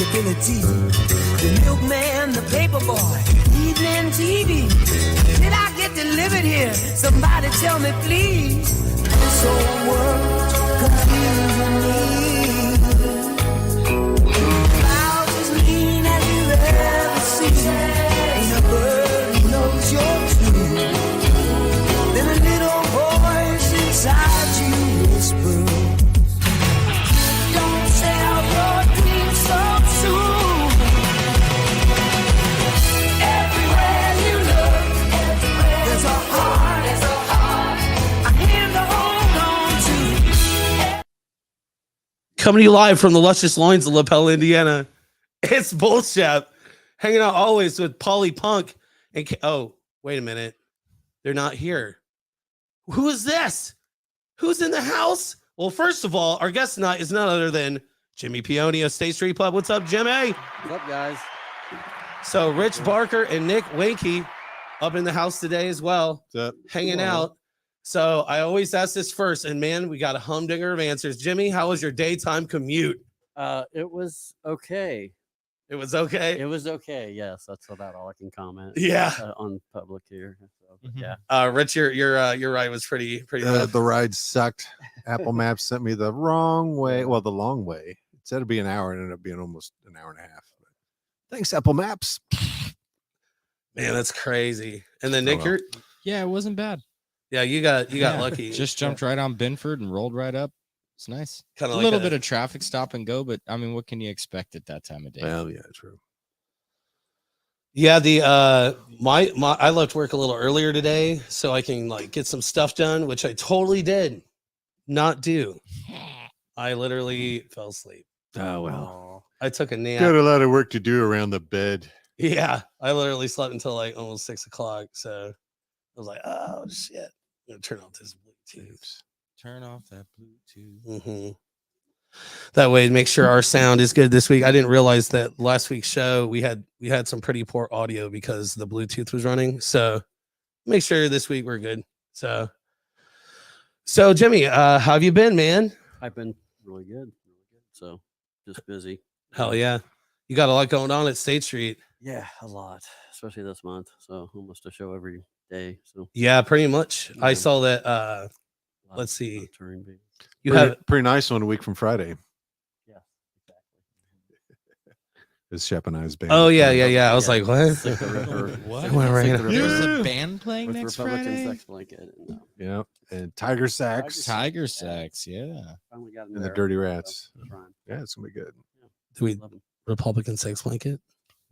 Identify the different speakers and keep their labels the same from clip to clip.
Speaker 1: respectability. The milkman, the paper boy, evening TV. Did I get delivered here? Somebody tell me, please. This whole world confusing me. Clouds as lean as you ever seen. Ain't a bird who knows you're true. Then a little voice inside you whispers, don't sell your dreams so soon. Everywhere you look, there's a heart, a hand to hold on to.
Speaker 2: Coming to you live from the luscious loins of LaPel, Indiana. It's Bullshap, hanging out always with Polly Punk and oh, wait a minute, they're not here. Who is this? Who's in the house? Well, first of all, our guest tonight is none other than Jimmy Peoni of State Street Pub. What's up, Jimmy?
Speaker 3: What's up, guys?
Speaker 2: So Rich Barker and Nick Winky up in the house today as well, hanging out. So I always ask this first, and man, we got a humdinger of answers. Jimmy, how was your daytime commute?
Speaker 3: It was okay.
Speaker 2: It was okay.
Speaker 3: It was okay. Yes, that's about all I can comment.
Speaker 2: Yeah.
Speaker 3: On public here. So, yeah.
Speaker 2: Rich, your ride was pretty rough.
Speaker 4: The ride sucked. Apple Maps sent me the wrong way. Well, the long way. It said it'd be an hour, and it ended up being almost an hour and a half. Thanks, Apple Maps.
Speaker 2: Man, that's crazy. And then Nick,
Speaker 4: well.
Speaker 5: Yeah, it wasn't bad.
Speaker 2: Yeah, you got lucky.
Speaker 5: Just jumped right on Binford and rolled right up. It's nice.
Speaker 2: Kind of
Speaker 5: A
Speaker 2: like
Speaker 5: little bit of traffic stop and go, but I mean, what can you expect at that time of day?
Speaker 4: Well, yeah, true.
Speaker 2: Yeah, the I left work a little earlier today so I can like get some stuff done, which I totally did not do. I literally fell asleep.
Speaker 4: Oh well.
Speaker 2: I took a nap.
Speaker 4: Got a lot of work to do around the bed.
Speaker 2: Yeah, I literally slept until like almost 6 o'clock. So I was like, oh shit, I'm gonna turn off this Bluetooth.
Speaker 5: Turn off that Bluetooth.
Speaker 2: Mm-hmm. That way, make sure our sound is good this week. I didn't realize that last week's show we had some pretty poor audio because the Bluetooth was running. So make sure this week we're good. So Jimmy, how have you been, man?
Speaker 3: I've been really good. So just busy.
Speaker 2: Hell yeah, you got a lot going on at State Street.
Speaker 3: Yeah, a lot, especially this month. So almost a show every day. So
Speaker 2: Yeah, pretty much.
Speaker 3: Yeah.
Speaker 2: I saw that. Let's see.
Speaker 3: Touring bands.
Speaker 2: You have
Speaker 4: pretty nice one a week from Friday.
Speaker 3: Yeah, exactly.
Speaker 4: It's Shep and I's band.
Speaker 2: Oh yeah. I was like, what?
Speaker 3: Sick the Ripper.
Speaker 5: What?
Speaker 2: Went right
Speaker 3: Sick the
Speaker 2: in.
Speaker 3: Ripper
Speaker 5: There's a band playing
Speaker 3: with
Speaker 5: next
Speaker 3: Republican
Speaker 5: Friday?
Speaker 3: Sex Blanket. And,
Speaker 4: Yeah, and Tiger Sax
Speaker 5: Tiger Sex, yeah.
Speaker 3: finally got in
Speaker 4: and the
Speaker 3: there,
Speaker 4: Dirty
Speaker 3: so
Speaker 4: Rats.
Speaker 3: I'm trying.
Speaker 4: Yeah, it's gonna be good.
Speaker 2: Do we
Speaker 3: Love 'em.
Speaker 2: Republican sex blanket?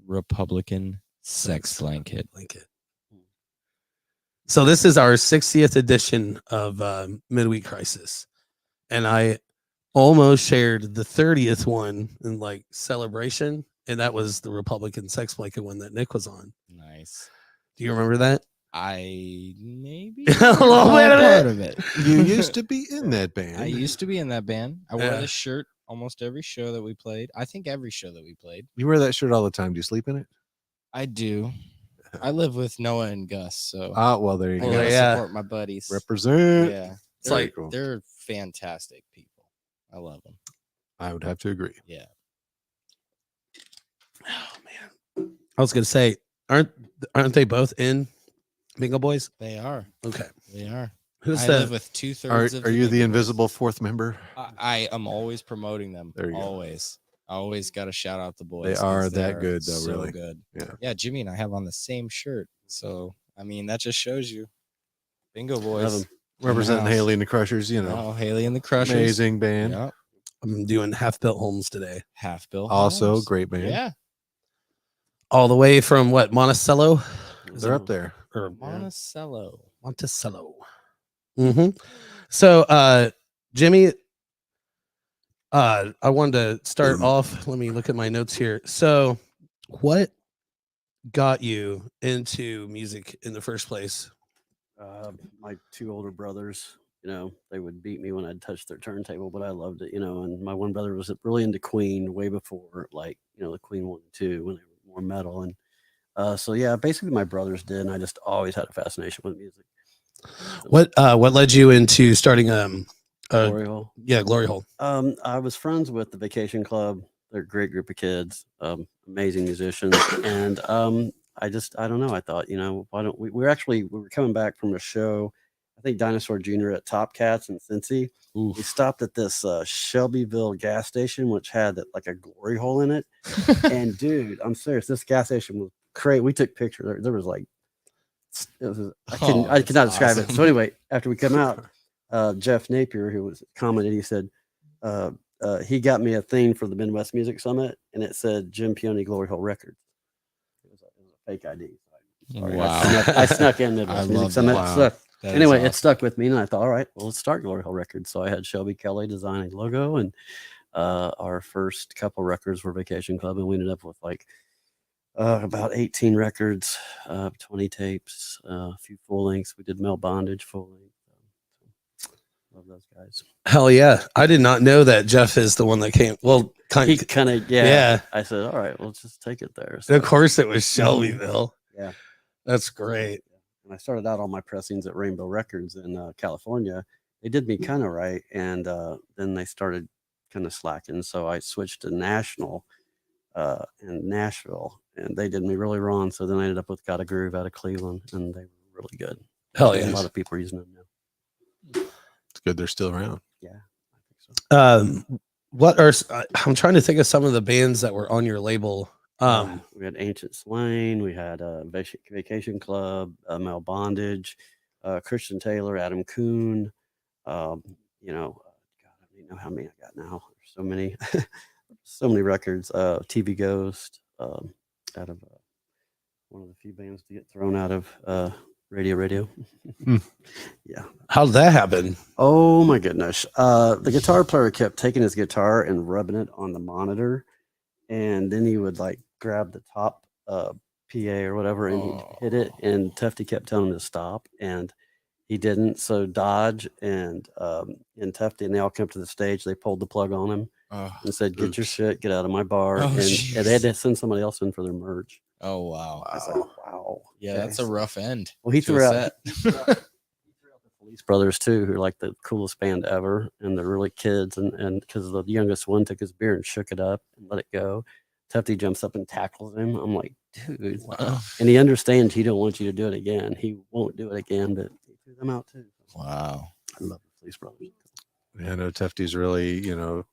Speaker 5: Republican Sex Blanket.
Speaker 2: So this is our 60th edition of Midweek Crisis, and I almost shared the 30th one in like celebration, and that was the Republican sex blanket one that Nick was on.
Speaker 5: Nice.
Speaker 2: Do you remember that?
Speaker 5: I maybe
Speaker 2: A little bit of
Speaker 5: part
Speaker 2: it.
Speaker 5: of it.
Speaker 4: You used to be in that band.
Speaker 5: I used to be in that band. I wore
Speaker 2: Yeah.
Speaker 5: this shirt almost every show that we played. I think every show that we played.
Speaker 4: You wear that shirt all the time. Do you sleep in it?
Speaker 5: I do. I live with Noah and Gus, so
Speaker 4: Ah, well, there
Speaker 5: I
Speaker 4: you
Speaker 2: Well,
Speaker 4: go.
Speaker 5: gotta
Speaker 2: yeah.
Speaker 5: support my buddies.
Speaker 4: Represent.
Speaker 5: Yeah,
Speaker 2: It's like
Speaker 4: cool.
Speaker 5: they're fantastic people. I love them.
Speaker 4: I would have to agree.
Speaker 5: Yeah.
Speaker 2: Oh man, I was gonna say, aren't they both in Bingo Boys?
Speaker 5: They are.
Speaker 2: Okay,
Speaker 5: They are.
Speaker 2: who's
Speaker 5: I
Speaker 2: the?
Speaker 5: live with 2/3 of
Speaker 4: Are you the
Speaker 5: Bingo
Speaker 4: invisible fourth member?
Speaker 5: Boys. I am always promoting them.
Speaker 4: There you go.
Speaker 5: Always. I always got to shout out the boys.
Speaker 4: They
Speaker 5: 'cause
Speaker 4: are that
Speaker 5: they're
Speaker 4: good, though,
Speaker 5: so
Speaker 4: really.
Speaker 5: good.
Speaker 4: Yeah.
Speaker 5: Yeah, Jimmy and I have on the same shirt. So, I mean, that just shows you. Bingo
Speaker 3: Love
Speaker 5: Boys.
Speaker 3: 'em.
Speaker 4: Representing
Speaker 5: house.
Speaker 4: Haley and the Crushers, you know.
Speaker 5: Oh, Haley and the Crushers.
Speaker 4: Amazing band.
Speaker 5: Yep.
Speaker 2: I'm doing Half Built Homes today,
Speaker 5: Half Bill.
Speaker 4: Also,
Speaker 5: Holmes.
Speaker 4: great band.
Speaker 5: Yeah.
Speaker 2: all the way from what, Monticello
Speaker 4: They're up there.
Speaker 2: or
Speaker 5: Monticello.
Speaker 2: Monticello. Mm-hmm. So, Jimmy, I wanted to start off. Let me look at my notes here. So, what got you into music in the first place?
Speaker 3: My two older brothers, they would beat me when I'd touch their turntable, but I loved it, and my one brother was really into Queen way before, the Queen 1 and 2 when they were more metal. And so, yeah, basically my brothers did, and I just always had a fascination with music.
Speaker 2: What led you into starting
Speaker 3: Glory Hole.
Speaker 2: yeah, Glory Hole?
Speaker 3: I was friends with the Vacation Club they're a great group of kids, amazing musicians, and I don't know. I thought, why don't we were coming back from a show, I think Dinosaur Jr. at Top Cats in Cincy.
Speaker 5: Oof.
Speaker 3: We stopped at this Shelbyville gas station, which had like a glory hole in it. And dude, I'm serious, this gas station was crazy. We took pictures. There was like, I could not describe it. So anyway, after we come out, Jeff Napier, who was commented, he said he got me a thing for the Midwest Music Summit, and it said Jim Peoni Glory Hole Records. It was a fake ID. Sorry.
Speaker 5: Wow.
Speaker 3: I snuck in
Speaker 5: I
Speaker 3: Midwest Music
Speaker 5: love
Speaker 3: Summit.
Speaker 5: that.
Speaker 3: So,
Speaker 5: That is
Speaker 3: anyway,
Speaker 5: awesome.
Speaker 3: it stuck with me, and I thought, all right, well, let's start Glory Hole Records. So I had Shelby Kelly design a logo, and our first couple records were Vacation Club, and we ended up with like about 18 records, 20 tapes, a few full lengths. We did Mel Bondage full length. Love those guys.
Speaker 2: Hell yeah. I did not know that Jeff is the one that came. Well,
Speaker 3: He kind of,
Speaker 2: Yeah.
Speaker 3: I said, all right, well, let's just take it there.
Speaker 2: And
Speaker 3: So,
Speaker 2: of course it was Shelbyville.
Speaker 3: Yeah.
Speaker 2: That's great.
Speaker 3: and I started out all my pressings at Rainbow Records in California. They did me kind of right, and then they started kind of slacking. So I switched to National in Nashville, and they did me really wrong. So then I ended up with Got a Groove out of Cleveland, and they were really good.
Speaker 2: Hell
Speaker 3: A
Speaker 2: yeah.
Speaker 3: lot of people are using them now.
Speaker 4: It's good they're still around.
Speaker 3: Yeah, I think so.
Speaker 2: What are I'm trying to think of some of the bands that were on your label.
Speaker 3: We had Ancient Swain, we had Vacation Club, Mel Bondage, Christian Taylor, Adam Kuhn. God, I don't even know how many I got now. There's so many, so many records. TV Ghost, out of one of the few bands to get thrown out of Radio. Yeah.
Speaker 2: How did that happen?
Speaker 3: Oh my goodness. The guitar player kept taking his guitar and rubbing it on the monitor, and then he would like grab the top PA or whatever and he'd hit it, and Tufty kept telling him to stop, and he didn't. So Dodge and Tufty, and they all came up to the stage. They pulled the plug on him and said, "Get your shit, get out of my bar."
Speaker 5: Oh,
Speaker 3: and
Speaker 5: jeez.
Speaker 3: they had to send somebody else in for their merch.
Speaker 5: Oh wow.
Speaker 3: I was like, wow.
Speaker 5: Yeah,
Speaker 3: okay.
Speaker 5: that's a rough end.
Speaker 3: Well, he
Speaker 5: to a
Speaker 3: threw out
Speaker 5: set.
Speaker 3: the Police Brothers too, who are like the coolest band ever, and they're really kids. And because the youngest one took his beer and shook it up and let it go, Tufty jumps up and tackles him. I'm like, dude,
Speaker 5: Wow.
Speaker 3: and he understands he don't want you to do it again. He won't do it again, but he threw them out too.
Speaker 5: Wow.
Speaker 3: I love the Police Brothers.
Speaker 4: Yeah, I know Tufty's really,
Speaker 3: He's not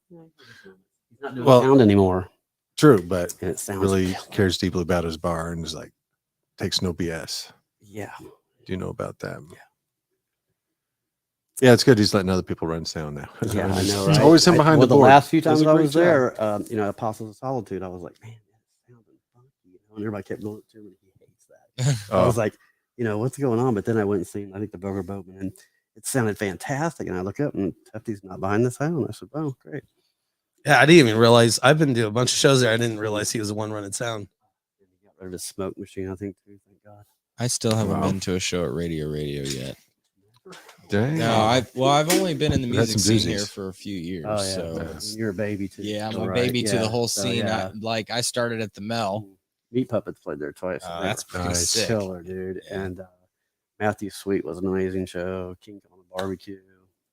Speaker 3: doing
Speaker 4: Well-
Speaker 3: sound anymore,
Speaker 4: true, but
Speaker 3: and it sounds
Speaker 4: really
Speaker 3: killer.
Speaker 4: cares deeply about his bar and is like, takes no BS.
Speaker 3: Yeah,
Speaker 4: Do you know about that?
Speaker 3: Yeah.
Speaker 4: Yeah, it's good. He's letting other people run sound now.
Speaker 3: yeah, I know.
Speaker 4: It's
Speaker 3: Right?
Speaker 4: always him behind
Speaker 3: well,
Speaker 4: the board.
Speaker 3: last few
Speaker 4: Does
Speaker 3: times
Speaker 4: a
Speaker 3: I
Speaker 4: great
Speaker 3: was
Speaker 4: job.
Speaker 3: there, Apostles of Solitude, I was like, man, that sounded funky. And everybody kept going to him, and he hates that. I
Speaker 4: Oh,
Speaker 3: was like, what's going on? But then I went and seen, I think, the Booger Boatman, and it sounded fantastic. And I look up, and Tufty's not behind the sound. I said, oh, great.
Speaker 2: Yeah, I didn't even realize. I've been to a bunch of shows there. I didn't realize he was the one running sound.
Speaker 3: And he got rid of his smoke machine, I think, too. Thank God.
Speaker 5: I still haven't
Speaker 4: Wow.
Speaker 5: been to a show at Radio yet.
Speaker 4: dang.
Speaker 5: No, I've only been in the
Speaker 4: We've had
Speaker 5: music
Speaker 4: some
Speaker 5: scene here
Speaker 4: doozies.
Speaker 5: for a few years.
Speaker 3: Oh, yeah.
Speaker 5: So
Speaker 4: Yes.
Speaker 3: You're a baby, too.
Speaker 5: yeah, I'm a
Speaker 3: Right,
Speaker 5: baby to the
Speaker 3: yeah.
Speaker 5: whole
Speaker 3: So,
Speaker 5: scene.
Speaker 3: yeah.
Speaker 5: I started at the Mel.
Speaker 3: Meat Puppets played there twice.
Speaker 5: Oh,
Speaker 3: They
Speaker 5: that's
Speaker 3: were
Speaker 5: pretty
Speaker 4: Nice.
Speaker 5: sick.
Speaker 3: killer, dude. And Matthew Sweet was an amazing show. King Kong Barbecue.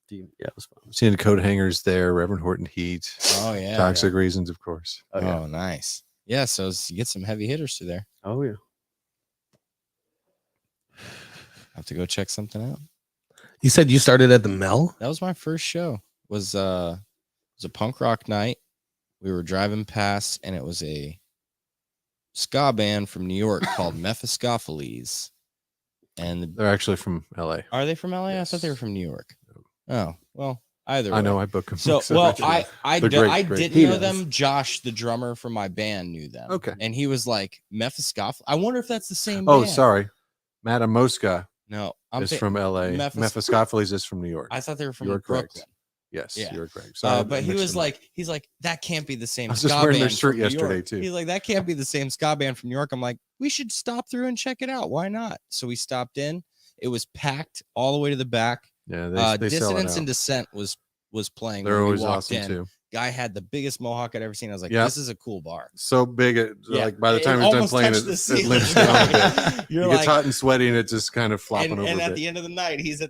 Speaker 3: Yeah, it was fun.
Speaker 4: Seeing the coat hangers there, Reverend Horton Heat,
Speaker 5: Oh yeah.
Speaker 4: Toxic Reasons, of course.
Speaker 3: Oh, yeah.
Speaker 5: Oh, nice. Yeah, so you get some heavy hitters through there.
Speaker 3: Oh, yeah.
Speaker 5: Have to go check something out.
Speaker 2: You said you started at the Mel?
Speaker 5: That was my first show. It was a punk rock night. We were driving past, and it was a ska band from New York called Mephistopheles. And
Speaker 4: They're actually from LA.
Speaker 5: are they from LA? I thought they were
Speaker 4: Yes.
Speaker 5: from New York. Oh, well, either
Speaker 4: I
Speaker 5: way.
Speaker 4: know I book them.
Speaker 5: So, well, I
Speaker 4: They're great,
Speaker 5: I
Speaker 4: great.
Speaker 5: didn't
Speaker 3: He
Speaker 5: know
Speaker 3: does.
Speaker 5: them. Josh, the drummer from my band, knew them.
Speaker 4: Okay.
Speaker 5: And he was like, Mephistopheles. I wonder if that's the same
Speaker 4: Oh,
Speaker 5: band.
Speaker 4: sorry. Madame Mosca
Speaker 5: No, I'm
Speaker 4: is
Speaker 5: thi-
Speaker 4: from LA.
Speaker 5: Mephis-
Speaker 4: Mephistopheles is from New York.
Speaker 5: I thought they were from
Speaker 4: You're correct.
Speaker 5: Brooklyn.
Speaker 4: Yes,
Speaker 5: Yeah.
Speaker 4: you're correct. Sorry, I
Speaker 5: But he
Speaker 4: mixed
Speaker 5: was
Speaker 4: them up.
Speaker 5: like, he's like, that can't be the same
Speaker 4: I was
Speaker 5: ska
Speaker 4: just wearing
Speaker 5: band
Speaker 4: their shirt
Speaker 5: from New
Speaker 4: yesterday,
Speaker 5: York.
Speaker 4: too.
Speaker 5: He's like, that can't be the same ska band from New York. I'm like, we should stop through and check it out. Why not? So we stopped in. It was packed all the way to the back.
Speaker 4: Yeah, they sell it
Speaker 5: Dissonance
Speaker 4: out.
Speaker 5: and Dissent was playing.
Speaker 4: They're
Speaker 5: when we
Speaker 4: always
Speaker 5: walked
Speaker 4: awesome
Speaker 5: in.
Speaker 4: too.
Speaker 5: Guy had the biggest mohawk I'd ever seen. I was like,
Speaker 4: Yeah.
Speaker 5: this is a cool bar.
Speaker 4: So big,
Speaker 5: Yeah,
Speaker 4: like by the
Speaker 5: it
Speaker 4: time he's done
Speaker 5: almost
Speaker 4: playing,
Speaker 5: touched
Speaker 4: it,
Speaker 5: the
Speaker 4: it
Speaker 5: ceiling.
Speaker 4: limps down a bit.
Speaker 5: You're
Speaker 4: It
Speaker 5: like,
Speaker 4: gets hot and sweaty, and it's just kind of flopping over
Speaker 5: and
Speaker 4: a
Speaker 5: at
Speaker 4: bit.
Speaker 5: the end of the night, he's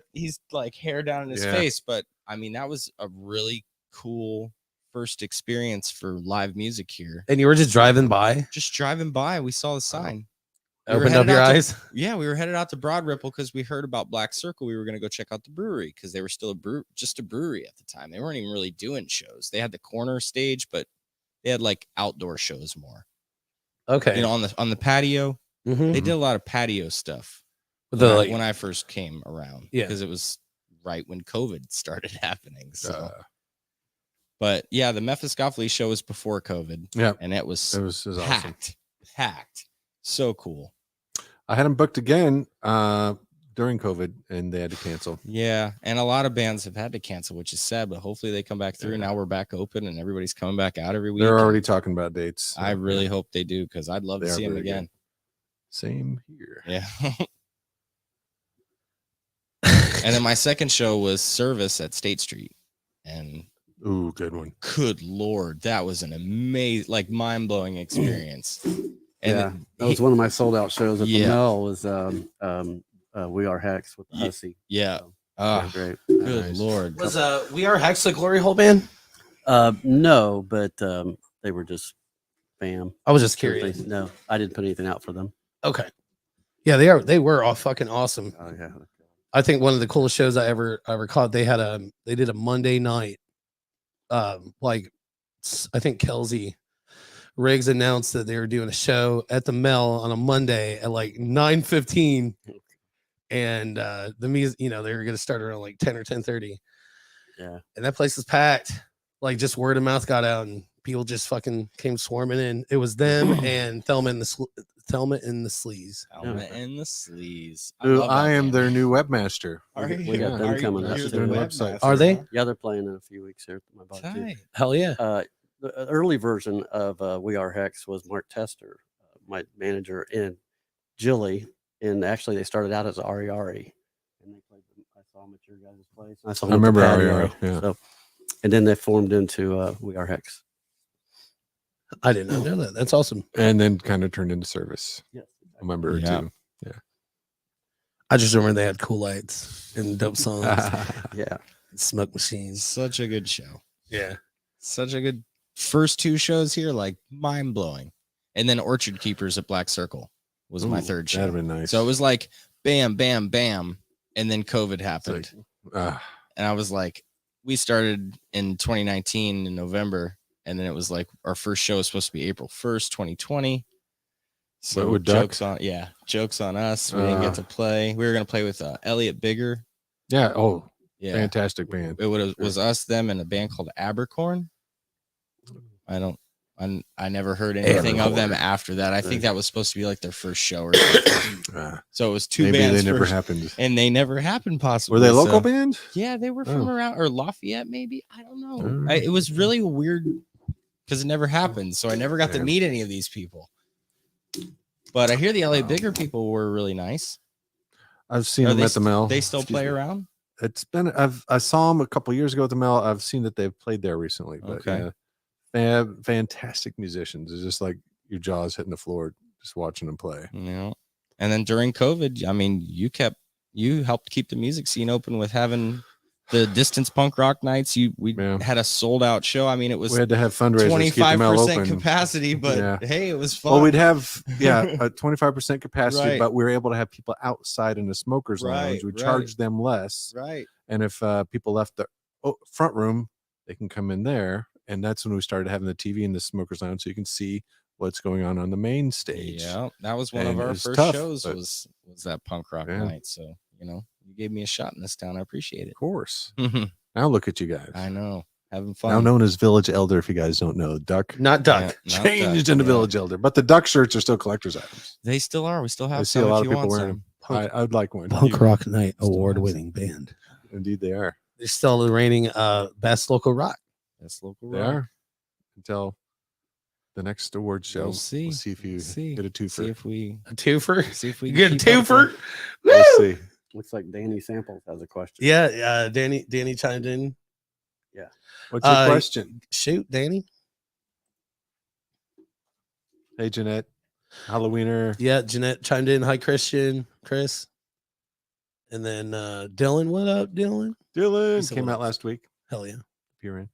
Speaker 5: like hair down in his
Speaker 4: Yeah.
Speaker 5: face. But I mean, that was a really cool first experience for live music here.
Speaker 2: And you were just driving by,
Speaker 5: Just driving by, we saw the sign. We were
Speaker 2: opened up
Speaker 5: headed
Speaker 2: your
Speaker 5: out to-
Speaker 2: eyes.
Speaker 5: Yeah, we were headed out to Broad Ripple because we heard about Black Circle. We were going to go check out the brewery because they were still just a brewery at the time. They weren't even really doing shows. They had the corner stage, but they had like outdoor shows more.
Speaker 2: Okay.
Speaker 5: You know, on the patio.
Speaker 2: Mhm.
Speaker 5: They did a lot of patio stuff when I first came around.
Speaker 2: Yeah.
Speaker 5: Because it was right when COVID started happening. So, but yeah, the Mephistopheles show was before COVID.
Speaker 4: Yeah.
Speaker 5: And it was
Speaker 4: awesome.
Speaker 5: packed. So cool.
Speaker 4: I had them booked again during COVID, and they had to cancel.
Speaker 5: Yeah, and a lot of bands have had to cancel, which is sad. But hopefully they come back through.
Speaker 4: Yeah.
Speaker 5: Now we're back open, and everybody's coming back out every week.
Speaker 4: They're already talking about dates.
Speaker 5: I really hope they do because I'd love
Speaker 4: They
Speaker 5: to
Speaker 4: are
Speaker 5: see them
Speaker 4: very
Speaker 5: again.
Speaker 4: good. Same here.
Speaker 5: Yeah. And then my second show was Service at State Street, and
Speaker 4: Ooh, good one.
Speaker 5: good Lord, that was an amazing, like mind-blowing experience. And
Speaker 3: Yeah, that was one of my sold out shows at the
Speaker 5: Yeah.
Speaker 3: Mill. Was We Are Hex with the
Speaker 5: Yeah.
Speaker 3: Hussy.
Speaker 5: yeah,
Speaker 3: So,
Speaker 5: ah,
Speaker 3: great.
Speaker 5: good
Speaker 4: Nice.
Speaker 5: Lord.
Speaker 2: Was We Are Hex the Glory Hole band?
Speaker 3: No, but they were just bam.
Speaker 2: I was just
Speaker 3: Sure
Speaker 2: curious.
Speaker 3: thing. No, I didn't put anything out for them.
Speaker 2: Okay. Yeah, they were all fucking awesome.
Speaker 3: Oh yeah.
Speaker 2: I think one of the coolest shows I ever caught. They did a Monday night. I think Kelsey Riggs announced that they were doing a show at the Mel on a Monday at like 9:15, and the music, they were gonna start around like 10 or 10:30.
Speaker 3: Yeah.
Speaker 2: And that place was packed. Like just word of mouth got out, and people just fucking came swarming in. It was them and Thelma and the Sleaze.
Speaker 5: Helmet and the sleeves.
Speaker 4: Ooh, I am their new webmaster.
Speaker 3: We got them coming up
Speaker 5: You're
Speaker 3: soon.
Speaker 5: the
Speaker 4: Website.
Speaker 5: webmaster,
Speaker 2: Are they?
Speaker 5: huh?
Speaker 3: Yeah, they're playing in a few weeks here. My body too.
Speaker 5: Tight.
Speaker 2: Hell yeah.
Speaker 3: The early version of We Are Hex was Mark Tester, my manager in Gilly, and actually they started out as Ari, and they played. I saw them at your guys' place. I saw them
Speaker 4: I
Speaker 3: at the
Speaker 4: remember
Speaker 3: patio.
Speaker 4: Ari, yeah.
Speaker 3: So, and then they formed into We Are Hex.
Speaker 2: I did not know that. That's awesome.
Speaker 4: And then kind of turned into Service.
Speaker 3: Yes.
Speaker 4: A member or
Speaker 5: Yeah.
Speaker 4: two.
Speaker 2: I just remember they had cool lights and dope songs,
Speaker 3: Yeah.
Speaker 2: and smoke machines.
Speaker 5: Such a good show.
Speaker 2: Yeah.
Speaker 5: Such a good first two shows here, like mind blowing. And then Orchard Keepers at Black Circle was my
Speaker 4: Ooh,
Speaker 5: third show.
Speaker 4: That'd have been nice.
Speaker 5: So it was like bam, bam, bam. And then COVID
Speaker 4: It's
Speaker 5: happened.
Speaker 4: like,
Speaker 5: And I was like, we started in 2019 in November. And then it was like our first show was supposed to be April 1st, 2020. So
Speaker 4: with Duck?
Speaker 5: jokes on us. We didn't get to play. We were going to play with Elliot Bigger.
Speaker 4: yeah. Oh,
Speaker 5: Yeah.
Speaker 4: fantastic band.
Speaker 5: It was us, them, and a band called Abercorn. I never heard anything of them after that. I think that was supposed to be like their first show or something. So it was two
Speaker 4: Maybe
Speaker 5: bands
Speaker 4: they never
Speaker 5: first,
Speaker 4: happened.
Speaker 5: and they never happened possibly.
Speaker 4: Were they a local
Speaker 5: so-
Speaker 4: band?
Speaker 5: Yeah, they were from
Speaker 4: Oh.
Speaker 5: around or Lafayette, maybe. I don't know.
Speaker 4: Oh.
Speaker 5: It was really weird because it never happened. So I never got to
Speaker 4: Man.
Speaker 5: meet any of these people. But I hear the LA Bigger people were really nice.
Speaker 4: I've seen
Speaker 5: Are
Speaker 4: them
Speaker 5: they
Speaker 4: at the Mel.
Speaker 5: They still
Speaker 4: Excuse
Speaker 5: play
Speaker 4: me.
Speaker 5: around.
Speaker 4: It's been I saw them a couple years ago at the Mel. I've seen that they've played there recently. But
Speaker 5: Okay.
Speaker 4: yeah, they have fantastic musicians. It's just like your jaws hitting the floor just watching them play.
Speaker 5: You know, and then during COVID, I mean, you helped keep the music scene open with having the distance punk rock nights. We
Speaker 4: Yeah.
Speaker 5: had a sold out show. I mean, it was
Speaker 4: We had to have fundraisers to keep the Mel
Speaker 5: 25%
Speaker 4: open.
Speaker 5: capacity, but
Speaker 4: Yeah.
Speaker 5: hey, it was fun.
Speaker 4: Well, we'd have a 25% capacity,
Speaker 5: Right.
Speaker 4: but we were able to have people outside in the smokers
Speaker 5: Right,
Speaker 4: lounge. We
Speaker 5: right.
Speaker 4: charged them less,
Speaker 5: right.
Speaker 4: and if people left the front room, they can come in there, and that's when we started having the TV in the smokers lounge, so you can see what's going on the main stage.
Speaker 5: Yeah, that was one
Speaker 4: And
Speaker 5: of
Speaker 4: it
Speaker 5: our
Speaker 4: was
Speaker 5: first
Speaker 4: tough,
Speaker 5: shows.
Speaker 4: but-
Speaker 5: Was that punk rock
Speaker 4: Yeah.
Speaker 5: night? So you gave me a shot in this town. I appreciate
Speaker 4: Of course.
Speaker 5: it.
Speaker 4: Now look at you guys.
Speaker 5: I know, having
Speaker 4: Now
Speaker 5: fun.
Speaker 4: known as Village Elder, if you guys don't know, Duck
Speaker 2: Not Duck.
Speaker 5: Yeah, not
Speaker 4: changed
Speaker 5: Duck,
Speaker 4: into
Speaker 5: yeah.
Speaker 4: Village Elder, but the Duck shirts are still collector's items.
Speaker 5: They still are. We still have.
Speaker 4: I see
Speaker 5: some
Speaker 4: a lot
Speaker 5: if
Speaker 4: of
Speaker 5: you
Speaker 4: people
Speaker 5: want
Speaker 4: wearing
Speaker 5: some.
Speaker 4: them. I'd like one.
Speaker 2: Punk Rock Night
Speaker 5: Still have
Speaker 2: award-winning band.
Speaker 4: Indeed, they are.
Speaker 2: They're still the reigning best local rock.
Speaker 5: That's local.
Speaker 4: They
Speaker 5: rock.
Speaker 4: are until the next award show.
Speaker 5: We'll see.
Speaker 4: We'll see if you
Speaker 5: See.
Speaker 4: get a twofer.
Speaker 5: See if we.
Speaker 2: A twofer.
Speaker 5: See if we
Speaker 2: You
Speaker 5: can
Speaker 2: get a
Speaker 5: keep up
Speaker 2: twofer.
Speaker 4: We'll
Speaker 2: Woo!
Speaker 4: see.
Speaker 3: Looks like Danny Samples has a question.
Speaker 2: Yeah, Danny chimed in.
Speaker 4: What's your
Speaker 2: Uh,
Speaker 4: question?
Speaker 2: Shoot, Danny.
Speaker 4: Hey, Jeanette, Halloweener.
Speaker 2: Yeah, Jeanette chimed in. Hi, Chris. And then Dylan, what up, Dylan?
Speaker 4: Dylan
Speaker 2: said
Speaker 4: came
Speaker 2: what
Speaker 4: out
Speaker 2: up.
Speaker 4: last week.
Speaker 2: Hell yeah.
Speaker 4: If you're in.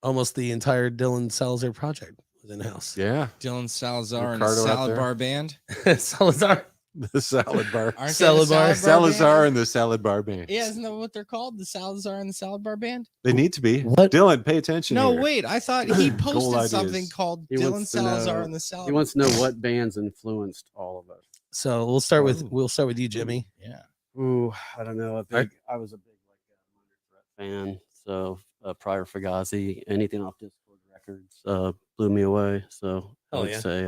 Speaker 2: almost the entire Dylan Salazar project was in house.
Speaker 4: Yeah.
Speaker 5: Dylan Salazar and the
Speaker 4: Ricardo out
Speaker 5: Salad
Speaker 4: there.
Speaker 5: Bar Band.
Speaker 2: Salazar.
Speaker 4: The salad bar.
Speaker 5: Aren't
Speaker 2: Salad
Speaker 5: they the
Speaker 2: bar.
Speaker 5: Salad Bar
Speaker 4: Salazar
Speaker 5: Band?
Speaker 4: and the salad bar band.
Speaker 5: Yeah, isn't that what they're called? The Salazar and the Salad Bar Band?
Speaker 4: They need to be.
Speaker 2: What?
Speaker 4: Dylan, pay attention.
Speaker 5: No,
Speaker 4: here.
Speaker 5: wait. I thought he
Speaker 4: Gold
Speaker 5: posted something
Speaker 4: ideas.
Speaker 5: called
Speaker 3: He
Speaker 5: Dylan
Speaker 3: wants to
Speaker 5: Salazar
Speaker 3: know-
Speaker 5: and the Salad.
Speaker 3: He wants to know what bands influenced all of us.
Speaker 2: So we'll start with
Speaker 5: Oh.
Speaker 2: you, Jimmy.
Speaker 5: Yeah.
Speaker 3: Ooh, I don't know. I was a big Minor Threat fan. So prior Fugazi, anything off Discord Records blew me away. So I
Speaker 2: Hell
Speaker 3: would
Speaker 2: yeah.
Speaker 3: say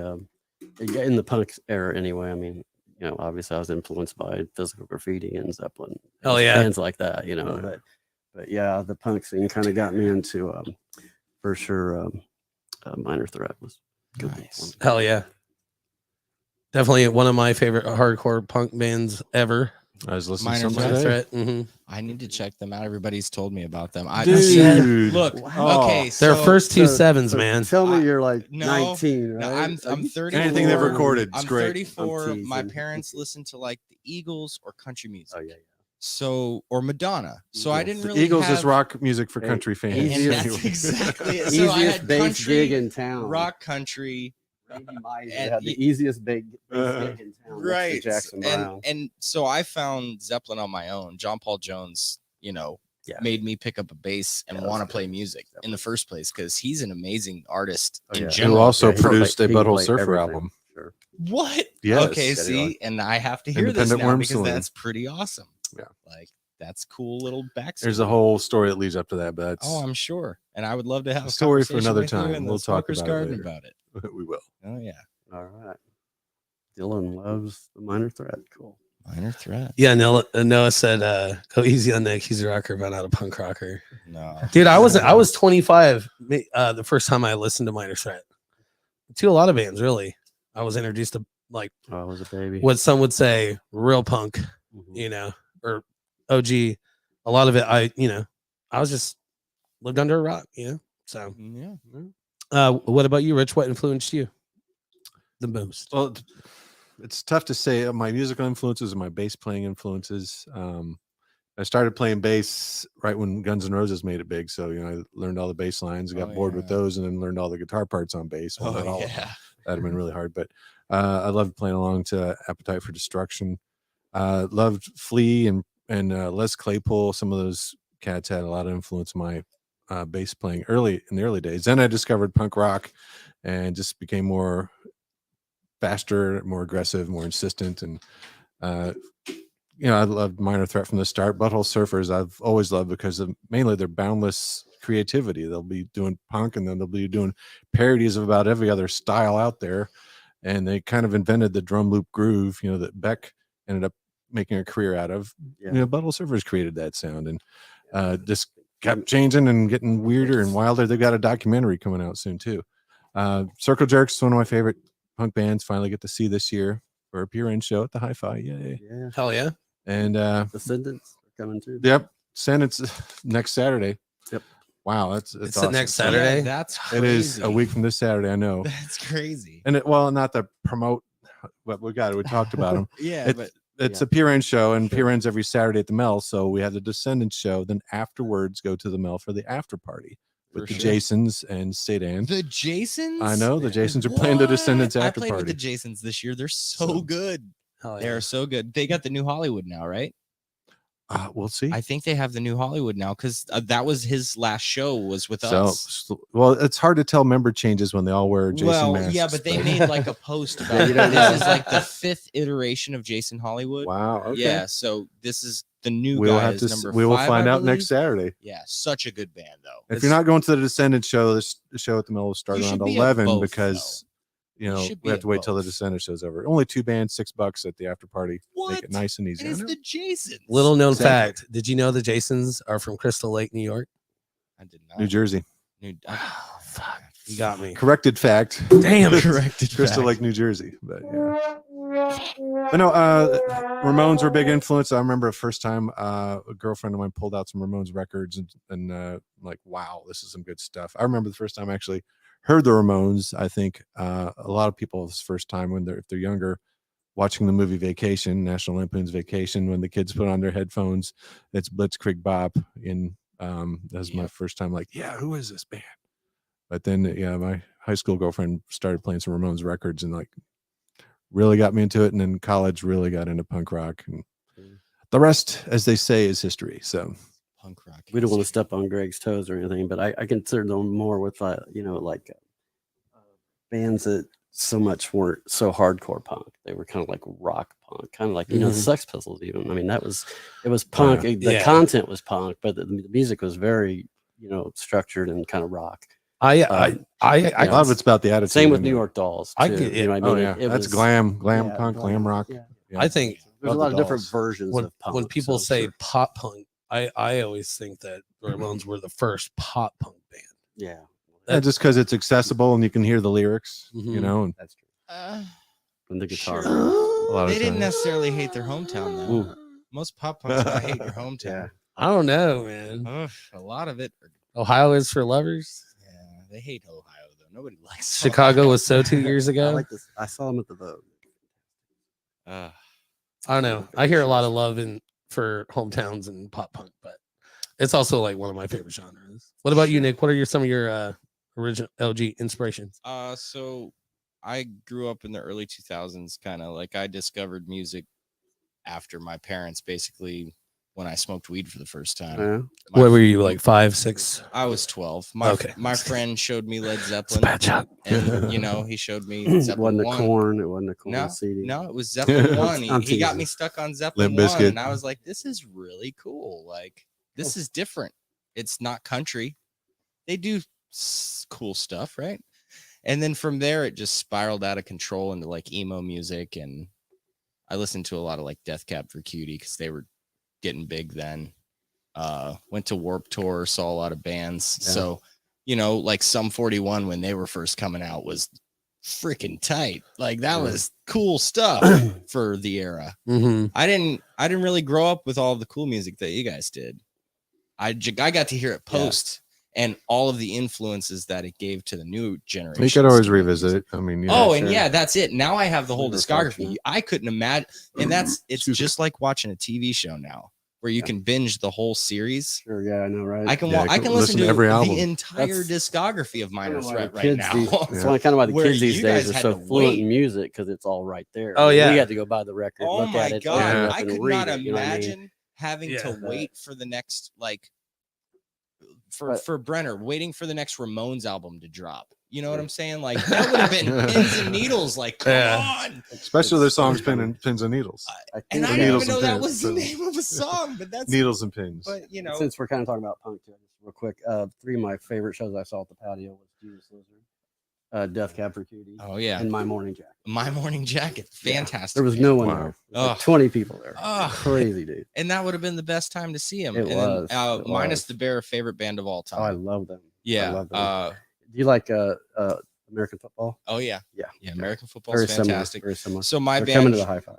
Speaker 3: in the punk era anyway. I mean, you know, obviously I was influenced by Physical Graffiti and Zeppelin.
Speaker 2: Hell
Speaker 3: and
Speaker 2: yeah.
Speaker 3: bands like that. You know, but yeah, the punk scene kind of got me into for sure. Minor Threat was good.
Speaker 5: Nice.
Speaker 2: Hell yeah. Definitely one of my favorite hardcore punk bands ever.
Speaker 4: I was listening
Speaker 5: Minor
Speaker 4: to some
Speaker 2: Minor
Speaker 4: today.
Speaker 2: Threat. Mm-hmm.
Speaker 5: I need to check them out. Everybody's told me about them. I
Speaker 4: Dude.
Speaker 5: look.
Speaker 3: Wow.
Speaker 5: Okay,
Speaker 2: Their
Speaker 5: so
Speaker 2: first two
Speaker 3: so-
Speaker 2: sevens,
Speaker 3: So
Speaker 2: man.
Speaker 3: Tell me
Speaker 5: I-
Speaker 3: you're like
Speaker 5: no,
Speaker 3: 19, right?
Speaker 5: no, I'm 34.
Speaker 4: Anything they've recorded, it's
Speaker 5: I'm
Speaker 4: great.
Speaker 5: 34.
Speaker 3: I'm
Speaker 5: My
Speaker 3: teasing.
Speaker 5: parents listen to like the Eagles or country music.
Speaker 3: Oh yeah.
Speaker 5: So or Madonna. So I
Speaker 3: Eagles.
Speaker 5: didn't
Speaker 4: The
Speaker 5: really
Speaker 4: Eagles
Speaker 5: have,
Speaker 4: is rock music for
Speaker 3: Hey,
Speaker 4: country fans.
Speaker 5: and
Speaker 3: Easiest-
Speaker 5: that's exactly it. So
Speaker 3: Easiest
Speaker 5: I had
Speaker 3: bass
Speaker 5: country,
Speaker 3: gig in town.
Speaker 5: rock country,
Speaker 3: Randy Meisner
Speaker 5: and
Speaker 3: had the easiest bass gig in town. next to
Speaker 5: right?
Speaker 3: Jackson Brown.
Speaker 5: And so I found Zeppelin on my own. John Paul Jones, you know,
Speaker 3: Yeah.
Speaker 5: made me pick up a bass and
Speaker 3: Yeah,
Speaker 5: want to
Speaker 3: that's
Speaker 5: play
Speaker 3: good.
Speaker 5: music in the first place because he's an amazing artist
Speaker 3: Oh,
Speaker 5: in
Speaker 3: yeah.
Speaker 4: Who
Speaker 5: general.
Speaker 4: also
Speaker 3: Yeah, he can
Speaker 4: produced
Speaker 3: play-
Speaker 4: a
Speaker 3: he can
Speaker 4: Butthole
Speaker 3: play
Speaker 4: Surfer
Speaker 3: everything.
Speaker 4: album.
Speaker 3: Sure.
Speaker 5: What?
Speaker 4: Yes.
Speaker 5: Okay,
Speaker 3: Yeah,
Speaker 5: see, and I have to hear this
Speaker 4: Independent
Speaker 5: now
Speaker 4: Worm
Speaker 5: because
Speaker 4: Saloon.
Speaker 5: that's pretty awesome.
Speaker 4: Yeah.
Speaker 5: Like that's cool little backstory.
Speaker 4: There's a whole story that leads up to that, but that's
Speaker 5: Oh, I'm sure. And I would love to have
Speaker 4: a
Speaker 5: a
Speaker 4: story for
Speaker 5: conversation
Speaker 4: another
Speaker 5: with you
Speaker 4: time.
Speaker 5: in the
Speaker 4: We'll talk
Speaker 5: Smoker's
Speaker 4: about it
Speaker 5: Garden
Speaker 4: later.
Speaker 5: about it.
Speaker 4: we will.
Speaker 5: Oh yeah.
Speaker 3: All right. Dylan loves the Minor Threat. Cool.
Speaker 5: Minor Threat.
Speaker 2: Yeah, Noah said, "Go easy on Nick. He's a rocker, but not a punk rocker."
Speaker 5: No.
Speaker 2: Dude, I was 25 the first time I listened to Minor Threat. To a lot of bands, really. I was introduced to like
Speaker 3: Oh, I was a baby.
Speaker 2: what some would say real punk,
Speaker 3: Mhm.
Speaker 2: you know, or OG. A lot of it, I was just lived under a rock, you know. So,
Speaker 5: Yeah.
Speaker 2: what about you, Rich? What influenced you the most?
Speaker 4: Well, it's tough to say. My musical influences and my bass playing influences. I started playing bass right when Guns N' Roses made it big. So, you know, I learned all the bass lines, got
Speaker 5: Oh,
Speaker 4: bored with
Speaker 5: yeah.
Speaker 4: those, and then learned all the guitar parts on bass. Well, not
Speaker 5: Oh
Speaker 4: all of them.
Speaker 5: yeah.
Speaker 4: That'd have been really hard. But I loved playing along to Appetite for Destruction. Loved Flea and Les Claypool. Some of those cats had a lot of influence on my bass playing in the early days. Then I discovered punk rock and just became more faster, more aggressive, more insistent. And, you know, I loved Minor Threat from the start. Butthole Surfers I've always loved because of mainly their boundless creativity. They'll be doing punk and then they'll be doing parodies of about every other style out there. And they kind of invented the drum loop groove, you know, that Beck ended up making a career out of.
Speaker 3: Yeah.
Speaker 4: You know, Butthole Surfers created that sound and just kept changing and getting weirder and wilder. They've got a documentary coming out soon too. Circle Jerks, one of my favorite punk bands. Finally get to see this year for a Peoni show at the Hi-Fi. Yay!
Speaker 3: Yeah.
Speaker 2: Hell yeah.
Speaker 4: And
Speaker 3: Descendants are coming too.
Speaker 4: yep, sentence next Saturday.
Speaker 3: Yep.
Speaker 4: Wow, that's
Speaker 2: It's
Speaker 4: awesome.
Speaker 2: the next
Speaker 4: So
Speaker 2: Saturday?
Speaker 5: Yeah, that's
Speaker 4: It
Speaker 5: crazy.
Speaker 4: is a week from this Saturday. I know.
Speaker 5: That's crazy.
Speaker 4: And well, not to promote, but we talked about them.
Speaker 5: Yeah,
Speaker 4: It's-
Speaker 5: but
Speaker 4: It's
Speaker 3: Yeah.
Speaker 4: a Peoni show, and
Speaker 3: Sure.
Speaker 4: Peoni's every Saturday at the Mel. So we have the Descendants show. Then afterwards, go to the Mel for the after party with
Speaker 5: For
Speaker 4: the
Speaker 5: sure.
Speaker 4: Jasons and Sedan.
Speaker 5: the Jasons.
Speaker 4: I know the Jasons are playing the Descendants
Speaker 5: What?
Speaker 4: after
Speaker 5: I played with
Speaker 4: party.
Speaker 5: the Jasons this year. They're so
Speaker 4: So-
Speaker 5: good.
Speaker 2: Hell
Speaker 5: They
Speaker 2: yeah.
Speaker 5: are so good. They got the new Hollywood now, right?
Speaker 4: We'll see.
Speaker 5: I think they have the new Hollywood now because that was his last show was with us.
Speaker 4: Well, it's hard to tell member changes when they all wear Jason
Speaker 5: Well,
Speaker 4: masks.
Speaker 5: yeah, but they made like a post
Speaker 3: Yeah,
Speaker 5: about
Speaker 3: you
Speaker 5: it.
Speaker 3: don't
Speaker 5: This
Speaker 3: know.
Speaker 5: is like the 5th iteration of Jason Hollywood.
Speaker 4: wow. Okay.
Speaker 5: Yeah, so this is the new
Speaker 4: we'll
Speaker 5: guy.
Speaker 4: have
Speaker 5: is
Speaker 4: to.
Speaker 5: number
Speaker 4: We will
Speaker 5: 5,
Speaker 4: find
Speaker 5: I
Speaker 4: out next
Speaker 5: believe.
Speaker 4: Saturday.
Speaker 5: Yeah, such a good band though.
Speaker 4: If
Speaker 5: It's-
Speaker 4: you're not going to the Descendants show, the show at the Mill will start
Speaker 5: You
Speaker 4: around
Speaker 5: should be at
Speaker 4: 11
Speaker 5: both,
Speaker 4: because
Speaker 5: You
Speaker 4: you know
Speaker 5: should
Speaker 4: we
Speaker 5: be
Speaker 4: have
Speaker 5: at
Speaker 4: to wait till the
Speaker 5: both.
Speaker 4: Descendants show's over. Only 2 bands, $6 at the after party.
Speaker 5: What?
Speaker 4: Make it nice and easy.
Speaker 5: And
Speaker 4: I
Speaker 5: it's
Speaker 4: know.
Speaker 5: the Jasons.
Speaker 2: Little known
Speaker 4: Exactly.
Speaker 2: fact. Did you know the Jasons are from Crystal Lake, New York?
Speaker 5: I did not.
Speaker 4: New Jersey.
Speaker 2: Oh, fuck. You got me.
Speaker 4: Corrected fact.
Speaker 2: Damn.
Speaker 5: Corrected.
Speaker 4: Crystal
Speaker 5: fact.
Speaker 4: Lake, New Jersey. But yeah. But no, Ramones were a big influence. I remember the first time a girlfriend of mine pulled out some Ramones records and like, wow, this is some good stuff. I remember the first time I actually heard the Ramones. I think a lot of people's first time when if they're younger, watching the movie Vacation, National Lampoon's Vacation, when the kids put on their headphones, it's Blitzkrieg Bop. And that was my
Speaker 5: Yep.
Speaker 4: first time like, yeah, who is this band? But then, yeah, my high school girlfriend started playing some Ramones records and like really got me into it. And then college really got into punk rock. And the rest, as they say, is history. So
Speaker 5: Punk rock.
Speaker 3: We don't want to step on Greg's toes or anything, but I consider them more with bands that so much weren't so hardcore punk. They were kind of like rock punk, kind of like the Sex Pistols. Even I mean, it was punk. The content was punk, but the music was very structured and kind of rock.
Speaker 2: A
Speaker 4: a lot of it's about the attitude.
Speaker 3: Same with New York Dolls. Too. You know what I mean?
Speaker 4: Oh yeah, that's glam punk, glam rock.
Speaker 3: Yeah.
Speaker 4: Yeah.
Speaker 2: I think
Speaker 3: There's a lot of different versions
Speaker 2: when
Speaker 3: of punk.
Speaker 2: when people say pop punk, I always think that Ramones were the first pop punk band.
Speaker 3: Yeah.
Speaker 4: Just because it's accessible and you can hear the lyrics, and
Speaker 3: That's true. And the guitar.
Speaker 5: Sure.
Speaker 4: a lot
Speaker 5: They
Speaker 4: of
Speaker 5: didn't
Speaker 4: times.
Speaker 5: necessarily hate their hometown though.
Speaker 3: Ooh.
Speaker 5: Most pop punks I hate your hometown.
Speaker 3: Yeah.
Speaker 2: I don't know, man.
Speaker 5: Ugh, a lot of it.
Speaker 2: Ohio is for lovers.
Speaker 5: Yeah, they hate Ohio though. Nobody likes
Speaker 2: Chicago was so 2 years
Speaker 3: I
Speaker 2: ago.
Speaker 3: like this. I saw them at the Vogue.
Speaker 5: Ohio.
Speaker 2: I don't know. I hear a lot of love for hometowns and pop punk, but it's also like one of my favorite genres. What about you, Nick? What are some of your original LG inspirations?
Speaker 5: So I grew up in the early 2000s, kind of like I discovered music after my parents, basically when I smoked weed for the first time.
Speaker 3: Yeah.
Speaker 2: What were you, like 5, 6?
Speaker 5: I was 12.
Speaker 2: Okay.
Speaker 5: My friend showed me Led
Speaker 2: It's a
Speaker 5: Zeppelin,
Speaker 2: bad job.
Speaker 5: and he showed me
Speaker 3: It
Speaker 5: Zeppelin
Speaker 3: wasn't a
Speaker 5: 1.
Speaker 3: corn. It wasn't a corn
Speaker 5: No,
Speaker 3: CD.
Speaker 5: no, it was Zeppelin 1.
Speaker 3: I'm
Speaker 5: He got
Speaker 3: teasing.
Speaker 5: me stuck on Zeppelin
Speaker 4: Limp
Speaker 5: 1,
Speaker 4: Bizkit.
Speaker 5: and I was like, this is really cool. Like, this is different. It's not country. They do cool stuff, right? And then from there, it just spiraled out of control into like emo music. And I listened to a lot of like Death Cab for Cutie because they were getting big then. Went to Warped Tour, saw a lot of bands.
Speaker 3: Yeah.
Speaker 5: So, like Sum 41 when they were first coming out was freaking tight. Like that was cool stuff for the era.
Speaker 2: Mm-hmm.
Speaker 5: I didn't really grow up with all of the cool music that you guys did. I got to hear it post and all of the influences that it gave to the new generation.
Speaker 4: You could always revisit it. I mean,
Speaker 5: that's it. Now I have the whole discography. I couldn't imagine, and it's just like watching a TV show now, where you can binge the whole series.
Speaker 3: Sure, yeah, I know, right?
Speaker 5: I can
Speaker 4: Yeah,
Speaker 5: I can listen to
Speaker 4: every album.
Speaker 5: the entire
Speaker 3: That's
Speaker 5: discogaphy of Minor
Speaker 3: Kinda why
Speaker 5: Threat
Speaker 3: the
Speaker 5: right
Speaker 3: kids
Speaker 5: now.
Speaker 3: It's kind of why the
Speaker 5: Where
Speaker 3: kids these
Speaker 5: you
Speaker 3: days
Speaker 5: guys
Speaker 3: are
Speaker 5: had
Speaker 3: so
Speaker 5: to
Speaker 3: fluent
Speaker 5: wait.
Speaker 3: in music because it's all right there.
Speaker 2: Oh, yeah.
Speaker 3: We had to go buy the record,
Speaker 5: Oh
Speaker 3: look
Speaker 5: my
Speaker 3: at it,
Speaker 5: god!
Speaker 3: open it up
Speaker 5: I
Speaker 3: and
Speaker 5: could
Speaker 3: read
Speaker 5: not
Speaker 3: it, you know what I mean?
Speaker 5: imagine having
Speaker 2: Yeah.
Speaker 5: to wait for the next
Speaker 3: But-
Speaker 5: for Brenner, waiting for the next Ramones album to drop. You know what I'm saying? Like that would have been pins and needles. Like, come on.
Speaker 4: especially their songs, Pins and Needles.
Speaker 3: I
Speaker 5: And
Speaker 3: think
Speaker 5: I
Speaker 3: the
Speaker 5: didn't
Speaker 4: Needles
Speaker 5: even know
Speaker 4: and
Speaker 5: that
Speaker 4: Pins,
Speaker 5: was the
Speaker 4: so-
Speaker 5: name of a song, but that's
Speaker 4: Needles and Pins.
Speaker 5: but
Speaker 3: since we're kind of talking about punk too, just real quick, 3 of my favorite shows I saw at the patio was Jesus Lizard, Death Cab for Cutie,
Speaker 5: oh yeah,
Speaker 3: and My Morning Jacket.
Speaker 5: My Morning Jacket, fantastic.
Speaker 3: There was no one
Speaker 4: Wow.
Speaker 3: there. There was like
Speaker 5: Ugh.
Speaker 3: 20 people there.
Speaker 5: Ugh.
Speaker 3: Crazy, dude.
Speaker 5: And that would have been the best time to see him.
Speaker 3: It
Speaker 5: and
Speaker 3: was.
Speaker 5: Then,
Speaker 3: It
Speaker 5: minus
Speaker 3: was.
Speaker 5: the Bear, favorite band of all
Speaker 3: Oh, I
Speaker 5: time.
Speaker 3: love them. I
Speaker 5: Yeah.
Speaker 3: love them. Do you like American football?
Speaker 5: Oh yeah.
Speaker 3: Yeah.
Speaker 5: Yeah. American football
Speaker 3: Very
Speaker 5: is
Speaker 3: similar.
Speaker 5: fantastic.
Speaker 3: Very similar.
Speaker 5: So my
Speaker 3: They're coming
Speaker 5: band.
Speaker 3: to the high five.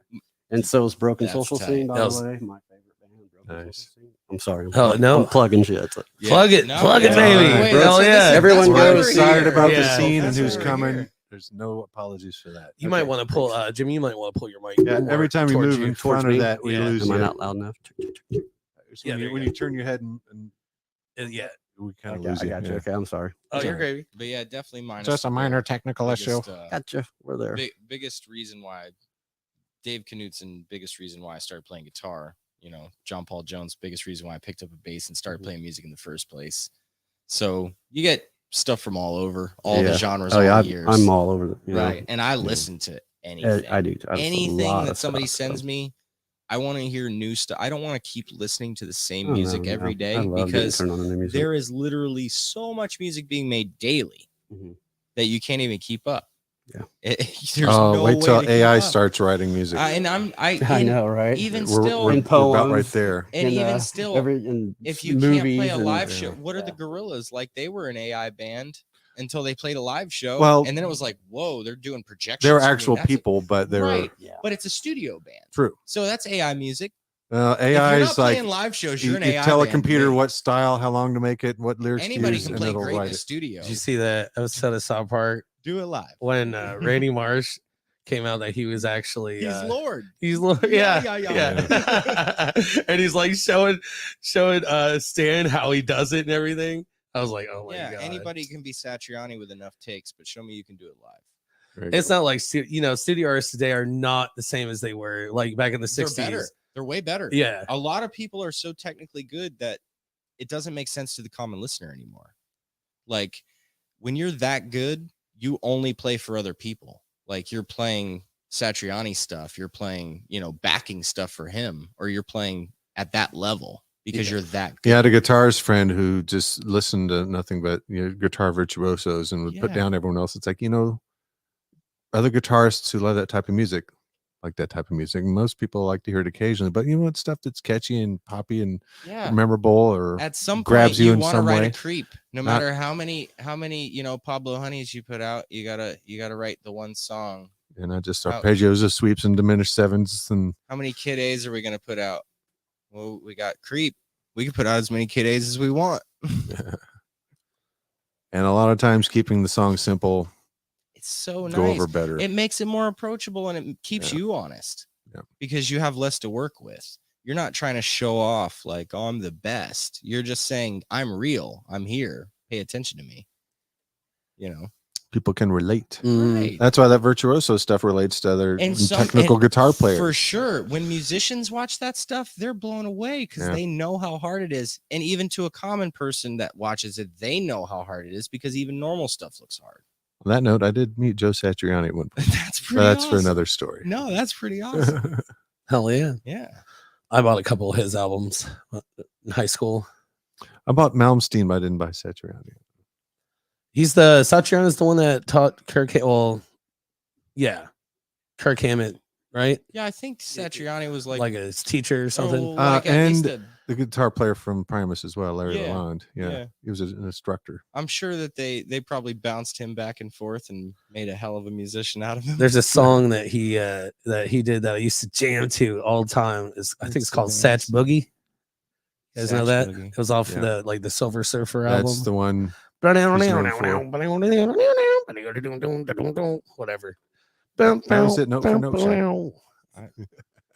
Speaker 3: And so is Broken
Speaker 5: That's
Speaker 3: Social
Speaker 5: tight.
Speaker 3: Scene, by
Speaker 2: That was-
Speaker 3: the way. My favorite band, Broken
Speaker 4: Nice.
Speaker 3: Social Scene. I'm sorry.
Speaker 2: Oh, no.
Speaker 3: I'm plugging shit.
Speaker 5: Yeah.
Speaker 2: Plug it,
Speaker 5: No,
Speaker 2: plug it,
Speaker 5: yeah.
Speaker 2: baby.
Speaker 5: Wait,
Speaker 2: Hell
Speaker 5: so
Speaker 2: yeah.
Speaker 5: this is-
Speaker 3: Everyone
Speaker 5: that's why
Speaker 3: goes
Speaker 5: we're
Speaker 4: excited
Speaker 5: here.
Speaker 4: about
Speaker 2: Yeah.
Speaker 4: the scene and
Speaker 5: That's
Speaker 4: who's
Speaker 5: why we're
Speaker 4: coming.
Speaker 5: here.
Speaker 4: There's no apologies for that.
Speaker 2: You might want to pull, Jimmy. You might want to pull your mic.
Speaker 4: Yeah,
Speaker 2: more
Speaker 4: every time you
Speaker 2: towards
Speaker 4: move in
Speaker 2: towards
Speaker 4: front of
Speaker 2: me.
Speaker 4: that, we
Speaker 2: Yeah.
Speaker 4: lose
Speaker 3: Am I
Speaker 4: you.
Speaker 3: not loud enough?
Speaker 4: So
Speaker 2: Yeah,
Speaker 4: when
Speaker 2: there
Speaker 4: you, when
Speaker 2: you
Speaker 4: you turn your head and
Speaker 2: Yeah.
Speaker 4: we kind of
Speaker 3: Okay,
Speaker 4: lose
Speaker 3: I
Speaker 4: you.
Speaker 3: got you.
Speaker 4: yeah.
Speaker 3: Okay, I'm sorry.
Speaker 2: Oh, you're
Speaker 5: Yeah.
Speaker 2: gravy.
Speaker 5: But yeah, definitely minus.
Speaker 4: Just a
Speaker 5: the
Speaker 4: minor
Speaker 5: Bear.
Speaker 4: technical issue.
Speaker 5: Biggest,
Speaker 3: Gotcha. We're there.
Speaker 5: biggest reason why Dave Knutson, biggest reason why I started playing guitar. John Paul Jones, biggest reason why I picked up a bass and started playing music in the first place. So you get stuff from all over, all the
Speaker 3: Yeah.
Speaker 5: genres,
Speaker 3: Oh
Speaker 5: all
Speaker 3: yeah,
Speaker 5: the years.
Speaker 3: I'm all over the
Speaker 5: right. And I listen to anything.
Speaker 3: I do. I listen to a
Speaker 5: Anything
Speaker 3: lot
Speaker 5: that
Speaker 3: of
Speaker 5: somebody
Speaker 3: stuff,
Speaker 5: sends
Speaker 3: so.
Speaker 5: me, I want to hear new stuff. I don't want to keep listening to the same
Speaker 3: Oh, no,
Speaker 5: music
Speaker 3: no,
Speaker 5: every day
Speaker 3: I love getting
Speaker 5: because
Speaker 3: turned on to new music.
Speaker 5: there is literally so much music being made daily
Speaker 3: Mhm.
Speaker 5: that you can't even keep up.
Speaker 3: Yeah.
Speaker 5: There's
Speaker 4: Oh,
Speaker 5: no
Speaker 4: wait
Speaker 5: way
Speaker 4: till
Speaker 5: to keep
Speaker 4: AI
Speaker 5: up.
Speaker 4: starts writing music.
Speaker 5: And
Speaker 3: I
Speaker 5: and
Speaker 3: know, right?
Speaker 5: even
Speaker 4: we're,
Speaker 5: still,
Speaker 4: we're,
Speaker 3: And
Speaker 4: we're about right
Speaker 3: poems.
Speaker 4: there.
Speaker 5: and
Speaker 3: And,
Speaker 5: even still,
Speaker 3: in
Speaker 5: if you can't play
Speaker 3: movies
Speaker 5: a
Speaker 3: and-
Speaker 5: live
Speaker 4: yeah.
Speaker 5: show, what are the Gorillas like? They were an AI band until they played a live show.
Speaker 4: Well,
Speaker 5: and then it was like, whoa, they're doing projections.
Speaker 4: They were
Speaker 5: screen.
Speaker 4: actual
Speaker 5: That's a-
Speaker 4: people, but they were
Speaker 5: right.
Speaker 3: Yeah.
Speaker 5: But it's a studio band.
Speaker 4: true.
Speaker 5: So that's AI music. If
Speaker 4: AI
Speaker 5: you're
Speaker 4: is
Speaker 5: not
Speaker 4: like
Speaker 5: playing live shows,
Speaker 4: you,
Speaker 5: you're an
Speaker 4: you
Speaker 5: AI
Speaker 4: tell a
Speaker 5: band,
Speaker 4: computer
Speaker 5: man.
Speaker 4: what style, how long to make it, what lyrics
Speaker 5: Anybody
Speaker 4: to use,
Speaker 5: can
Speaker 4: and
Speaker 5: play
Speaker 4: it'll
Speaker 5: great in
Speaker 4: write
Speaker 5: a
Speaker 4: it.
Speaker 5: studio.
Speaker 2: Did you see that episode of South Park
Speaker 5: Do it live.
Speaker 2: when Randy Marsh came out that he was actually
Speaker 5: He's Lord.
Speaker 2: He's Lord.
Speaker 5: Yeah,
Speaker 2: Yeah,
Speaker 5: yeah,
Speaker 2: yeah. And he's like showing Stan how he does it and everything. I was like, oh my
Speaker 5: Yeah,
Speaker 2: god.
Speaker 5: anybody can be Satriani with enough takes, but show me you can do it live.
Speaker 4: Very
Speaker 2: It's
Speaker 4: cool.
Speaker 2: not like studio artists today are not the same as they were like back in the
Speaker 5: They're
Speaker 2: 60s.
Speaker 5: better. They're way better.
Speaker 2: Yeah.
Speaker 5: A lot of people are so technically good that it doesn't make sense to the common listener anymore. Like when you're that good, you only play for other people. Like you're playing Satriani stuff, you're playing, backing stuff for him, or you're playing at that level because you're that good.
Speaker 4: He had a guitarist friend who just listened to nothing but guitar virtuosos and would put
Speaker 5: Yeah.
Speaker 4: down everyone else. It's like, other guitarists who love that type of music, like that type of music. Most people like to hear it occasionally, but what stuff that's catchy and poppy and
Speaker 5: Yeah.
Speaker 4: memorable or
Speaker 5: At some
Speaker 4: grabs
Speaker 5: point,
Speaker 4: you
Speaker 5: you
Speaker 4: in
Speaker 5: want to
Speaker 4: some
Speaker 5: write
Speaker 4: way.
Speaker 5: a creep. No
Speaker 4: Not-
Speaker 5: matter how many Pablo Honeys you put out, you gotta write the one song.
Speaker 4: and I just
Speaker 5: How-
Speaker 4: arpeggios of sweeps and diminished sevens and
Speaker 5: How many Kid A's are we gonna put out? Well, we got creep. We can put out as many Kid A's as we want.
Speaker 4: and a lot of times keeping the song simple
Speaker 5: It's so
Speaker 4: go
Speaker 5: nice.
Speaker 4: over better.
Speaker 5: It makes it more approachable and it keeps
Speaker 4: Yeah.
Speaker 5: you honest.
Speaker 4: Yeah.
Speaker 5: Because you have less to work with. You're not trying to show off like, oh, I'm the best. You're just saying, I'm real. I'm here. Pay attention to me.
Speaker 4: People can relate.
Speaker 5: Right.
Speaker 4: That's why that virtuoso stuff relates to other technical guitar players.
Speaker 5: For sure. When musicians watch that stuff, they're blown away because
Speaker 4: Yeah.
Speaker 5: they know how hard it is. And even to a common person that watches it, they know how hard it is because even normal stuff looks hard.
Speaker 4: On that note, I did meet Joe Satriani at one point.
Speaker 5: That's
Speaker 4: But
Speaker 5: pretty
Speaker 4: that's for
Speaker 5: awesome.
Speaker 4: another story.
Speaker 5: No, that's pretty awesome.
Speaker 2: Hell yeah.
Speaker 5: Yeah.
Speaker 2: I bought a couple of his albums in high school.
Speaker 4: I bought Malmsteen, but I didn't buy Satriani.
Speaker 2: Satriani is the one that taught Kirk. Well, yeah, Kirk Hammett, right?
Speaker 5: Yeah, I think Satriani was
Speaker 2: Like his teacher or something.
Speaker 5: Oh, like at least
Speaker 4: and the guitar player from Primus as well, Larry
Speaker 5: Yeah,
Speaker 4: Lalonde. Yeah.
Speaker 5: yeah.
Speaker 4: He was an instructor.
Speaker 5: I'm sure that they probably bounced him back and forth and made a hell of a musician out of him.
Speaker 2: There's a song that he did that I used to jam to all the time. I think it's called Satch Boogie. You guys know
Speaker 5: Satch
Speaker 2: that?
Speaker 5: Boogie.
Speaker 2: It was off
Speaker 4: Yeah.
Speaker 2: the Silver Surfer
Speaker 4: That's
Speaker 2: album.
Speaker 4: the one.
Speaker 2: Whatever.
Speaker 4: That was it, note for note,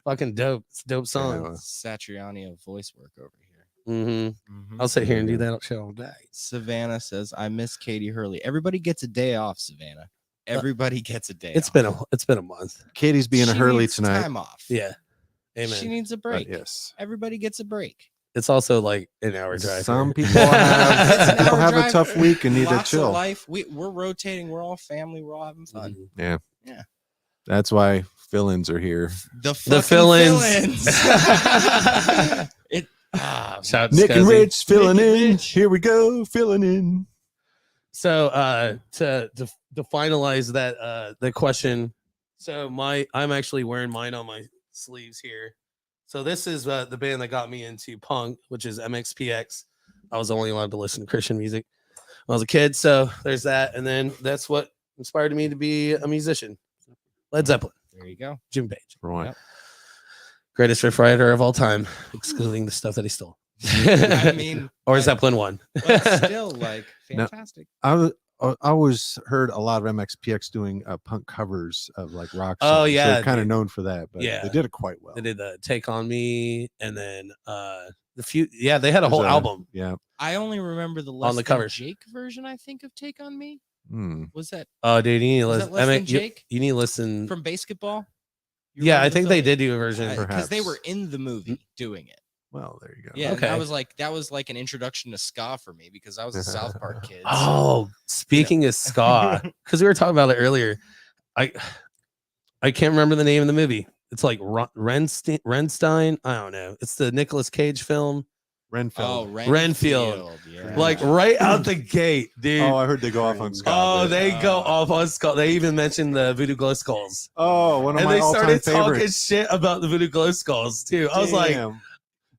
Speaker 2: Fucking dope. It's a dope song.
Speaker 4: Yeah.
Speaker 5: Satriani of voice work over here.
Speaker 2: Mm-hmm. I'll sit here and do that shit all day.
Speaker 5: Savannah says, I miss Katie Hurley. Everybody gets a day off, Savannah. Everybody gets a day
Speaker 2: It's
Speaker 5: off.
Speaker 2: been a month.
Speaker 4: Katie's being a
Speaker 5: She
Speaker 4: Hurley
Speaker 5: needs
Speaker 4: tonight.
Speaker 5: Time off.
Speaker 2: Yeah. Amen.
Speaker 5: She needs a
Speaker 4: But
Speaker 5: break.
Speaker 4: yes.
Speaker 5: Everybody gets a break.
Speaker 2: It's also like an hour drive.
Speaker 4: Some
Speaker 2: here.
Speaker 4: people have,
Speaker 5: It's an
Speaker 4: people
Speaker 5: hour
Speaker 4: have a
Speaker 5: drive.
Speaker 4: tough week and need to
Speaker 5: Lots of
Speaker 4: chill.
Speaker 5: life. We're rotating. We're all family. We're all having fun.
Speaker 2: Mhm.
Speaker 4: Yeah.
Speaker 5: Yeah.
Speaker 4: That's why fill-ins are here.
Speaker 5: The
Speaker 2: The
Speaker 5: fucking
Speaker 2: fill-ins. Shout out to
Speaker 4: Nick and
Speaker 2: Scuzzy.
Speaker 4: Rich filling
Speaker 5: Nick and
Speaker 4: in.
Speaker 5: Rich.
Speaker 4: Here we go, filling in.
Speaker 2: So to finalize that the question, so I'm actually wearing mine on my sleeves here. So this is the band that got me into punk, which is MXPX. I was only allowed to listen to Christian music when I was a kid, so there's that, and then that's what inspired me to be a musician. Led Zeppelin,
Speaker 5: There you go.
Speaker 2: Jim Page,
Speaker 4: Right.
Speaker 5: Yep.
Speaker 2: greatest riff writer of all time, excluding the stuff that he stole.
Speaker 5: I mean,
Speaker 2: or
Speaker 5: but-
Speaker 2: Zeppelin 1.
Speaker 5: but still, like,
Speaker 4: No.
Speaker 5: fantastic.
Speaker 4: I always heard a lot of MXPX doing punk covers of like rock songs.
Speaker 2: Oh, yeah,
Speaker 4: They're kind of
Speaker 2: dude.
Speaker 4: known for that, but
Speaker 2: Yeah.
Speaker 4: they did it quite well.
Speaker 2: They did the Take on Me, and then they had a whole
Speaker 4: There's
Speaker 2: album.
Speaker 4: Yeah.
Speaker 5: I only remember the Less
Speaker 2: the
Speaker 5: Than
Speaker 2: covers.
Speaker 5: Jake version, I think, of Take on Me.
Speaker 4: Hmm.
Speaker 5: Was that
Speaker 2: Oh, dude, you need to
Speaker 5: Was
Speaker 2: listen.
Speaker 5: that Less Than
Speaker 2: you,
Speaker 5: Jake?
Speaker 2: you need to listen.
Speaker 5: from Basketball? You
Speaker 2: Yeah,
Speaker 5: remember
Speaker 2: I
Speaker 5: the
Speaker 2: think they
Speaker 5: film?
Speaker 2: did do a version.
Speaker 5: Because they
Speaker 4: Perhaps.
Speaker 5: were in the movie doing it.
Speaker 4: Well, there you go.
Speaker 5: Yeah, and
Speaker 2: Okay.
Speaker 5: that was like an introduction to ska for me because I was a South Park kid. so-
Speaker 2: Oh, speaking of ska, because we were talking about it earlier, I can't remember the name of the movie. It's like Renstein. I don't know. It's the Nicolas Cage film.
Speaker 4: Renfield.
Speaker 2: Renfield.
Speaker 5: Yeah.
Speaker 2: Like right out the gate, dude.
Speaker 4: Oh, I heard they go off on Scott.
Speaker 2: Oh,
Speaker 4: but-
Speaker 2: they go off on skull. They even mentioned the Voodoo Glow Skulls,
Speaker 4: Oh, one of
Speaker 2: and
Speaker 4: my
Speaker 2: they
Speaker 4: all-time
Speaker 2: started talking
Speaker 4: favorites.
Speaker 2: shit about the Voodoo Glow Skulls too. I was like,
Speaker 4: Damn.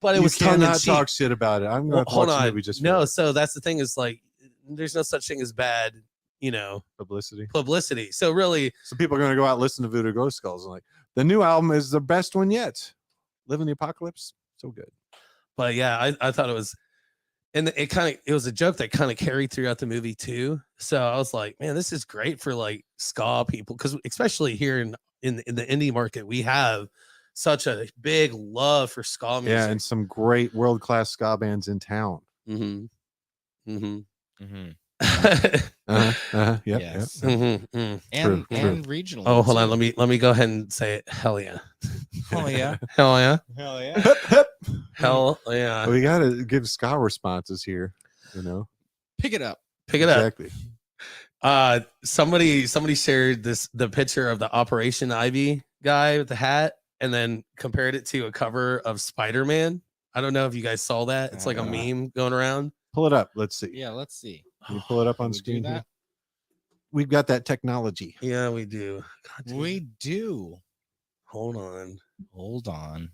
Speaker 2: but it
Speaker 4: You
Speaker 2: was tongue in
Speaker 4: cannot
Speaker 2: cheek.
Speaker 4: talk shit about it. I'm
Speaker 2: Well,
Speaker 4: going to
Speaker 2: hold
Speaker 4: watch the
Speaker 2: on.
Speaker 4: movie just for
Speaker 2: No,
Speaker 4: that
Speaker 2: so that's the thing is like, there's no such thing as bad,
Speaker 4: publicity.
Speaker 2: publicity. So really,
Speaker 4: So people are going to go out and listen to Voodoo Ghost Skulls and like the new album is the best one yet. Live in the Apocalypse, so good.
Speaker 2: but yeah, I thought it was, and it was a joke that kind of carried throughout the movie too. So I was like, man, this is great for like ska people because especially here in the indie market, we have such a big love for ska music.
Speaker 4: Yeah, and some great world class ska bands in town.
Speaker 2: Mm-hmm. Mm-hmm.
Speaker 5: Mm-hmm.
Speaker 4: Yep,
Speaker 5: Yes.
Speaker 4: yep.
Speaker 2: Mm-hmm.
Speaker 5: And
Speaker 4: True.
Speaker 5: regional.
Speaker 2: Oh, hold on. Let me go ahead and say it. Hell yeah.
Speaker 5: Oh yeah.
Speaker 2: Hell yeah.
Speaker 5: Hell yeah.
Speaker 2: Hell yeah.
Speaker 4: We gotta give ska responses here. You know,
Speaker 5: Pick it up.
Speaker 2: Pick it up.
Speaker 4: exactly.
Speaker 2: Somebody shared the picture of the Operation Ivy guy with the hat and then compared it to a cover of Spider-Man. I don't know if you guys saw that. It's like a meme going around.
Speaker 4: Pull it up. Let's see.
Speaker 5: Yeah, let's see.
Speaker 4: Can you pull it up
Speaker 5: Can
Speaker 4: on
Speaker 5: we do
Speaker 4: screen?
Speaker 5: that?
Speaker 4: Here? We've got that technology.
Speaker 2: Yeah, we do. God damn
Speaker 5: We
Speaker 2: it.
Speaker 5: do.
Speaker 2: Hold on.
Speaker 5: Hold on.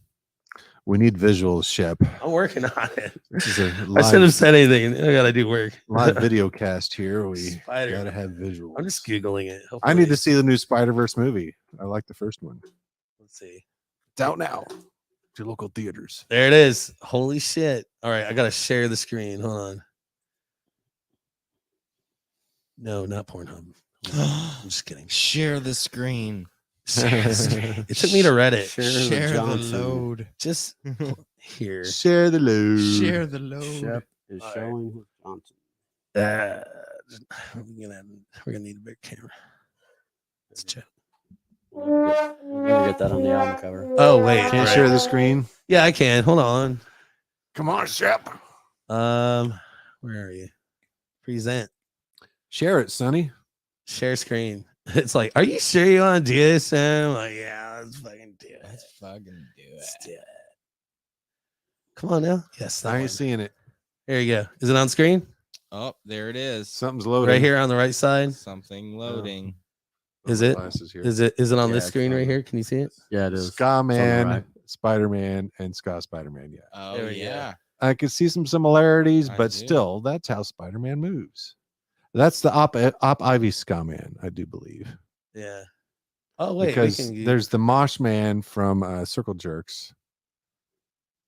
Speaker 4: We need visuals, Shep.
Speaker 2: I'm working on it.
Speaker 4: This is a
Speaker 2: I shouldn't have
Speaker 4: live,
Speaker 2: said anything. I gotta do work.
Speaker 4: live video cast here. We
Speaker 2: Spider-Man.
Speaker 4: gotta have visuals.
Speaker 2: I'm just googling it.
Speaker 4: I need to
Speaker 2: Hopefully-
Speaker 4: see the new Spider-Verse movie. I like the first one.
Speaker 2: Let's see.
Speaker 4: It's out now to local theaters.
Speaker 2: There it is. Holy shit. All right, I gotta share the screen. Hold on. No, not Pornhub. I'm just kidding.
Speaker 5: Share the screen.
Speaker 2: Share the screen. It took me to Reddit.
Speaker 5: Share the
Speaker 3: Johnson.
Speaker 5: load.
Speaker 2: Just here.
Speaker 4: Share the load.
Speaker 5: Share the load.
Speaker 3: Shep is
Speaker 2: All right.
Speaker 3: showing his Johnson.
Speaker 2: We're gonna need a big camera. Let's check.
Speaker 3: We're gonna get that on the album cover.
Speaker 2: Oh wait,
Speaker 4: Can't
Speaker 2: right.
Speaker 4: share the screen.
Speaker 2: Yeah, I can. Hold on.
Speaker 4: Come on, Shep.
Speaker 2: Where are you? Present.
Speaker 4: Share it, Sonny.
Speaker 2: Share screen. It's like, are you sure you want to do this? And I'm like, yeah, let's fucking do it.
Speaker 5: Let's fucking do
Speaker 2: Let's
Speaker 5: it.
Speaker 2: do it. Come on now. Yes, that
Speaker 4: I
Speaker 2: one.
Speaker 4: ain't seeing it.
Speaker 2: There you go. Is it on screen?
Speaker 5: Oh, there it is.
Speaker 4: Something's loading.
Speaker 2: Right here on the right side.
Speaker 5: Something loading.
Speaker 4: Oh,
Speaker 2: Is
Speaker 4: my
Speaker 2: it?
Speaker 4: glasses here.
Speaker 2: Is it on
Speaker 3: Yeah,
Speaker 2: this
Speaker 3: it's
Speaker 2: screen
Speaker 3: on
Speaker 2: right
Speaker 3: the-
Speaker 2: here? Can you see it?
Speaker 3: Yeah, it is.
Speaker 4: Ska Man,
Speaker 3: right.
Speaker 4: Spider-Man, and Ska Spider-Man. Yeah,
Speaker 5: Oh
Speaker 2: There we go.
Speaker 5: yeah.
Speaker 4: I could see some similarities,
Speaker 5: I
Speaker 4: but
Speaker 5: do.
Speaker 4: still, that's how Spider-Man moves. That's the Op Ivy Ska Man, I do believe,
Speaker 2: Yeah. Oh wait,
Speaker 4: because
Speaker 2: we can
Speaker 4: there's the Mosh Man from Circle Jerks,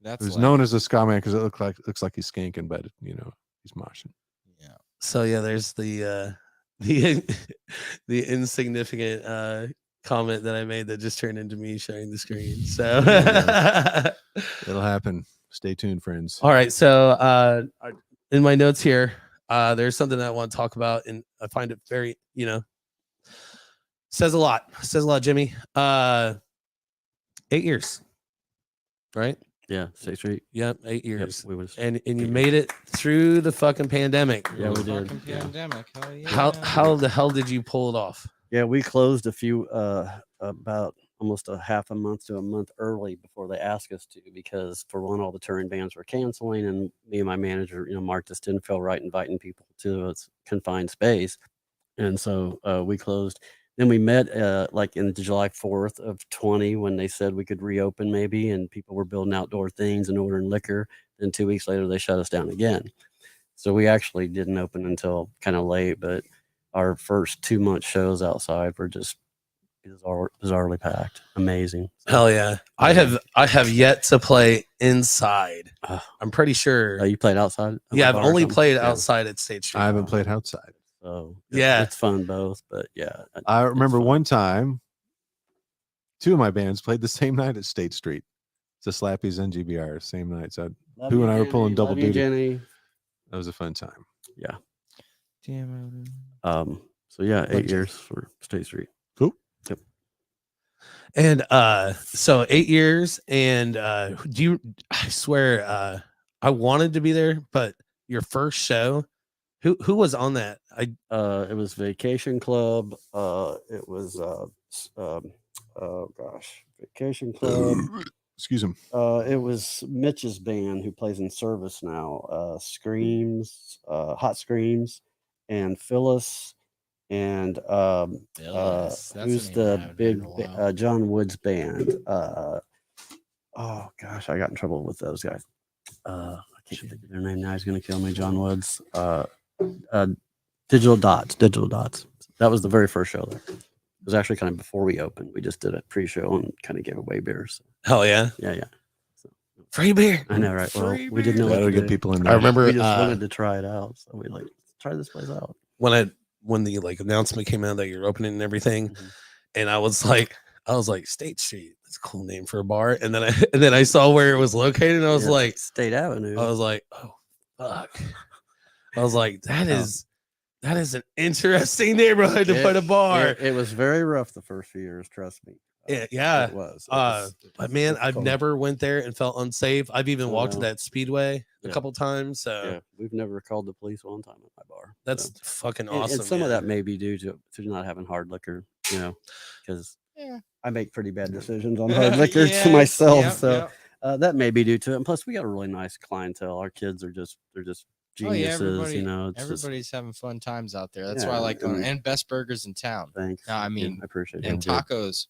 Speaker 5: That's
Speaker 4: who's
Speaker 5: like,
Speaker 4: known as a Ska Man because it looks like he's skanking, but you know he's moshing.
Speaker 5: Yeah.
Speaker 2: So yeah, there's the the insignificant comment that I made that just turned into me sharing the screen. So
Speaker 4: It'll happen. Stay tuned, friends.
Speaker 2: all right, so in my notes here, there's something that I want to talk about, and I find it very, says a lot. Says a lot, Jimmy. 8 years, right?
Speaker 3: Yeah, State Street.
Speaker 2: Yep, 8
Speaker 3: Yep,
Speaker 2: years.
Speaker 3: we was.
Speaker 2: And you made it through the fucking pandemic.
Speaker 3: Yeah, we did.
Speaker 5: Fucking
Speaker 3: Yeah.
Speaker 5: pandemic. Hell yeah.
Speaker 2: How the hell did you pull it off?
Speaker 3: Yeah, we closed a few about almost a half a month to a month early before they asked us to, because for one, all the touring bands were canceling, and me and my manager, Mark, just didn't feel right inviting people to a confined space, and so we closed. Then we met like in July 4th of 20 when they said we could reopen maybe, and people were building outdoor things and ordering liquor. Then 2 weeks later they shut us down again. So we actually didn't open until kind of late, but our first 2 month shows outside were just bizarrely packed. Amazing.
Speaker 2: Hell yeah. I have yet to play inside. I'm pretty sure.
Speaker 3: You played outside? of
Speaker 2: Yeah,
Speaker 3: a
Speaker 2: I've
Speaker 3: bar or
Speaker 2: only
Speaker 3: something?
Speaker 2: played
Speaker 3: Yeah.
Speaker 2: outside at State Street.
Speaker 4: I haven't played outside.
Speaker 3: So
Speaker 2: Yeah.
Speaker 3: it's fun both, but yeah.
Speaker 4: I remember
Speaker 3: fun.
Speaker 4: one time, 2 of my bands played the same night at State Street. The Slappies and GBR, same night. So
Speaker 3: Love
Speaker 4: Pooh
Speaker 3: you,
Speaker 4: and I were
Speaker 3: Jenny.
Speaker 4: pulling double
Speaker 3: Love you,
Speaker 4: duty.
Speaker 3: Jenny.
Speaker 4: that was a fun time.
Speaker 5: Damn it.
Speaker 3: So yeah,
Speaker 2: Love
Speaker 3: 8
Speaker 2: you.
Speaker 3: years for State Street.
Speaker 2: And so 8 years, and I swear I wanted to be there, but your first show, who was on that?
Speaker 3: It was Vacation Club. It was Vacation Club.
Speaker 4: Excuse him.
Speaker 3: It was Mitch's band who plays in Service now. Screams, Hot Screams, and Phyllis, and
Speaker 5: Phyllis. That's a
Speaker 3: who's
Speaker 5: name I
Speaker 3: the
Speaker 5: haven't
Speaker 3: big
Speaker 5: heard in a while.
Speaker 3: John Woods band? Oh gosh, I got in trouble with those guys. I can't think of their name now. He's gonna kill me. John Woods. Digital Dots. That was the very first show there. It was actually kind of before we opened. We just did a pre-show and kind of gave away beers.
Speaker 2: Hell yeah,
Speaker 3: Yeah.
Speaker 2: free beer.
Speaker 3: I know, right? Well,
Speaker 5: Free
Speaker 3: we didn't know what
Speaker 4: That'll
Speaker 3: to
Speaker 4: get
Speaker 3: do.
Speaker 4: people in
Speaker 2: I
Speaker 4: there.
Speaker 2: remember
Speaker 3: We just wanted to try it out, so we try this place out.
Speaker 2: when the announcement came out that you're opening and everything,
Speaker 3: Mhm.
Speaker 2: and I was like State Street. That's a cool name for a bar. And then I saw where it was located, and I was
Speaker 3: Yeah,
Speaker 2: like,
Speaker 3: State Avenue.
Speaker 2: oh fuck. I was like, that
Speaker 3: Oh.
Speaker 2: is an interesting neighborhood to put a bar.
Speaker 3: It was very rough the first few years. Trust me.
Speaker 2: Yeah.
Speaker 3: It was.
Speaker 2: But man, I've
Speaker 3: difficult.
Speaker 2: never went there and felt unsafe. I've even
Speaker 3: Oh,
Speaker 2: walked to
Speaker 3: no.
Speaker 2: that speedway a
Speaker 3: Yeah.
Speaker 2: couple times. So
Speaker 3: Yeah, we've never called the police one time at my bar.
Speaker 2: that's
Speaker 3: so.
Speaker 2: fucking
Speaker 3: And
Speaker 2: awesome.
Speaker 3: some of
Speaker 2: man.
Speaker 3: that may be due to not having hard liquor, because I make pretty bad decisions on hard liquor to myself. So that may be due to it. And plus, we got a really nice clientele. Our kids are they're just geniuses.
Speaker 5: Everybody's having fun times out there. That's why I
Speaker 3: Yeah,
Speaker 5: like going. And best burgers in town.
Speaker 3: Thanks.
Speaker 5: No, I
Speaker 3: Yeah,
Speaker 5: mean,
Speaker 3: I appreciate
Speaker 5: and
Speaker 3: it.
Speaker 5: tacos.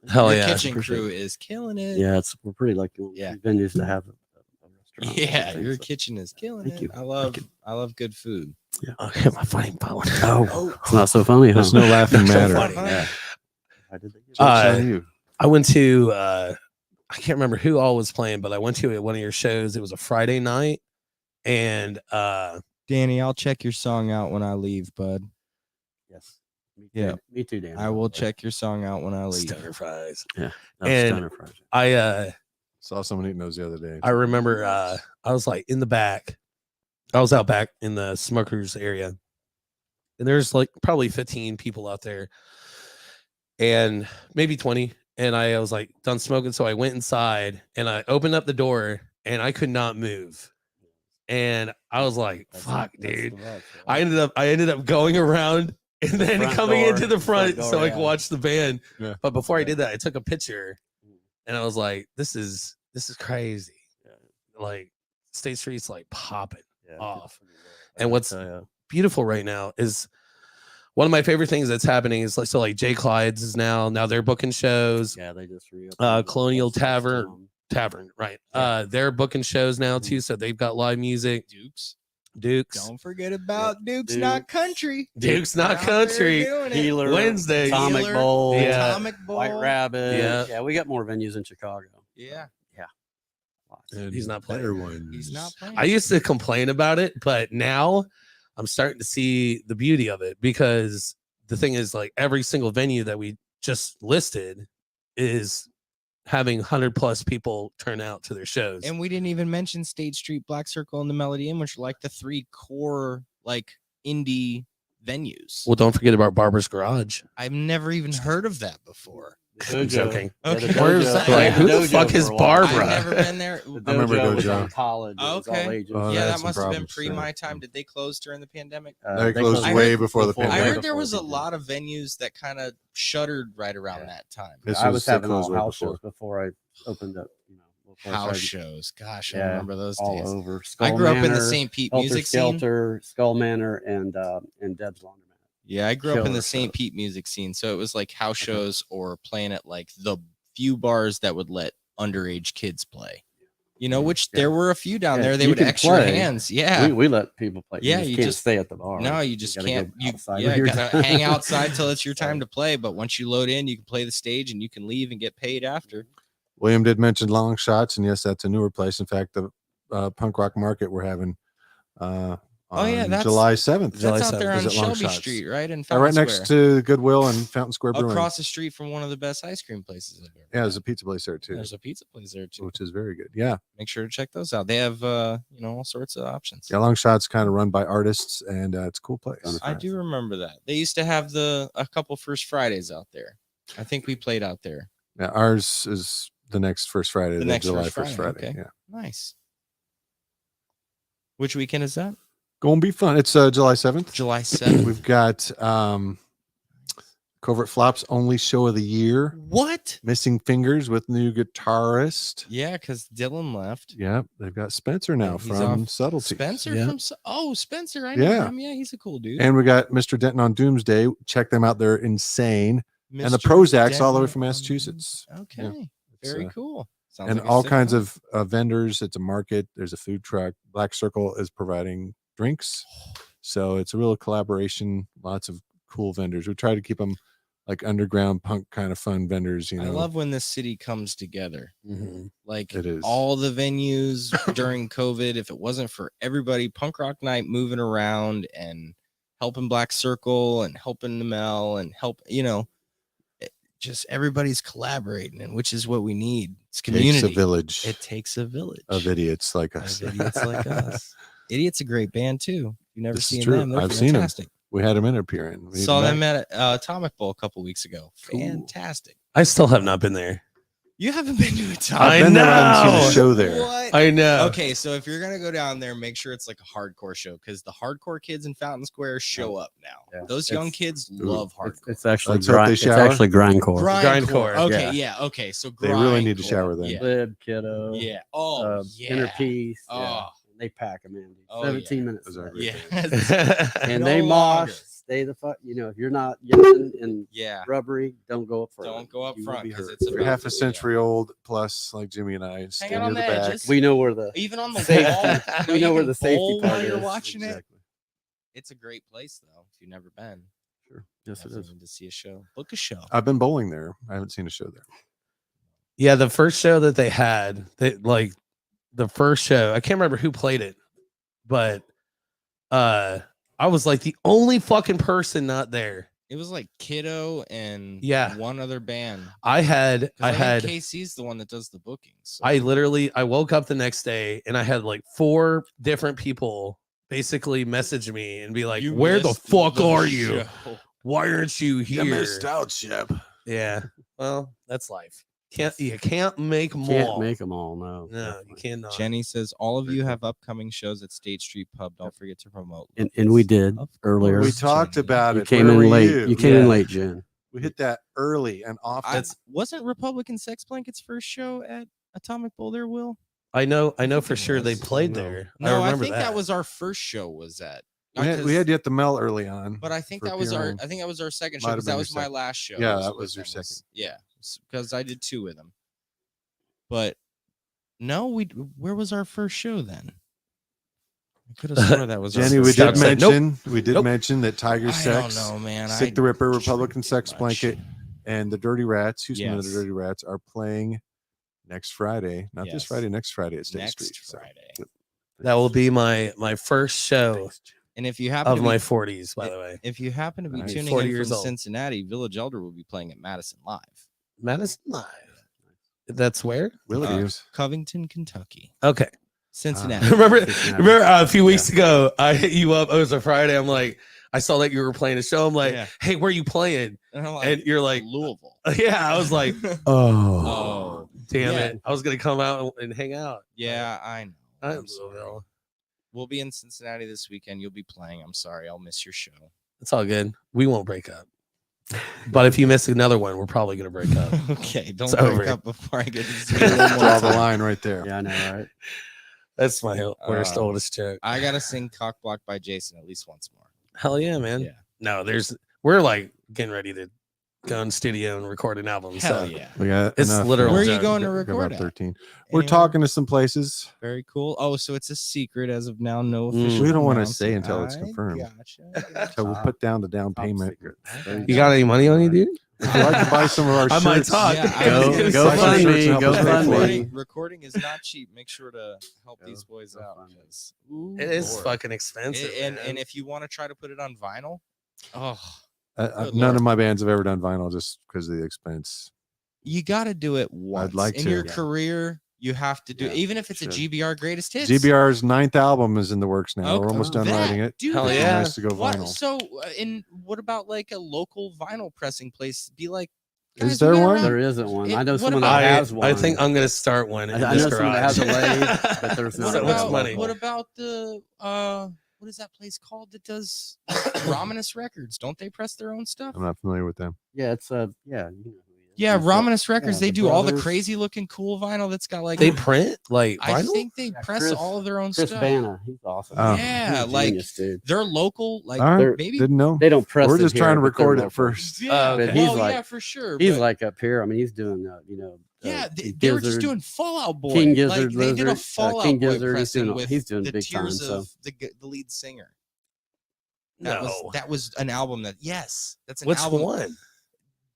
Speaker 2: Hell
Speaker 5: Your
Speaker 2: yeah.
Speaker 5: kitchen
Speaker 3: Appreciate
Speaker 5: crew
Speaker 3: it.
Speaker 5: is killing it.
Speaker 3: Yeah, we're pretty lucky.
Speaker 5: Yeah.
Speaker 3: Venues to have a restaurant. and
Speaker 5: Yeah,
Speaker 3: everything,
Speaker 5: your
Speaker 3: so.
Speaker 5: kitchen is killing
Speaker 3: Thank
Speaker 5: it.
Speaker 3: you.
Speaker 5: I love good food.
Speaker 3: Yeah.
Speaker 2: Oh, hit my funny phone.
Speaker 3: Oh, it's not so funny, huh?
Speaker 4: There's no laughing
Speaker 2: Not so
Speaker 4: matter.
Speaker 2: funny.
Speaker 3: Yeah. Why did they give
Speaker 4: Joke's on
Speaker 2: Uh,
Speaker 4: you.
Speaker 2: I went to I can't remember who all was playing, but I went to one of your shows. It was a Friday night, and
Speaker 5: Danny, I'll check your song out when I leave, bud.
Speaker 3: Yes. Me too.
Speaker 5: Yeah.
Speaker 3: Me too, Dan.
Speaker 5: I will check your song out when I leave.
Speaker 2: Stoner Fries.
Speaker 3: That's
Speaker 2: and
Speaker 3: Stoner Fries.
Speaker 2: I
Speaker 4: Saw someone eating those the other day.
Speaker 2: I remember I was like in the back. I was out back in the smokers area. And there's like probably 15 people out there. And maybe 20. And I was like done smoking. So I went inside and I opened up the door and I could not move. And I was like, fuck, dude. I ended up going around and
Speaker 3: The
Speaker 2: then
Speaker 3: front
Speaker 2: coming
Speaker 3: door,
Speaker 2: into the
Speaker 3: the front
Speaker 2: front
Speaker 3: door,
Speaker 2: so I could
Speaker 3: yeah.
Speaker 2: watch the band.
Speaker 4: Yeah.
Speaker 2: But before I did that, I took a picture and I was like, this is crazy. Like State Street's like popping off. And what's beautiful right now is one of my favorite things that's happening is like Jay Clyde's is now they're booking shows.
Speaker 3: Yeah, they just reopened.
Speaker 2: Colonial Tavern, right? They're booking shows now too, so they've got live music. Dukes.
Speaker 5: Don't forget about Duke's
Speaker 3: Duke.
Speaker 5: Not Country.
Speaker 2: Duke's Not
Speaker 5: Out there
Speaker 2: Country.
Speaker 5: doing it.
Speaker 3: Healer,
Speaker 2: Wednesday.
Speaker 3: Atomic
Speaker 5: Healer,
Speaker 3: Bowl,
Speaker 2: Yeah.
Speaker 5: Atomic Bowl.
Speaker 3: White Rabbit.
Speaker 2: Yeah.
Speaker 3: We got more venues in Chicago.
Speaker 5: Yeah.
Speaker 3: Lots.
Speaker 4: And
Speaker 2: He's not playing.
Speaker 4: better ones.
Speaker 5: He's not playing.
Speaker 2: I used to complain about it, but now I'm starting to see the beauty of it because the thing is, like, every single venue that we just listed is having 100+ people turn out to their shows.
Speaker 5: And we didn't even mention State Street, Black Circle, and the Melody Inn, which are like the three core like indie venues.
Speaker 2: Well, don't forget about Barber's Garage.
Speaker 5: I've never even heard of that before.
Speaker 2: I'm joking.
Speaker 5: Okay.
Speaker 3: the
Speaker 2: Where's
Speaker 3: dojo-
Speaker 2: that?
Speaker 3: they
Speaker 2: Like,
Speaker 3: had
Speaker 2: who the
Speaker 3: dojo
Speaker 2: fuck
Speaker 3: for
Speaker 2: is
Speaker 3: a while.
Speaker 2: Barbara?
Speaker 5: I've never been there.
Speaker 3: The
Speaker 4: I remember
Speaker 3: dojo was
Speaker 4: Dojo.
Speaker 3: on college. It was all
Speaker 5: Okay.
Speaker 3: ages.
Speaker 4: Oh,
Speaker 5: Yeah,
Speaker 4: had
Speaker 5: that
Speaker 4: some
Speaker 5: must have been
Speaker 4: problems,
Speaker 5: pre
Speaker 4: yeah.
Speaker 5: my time. Did they close during the pandemic?
Speaker 4: They closed way before the
Speaker 5: I
Speaker 4: pandemic.
Speaker 5: heard there was a
Speaker 3: before
Speaker 5: lot of venues that kind of shuttered right around that time.
Speaker 4: This
Speaker 3: I
Speaker 4: was
Speaker 3: was having
Speaker 4: closed
Speaker 3: all
Speaker 4: way
Speaker 3: house
Speaker 4: before.
Speaker 3: shows before I opened up. Before I
Speaker 5: House
Speaker 3: started
Speaker 5: shows. Gosh, I
Speaker 3: Yeah,
Speaker 5: remember those
Speaker 3: all
Speaker 5: days.
Speaker 3: over.
Speaker 5: I
Speaker 3: Skull
Speaker 5: grew up in the
Speaker 3: Manor,
Speaker 5: St. Pete
Speaker 3: Helter
Speaker 5: music scene.
Speaker 3: Skelter, Skull Manor, and Deb's Laundromat.
Speaker 5: Yeah, I grew up in
Speaker 3: Killer
Speaker 5: the St.
Speaker 3: shows.
Speaker 5: Pete music scene. So it was like house
Speaker 3: Okay.
Speaker 5: shows or playing at like the few bars that would let underage kids play. You know, which
Speaker 3: Yeah.
Speaker 5: there were a few down
Speaker 3: Yeah,
Speaker 5: there. They
Speaker 3: you
Speaker 5: would
Speaker 3: can
Speaker 5: extra
Speaker 3: play.
Speaker 5: hands. Yeah.
Speaker 3: We let people play.
Speaker 5: Yeah,
Speaker 3: you
Speaker 5: you
Speaker 3: can't
Speaker 5: just-
Speaker 3: stay at the bar.
Speaker 5: No, you just
Speaker 3: gotta
Speaker 5: can't.
Speaker 3: go
Speaker 5: You
Speaker 3: outside
Speaker 5: yeah,
Speaker 3: when you're
Speaker 5: gotta
Speaker 3: done.
Speaker 5: hang outside till it's your time to play. But once you load in, you can play the stage and you can leave and get paid after.
Speaker 4: William did mention Long Shots, and yes, that's a newer place. In fact, the punk rock market we're having on
Speaker 5: that's-
Speaker 4: July 7th.
Speaker 2: July
Speaker 5: That's out there
Speaker 2: 7th.
Speaker 5: on
Speaker 4: Is it Long
Speaker 5: Shelby
Speaker 4: Shots?
Speaker 5: Street, right? In
Speaker 4: Right
Speaker 5: Fountain
Speaker 4: next
Speaker 5: Square.
Speaker 4: to Goodwill and Fountain Square Brewing.
Speaker 5: Across the street from one of the best ice cream places I've ever
Speaker 4: Yeah,
Speaker 5: been.
Speaker 4: there's a pizza place there too,
Speaker 5: There's a pizza place there too.
Speaker 4: which is very good. Yeah.
Speaker 5: Make sure to check those out. They have all sorts of options.
Speaker 4: Yeah, Long Shots kind of run by artists, and it's a cool place.
Speaker 5: I do remember that. They used to have a couple First Fridays out there. I think we played out there.
Speaker 4: Yeah, ours is the next first Friday,
Speaker 5: The
Speaker 4: the
Speaker 5: next
Speaker 4: July
Speaker 5: First
Speaker 4: 1st Friday.
Speaker 5: Friday, okay.
Speaker 4: Yeah.
Speaker 5: Nice. Which weekend is that?
Speaker 4: Gonna be fun. It's July 7th.
Speaker 5: July 7th.
Speaker 4: We've got Covert Flop's only show of the year.
Speaker 5: What?
Speaker 4: Missing Fingers with new guitarist.
Speaker 5: Yeah, because Dylan left.
Speaker 4: Yeah, they've got Spencer now
Speaker 5: He's
Speaker 4: from
Speaker 5: off.
Speaker 4: Subtlety.
Speaker 5: Spencer
Speaker 2: Yeah.
Speaker 5: from Spencer. I know
Speaker 4: Yeah.
Speaker 5: him. Yeah, he's a cool dude.
Speaker 4: And we got Mr. Denton on Doomsday. Check them out. They're insane. And the
Speaker 5: Mr.
Speaker 4: Prozac's all the way
Speaker 5: Denton
Speaker 4: from
Speaker 5: on-
Speaker 4: Massachusetts.
Speaker 5: Okay.
Speaker 4: It's,
Speaker 5: Very cool. Sounds
Speaker 4: and
Speaker 5: like a
Speaker 4: all
Speaker 5: sick
Speaker 4: kinds
Speaker 5: time.
Speaker 4: of vendors. It's a market. There's a food truck. Black Circle is providing drinks. So it's a real collaboration. Lots of cool vendors. We try to keep them like underground punk kind of fun vendors. You know,
Speaker 5: I love when this city comes together.
Speaker 2: Mhm.
Speaker 5: Like
Speaker 4: It is.
Speaker 5: all the venues during COVID, if it wasn't for everybody, Punk Rock Night moving around and helping Black Circle and helping Mel and just everybody's collaborating, and which is what we need. It's community.
Speaker 4: Takes a village
Speaker 5: It takes a village
Speaker 4: of idiots like
Speaker 5: of
Speaker 4: us.
Speaker 5: idiots like us. Idiot's a great band too. You've never
Speaker 4: This is
Speaker 5: seen
Speaker 4: true.
Speaker 5: them. They're
Speaker 4: I've seen 'em.
Speaker 5: fantastic.
Speaker 4: We had them in up here, and we
Speaker 5: Saw
Speaker 4: met.
Speaker 5: them at Atomic Bowl a couple weeks ago.
Speaker 4: Cool.
Speaker 5: Fantastic.
Speaker 2: I still have not been there.
Speaker 5: You haven't been to Atomic.
Speaker 2: I
Speaker 4: I've been there, but I haven't seen
Speaker 2: know.
Speaker 4: a show there.
Speaker 5: What?
Speaker 2: I know.
Speaker 5: Okay, so if you're gonna go down there, make sure it's like a hardcore show because the hardcore kids in Fountain Square show up now.
Speaker 3: Yeah.
Speaker 5: Those young kids love hardcore.
Speaker 3: It's actually
Speaker 4: Let's hope they
Speaker 3: it's
Speaker 4: shower.
Speaker 3: actually grindcore.
Speaker 2: Grindcore,
Speaker 5: Okay, yeah. Okay, so
Speaker 4: They really need to
Speaker 5: grindcore,
Speaker 4: shower then.
Speaker 5: Yeah.
Speaker 3: Lib, kiddo.
Speaker 5: Yeah. Oh,
Speaker 3: Inner
Speaker 5: yeah.
Speaker 3: peace.
Speaker 5: Oh.
Speaker 3: Yeah. They pack them in. Dude.
Speaker 5: Oh,
Speaker 3: 17
Speaker 5: yeah.
Speaker 3: minutes.
Speaker 4: Those are
Speaker 3: left.
Speaker 4: great.
Speaker 5: Yeah.
Speaker 3: And
Speaker 5: No
Speaker 3: they
Speaker 5: longer.
Speaker 3: mosh. Stay the fuck. You know, if you're not young and
Speaker 5: Yeah.
Speaker 3: rubbery, don't go up front.
Speaker 5: Don't go up
Speaker 3: You will
Speaker 5: front
Speaker 3: be
Speaker 5: because
Speaker 3: hurt.
Speaker 5: it's
Speaker 4: If you're
Speaker 5: about
Speaker 4: half
Speaker 5: to
Speaker 4: a
Speaker 5: be,
Speaker 4: century old plus, like Jimmy and I, stand
Speaker 5: on
Speaker 4: near
Speaker 5: the
Speaker 4: the back.
Speaker 5: edges.
Speaker 3: We know where the
Speaker 5: Even on the
Speaker 3: Safety.
Speaker 5: wall.
Speaker 3: We know
Speaker 5: you
Speaker 3: where
Speaker 5: can
Speaker 3: the safety
Speaker 5: bowl
Speaker 3: part
Speaker 5: while you're
Speaker 3: is.
Speaker 5: watching it.
Speaker 4: Exactly.
Speaker 5: It's a great place though. If you've never been,
Speaker 3: Sure. Yes, it
Speaker 5: definitely
Speaker 3: is.
Speaker 5: need to see a show. Book a show.
Speaker 4: I've been bowling there. I haven't seen a show there.
Speaker 2: Yeah, the first show that they had, the first show, I can't remember who played it, but I was like the only fucking person not there.
Speaker 5: It was like Kiddo and
Speaker 2: Yeah.
Speaker 5: one other band.
Speaker 2: I had
Speaker 5: 'Cause I think KC's the one that does the bookings. So.
Speaker 2: I woke up the next day and I had like 4 different people basically message me and be like,
Speaker 5: You
Speaker 2: "Where the
Speaker 5: missed
Speaker 2: fuck
Speaker 5: the
Speaker 2: are you?
Speaker 5: show.
Speaker 2: Why aren't you here?"
Speaker 4: out, Shep.
Speaker 2: Yeah. Well, that's life. You can't make them
Speaker 3: Can't
Speaker 2: all.
Speaker 3: make them all. No.
Speaker 2: No, you cannot.
Speaker 5: Jenny says all of you have upcoming shows at State Street Pub. Don't forget to promote.
Speaker 3: And we did
Speaker 5: Of
Speaker 3: earlier.
Speaker 4: We
Speaker 5: course,
Speaker 4: talked
Speaker 5: Jenny.
Speaker 4: about
Speaker 3: You
Speaker 4: it.
Speaker 3: came
Speaker 4: Where
Speaker 3: in
Speaker 4: were
Speaker 3: late.
Speaker 4: You?
Speaker 3: You came in
Speaker 2: Yeah.
Speaker 3: late, Jen.
Speaker 4: We hit that early and often.
Speaker 5: Wasn't Republican Sex Blankets first show at Atomic Bowl there, Will?
Speaker 2: I know
Speaker 5: think
Speaker 2: for
Speaker 5: it
Speaker 2: sure they
Speaker 5: was.
Speaker 2: played
Speaker 4: No.
Speaker 2: there.
Speaker 5: No, I
Speaker 2: remember
Speaker 5: think that was our first show. Was that?
Speaker 4: we had to get the Mel early on.
Speaker 5: But I think
Speaker 4: for
Speaker 5: that was our.
Speaker 4: PRN.
Speaker 5: I think that was our second show
Speaker 4: Might have
Speaker 5: because
Speaker 4: been
Speaker 5: that
Speaker 4: your
Speaker 5: was my
Speaker 4: second.
Speaker 5: last show.
Speaker 4: Yeah,
Speaker 5: was
Speaker 4: that
Speaker 5: with
Speaker 4: was your
Speaker 5: them,
Speaker 4: second.
Speaker 5: Yeah, because I did 2 with them. But no, where was our first show then? I could have sworn that was
Speaker 4: Jenny,
Speaker 5: our
Speaker 4: we
Speaker 5: first
Speaker 2: Scott
Speaker 4: did
Speaker 5: show.
Speaker 2: said, "Nope.
Speaker 4: mention
Speaker 2: Nope.
Speaker 4: mention that Tiger
Speaker 5: I
Speaker 4: Sex,
Speaker 5: don't know, man.
Speaker 4: Sick
Speaker 5: I
Speaker 4: the Ripper,
Speaker 5: drink
Speaker 4: Republican
Speaker 5: too
Speaker 4: Sex
Speaker 5: much.
Speaker 4: Blanket, and the Dirty Rats, Houston and the
Speaker 5: Yes.
Speaker 4: Dirty Rats are playing next Friday. Not
Speaker 5: Yes.
Speaker 4: this Friday, next Friday at State
Speaker 5: Next
Speaker 4: Street. So,
Speaker 5: Friday.
Speaker 2: That will be my first show
Speaker 4: thanks, Jen.
Speaker 5: And if you happen
Speaker 2: of
Speaker 5: to
Speaker 2: my
Speaker 5: be,
Speaker 2: 40s, by the way.
Speaker 5: if you happen to be
Speaker 4: Nice.
Speaker 5: tuning
Speaker 2: 40
Speaker 5: in
Speaker 2: years
Speaker 5: from
Speaker 2: old.
Speaker 5: Cincinnati, Village Elder will be playing at Madison Live,
Speaker 2: Madison Live. That's where?
Speaker 4: Will it is?
Speaker 5: Covington, Kentucky,
Speaker 2: Okay.
Speaker 5: Cincinnati.
Speaker 2: remember
Speaker 3: Cincinnati.
Speaker 2: a few weeks ago, I hit you up. It was a Friday. I'm like, I saw that you were playing a show. I'm like,
Speaker 5: Yeah.
Speaker 2: hey, where are you playing?
Speaker 5: And I'm like,
Speaker 2: And you're like,
Speaker 5: Louisville.
Speaker 2: yeah. I was like,
Speaker 4: Oh,
Speaker 5: Oh,
Speaker 2: damn
Speaker 5: Yeah.
Speaker 2: it. I was going to come out and hang out.
Speaker 5: yeah, I know.
Speaker 2: I'm
Speaker 5: I'm sorry.
Speaker 2: Louisville.
Speaker 5: We'll be in Cincinnati this weekend. You'll be playing. I'm sorry, I'll miss your show.
Speaker 2: It's all good. We won't break up. But if you miss another one, we're probably going to break up.
Speaker 5: Okay, don't
Speaker 2: It's
Speaker 5: break
Speaker 2: over.
Speaker 5: up before I get to see you one more
Speaker 4: draw the
Speaker 5: time.
Speaker 4: line right there.
Speaker 3: Yeah, I know, right?
Speaker 2: That's my worst,
Speaker 5: Uh,
Speaker 2: oldest joke.
Speaker 5: I gotta sing "Cock Block" by Jason at least once more.
Speaker 2: Hell yeah, man.
Speaker 5: Yeah.
Speaker 2: No, we're like getting ready to go in studio and record an album.
Speaker 5: Hell
Speaker 2: so
Speaker 5: yeah!
Speaker 4: We got
Speaker 2: It's
Speaker 4: enough.
Speaker 2: literal
Speaker 5: Where are you
Speaker 2: joke.
Speaker 5: going to
Speaker 4: Got
Speaker 5: record
Speaker 4: about
Speaker 5: at?
Speaker 4: 13. We're
Speaker 5: Anywhere?
Speaker 4: talking to some places.
Speaker 5: Very cool. Oh, so it's a secret as of now. No
Speaker 2: Mm.
Speaker 5: official.
Speaker 4: We don't wanna
Speaker 5: announcsay
Speaker 4: say until it's confirmed.
Speaker 5: Gotcha.
Speaker 4: So we'll put down the down
Speaker 3: Top
Speaker 4: payment.
Speaker 3: secret.
Speaker 5: Okay.
Speaker 2: You got any money on you, dude?
Speaker 4: If you'd like to buy some of our
Speaker 2: I
Speaker 4: shirts,
Speaker 2: might talk.
Speaker 5: Yeah,
Speaker 3: Go
Speaker 4: Buy some
Speaker 3: fund
Speaker 4: shirts
Speaker 3: me,
Speaker 4: and help
Speaker 3: go
Speaker 4: us pay
Speaker 3: fund
Speaker 4: for it.
Speaker 3: me.
Speaker 5: Recording is not cheap. Make sure to help
Speaker 3: Go-
Speaker 5: these boys
Speaker 3: go
Speaker 5: out.
Speaker 3: fund me.
Speaker 5: 'Cause, ooh,
Speaker 2: It is
Speaker 5: Lord.
Speaker 2: fucking expensive.
Speaker 5: And
Speaker 2: man.
Speaker 5: if you want to try to put it on vinyl, oh, Good
Speaker 4: None
Speaker 5: Lord.
Speaker 4: of my bands have ever done vinyl just because of the expense.
Speaker 5: you got to do it once
Speaker 4: like
Speaker 5: in
Speaker 4: to.
Speaker 5: your
Speaker 3: Yeah.
Speaker 5: career. You have to do
Speaker 3: Yeah,
Speaker 5: even if it's
Speaker 3: should.
Speaker 5: a GBR greatest hits.
Speaker 4: GBR's 9th album is in the works now. We're
Speaker 5: Okay.
Speaker 4: almost done
Speaker 5: That-
Speaker 4: writing it.
Speaker 5: do
Speaker 2: Hell
Speaker 5: that.
Speaker 4: It'd be
Speaker 2: yeah.
Speaker 4: nice to go
Speaker 5: What,
Speaker 4: vinyl.
Speaker 5: so, what about like a local vinyl pressing place? Be like,
Speaker 4: Is
Speaker 5: guys,
Speaker 4: there
Speaker 5: we got
Speaker 4: one?
Speaker 5: around-
Speaker 3: There isn't one. I know
Speaker 5: What
Speaker 3: someone
Speaker 5: about-
Speaker 3: that has one.
Speaker 2: I think I'm gonna start one. In
Speaker 3: I
Speaker 2: this
Speaker 3: know someone that has a
Speaker 2: garage.
Speaker 3: lathe, but there's not
Speaker 5: What
Speaker 2: so
Speaker 3: one.
Speaker 2: much
Speaker 5: about
Speaker 2: money.
Speaker 5: what about the what is that place called that does Romanus Records? Don't they press their own stuff?
Speaker 4: I'm not familiar with them.
Speaker 3: Yeah, it's yeah. You know who he is.
Speaker 5: Yeah,
Speaker 3: He's
Speaker 5: Romanus Records.
Speaker 3: yeah,
Speaker 5: They
Speaker 3: the
Speaker 5: do all the
Speaker 3: brothers.
Speaker 5: crazy looking cool vinyl that's got like
Speaker 2: They print like
Speaker 5: I
Speaker 2: vinyl.
Speaker 5: think they
Speaker 3: Yeah,
Speaker 5: press
Speaker 3: Chris-
Speaker 5: all of their own
Speaker 3: Chris
Speaker 5: stuff.
Speaker 3: Banna. He's awesome.
Speaker 4: Oh.
Speaker 5: Yeah,
Speaker 3: He's a
Speaker 5: like
Speaker 3: genius, dude.
Speaker 5: they're local. Like
Speaker 4: All right,
Speaker 3: they're-
Speaker 5: maybe
Speaker 4: didn't know.
Speaker 3: They don't press.
Speaker 4: We're
Speaker 3: it
Speaker 4: just
Speaker 3: here,
Speaker 4: trying to
Speaker 3: but they're
Speaker 4: record it
Speaker 3: local.
Speaker 4: first.
Speaker 5: yeah,
Speaker 2: okay.
Speaker 3: But he's
Speaker 5: well,
Speaker 3: like-
Speaker 5: yeah, for sure.
Speaker 3: He's
Speaker 5: but-
Speaker 3: like up here. I mean, he's doing
Speaker 5: yeah, they were just
Speaker 3: Gizzard.
Speaker 5: doing Fallout Boy.
Speaker 3: King
Speaker 5: like,
Speaker 3: Gizzard,
Speaker 5: they did a
Speaker 3: Lizard,
Speaker 5: Fallout
Speaker 3: King
Speaker 5: Boy
Speaker 3: Gizzard, he's
Speaker 5: pressing
Speaker 3: doing-
Speaker 5: with
Speaker 3: he's doing
Speaker 5: the
Speaker 3: big
Speaker 5: tears
Speaker 3: time, so.
Speaker 5: of the lead singer. That
Speaker 2: No.
Speaker 5: was an album that that's an
Speaker 2: What's
Speaker 5: album.
Speaker 2: one?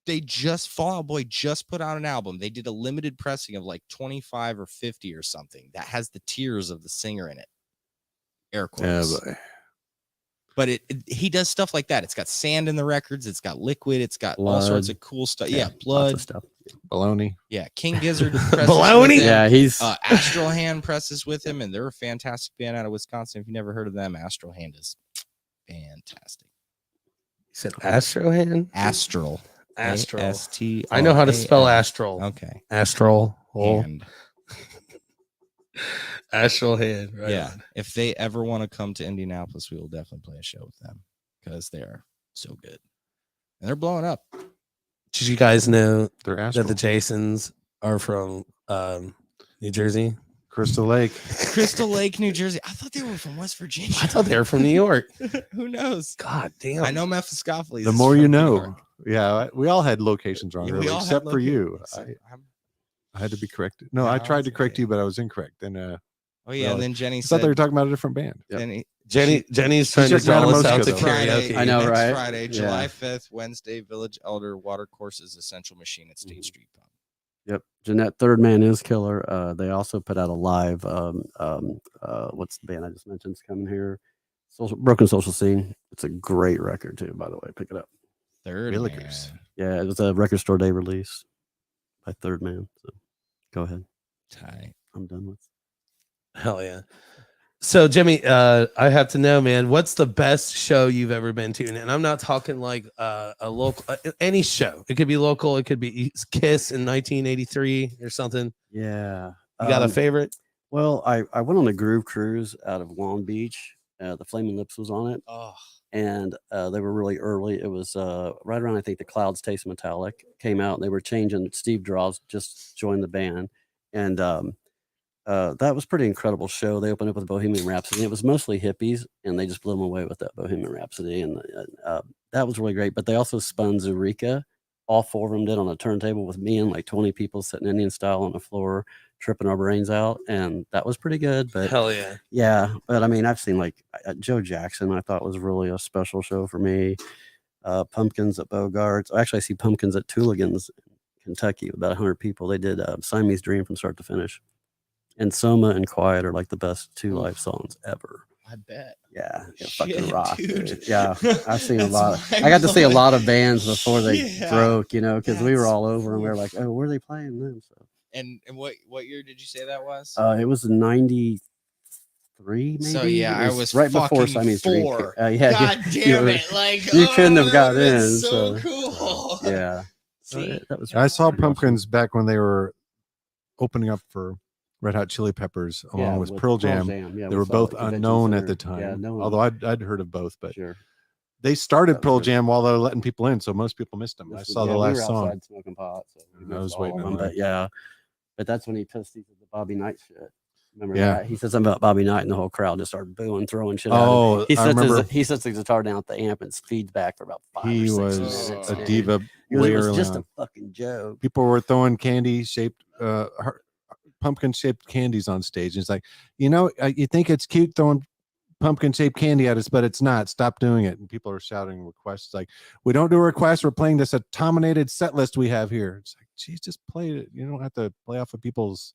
Speaker 5: They just Fallout Boy just put out an album. They did a limited pressing of like 25 or 50 or something that has the tears of the singer in it. Air
Speaker 4: Yeah,
Speaker 5: quotes.
Speaker 4: but
Speaker 5: But he does stuff like that. It's got sand in the records. It's got liquid. It's got all sorts
Speaker 3: Blood.
Speaker 5: of cool stuff.
Speaker 3: Yeah,
Speaker 5: Yeah,
Speaker 3: lots
Speaker 5: blood.
Speaker 3: of stuff.
Speaker 4: Baloney.
Speaker 5: Yeah, King Gizzard presses
Speaker 2: Baloney?
Speaker 5: with him.
Speaker 3: Yeah, he's
Speaker 5: Astral Hand presses with him, and they're a fantastic band out of Wisconsin. If you never heard of them, Astral Hand is fantastic.
Speaker 2: You said Astro Hand?
Speaker 5: Astral.
Speaker 2: Astral.
Speaker 5: A-S-T-R-A-L.
Speaker 2: I know how to spell Astral.
Speaker 5: Okay.
Speaker 2: Astral.
Speaker 5: Hand.
Speaker 2: Astral Hand. Right
Speaker 5: Yeah.
Speaker 2: on.
Speaker 5: If they ever want to come to Indianapolis, we will definitely play a show with them because they are so good. And they're blowing up.
Speaker 2: Did you guys know
Speaker 4: They're
Speaker 2: that
Speaker 4: Astral.
Speaker 2: the Jasons are from New Jersey?
Speaker 4: Crystal Lake.
Speaker 5: Crystal Lake, New Jersey. I thought they were from West Virginia.
Speaker 2: I thought they were from New York.
Speaker 5: Who knows?
Speaker 2: God damn.
Speaker 5: I know Mephistopheles.
Speaker 4: The
Speaker 5: is
Speaker 4: more
Speaker 5: from
Speaker 4: you
Speaker 5: New
Speaker 4: know.
Speaker 5: York.
Speaker 4: Yeah, we all had locations wrong,
Speaker 5: Yeah,
Speaker 4: early,
Speaker 5: we all had
Speaker 4: except for you.
Speaker 5: locations.
Speaker 4: I had to be corrected. No,
Speaker 5: Yeah,
Speaker 4: I tried to
Speaker 5: that's
Speaker 4: correct
Speaker 5: okay.
Speaker 4: you, but I was incorrect. And
Speaker 5: Oh yeah,
Speaker 4: Really?
Speaker 5: and then Jenny
Speaker 4: I
Speaker 5: said
Speaker 4: thought they were talking about a different band.
Speaker 5: Jenny,
Speaker 2: Jenny's trying to
Speaker 4: just ran
Speaker 2: draw
Speaker 4: a
Speaker 2: us out
Speaker 4: Mosca,
Speaker 2: to
Speaker 4: though.
Speaker 2: karaoke.
Speaker 3: I know,
Speaker 5: next
Speaker 3: right?
Speaker 5: Friday,
Speaker 3: Yeah.
Speaker 5: July 5th, Wednesday, Village Elder Water Courses Essential Machine at State Street Pub.
Speaker 3: Yep, Jeanette Third Man is killer. They also put out a live. What's the band I just mentioned? It's coming here. Broken Social Scene. It's a great record too, by the way. Pick it up.
Speaker 5: Third
Speaker 4: Willikers.
Speaker 5: man.
Speaker 3: Yeah, it was a record store day release by Third Man. So go ahead.
Speaker 5: Tight.
Speaker 3: I'm done with.
Speaker 2: Hell yeah. So Jimmy, I have to know, man, what's the best show you've ever been to? And I'm not talking like a local, any show. It could be local. It could be Kiss in 1983 or something.
Speaker 3: Yeah.
Speaker 2: You got a favorite?
Speaker 3: Well, I went on a Groove Cruise out of Long Beach. The Flaming Lips was on it.
Speaker 5: Oh,
Speaker 3: And they were really early. It was right around, I think, The Clouds Taste Metallic came out, and they were changing. Steve Draws just joined the band, and that was pretty incredible show. They opened up with Bohemian Rhapsody. It was mostly hippies, and they just blew them away with that Bohemian Rhapsody, and that was really great. But they also spun Zurika. All four of them did on a turntable with me and like 20 people sitting Indian style on the floor, tripping our brains out, and that was pretty good. But
Speaker 2: Hell yeah.
Speaker 3: yeah, but I mean, I've seen like Joe Jackson. I thought was really a special show for me. Pumpkins at Bogarts. Actually, I see Pumpkins at Tooligans, in Kentucky, with about 100 people. They did Siamese Dream from start to finish. And Soma and Quiet are like the best two live songs ever.
Speaker 5: I bet.
Speaker 3: Yeah, it
Speaker 5: Shit,
Speaker 3: fucking rock,
Speaker 5: dude.
Speaker 3: dude. Yeah, I've seen a
Speaker 5: That's
Speaker 3: lot. I got to see a lot of bands before they
Speaker 5: Yeah.
Speaker 3: broke, you know, because we were
Speaker 5: That's
Speaker 3: all over and we were like, oh, where are they playing then? So
Speaker 5: And what year did you say that was?
Speaker 3: it was 93, maybe.
Speaker 5: So, yeah,
Speaker 3: It
Speaker 5: I was
Speaker 3: right before
Speaker 5: fucking
Speaker 3: Siamese Dream.
Speaker 5: 4.
Speaker 3: Yeah,
Speaker 5: God
Speaker 3: you
Speaker 5: damn
Speaker 3: were-
Speaker 5: it! Like
Speaker 3: you couldn't have got
Speaker 5: that would've been
Speaker 3: in,
Speaker 5: So
Speaker 3: so-
Speaker 5: cool.
Speaker 3: yeah.
Speaker 5: See,
Speaker 3: That was
Speaker 4: I saw
Speaker 3: pretty awesome.
Speaker 4: Pumpkins back when they were opening up for Red Hot Chili Peppers along
Speaker 3: Yeah,
Speaker 4: with Pearl Jam.
Speaker 3: Yeah,
Speaker 4: They
Speaker 3: we
Speaker 4: were
Speaker 3: saw
Speaker 4: both
Speaker 3: it at Convention
Speaker 4: unknown at the
Speaker 3: Center.
Speaker 4: time.
Speaker 3: Yeah, no one-
Speaker 4: Although I'd heard of both, but
Speaker 3: sure.
Speaker 4: they started
Speaker 3: That was
Speaker 4: Pearl
Speaker 3: good.
Speaker 4: Jam while they were letting people in, so most people missed them. I saw the
Speaker 3: we
Speaker 4: last
Speaker 3: were
Speaker 4: song.
Speaker 3: outside smoking pot, so we
Speaker 4: I was
Speaker 3: missed all
Speaker 4: waiting
Speaker 3: of
Speaker 4: in
Speaker 3: them,
Speaker 4: line.
Speaker 3: but yeah, but that's when he pissed the Bobby Knight shit. Remember
Speaker 4: Yeah.
Speaker 3: that? He said something about Bobby Knight, and the whole crowd just started booing, throwing shit at him.
Speaker 4: Oh,
Speaker 3: He
Speaker 4: I
Speaker 3: sets
Speaker 4: remember
Speaker 3: he sets the guitar down at the amp and feeds back for about 5
Speaker 4: he
Speaker 3: or 6
Speaker 4: was
Speaker 3: minutes.
Speaker 4: a
Speaker 3: dude.
Speaker 4: diva
Speaker 3: He was,
Speaker 4: way
Speaker 3: it was
Speaker 4: early
Speaker 3: just
Speaker 4: on.
Speaker 3: a fucking joke.
Speaker 4: People were throwing candy shaped pumpkin shaped candies on stage. And it's like, you think it's cute throwing pumpkin shaped candy at us, but it's not. Stop doing it. And people are shouting requests like, we don't do requests. We're playing this automated set list we have here. It's like, geez, just play it. You don't have to play off of people's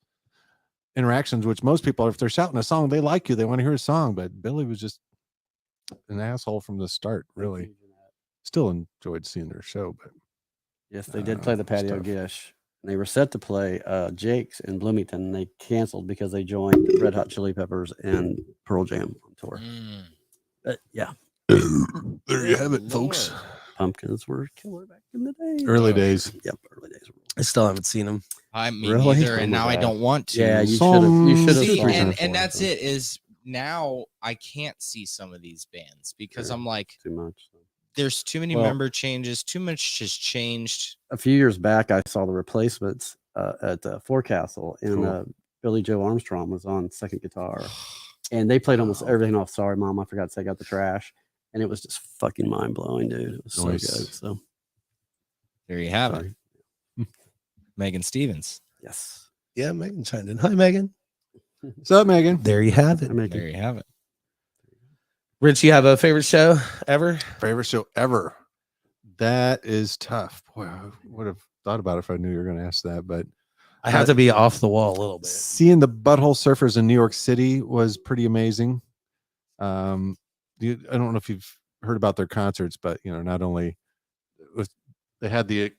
Speaker 4: interactions, which most people, if they're shouting a song, they like you. They want to hear a song. But Billy was just an asshole from the start, really. Still enjoyed seeing their show, but
Speaker 3: Yes, they did play the Patio
Speaker 4: stuff.
Speaker 3: Gish. And they were set to play Jake's in Bloomington, and they canceled because they joined Red Hot Chili Peppers and Pearl Jam on tour.
Speaker 5: Mm.
Speaker 3: But yeah,
Speaker 4: there you have it, folks.
Speaker 5: Lord.
Speaker 3: Pumpkins were killer back in the day.
Speaker 4: Early days.
Speaker 3: Yep, early days.
Speaker 2: I still haven't seen them.
Speaker 5: I mean,
Speaker 3: Really?
Speaker 5: neither,
Speaker 3: Oh
Speaker 5: and
Speaker 3: my
Speaker 5: now I
Speaker 3: God.
Speaker 5: don't want to.
Speaker 3: Yeah, you
Speaker 4: Some-
Speaker 3: should have.
Speaker 5: See,
Speaker 3: started
Speaker 5: and
Speaker 3: before,
Speaker 5: that's
Speaker 3: so
Speaker 5: it. Is now I can't see some of these bands because
Speaker 3: Sure.
Speaker 5: I'm like,
Speaker 3: Too much.
Speaker 5: there's too many
Speaker 3: Well-
Speaker 5: member changes. Too much has changed.
Speaker 3: A few years back, I saw the Replacements at Forecastle, and
Speaker 4: Cool.
Speaker 3: Billy Joe Armstrong was on second guitar, and they played almost
Speaker 5: Wow.
Speaker 3: everything off. Sorry, Mom, I forgot to take out the trash, and it was just fucking mind blowing, dude. It was
Speaker 4: Nice.
Speaker 3: so good. So
Speaker 5: There you have
Speaker 3: sorry.
Speaker 5: it, Megan Stevens.
Speaker 3: Yes.
Speaker 2: Yeah, Megan chimed in. Hi, Megan.
Speaker 4: What's up, Megan?
Speaker 2: There you have it.
Speaker 3: I make
Speaker 5: There
Speaker 3: it.
Speaker 5: you have it.
Speaker 2: Rich, you have a favorite show ever?
Speaker 4: Favorite show ever? That is tough. Boy, I would have thought about it if I knew you were going to ask that. But
Speaker 2: I have to be off the wall a little bit.
Speaker 4: seeing the Butthole Surfers in New York City was pretty amazing. I don't know if you've heard about their concerts, but not only they had the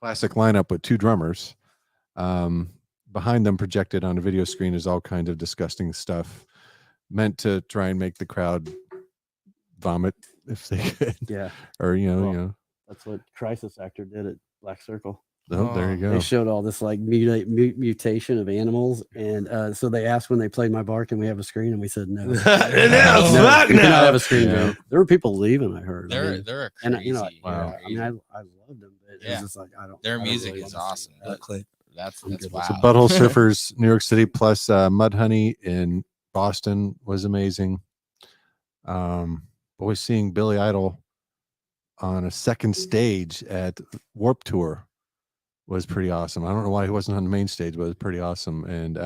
Speaker 4: classic lineup with 2 drummers. Behind them, projected on a video screen, is all kinds of disgusting stuff meant to try and make the crowd vomit if they could.
Speaker 3: Yeah.
Speaker 4: Or
Speaker 3: Well, that's what Crisis Actor did at Black Circle.
Speaker 4: Oh, there you go.
Speaker 3: They showed all this like mutation of animals, and so they asked when they played My Bar, can we have a screen? And we said no.
Speaker 2: No,
Speaker 3: No,
Speaker 2: fuck
Speaker 3: we cannot
Speaker 2: no.
Speaker 3: have a screen.
Speaker 4: Yeah.
Speaker 3: Bro. There were people leaving. I heard. I mean,
Speaker 5: They're
Speaker 3: and
Speaker 5: crazy.
Speaker 3: you know,
Speaker 4: Wow.
Speaker 3: I mean, I loved them, but
Speaker 5: Yeah.
Speaker 3: it's just like I don't.
Speaker 5: Their
Speaker 3: I don't
Speaker 5: music
Speaker 3: really
Speaker 5: is
Speaker 3: wanna see
Speaker 5: awesome.
Speaker 3: that.
Speaker 5: That's
Speaker 3: I'm good with
Speaker 5: wow.
Speaker 4: So Butthole Surfers, New York City, plus Mudhoney in Boston was amazing. Boy, seeing Billy Idol on a second stage at Warped Tour was pretty awesome. I don't know why he wasn't on the main stage, but it was pretty awesome. And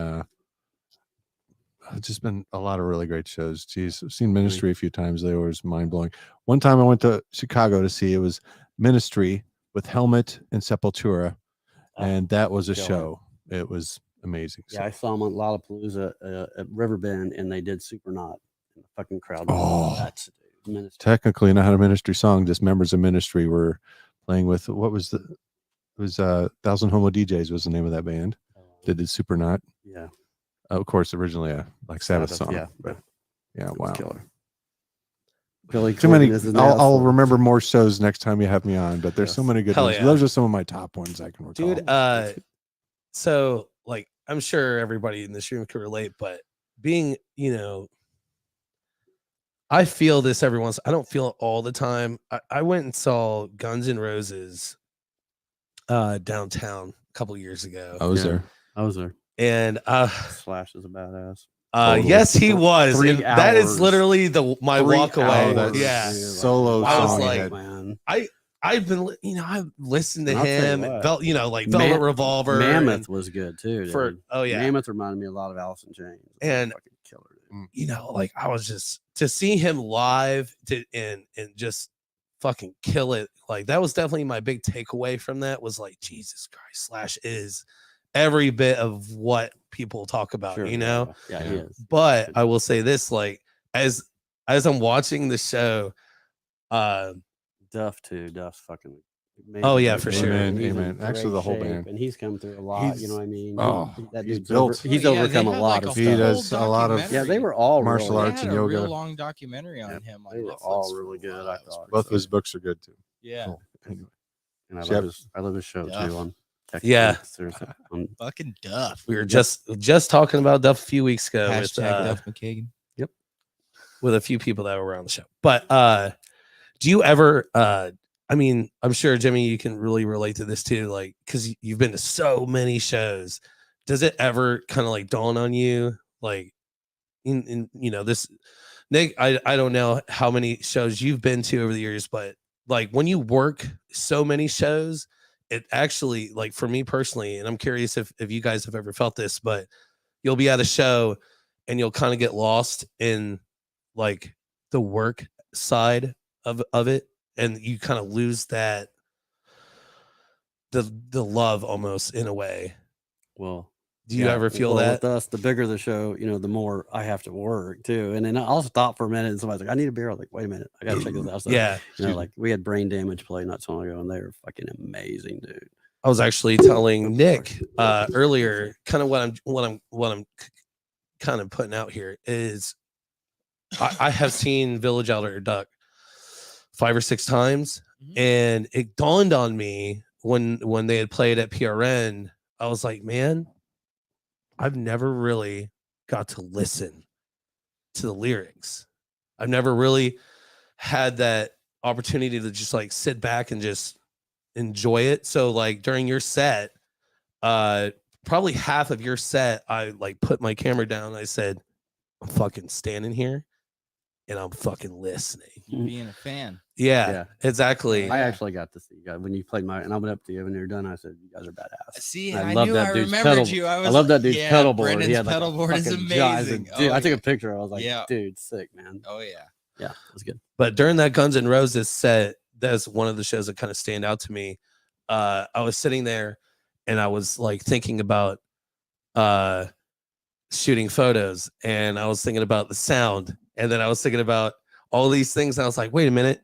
Speaker 4: it's just been a lot of really great shows. Geez, I've seen Ministry a few times. They were mind blowing. One time I went to Chicago to see, it was Ministry with Helmet and Sepultura, and that was a
Speaker 3: killer.
Speaker 4: show. It was amazing.
Speaker 3: Yeah, I saw them on Lollapalooza at Riverbend, and they did Supernaut. And the fucking crowd.
Speaker 4: Oh.
Speaker 3: That's Ministry.
Speaker 4: Technically not a Ministry song, just members of Ministry were playing with, what was it was Thousand Homo DJs was the name of that band that did Supernaut.
Speaker 3: Yeah.
Speaker 4: Of course, originally a Black Sabbath song.
Speaker 3: Yeah.
Speaker 4: But yeah,
Speaker 3: It was
Speaker 4: wow.
Speaker 3: killer. Billy
Speaker 4: Too many.
Speaker 3: Clinton is in there,
Speaker 4: I'll
Speaker 3: so-
Speaker 4: remember more shows next time you have me on, but there's so
Speaker 3: Yes.
Speaker 4: many good
Speaker 2: Hell
Speaker 4: ones.
Speaker 2: yeah.
Speaker 4: Those are some of my top ones I can recall.
Speaker 2: Dude, so like I'm sure everybody in this room can relate, but being, I feel this every once. I don't feel it all the time. I went and saw Guns N' Roses downtown a couple years ago.
Speaker 4: I was
Speaker 3: Yeah.
Speaker 4: there.
Speaker 3: I was there.
Speaker 2: And
Speaker 3: Slash is a badass.
Speaker 4: Totally.
Speaker 2: yes, he was.
Speaker 3: 3
Speaker 2: And that is
Speaker 3: hours.
Speaker 2: literally my
Speaker 3: 3
Speaker 2: walk away.
Speaker 3: hours.
Speaker 4: that
Speaker 2: Yeah.
Speaker 4: solo
Speaker 2: I was
Speaker 4: song. he
Speaker 2: like,
Speaker 4: had.
Speaker 3: Man.
Speaker 2: I've been, I've listened to
Speaker 3: And I'll tell you
Speaker 2: him,
Speaker 3: what,
Speaker 2: like Velvet Revolver,
Speaker 3: Mammoth was good too.
Speaker 2: for
Speaker 3: dude.
Speaker 2: yeah,
Speaker 3: Mammoth reminded me a lot of Alice in Chains.
Speaker 2: And-
Speaker 3: Fucking killer. Dude.
Speaker 2: like I was just to see him live and just fucking kill it. Like that was definitely my big takeaway from that was like Jesus Christ, Slash is every bit of what people talk about,
Speaker 3: Sure,
Speaker 2: Yeah.
Speaker 3: Yeah, he is.
Speaker 2: But I will say this, like as I'm watching the show,
Speaker 3: Duff too. Duff's fucking.
Speaker 2: Oh, yeah,
Speaker 3: dude.
Speaker 2: for sure.
Speaker 4: Amen,
Speaker 3: He's in
Speaker 4: amen. Actually,
Speaker 3: great
Speaker 4: the whole
Speaker 3: shape,
Speaker 4: band.
Speaker 3: and he's come through a lot.
Speaker 4: He's-
Speaker 3: You know what I mean?
Speaker 4: oh,
Speaker 3: That
Speaker 4: he's
Speaker 3: dude's
Speaker 4: built.
Speaker 3: He's
Speaker 5: Yeah, they
Speaker 3: overcome a
Speaker 5: had,
Speaker 3: lot
Speaker 5: like,
Speaker 3: of
Speaker 5: a
Speaker 4: He
Speaker 3: stuff.
Speaker 4: does
Speaker 5: full
Speaker 4: a lot of
Speaker 3: Yeah, they
Speaker 5: documentary.
Speaker 3: were all
Speaker 4: martial
Speaker 3: really,
Speaker 4: arts
Speaker 5: They
Speaker 4: and
Speaker 5: had a
Speaker 4: yoga.
Speaker 5: real long documentary on him. On
Speaker 3: They were
Speaker 5: Netflix
Speaker 3: all
Speaker 5: for a
Speaker 3: really good,
Speaker 5: while.
Speaker 3: I
Speaker 5: It was
Speaker 3: thought.
Speaker 4: Both of
Speaker 5: pretty
Speaker 4: his books are good too.
Speaker 5: Yeah,
Speaker 4: Cool. Anyway.
Speaker 3: And I
Speaker 4: Yep.
Speaker 3: love his show
Speaker 5: Duff.
Speaker 3: too on. Tech
Speaker 2: Yeah.
Speaker 3: Geeks. Seriously.
Speaker 5: fucking Duff.
Speaker 2: we were just talking about Duff a few weeks ago with,
Speaker 5: Hashtag Duff McKagan.
Speaker 2: with a few people that were on the show. But do you ever I mean, I'm sure Jimmy, you can really relate to this too, like because you've been to so many shows. Does it ever kind of like dawn on you, like in this, Nick? I don't know how many shows you've been to over the years, but like when you work so many shows, it actually, like for me personally, and I'm curious if you guys have ever felt this, but you'll be at a show and you'll kind of get lost in like the work side of it, and you kind of lose that the love almost in a way.
Speaker 3: Well,
Speaker 2: Do you
Speaker 3: yeah,
Speaker 2: ever feel
Speaker 3: well,
Speaker 2: that?
Speaker 3: with us, the bigger the show, the more I have to work too. And then I'll stop for a minute, and somebody's like, "I need a beer." I was like, "Wait a minute, I gotta check this out." So,
Speaker 2: Yeah,
Speaker 3: like we had Brain Damage play not so long ago, and they were fucking amazing, dude.
Speaker 2: I was actually telling Nick earlier, kind of what I'm kind of putting out here is I have seen Village Elder Duck 5 or 6 times,
Speaker 5: Mhm.
Speaker 2: and it dawned on me when they had played at PRN. I was like, man, I've never really got to listen to the lyrics. I've never really had that opportunity to just like sit back and just enjoy it. So like during your set, probably half of your set, I like put my camera down. And I said, I'm fucking standing here and I'm fucking listening.
Speaker 5: Being a fan.
Speaker 2: Yeah,
Speaker 3: Yeah.
Speaker 2: exactly.
Speaker 3: I actually got to see you guys when you played and I went up to you when you were done. I said, "You guys are badass."
Speaker 5: See,
Speaker 3: I
Speaker 5: I
Speaker 3: love
Speaker 5: knew
Speaker 3: that
Speaker 5: I
Speaker 3: dude's
Speaker 5: remembered
Speaker 3: pedal-
Speaker 5: you.
Speaker 3: I love that dude's pedal board.
Speaker 5: Brendan's
Speaker 3: He had, like, a
Speaker 5: pedal board is
Speaker 3: fucking giant-
Speaker 5: amazing.
Speaker 3: Dude, I took
Speaker 5: yeah.
Speaker 3: a picture. I was like,
Speaker 5: Yeah.
Speaker 3: "Dude, sick, man."
Speaker 5: Oh yeah.
Speaker 3: Yeah, it was good.
Speaker 2: But during that Guns N' Roses set, that's one of the shows that kind of stand out to me. I was sitting there and I was like thinking about shooting photos, and I was thinking about the sound, and then I was thinking about all these things. And I was like, wait a minute,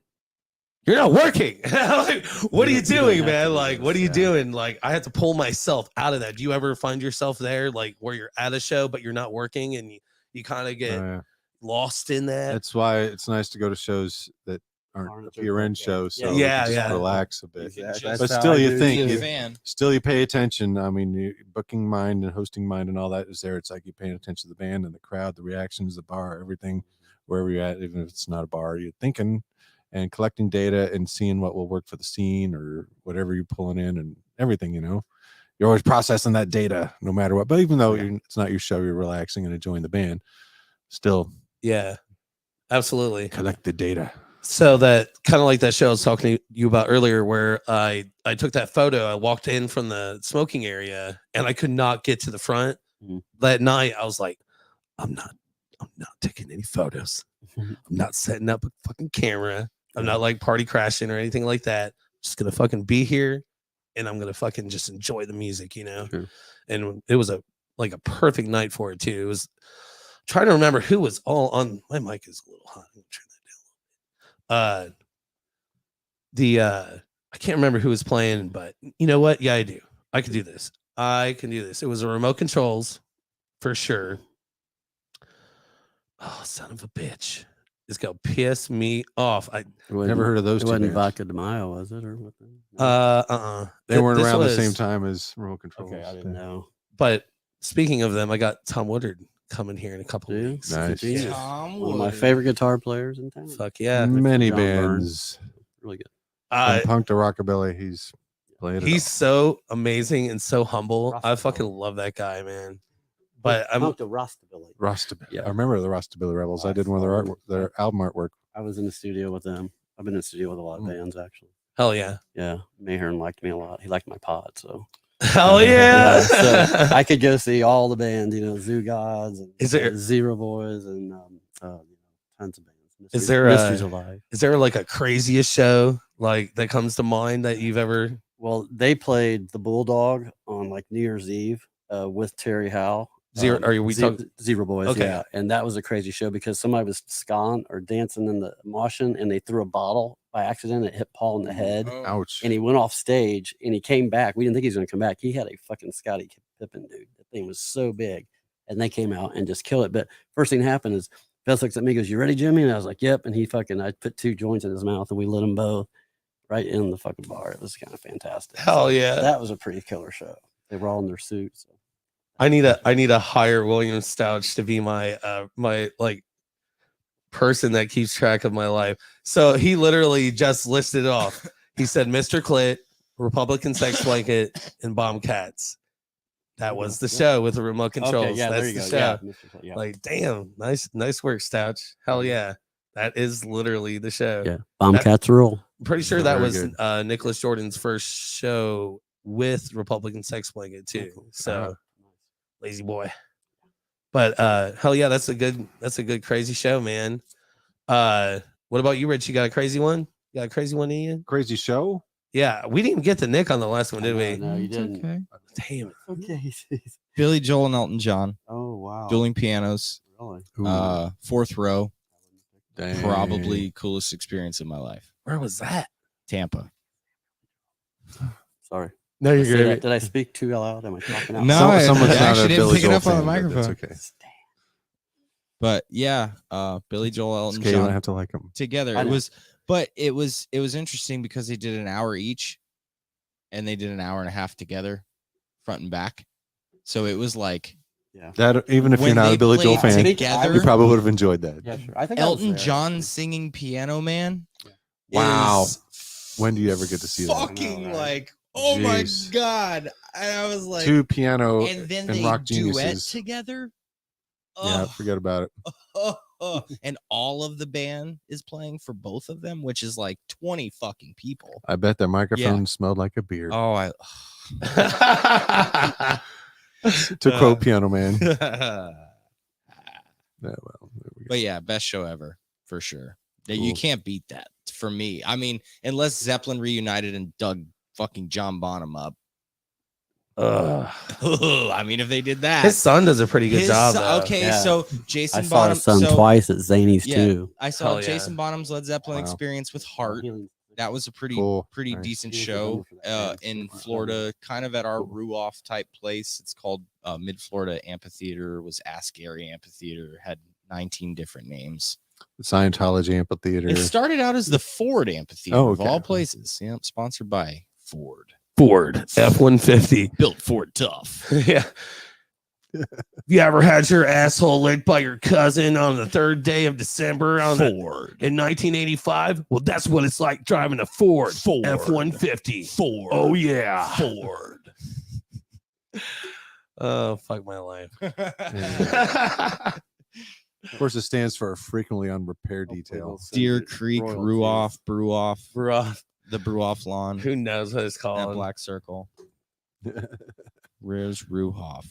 Speaker 2: you're not working. Like, what are you
Speaker 3: You don't
Speaker 2: doing,
Speaker 3: have
Speaker 2: man?
Speaker 3: to do
Speaker 2: Like, what are
Speaker 3: this,
Speaker 2: you
Speaker 3: yeah.
Speaker 2: doing? Like, I had to pull myself out of that. Do you ever find yourself there, like where you're at a show, but you're not working and you kind of get
Speaker 4: Yeah.
Speaker 2: lost in that?
Speaker 4: That's why it's nice to go to shows that aren't
Speaker 3: Aren't
Speaker 4: the year-end
Speaker 3: yeah.
Speaker 4: shows, so
Speaker 3: Yeah,
Speaker 4: we
Speaker 2: yeah,
Speaker 4: can just
Speaker 2: yeah.
Speaker 4: relax a bit.
Speaker 3: Exactly.
Speaker 5: Just-
Speaker 4: But
Speaker 3: That's how
Speaker 4: still,
Speaker 3: I
Speaker 4: you
Speaker 3: do
Speaker 4: think
Speaker 3: too.
Speaker 5: Be a
Speaker 4: you-
Speaker 5: fan.
Speaker 4: Still, you pay attention. I mean, booking mind and hosting mind and all that is there. It's like you're paying attention to the band and the crowd, the reactions, the bar, everything, wherever you're at, even if it's not a bar, you're thinking and collecting data and seeing what will work for the scene or whatever you're pulling in and everything, you're always processing that data no matter what. But even though it's not your show, you're relaxing and enjoying the band, still
Speaker 2: Yeah, absolutely.
Speaker 4: collect the data.
Speaker 2: So that kind of like that show I was talking to you about earlier, where I took that photo. I walked in from the smoking area and I could not get to the front.
Speaker 3: Mhm.
Speaker 2: That night, I was like, I'm not taking any photos. I'm not setting up a fucking camera. I'm not like party crashing or anything like that. Just gonna fucking be here, and I'm gonna fucking just enjoy the music,
Speaker 3: Sure.
Speaker 2: And it was a perfect night for it too. It was trying to remember who was all on. My mic is a little hot. I'm gonna turn that down. I can't remember who was playing, but you know what? Yeah, I do. I can do this. I can do this. It was a remote controls for sure. Oh, son of a bitch. It's gonna piss me off. I
Speaker 4: Never heard of those
Speaker 3: It
Speaker 4: two
Speaker 3: wasn't
Speaker 4: bands.
Speaker 3: Vodka de Mayo, was it, or what? No.
Speaker 4: They weren't
Speaker 2: This
Speaker 4: around the
Speaker 2: was-
Speaker 4: same time as Remote Controls.
Speaker 3: Okay, I didn't know.
Speaker 2: But speaking of them, I got Tom Woodard coming here in a couple
Speaker 3: Do you?
Speaker 2: weeks.
Speaker 4: Nice.
Speaker 3: Genius.
Speaker 5: Tom
Speaker 3: One of my
Speaker 5: Wood.
Speaker 3: favorite guitar players in town.
Speaker 2: Fuck yeah.
Speaker 4: Many
Speaker 3: John Byrne.
Speaker 4: bands.
Speaker 3: Really good.
Speaker 4: From punk to rockabilly, he's played it
Speaker 2: He's
Speaker 4: all.
Speaker 2: so amazing and so humble. I
Speaker 3: Rasta
Speaker 2: fucking
Speaker 3: Billy.
Speaker 2: love that guy, man. But I'm
Speaker 3: Punk to Rostabilly.
Speaker 4: Rostabilly.
Speaker 3: Yeah.
Speaker 4: I remember the Rostabilly Rebels. I did one of their artwork, their album artwork.
Speaker 3: I was in the studio with them. I've been in the studio with a lot of
Speaker 4: Mm.
Speaker 3: bands, actually.
Speaker 2: hell yeah.
Speaker 3: Yeah, Mayhern liked me a lot. He liked my pod, so
Speaker 2: Hell yeah.
Speaker 3: so I could go see all the bands, Zoo Gods and
Speaker 2: Is there-
Speaker 3: Zero Boys and tons of bands.
Speaker 2: Is there
Speaker 3: Mysteries Alive?
Speaker 2: Is there like a craziest show like that comes to mind that you've ever?
Speaker 3: Well, they played the Bulldog on like New Year's Eve with Terry Howe.
Speaker 2: Zero- are we talking-
Speaker 3: Zero Boys?
Speaker 2: Okay.
Speaker 3: Yeah, and that was a crazy show because somebody was sconed or dancing in the moshing, and they threw a bottle by accident. It hit Paul in the head,
Speaker 5: Oh.
Speaker 4: Ouch.
Speaker 3: and he went off stage. And he came back. We didn't think he was going to come back. He had a fucking Scotty Pippen, dude. That thing was so big, and they came out and just killed it. But first thing happened is Fez looks at me, goes, "You ready, Jimmy?" And I was like, "Yep." And I put 2 joints in his mouth, and we lit them both right in the fucking bar. It was kind of fantastic.
Speaker 2: Hell yeah.
Speaker 3: That was a pretty killer show. They were all in their suits. So.
Speaker 2: I need a hire William Stouch to be my my like person that keeps track of my life. So he literally just listed off. He said Mr. Clit, Republican Sex Blanket, and Bombcats. That was the show with the remote controls.
Speaker 3: Okay, yeah,
Speaker 2: That's
Speaker 3: there you
Speaker 2: the
Speaker 3: go.
Speaker 2: show.
Speaker 3: Yeah, Mr. Clay, yeah.
Speaker 2: Like, damn, nice work, Stouch. Hell yeah. That is literally the show.
Speaker 3: Yeah, Bombcats rule.
Speaker 2: I'm pretty sure that
Speaker 4: Very
Speaker 2: was
Speaker 4: good.
Speaker 2: Nicholas Jordan's first show with Republican Sex Blanket too. So lazy boy. But hell yeah, that's a good crazy show, man. What about you, Rich? You got a crazy one? You got a crazy one, Ian?
Speaker 4: Crazy show?
Speaker 2: Yeah, we didn't even get to Nick on the last one, did we?
Speaker 3: No, you
Speaker 5: It's
Speaker 3: didn't.
Speaker 5: okay.
Speaker 2: Damn it.
Speaker 3: Okay.
Speaker 5: Billy Joel and Elton John,
Speaker 3: Oh wow.
Speaker 5: dueling pianos,
Speaker 3: Really?
Speaker 4: Ooh,
Speaker 5: fourth row,
Speaker 4: dang.
Speaker 5: probably coolest experience of my life.
Speaker 2: Where was that?
Speaker 5: Tampa.
Speaker 3: Sorry.
Speaker 2: No, you're
Speaker 3: Say
Speaker 2: good.
Speaker 3: that- Did I speak too loud? Am I talking out?
Speaker 5: No,
Speaker 4: Some-
Speaker 5: I
Speaker 4: someone's not
Speaker 5: actually
Speaker 4: a
Speaker 5: didn't
Speaker 4: Billy
Speaker 5: pick it
Speaker 4: Joel
Speaker 5: up on the
Speaker 4: fan, but that's
Speaker 5: microphone.
Speaker 4: okay.
Speaker 5: But yeah, Billy Joel,
Speaker 4: It's
Speaker 5: Elton
Speaker 4: okay, you don't
Speaker 5: John
Speaker 4: have to like him.
Speaker 5: together.
Speaker 3: I
Speaker 5: It
Speaker 3: know.
Speaker 5: was interesting because they did an hour each, and they did an hour and a half together, front and back. So it was like
Speaker 4: That even if
Speaker 5: when
Speaker 4: you're not
Speaker 5: they
Speaker 4: a Billy Joel
Speaker 5: played
Speaker 4: fan,
Speaker 5: together,
Speaker 4: you probably would have enjoyed that.
Speaker 3: Yeah, sure. I think I was
Speaker 5: Elton
Speaker 3: there.
Speaker 5: John singing Piano Man.
Speaker 4: Wow.
Speaker 5: is
Speaker 4: When do you ever get to see that?
Speaker 5: fucking
Speaker 3: I know, right?
Speaker 5: like, oh
Speaker 4: Jeez.
Speaker 5: my god! And I was like,
Speaker 4: Two piano
Speaker 5: and then
Speaker 4: and
Speaker 5: they
Speaker 4: rock
Speaker 5: duet
Speaker 4: geniuses.
Speaker 5: together.
Speaker 4: Yeah,
Speaker 5: Oh,
Speaker 4: forget about it.
Speaker 5: and all of the band is playing for both of them, which is like 20 fucking people.
Speaker 4: I bet that microphone smelled like a beer.
Speaker 5: Oh, I
Speaker 4: To quote Piano Man.
Speaker 5: but
Speaker 4: Yeah, well, there we go.
Speaker 5: yeah, best show ever for sure. You
Speaker 4: Cool.
Speaker 5: can't beat that for me. I mean, unless Zeppelin reunited and dug fucking John Bonham up. I mean, if they did that,
Speaker 2: His son does a pretty good
Speaker 5: His
Speaker 2: job.
Speaker 5: son-
Speaker 2: though.
Speaker 5: okay,
Speaker 3: Yeah.
Speaker 5: so
Speaker 3: I
Speaker 5: Jason
Speaker 3: saw
Speaker 5: Bonham.
Speaker 3: his son
Speaker 5: so
Speaker 3: twice at Zany's
Speaker 5: Yeah.
Speaker 3: too.
Speaker 5: I saw
Speaker 2: Hell yeah.
Speaker 5: Jason Bonham's Led Zeppelin
Speaker 4: Wow.
Speaker 5: experience with Heart. That was a pretty
Speaker 4: Cool.
Speaker 5: pretty
Speaker 4: Nice.
Speaker 5: decent
Speaker 3: He was the
Speaker 5: show
Speaker 3: vendor for that band.
Speaker 5: in
Speaker 3: Super
Speaker 5: Florida, kind of at our
Speaker 4: Cool.
Speaker 5: Ruoff type place. It's called Mid Florida Amphitheater. It was Ask Gary Amphitheater. Had 19 different names.
Speaker 4: The Scientology Amphitheater.
Speaker 5: It started out as the Ford Amphitheater
Speaker 4: Oh,
Speaker 5: of all
Speaker 4: okay.
Speaker 5: places. Yeah, sponsored by Ford.
Speaker 2: Ford F-150.
Speaker 5: Built Ford tough.
Speaker 2: Yeah. You ever had your asshole licked by your cousin on the 3rd day of December
Speaker 5: Ford.
Speaker 2: in 1985? Well, that's what it's like driving a Ford F-150.
Speaker 5: Ford.
Speaker 2: Oh, yeah.
Speaker 5: Ford.
Speaker 2: Oh, fuck my life.
Speaker 4: Of course, it stands for frequently on repair
Speaker 3: Hopefully
Speaker 4: detail.
Speaker 3: they'll send
Speaker 5: Deer
Speaker 3: it
Speaker 5: Creek,
Speaker 3: royalties.
Speaker 5: Ruoff, Brewoff,
Speaker 2: Bruh,
Speaker 5: the Brewoff lawn.
Speaker 2: who knows what it's
Speaker 5: That
Speaker 2: called?
Speaker 5: black circle. Where's Ruhoff?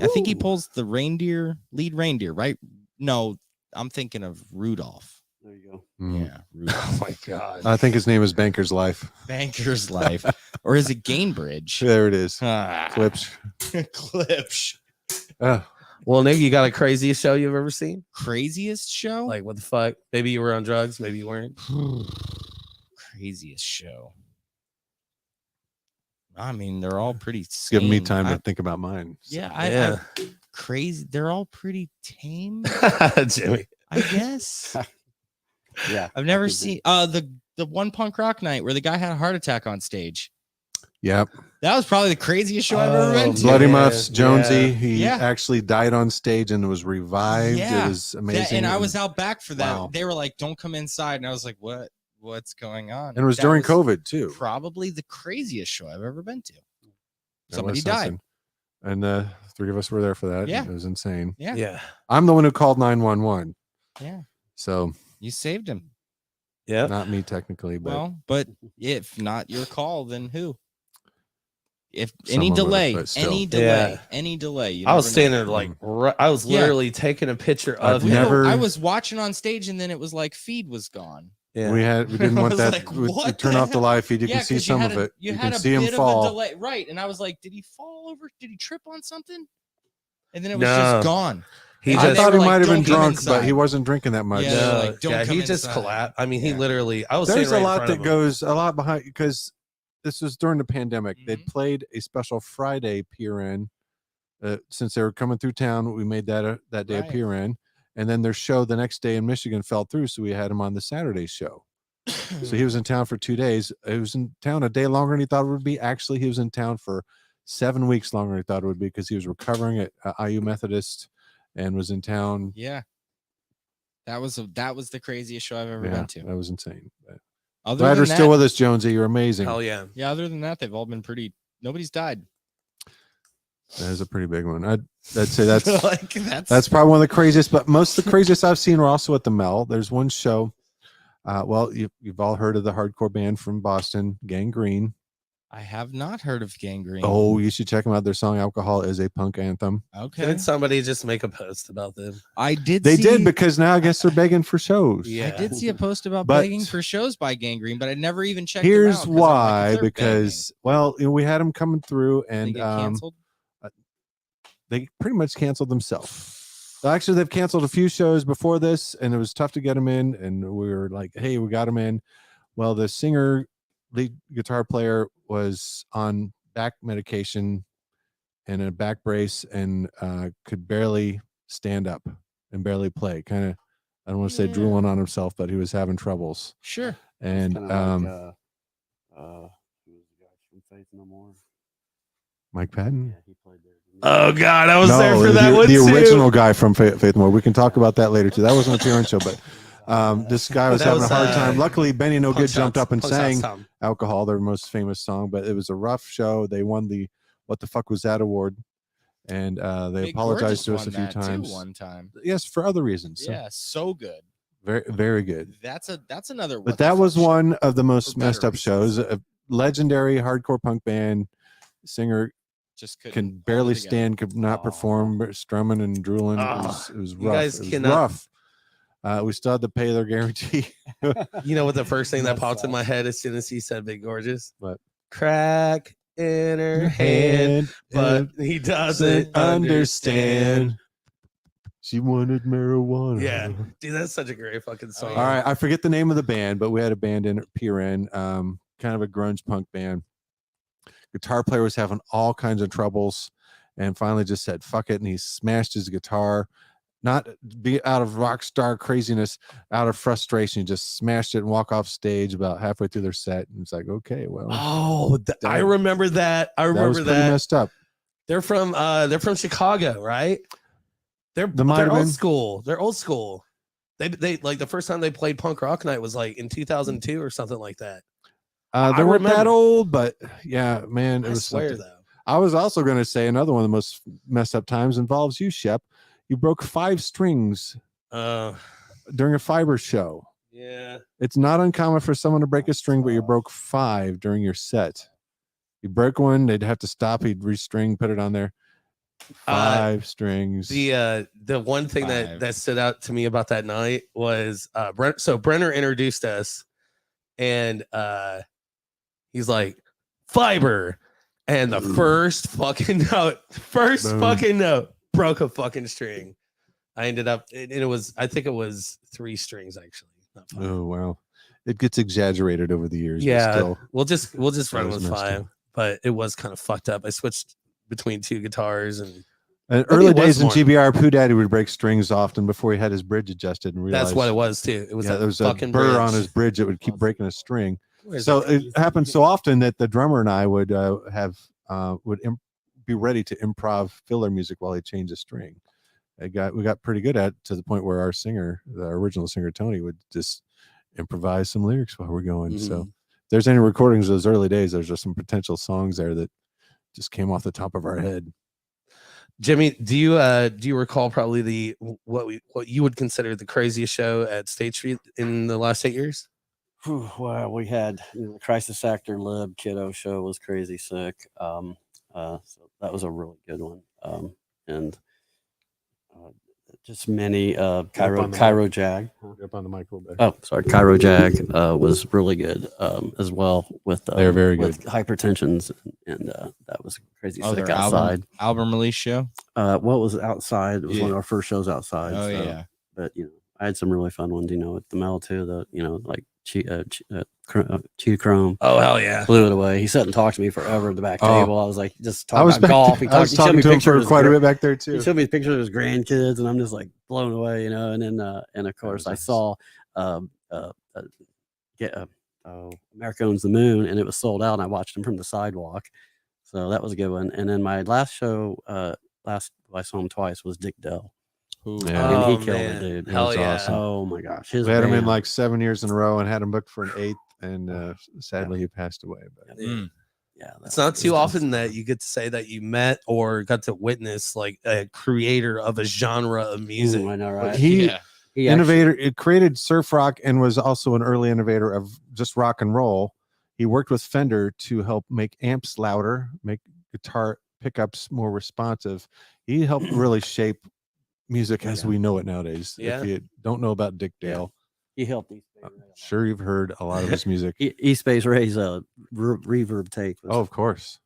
Speaker 5: I think he pulls the lead reindeer, right? No, I'm thinking of Rudolph.
Speaker 3: There you go.
Speaker 4: Mm.
Speaker 5: Yeah,
Speaker 2: Oh
Speaker 5: Rudolph.
Speaker 2: my god.
Speaker 4: I think his name is Banker's Life.
Speaker 5: Banker's Life. Or is it Gainbridge?
Speaker 4: There it is.
Speaker 5: Ah,
Speaker 4: Clips.
Speaker 5: Clips.
Speaker 4: Oh,
Speaker 2: Well, Nick, you got a craziest show you've ever seen?
Speaker 5: Craziest show?
Speaker 2: Like, what the fuck? Maybe you were on drugs, maybe you weren't.
Speaker 5: Craziest show. I mean, they're all pretty
Speaker 4: it's giving me
Speaker 5: sane.
Speaker 4: time to think about mine.
Speaker 5: I crazy. They're all pretty tame,
Speaker 2: Jimmy.
Speaker 5: I guess.
Speaker 3: Yeah.
Speaker 5: I've never
Speaker 3: I could
Speaker 5: seen the one punk rock night where the guy had a heart attack on stage.
Speaker 4: Yep.
Speaker 5: That was probably the craziest show I've ever been to.
Speaker 4: Bloody
Speaker 2: Yeah,
Speaker 4: Muffs, Jonesy.
Speaker 2: yeah.
Speaker 4: He
Speaker 5: Yeah.
Speaker 4: actually died on stage and was revived.
Speaker 5: Yeah.
Speaker 4: It was amazing.
Speaker 5: And I was out back for that.
Speaker 4: Wow.
Speaker 5: They were like, "Don't come inside," and I was like, What's going on?"
Speaker 4: And it was
Speaker 5: That
Speaker 4: during COVID too.
Speaker 5: Probably the craziest show I've ever been to.
Speaker 4: That
Speaker 5: Somebody
Speaker 4: was
Speaker 5: died.
Speaker 4: something. And 3 of us were there for that.
Speaker 5: Yeah.
Speaker 4: It was insane.
Speaker 5: Yeah.
Speaker 2: Yeah.
Speaker 4: I'm the one who called 911.
Speaker 5: Yeah.
Speaker 4: So
Speaker 5: You saved him.
Speaker 2: Yeah.
Speaker 4: not me technically, but
Speaker 5: Well, but if not your call, then who? If
Speaker 4: Someone
Speaker 5: any
Speaker 4: would've,
Speaker 5: delay,
Speaker 4: but still.
Speaker 5: any delay,
Speaker 2: Yeah.
Speaker 5: any delay. You
Speaker 2: I was
Speaker 5: never know.
Speaker 2: standing there like, I was
Speaker 5: Yeah.
Speaker 2: literally taking a picture
Speaker 4: I've
Speaker 2: of
Speaker 5: No,
Speaker 2: him.
Speaker 4: never-
Speaker 5: I was watching on stage, and then it was like feed was gone.
Speaker 2: Yeah.
Speaker 4: we didn't
Speaker 5: I
Speaker 4: want
Speaker 5: was
Speaker 4: that.
Speaker 5: like,
Speaker 4: we
Speaker 5: what
Speaker 4: turn
Speaker 5: the
Speaker 4: off the
Speaker 5: hell?
Speaker 4: live feed. You can
Speaker 5: 'cause
Speaker 4: see some
Speaker 5: had
Speaker 4: of it.
Speaker 5: You
Speaker 4: can
Speaker 5: had a
Speaker 4: see him
Speaker 5: bit
Speaker 4: fall.
Speaker 5: of a delay, right? And I was like, did he fall over? Did he trip on something? And then it was
Speaker 2: No.
Speaker 5: just gone.
Speaker 2: He
Speaker 5: And
Speaker 4: I
Speaker 5: they
Speaker 2: just
Speaker 4: thought
Speaker 5: were
Speaker 4: he
Speaker 5: like,
Speaker 4: might have been
Speaker 5: "Don't come
Speaker 4: drunk, but
Speaker 5: inside."
Speaker 4: he wasn't drinking that much.
Speaker 5: Yeah, they're
Speaker 2: no,
Speaker 5: like, "Don't
Speaker 2: yeah,
Speaker 5: come
Speaker 2: he just
Speaker 5: inside."
Speaker 2: collapsed. I mean, he
Speaker 5: Yeah.
Speaker 2: literally, I was
Speaker 4: There's
Speaker 2: standing right
Speaker 4: a
Speaker 2: in
Speaker 4: lot
Speaker 2: front
Speaker 4: that
Speaker 2: of him.
Speaker 4: goes a lot behind because this was during the pandemic. They'd
Speaker 5: Mhm.
Speaker 4: played a special Friday pier in. Since they were coming through town, we made that that day
Speaker 5: Right.
Speaker 4: a pier in, and then their show the next day in Michigan fell through, so we had him on the Saturday show. So he was in town for 2 days. He was in town a day longer than he thought it would be. Actually, he was in town for 7 weeks longer than he thought it would be because he was recovering at IU Methodist and was in town.
Speaker 5: Yeah, that was the craziest show I've ever
Speaker 4: Yeah,
Speaker 5: been to.
Speaker 4: that was insane. But
Speaker 5: Other
Speaker 4: glad
Speaker 5: than
Speaker 4: you're
Speaker 5: that,
Speaker 4: still with us, Jonesy. You're amazing.
Speaker 2: Hell yeah.
Speaker 5: yeah, other than that, they've all been pretty. Nobody's died.
Speaker 4: That is a pretty big one. I'd say that's
Speaker 5: like
Speaker 4: that's probably one of the craziest. But most of the craziest I've seen were also at the Mel. There's one show. Well, you've all heard of the hardcore band from Boston, Gangrene.
Speaker 5: I have not heard of Gangrene.
Speaker 4: Oh, you should check them out. Their song "Alcohol" is a punk anthem.
Speaker 5: okay.
Speaker 2: Didn't somebody just make a post about them?
Speaker 5: I did.
Speaker 4: They
Speaker 5: see,
Speaker 4: did because now I guess they're begging for shows.
Speaker 2: Yeah.
Speaker 5: I did see a post about
Speaker 4: But-
Speaker 5: begging for shows by Gangrene, but I never even checked. them
Speaker 4: Here's
Speaker 5: out 'cause I'm like,
Speaker 4: why:
Speaker 5: if they're
Speaker 4: because well, we had them coming through,
Speaker 5: begging,
Speaker 4: and
Speaker 5: they get canceled.
Speaker 4: they pretty much canceled themselves. Actually, they've canceled a few shows before this, and it was tough to get them in. And we were like, "Hey, we got them in." Well, the singer, lead guitar player, was on back medication and a back brace, and could barely stand up and barely play. Kind of, I don't want to say
Speaker 5: Yeah.
Speaker 4: drooling on himself, but he was having troubles.
Speaker 5: Sure.
Speaker 4: And
Speaker 3: Kinda like, who was the guy from Faith No More?
Speaker 4: Mike Patton.
Speaker 3: Yeah, he played there. didn't he?
Speaker 2: Oh God, I was there for that
Speaker 4: the,
Speaker 2: one
Speaker 4: the
Speaker 2: too.
Speaker 4: original guy from Faith More. We can talk about that later too. That wasn't a appearance show, but this guy was
Speaker 2: That
Speaker 4: having
Speaker 2: was,
Speaker 4: a hard time. Luckily, Benny No Good jumped up and sang
Speaker 2: Tom.
Speaker 4: "Alcohol," their most famous song, but it was a rough show. They won the "What the Fuck Was That" award, and they
Speaker 5: Big
Speaker 4: apologized to
Speaker 5: Gorgeous
Speaker 4: us a
Speaker 5: won
Speaker 4: few
Speaker 5: that, too,
Speaker 4: times.
Speaker 5: one time.
Speaker 4: Yes, for other reasons. So
Speaker 5: Yeah, so good.
Speaker 4: very, very good.
Speaker 5: That's another.
Speaker 4: But
Speaker 5: what the
Speaker 4: that
Speaker 5: fuck
Speaker 4: was
Speaker 5: show.
Speaker 4: one of the most
Speaker 5: For
Speaker 4: messed
Speaker 5: better
Speaker 4: up shows. A legendary hardcore punk band singer
Speaker 5: Just couldn't
Speaker 4: can
Speaker 5: hold it
Speaker 4: barely
Speaker 5: together.
Speaker 4: stand, could not
Speaker 3: Aw.
Speaker 4: perform, but strumming and drooling. It was
Speaker 2: You
Speaker 4: rough.
Speaker 2: guys
Speaker 4: It was
Speaker 2: cannot-
Speaker 4: rough. We still had to pay their guarantee.
Speaker 2: You know what the first thing that
Speaker 3: That
Speaker 2: popped in my
Speaker 3: sucks.
Speaker 2: head as soon as he said Big Gorgeous?
Speaker 4: What?
Speaker 2: Crack in her hand, but he doesn't understand.
Speaker 4: She wanted marijuana.
Speaker 2: Yeah, dude, that's such a great fucking song.
Speaker 4: All right, I forget the name of the band, but we had a band in PRN, kind of a grunge punk band. Guitar player was having all kinds of troubles, and finally just said "fuck it," and he smashed his guitar. Not be out of rock star craziness, out of frustration, he just smashed it and walk off stage about halfway through their set. And it's like, okay, well,
Speaker 2: Oh, I remember that. I
Speaker 4: that
Speaker 2: remember
Speaker 4: was pretty messed up.
Speaker 2: They're from Chicago, right? They're
Speaker 4: have
Speaker 2: old
Speaker 4: been.
Speaker 2: school. They're old school. They like the first time they played punk rock night was like in 2002 or something like that.
Speaker 4: They weren't that old, but yeah, man, it
Speaker 2: I
Speaker 4: was
Speaker 2: swear
Speaker 4: something.
Speaker 2: though.
Speaker 4: I was also going to say another one of the most messed up times involves you, Shep. You broke 5 strings during a fiber show.
Speaker 2: Yeah.
Speaker 4: It's not uncommon for someone to break a string, but you broke 5 during your set. You broke one, they'd have to stop. He'd restring, put it on there. 5 strings.
Speaker 2: The one thing that stood out to me about that night was so Brenner introduced us, and he's like fiber, and the first fucking note broke a fucking string. I ended up, and it was, I think it was 3 strings actually. Not 5.
Speaker 4: Oh wow, it gets exaggerated over the years.
Speaker 2: Yeah,
Speaker 4: but still,
Speaker 2: we'll just run
Speaker 4: was
Speaker 2: with
Speaker 4: messed
Speaker 2: 5,
Speaker 4: up.
Speaker 2: but it was kind of fucked up. I switched between 2 guitars, and
Speaker 4: early
Speaker 2: it was
Speaker 4: days in
Speaker 2: more.
Speaker 4: GBR, Pooh Daddy would break strings often before he had his bridge adjusted and realized
Speaker 2: that's what it was too. It was
Speaker 4: there was a
Speaker 2: fucking
Speaker 4: burr on
Speaker 2: bridge.
Speaker 4: his bridge that would keep breaking a string.
Speaker 2: Where's
Speaker 4: So
Speaker 2: that?
Speaker 4: it happened so often that the drummer and I would be ready to improv filler music while he changed a string. We got pretty good at to the point where our singer, the original singer Tony, would just improvise some lyrics while we're going. So if there's any recordings of those early days, there's just some potential songs there that just came off the top of our head.
Speaker 2: Jimmy, do you recall probably what you would consider the craziest show at State Street in the last 8 years?
Speaker 3: Well, we had the Crisis Actor Lib Kiddo show was crazy sick. So that was a really good one. And just many Cairo Jag.
Speaker 4: Up on the mic a little bit.
Speaker 3: Oh, sorry, Cairo Jag was really good as well. With
Speaker 4: They're very good.
Speaker 3: with Hypertensions, and that was crazy sick
Speaker 5: their
Speaker 3: outside.
Speaker 5: album release show.
Speaker 3: What was outside? It was one of our first shows outside.
Speaker 5: Oh
Speaker 3: so,
Speaker 5: yeah.
Speaker 3: But I had some really fun ones. At the Mel too. Like Cheetah Chrome.
Speaker 2: Oh hell yeah!
Speaker 3: Blew it away. He sat and talked to me forever at the back table. I was like, just talking about golf.
Speaker 4: I was talking to him for quite a bit back there too.
Speaker 3: He showed me pictures of his grandkids, and I'm just like blown away, And then, and of course, I saw, America Owns the Moon, and it was sold out. And I watched him from the sidewalk, so that was a good one. And then my last show, I saw him twice, was Dick Dell.
Speaker 4: Yeah.
Speaker 3: And he killed it, dude.
Speaker 2: Hell
Speaker 3: was
Speaker 2: yeah!
Speaker 3: awesome. Oh my gosh,
Speaker 4: We had him in like 7 years in a row and had him booked for an 8th, and sadly he passed away. But
Speaker 3: yeah,
Speaker 2: It's not too often that you get to say that you met or got to witness like a creator of a genre of music.
Speaker 3: I know, right?
Speaker 4: he it created surf rock and was also an early innovator of just rock and roll. He worked with Fender to help make amps louder, make guitar pickups more responsive. He helped really shape music as we know it nowadays.
Speaker 2: Yeah.
Speaker 4: If you don't know about Dick Dale,
Speaker 3: he helped East Bay
Speaker 4: I'm sure you've heard a lot of his music.
Speaker 3: East Bay's Ray's reverb take. Was
Speaker 4: Oh, of course.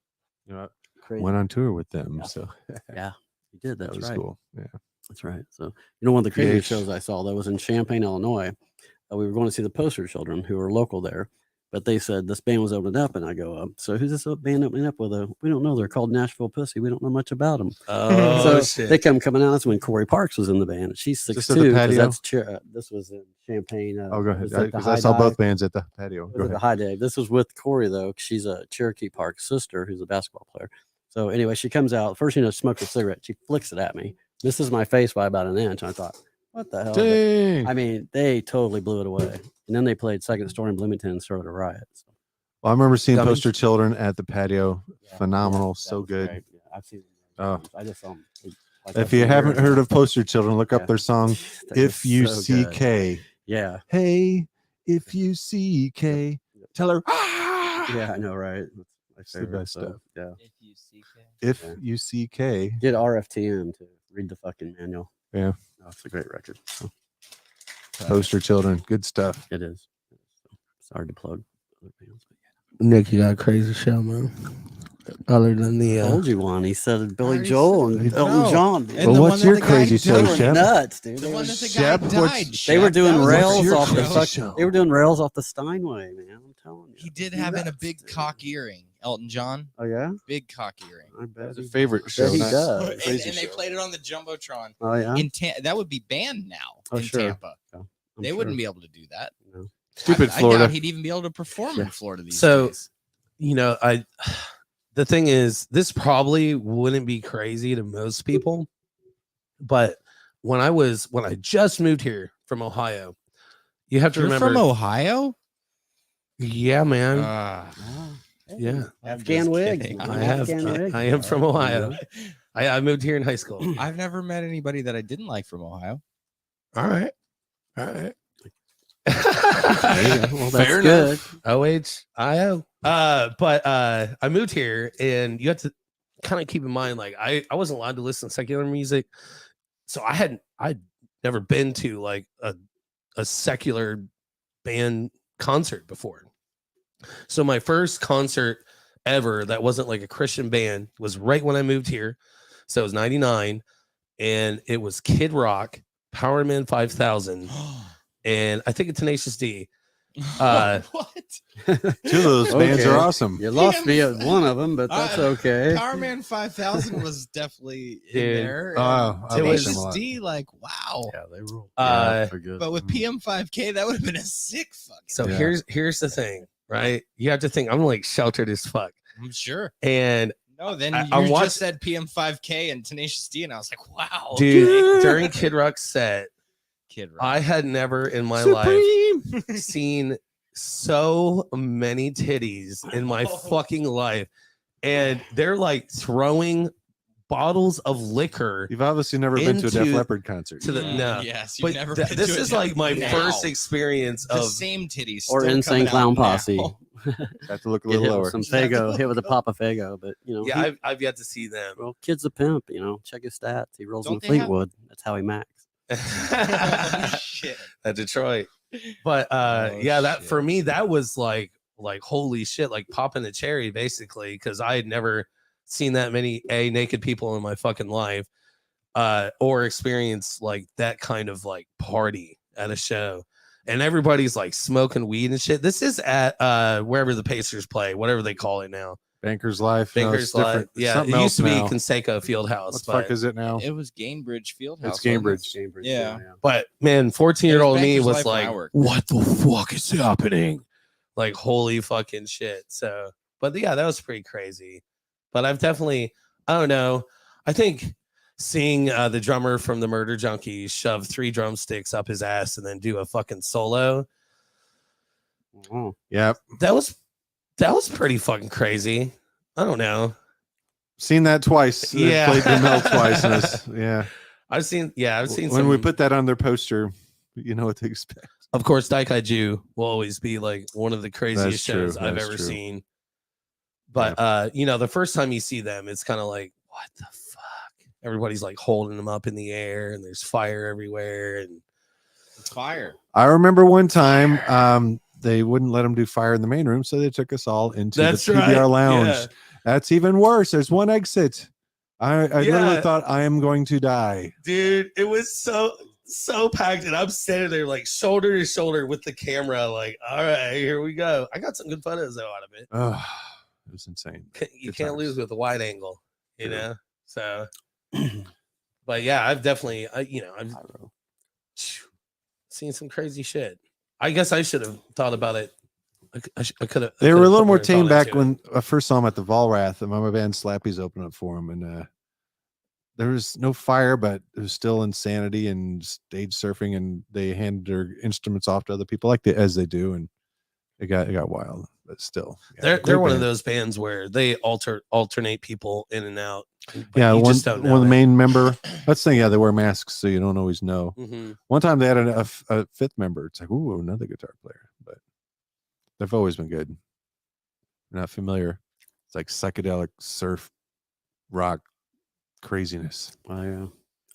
Speaker 3: crazy.
Speaker 4: Went on tour with them.
Speaker 3: Yeah.
Speaker 4: So
Speaker 3: Yeah, he did.
Speaker 4: that
Speaker 3: That's
Speaker 4: was
Speaker 3: right.
Speaker 4: cool. Yeah.
Speaker 3: That's right. So one of the craziest
Speaker 4: PH.
Speaker 3: shows I saw that was in Champaign, Illinois. We were going to see the Poster Children, who were local there, but they said this band was opening up, and I go, so who's this band opening up with? We don't know. They're called Nashville Pussy. We don't know much about them.
Speaker 2: Oh
Speaker 3: so
Speaker 2: shit!
Speaker 3: they come out. That's when Corey Parks was in the band. She's
Speaker 4: Just at the
Speaker 3: 6'2".
Speaker 4: patio?
Speaker 3: That's this was in Champaign.
Speaker 4: Oh, go ahead.
Speaker 3: was at the
Speaker 4: Because I
Speaker 3: High
Speaker 4: saw both
Speaker 3: Dive.
Speaker 4: bands at the patio.
Speaker 3: It
Speaker 4: Go
Speaker 3: was at the
Speaker 4: ahead.
Speaker 3: High Dive. This was with Corey though. She's a Cherokee Park sister who's a basketball player. So anyway, she comes out. First, smokes a cigarette. She flicks it at me. Misses my face by about an inch. And I thought, what the hell?
Speaker 4: Dang.
Speaker 3: I mean, they totally blew it away. And then they played Second Story in Bloomington and started a riot. So,
Speaker 4: Well, I remember seeing
Speaker 2: Gummies?
Speaker 4: Poster Children at the patio.
Speaker 3: yeah,
Speaker 4: Phenomenal.
Speaker 3: that
Speaker 4: So
Speaker 3: was
Speaker 4: good.
Speaker 3: great. Yeah, I've seen
Speaker 4: Oh.
Speaker 3: them. I just saw them.
Speaker 4: If you haven't heard of Poster Children, look up their song, If You See K.
Speaker 3: Yeah.
Speaker 4: Hey, if you see K, tell her, ah!
Speaker 3: Yeah, I know, right? That's my
Speaker 4: It's the
Speaker 3: favorite.
Speaker 4: best stuff.
Speaker 3: Yeah.
Speaker 4: If
Speaker 3: Yeah.
Speaker 4: you see K.
Speaker 3: Did RFTM to read the fucking manual.
Speaker 4: Yeah.
Speaker 3: Oh, it's a great record. So,
Speaker 4: Poster Children. Good stuff.
Speaker 3: it is. So, it's hard to plug other bands. But
Speaker 2: Nick, you got a crazy show, man. other than the
Speaker 3: Told you one. He said Billy
Speaker 5: already
Speaker 3: Joel
Speaker 5: said-
Speaker 3: and Elton
Speaker 5: No.
Speaker 3: John. Dude.
Speaker 5: And
Speaker 4: Well,
Speaker 5: the
Speaker 4: what's
Speaker 5: one that
Speaker 4: your
Speaker 5: the guy
Speaker 4: crazy
Speaker 5: died.
Speaker 4: show,
Speaker 3: They were
Speaker 4: Shep?
Speaker 3: nuts, dude.
Speaker 5: The
Speaker 3: They
Speaker 5: one
Speaker 3: were-
Speaker 5: that the
Speaker 4: Shep,
Speaker 5: guy
Speaker 4: what's-
Speaker 5: died.
Speaker 3: They were
Speaker 5: Shep.
Speaker 3: doing
Speaker 5: That was
Speaker 3: rails
Speaker 5: your
Speaker 3: off the
Speaker 5: show.
Speaker 3: fuck, They were doing rails off the Steinway, man. I'm telling you.
Speaker 5: He did
Speaker 3: Nuts,
Speaker 5: have in a big
Speaker 3: dude.
Speaker 5: cock earring. Elton John,
Speaker 3: Oh yeah,
Speaker 5: big cock earring.
Speaker 3: I bet.
Speaker 4: That's a
Speaker 3: he-
Speaker 4: favorite
Speaker 3: I
Speaker 4: show.
Speaker 3: bet he
Speaker 4: not
Speaker 3: does.
Speaker 5: And,
Speaker 4: crazy
Speaker 5: and they
Speaker 4: show.
Speaker 5: played it on the jumbotron
Speaker 3: Oh yeah.
Speaker 5: in that would be banned now
Speaker 3: Oh,
Speaker 5: in
Speaker 3: sure.
Speaker 5: Tampa.
Speaker 3: I'm
Speaker 5: They
Speaker 3: sure.
Speaker 5: wouldn't be able to do that.
Speaker 3: No.
Speaker 4: Stupid
Speaker 5: I
Speaker 4: Florida.
Speaker 5: doubt he'd even be able to perform in Florida these
Speaker 2: So-
Speaker 5: days.
Speaker 2: you know, the thing is, this probably wouldn't be crazy to most people, but when I just moved here from Ohio, you have to
Speaker 5: You're
Speaker 2: remember.
Speaker 5: from Ohio?
Speaker 2: Yeah, man.
Speaker 3: Oh, hey,
Speaker 2: Yeah.
Speaker 3: Afghan
Speaker 5: just
Speaker 3: wigs.
Speaker 5: kidding.
Speaker 3: man.
Speaker 2: I have.
Speaker 3: Afghan wigs.
Speaker 2: I am from Ohio. I moved here in high school.
Speaker 5: I've never met anybody that I didn't like from Ohio.
Speaker 2: All right. All right.
Speaker 3: There you go. Well, that's
Speaker 2: Fair
Speaker 3: good.
Speaker 2: enough. OHIO. But I moved here, and you have to kind of keep in mind, like I wasn't allowed to listen to secular music, so I'd never been to like a secular band concert before. So my first concert ever that wasn't like a Christian band was right when I moved here. So it was 99, and it was Kid Rock, Power Man 5000, and I think a Tenacious D.
Speaker 5: What?
Speaker 4: Two of those bands
Speaker 3: Okay.
Speaker 4: are awesome.
Speaker 3: You lost me at one of them, but that's okay.
Speaker 5: Power Man 5000 was definitely in
Speaker 2: Dude.
Speaker 5: there.
Speaker 4: Oh, I
Speaker 2: It
Speaker 4: like
Speaker 2: was-
Speaker 4: them a
Speaker 5: Tenacious
Speaker 4: lot.
Speaker 5: D, like, wow.
Speaker 3: Yeah, they rule.
Speaker 2: Uh,
Speaker 3: good.
Speaker 5: But with PM5K, that would have been a sick fucking.
Speaker 2: So
Speaker 4: Yeah.
Speaker 2: here's the thing, right? You have to think I'm like sheltered as fuck,
Speaker 5: I'm sure.
Speaker 2: and
Speaker 5: No, then
Speaker 2: I
Speaker 5: you
Speaker 2: watched-
Speaker 5: just said PM5K and Tenacious D, and I was like, wow.
Speaker 2: dude, during Kid Rock's set,
Speaker 5: Kid Rock.
Speaker 2: I had never in my
Speaker 4: Supreme.
Speaker 2: life seen so many titties in my fucking life, and they're like throwing bottles of liquor
Speaker 4: You've obviously never been to a Def
Speaker 2: Into-
Speaker 4: Leppard concert.
Speaker 2: to the no.
Speaker 5: Yes, you've
Speaker 2: But
Speaker 5: never
Speaker 2: th-
Speaker 5: been
Speaker 2: this
Speaker 5: to
Speaker 2: is
Speaker 5: a
Speaker 2: like my
Speaker 5: now.
Speaker 2: first experience
Speaker 5: The
Speaker 2: of
Speaker 5: same titties.
Speaker 3: Or
Speaker 5: still
Speaker 3: Insane
Speaker 5: coming
Speaker 3: Clown
Speaker 5: out now.
Speaker 3: Posse.
Speaker 4: Have to look a
Speaker 3: Get
Speaker 4: little
Speaker 3: hit
Speaker 4: lower.
Speaker 3: with some Fago, hit with a Papa Fago, but you know,
Speaker 2: yeah. I've yet to see them.
Speaker 3: well, kid's a pimp. You know, check his stats. He rolls
Speaker 5: Don't
Speaker 3: in
Speaker 5: they have-
Speaker 3: Fleetwood. That's how he max.
Speaker 5: Shit.
Speaker 2: At Detroit. But
Speaker 5: Oh,
Speaker 2: yeah, that
Speaker 5: shit.
Speaker 2: for me, that was like holy shit, like popping a cherry, basically, because I had never seen that many naked people in my fucking life, or experienced like that kind of like party at a show. And everybody's like smoking weed and shit. This is at wherever the Pacers play, whatever they call it now.
Speaker 4: Bankers Life.
Speaker 2: Bankers
Speaker 4: no, it's
Speaker 2: Live.
Speaker 4: different.
Speaker 2: Yeah,
Speaker 4: Something
Speaker 2: it used to be
Speaker 4: else now.
Speaker 2: Conseco Fieldhouse.
Speaker 4: What the
Speaker 2: but,
Speaker 4: fuck is it now?
Speaker 5: It was Gainbridge Fieldhouse.
Speaker 4: It's
Speaker 5: wasn't it?
Speaker 4: Cambridge.
Speaker 5: Yeah.
Speaker 2: but man, 14-year-old me
Speaker 5: Bankers
Speaker 2: was
Speaker 5: Life where I
Speaker 2: like,
Speaker 5: worked.
Speaker 2: what the fuck is happening? Like, holy fucking shit. So, but yeah, that was pretty crazy. But I've definitely, I don't know. I think seeing the drummer from the Murder Junkies shove 3 drumsticks up his ass and then do a fucking solo,
Speaker 3: Oh,
Speaker 4: Yep.
Speaker 2: that was pretty fucking crazy. I don't know.
Speaker 4: Seen that twice. They
Speaker 2: Yeah.
Speaker 4: Played the mill twice. And yeah.
Speaker 2: I've seen
Speaker 4: When
Speaker 2: some.
Speaker 4: we put that on their poster, you know what to expect.
Speaker 2: Of course, Daikaiju will always be like one of the craziest
Speaker 4: That's true,
Speaker 2: shows I've
Speaker 4: that's
Speaker 2: ever
Speaker 4: true.
Speaker 2: seen. But you know, the first time you see them, it's kind of like, what the fuck? Everybody's like holding them up in the air, and there's fire everywhere, and
Speaker 5: Fire.
Speaker 4: I remember one time they wouldn't let them do fire in the main room, so they took us all into
Speaker 2: That's
Speaker 4: the PBR
Speaker 2: right,
Speaker 4: lounge.
Speaker 2: yeah.
Speaker 4: That's even worse. There's one exit. I literally
Speaker 2: Yeah.
Speaker 4: thought I am going to die.
Speaker 2: dude, it was so packed, and I'm standing there like shoulder to shoulder with the camera, like, all right, here we go. I got some good photos though out of it.
Speaker 4: Oh, it was insane.
Speaker 2: You
Speaker 4: Good
Speaker 2: can't
Speaker 4: times.
Speaker 2: lose with a wide angle, you
Speaker 4: True.
Speaker 2: know. So, but yeah, I've definitely, I've seen some crazy shit. I guess I should have thought about it. I could have.
Speaker 4: They were a little more tame back when I first saw them at the Volrath, and my band Slappy's opened up for them, and there was no fire, but it was still insanity and stage surfing, and they handed their instruments off to other people as they do, and it got wild, but still, yeah,
Speaker 2: they're
Speaker 4: great
Speaker 2: one of
Speaker 4: band.
Speaker 2: those bands where they alternate people in and out. but
Speaker 4: Yeah,
Speaker 2: you
Speaker 4: one
Speaker 2: just don't
Speaker 4: of the
Speaker 2: know it.
Speaker 4: main member. That's the thing. Yeah, they wear masks, so you don't always know.
Speaker 2: Mhm.
Speaker 4: One time they had a 5th member. It's like, ooh, another guitar player, but they've always been good. You're not familiar. It's like psychedelic surf rock craziness.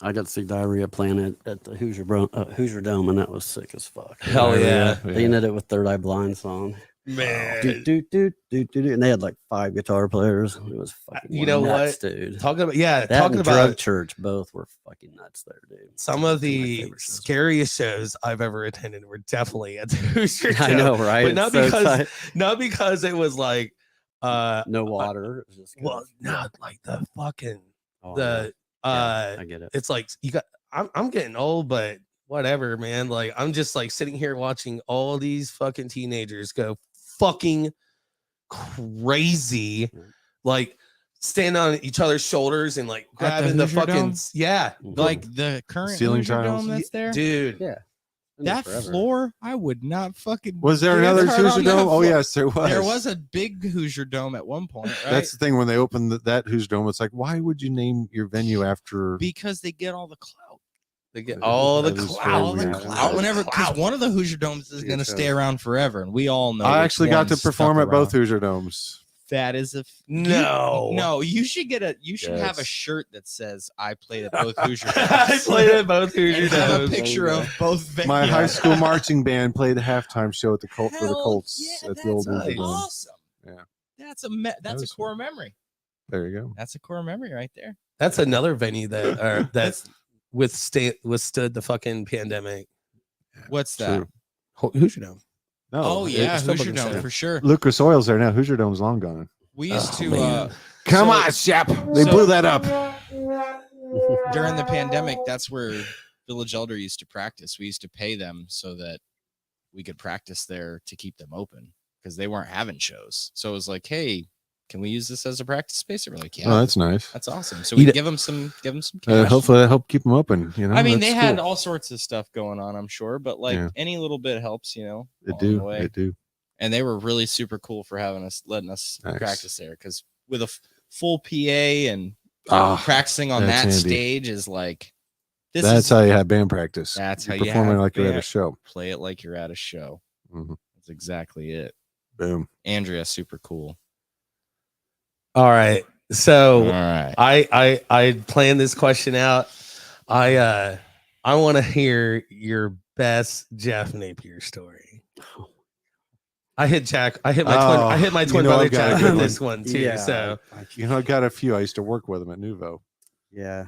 Speaker 3: I got to see Diarrhea playing at the Hoosier Dome, and that was sick as fuck.
Speaker 2: Hell yeah.
Speaker 3: They ended it with Third Eye Blind song.
Speaker 2: Man.
Speaker 3: And they had like 5 guitar players. It was fucking
Speaker 2: You know
Speaker 3: nuts,
Speaker 2: what?
Speaker 3: dude.
Speaker 2: Talking about
Speaker 3: That
Speaker 2: talking
Speaker 3: and Drug
Speaker 2: about
Speaker 3: Church both were fucking nuts there, dude.
Speaker 2: some of
Speaker 3: Two my
Speaker 2: the
Speaker 3: favorite shows.
Speaker 2: scariest shows I've ever attended were definitely at the Hoosier
Speaker 3: I
Speaker 2: Dome.
Speaker 3: know, right?
Speaker 2: But not
Speaker 3: It's so
Speaker 2: because
Speaker 3: tight.
Speaker 2: not because it was like
Speaker 3: No water. It was just
Speaker 2: well, not like the fucking
Speaker 3: I know.
Speaker 2: the
Speaker 3: Yeah, I get it.
Speaker 2: it's like you got I'm getting old, but whatever, man. Like I'm just like sitting here watching all these fucking teenagers go fucking crazy, like stand on each other's shoulders and like grabbing the
Speaker 5: Hoosier
Speaker 2: fucking
Speaker 5: Dome?
Speaker 2: yeah,
Speaker 5: Like the current
Speaker 4: Ceiling
Speaker 5: Hoosier
Speaker 4: tiles?
Speaker 5: Dome that's there.
Speaker 2: dude.
Speaker 3: Yeah. Been there
Speaker 5: That
Speaker 3: forever.
Speaker 5: floor, I would not fucking.
Speaker 4: Was there
Speaker 5: dance
Speaker 4: another
Speaker 5: hard on
Speaker 4: Hoosier
Speaker 5: that
Speaker 4: Dome? Oh
Speaker 5: floor.
Speaker 4: yes, there was.
Speaker 5: There was a big Hoosier Dome at one point, right?
Speaker 4: That's the thing when they opened that Hoosier Dome. It's like, why would you name your venue after?
Speaker 5: because they get all the clout.
Speaker 2: They get all the
Speaker 4: That is
Speaker 2: clout,
Speaker 4: very
Speaker 5: All the
Speaker 4: weird.
Speaker 5: clout. Whenever, because one of the Hoosier Domes is
Speaker 3: Good
Speaker 5: going to
Speaker 3: show.
Speaker 5: stay around forever, and we all know.
Speaker 4: I
Speaker 5: which
Speaker 4: actually got to
Speaker 5: one's
Speaker 4: perform
Speaker 5: stuck
Speaker 4: at both
Speaker 5: around.
Speaker 4: Hoosier Domes.
Speaker 5: That is a
Speaker 2: No.
Speaker 5: no. You should get a. You should have a
Speaker 4: Yes.
Speaker 5: shirt that says "I played at both Hoosier Domes."
Speaker 2: I played at both Hoosier
Speaker 5: and have a
Speaker 2: Domes.
Speaker 5: picture of both. Venues.
Speaker 4: My high school marching band played the halftime show at the for the
Speaker 5: Hell
Speaker 4: Colts
Speaker 5: yeah,
Speaker 4: at the old
Speaker 5: that's
Speaker 4: Hoosier Dome.
Speaker 5: awesome.
Speaker 4: Yeah.
Speaker 5: That's a
Speaker 4: That was
Speaker 5: core memory.
Speaker 4: There you go.
Speaker 5: That's a core memory right there.
Speaker 2: That's another venue that withstood the fucking pandemic.
Speaker 5: What's that?
Speaker 4: True.
Speaker 2: Hoosier Dome.
Speaker 4: No,
Speaker 5: Oh
Speaker 4: it-
Speaker 5: yeah,
Speaker 2: still
Speaker 5: Hoosier
Speaker 2: looking
Speaker 5: Dome
Speaker 2: sad.
Speaker 5: for sure.
Speaker 4: Lucas Oil's there now. Hoosier Dome's long gone.
Speaker 5: We used
Speaker 2: Oh,
Speaker 5: to
Speaker 2: man.
Speaker 4: Come
Speaker 5: So-
Speaker 4: on, Shep. They
Speaker 5: so-
Speaker 4: blew that up.
Speaker 5: during the pandemic. That's where Village Elder used to practice. We used to pay them so that we could practice there to keep them open because they weren't having shows. So it was like, hey, can we use this as a practice space? And we're like, yeah,
Speaker 4: Oh, that's nice.
Speaker 5: that's awesome. So we
Speaker 2: You
Speaker 5: give them some cash.
Speaker 4: Hopefully that helped keep them open. You know,
Speaker 5: I mean,
Speaker 4: That's
Speaker 5: they had
Speaker 4: cool.
Speaker 5: all sorts of stuff going on, I'm sure, but like
Speaker 4: Yeah.
Speaker 5: any little bit helps, you know.
Speaker 4: They
Speaker 5: along the
Speaker 4: do.
Speaker 5: way.
Speaker 4: They do.
Speaker 5: And they were really super cool for letting us
Speaker 4: Nice.
Speaker 5: practice there because with a full PA and
Speaker 4: Ah,
Speaker 5: practicing on
Speaker 4: that's
Speaker 5: that
Speaker 4: handy.
Speaker 5: stage is like this
Speaker 4: that's
Speaker 5: is
Speaker 4: how you have band practice.
Speaker 5: That's
Speaker 4: You're
Speaker 5: how you
Speaker 4: performing
Speaker 5: have
Speaker 4: like you're at a
Speaker 5: band-
Speaker 4: show.
Speaker 5: play it like you're at a show.
Speaker 4: Mhm.
Speaker 5: That's exactly it.
Speaker 4: Boom.
Speaker 5: Andrea, super cool.
Speaker 2: All right.
Speaker 5: All
Speaker 2: So
Speaker 5: right.
Speaker 2: I planned this question out. I want to hear your best Jeff Napier story. I hit my twin
Speaker 4: you know,
Speaker 2: brother
Speaker 4: I've got a
Speaker 2: Jack
Speaker 4: good
Speaker 2: on
Speaker 4: one.
Speaker 2: this one too.
Speaker 3: Yeah,
Speaker 2: So
Speaker 4: You know, I got a few. I used to work with them at Nuvo.
Speaker 3: yeah.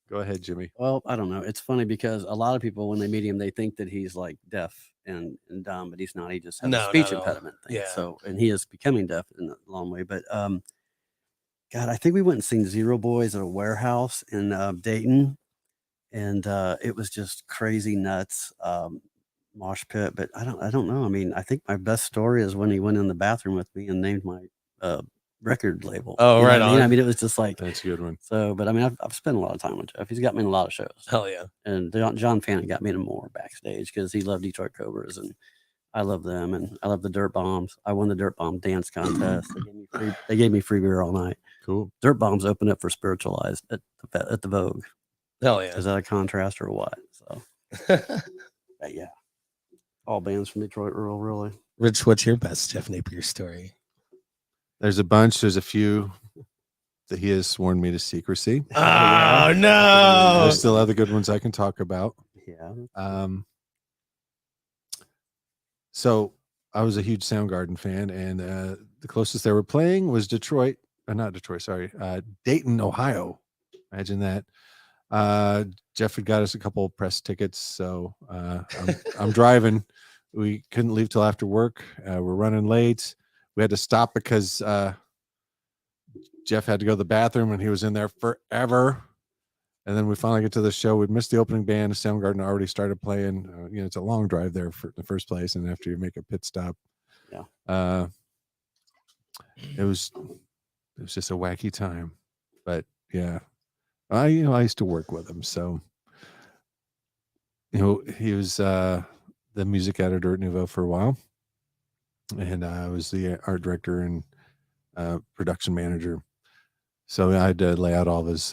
Speaker 4: Go ahead, Jimmy.
Speaker 3: Well, I don't know. It's funny because a lot of people, when they meet him, they think that he's like deaf and dumb, but he's not. He just has
Speaker 2: No,
Speaker 3: a speech
Speaker 2: not at all.
Speaker 3: impediment thing.
Speaker 2: Yeah.
Speaker 3: So, and he is becoming deaf in a long way. But God, I think we went and seen Zero Boys at a warehouse in Dayton, and it was just crazy nuts. Mosh pit, but I don't know. I mean, I think my best story is when he went in the bathroom with me and named my record label.
Speaker 2: Oh,
Speaker 3: You know
Speaker 2: right
Speaker 3: what I mean? I
Speaker 2: on.
Speaker 3: mean, it was just like
Speaker 4: That's a good one.
Speaker 3: so. But I mean, I've spent a lot of time with Jeff. He's got me in a lot of shows.
Speaker 2: hell yeah.
Speaker 3: And John Fanning got me to more backstage because he loved Detroit Cobras and I love them and I love the Dirt Bombs. I won the Dirt Bomb dance contest. They gave me free beer all night.
Speaker 4: Cool.
Speaker 3: Dirt Bombs opened up for Spiritualized at the Vogue.
Speaker 2: Hell yeah.
Speaker 3: Is that a contrast or what? So but yeah, all bands from Detroit Rural, really.
Speaker 2: Rich, what's your best Jeff Napier story?
Speaker 4: There's a bunch. There's a few that he has sworn me to secrecy.
Speaker 2: Oh no.
Speaker 4: There's still other good ones I can talk about.
Speaker 3: Yeah.
Speaker 4: So I was a huge Soundgarden fan, and the closest they were playing was Detroit. Not Detroit, sorry. Dayton, Ohio. Imagine that. Jeff had got us a couple press tickets, so I'm driving. We couldn't leave till after work. We're running late. We had to stop because Jeff had to go to the bathroom, and he was in there forever. And then we finally get to the show. We'd missed the opening band. Soundgarden already started playing. It's a long drive there in the first place, and after you make a pit stop,
Speaker 3: Yeah.
Speaker 4: it was just a wacky time. But yeah, I used to work with him, so he was the music editor at Nuvo for a while, and I was the art director and production manager. So I had to lay out all of his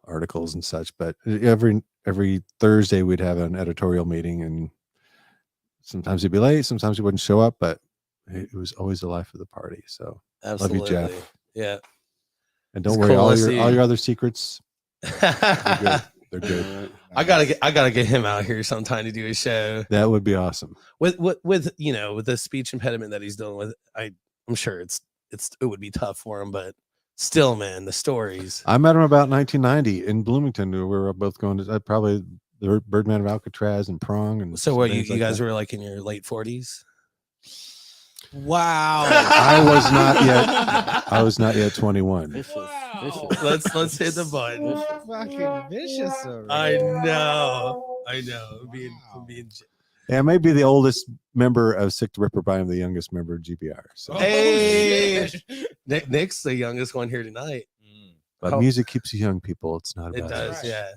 Speaker 4: articles and such. But every Thursday we'd have an editorial meeting, and sometimes he'd be late, sometimes he wouldn't show up, but it was always the life of the party. So
Speaker 2: Absolutely.
Speaker 4: love you, Jeff.
Speaker 2: Yeah.
Speaker 4: And don't
Speaker 2: It's
Speaker 4: worry,
Speaker 2: cool
Speaker 4: all
Speaker 2: to
Speaker 4: your
Speaker 2: see.
Speaker 4: other secrets, they're good.
Speaker 3: All right.
Speaker 2: I gotta get him out here sometime to do a show
Speaker 4: That would be awesome.
Speaker 2: with with the speech impediment that he's dealing with. I'm sure it would be tough for him, but still, man, the stories.
Speaker 4: I met him about 1990 in Bloomington. We were both going to probably the Birdman of Alcatraz and Prong. And
Speaker 2: So what, you
Speaker 4: things like
Speaker 2: guys
Speaker 4: that.
Speaker 2: were like in your late 40s?
Speaker 5: Wow.
Speaker 4: I was not yet 21.
Speaker 3: Vicious,
Speaker 5: Wow.
Speaker 3: vicious.
Speaker 2: Let's hit the button.
Speaker 5: Fucking vicious. Over
Speaker 2: I
Speaker 5: here.
Speaker 2: know. I'm
Speaker 5: Wow.
Speaker 2: being
Speaker 4: Yeah, I may be the oldest member of Sick to Ripper, but I'm the youngest member of GBR. So,
Speaker 5: Oh,
Speaker 2: Hey.
Speaker 5: shit.
Speaker 2: Nick's the youngest one here tonight.
Speaker 4: but
Speaker 2: Oh.
Speaker 4: music keeps you young, people. It's not
Speaker 2: It
Speaker 4: about
Speaker 2: does,
Speaker 5: right.
Speaker 2: yeah.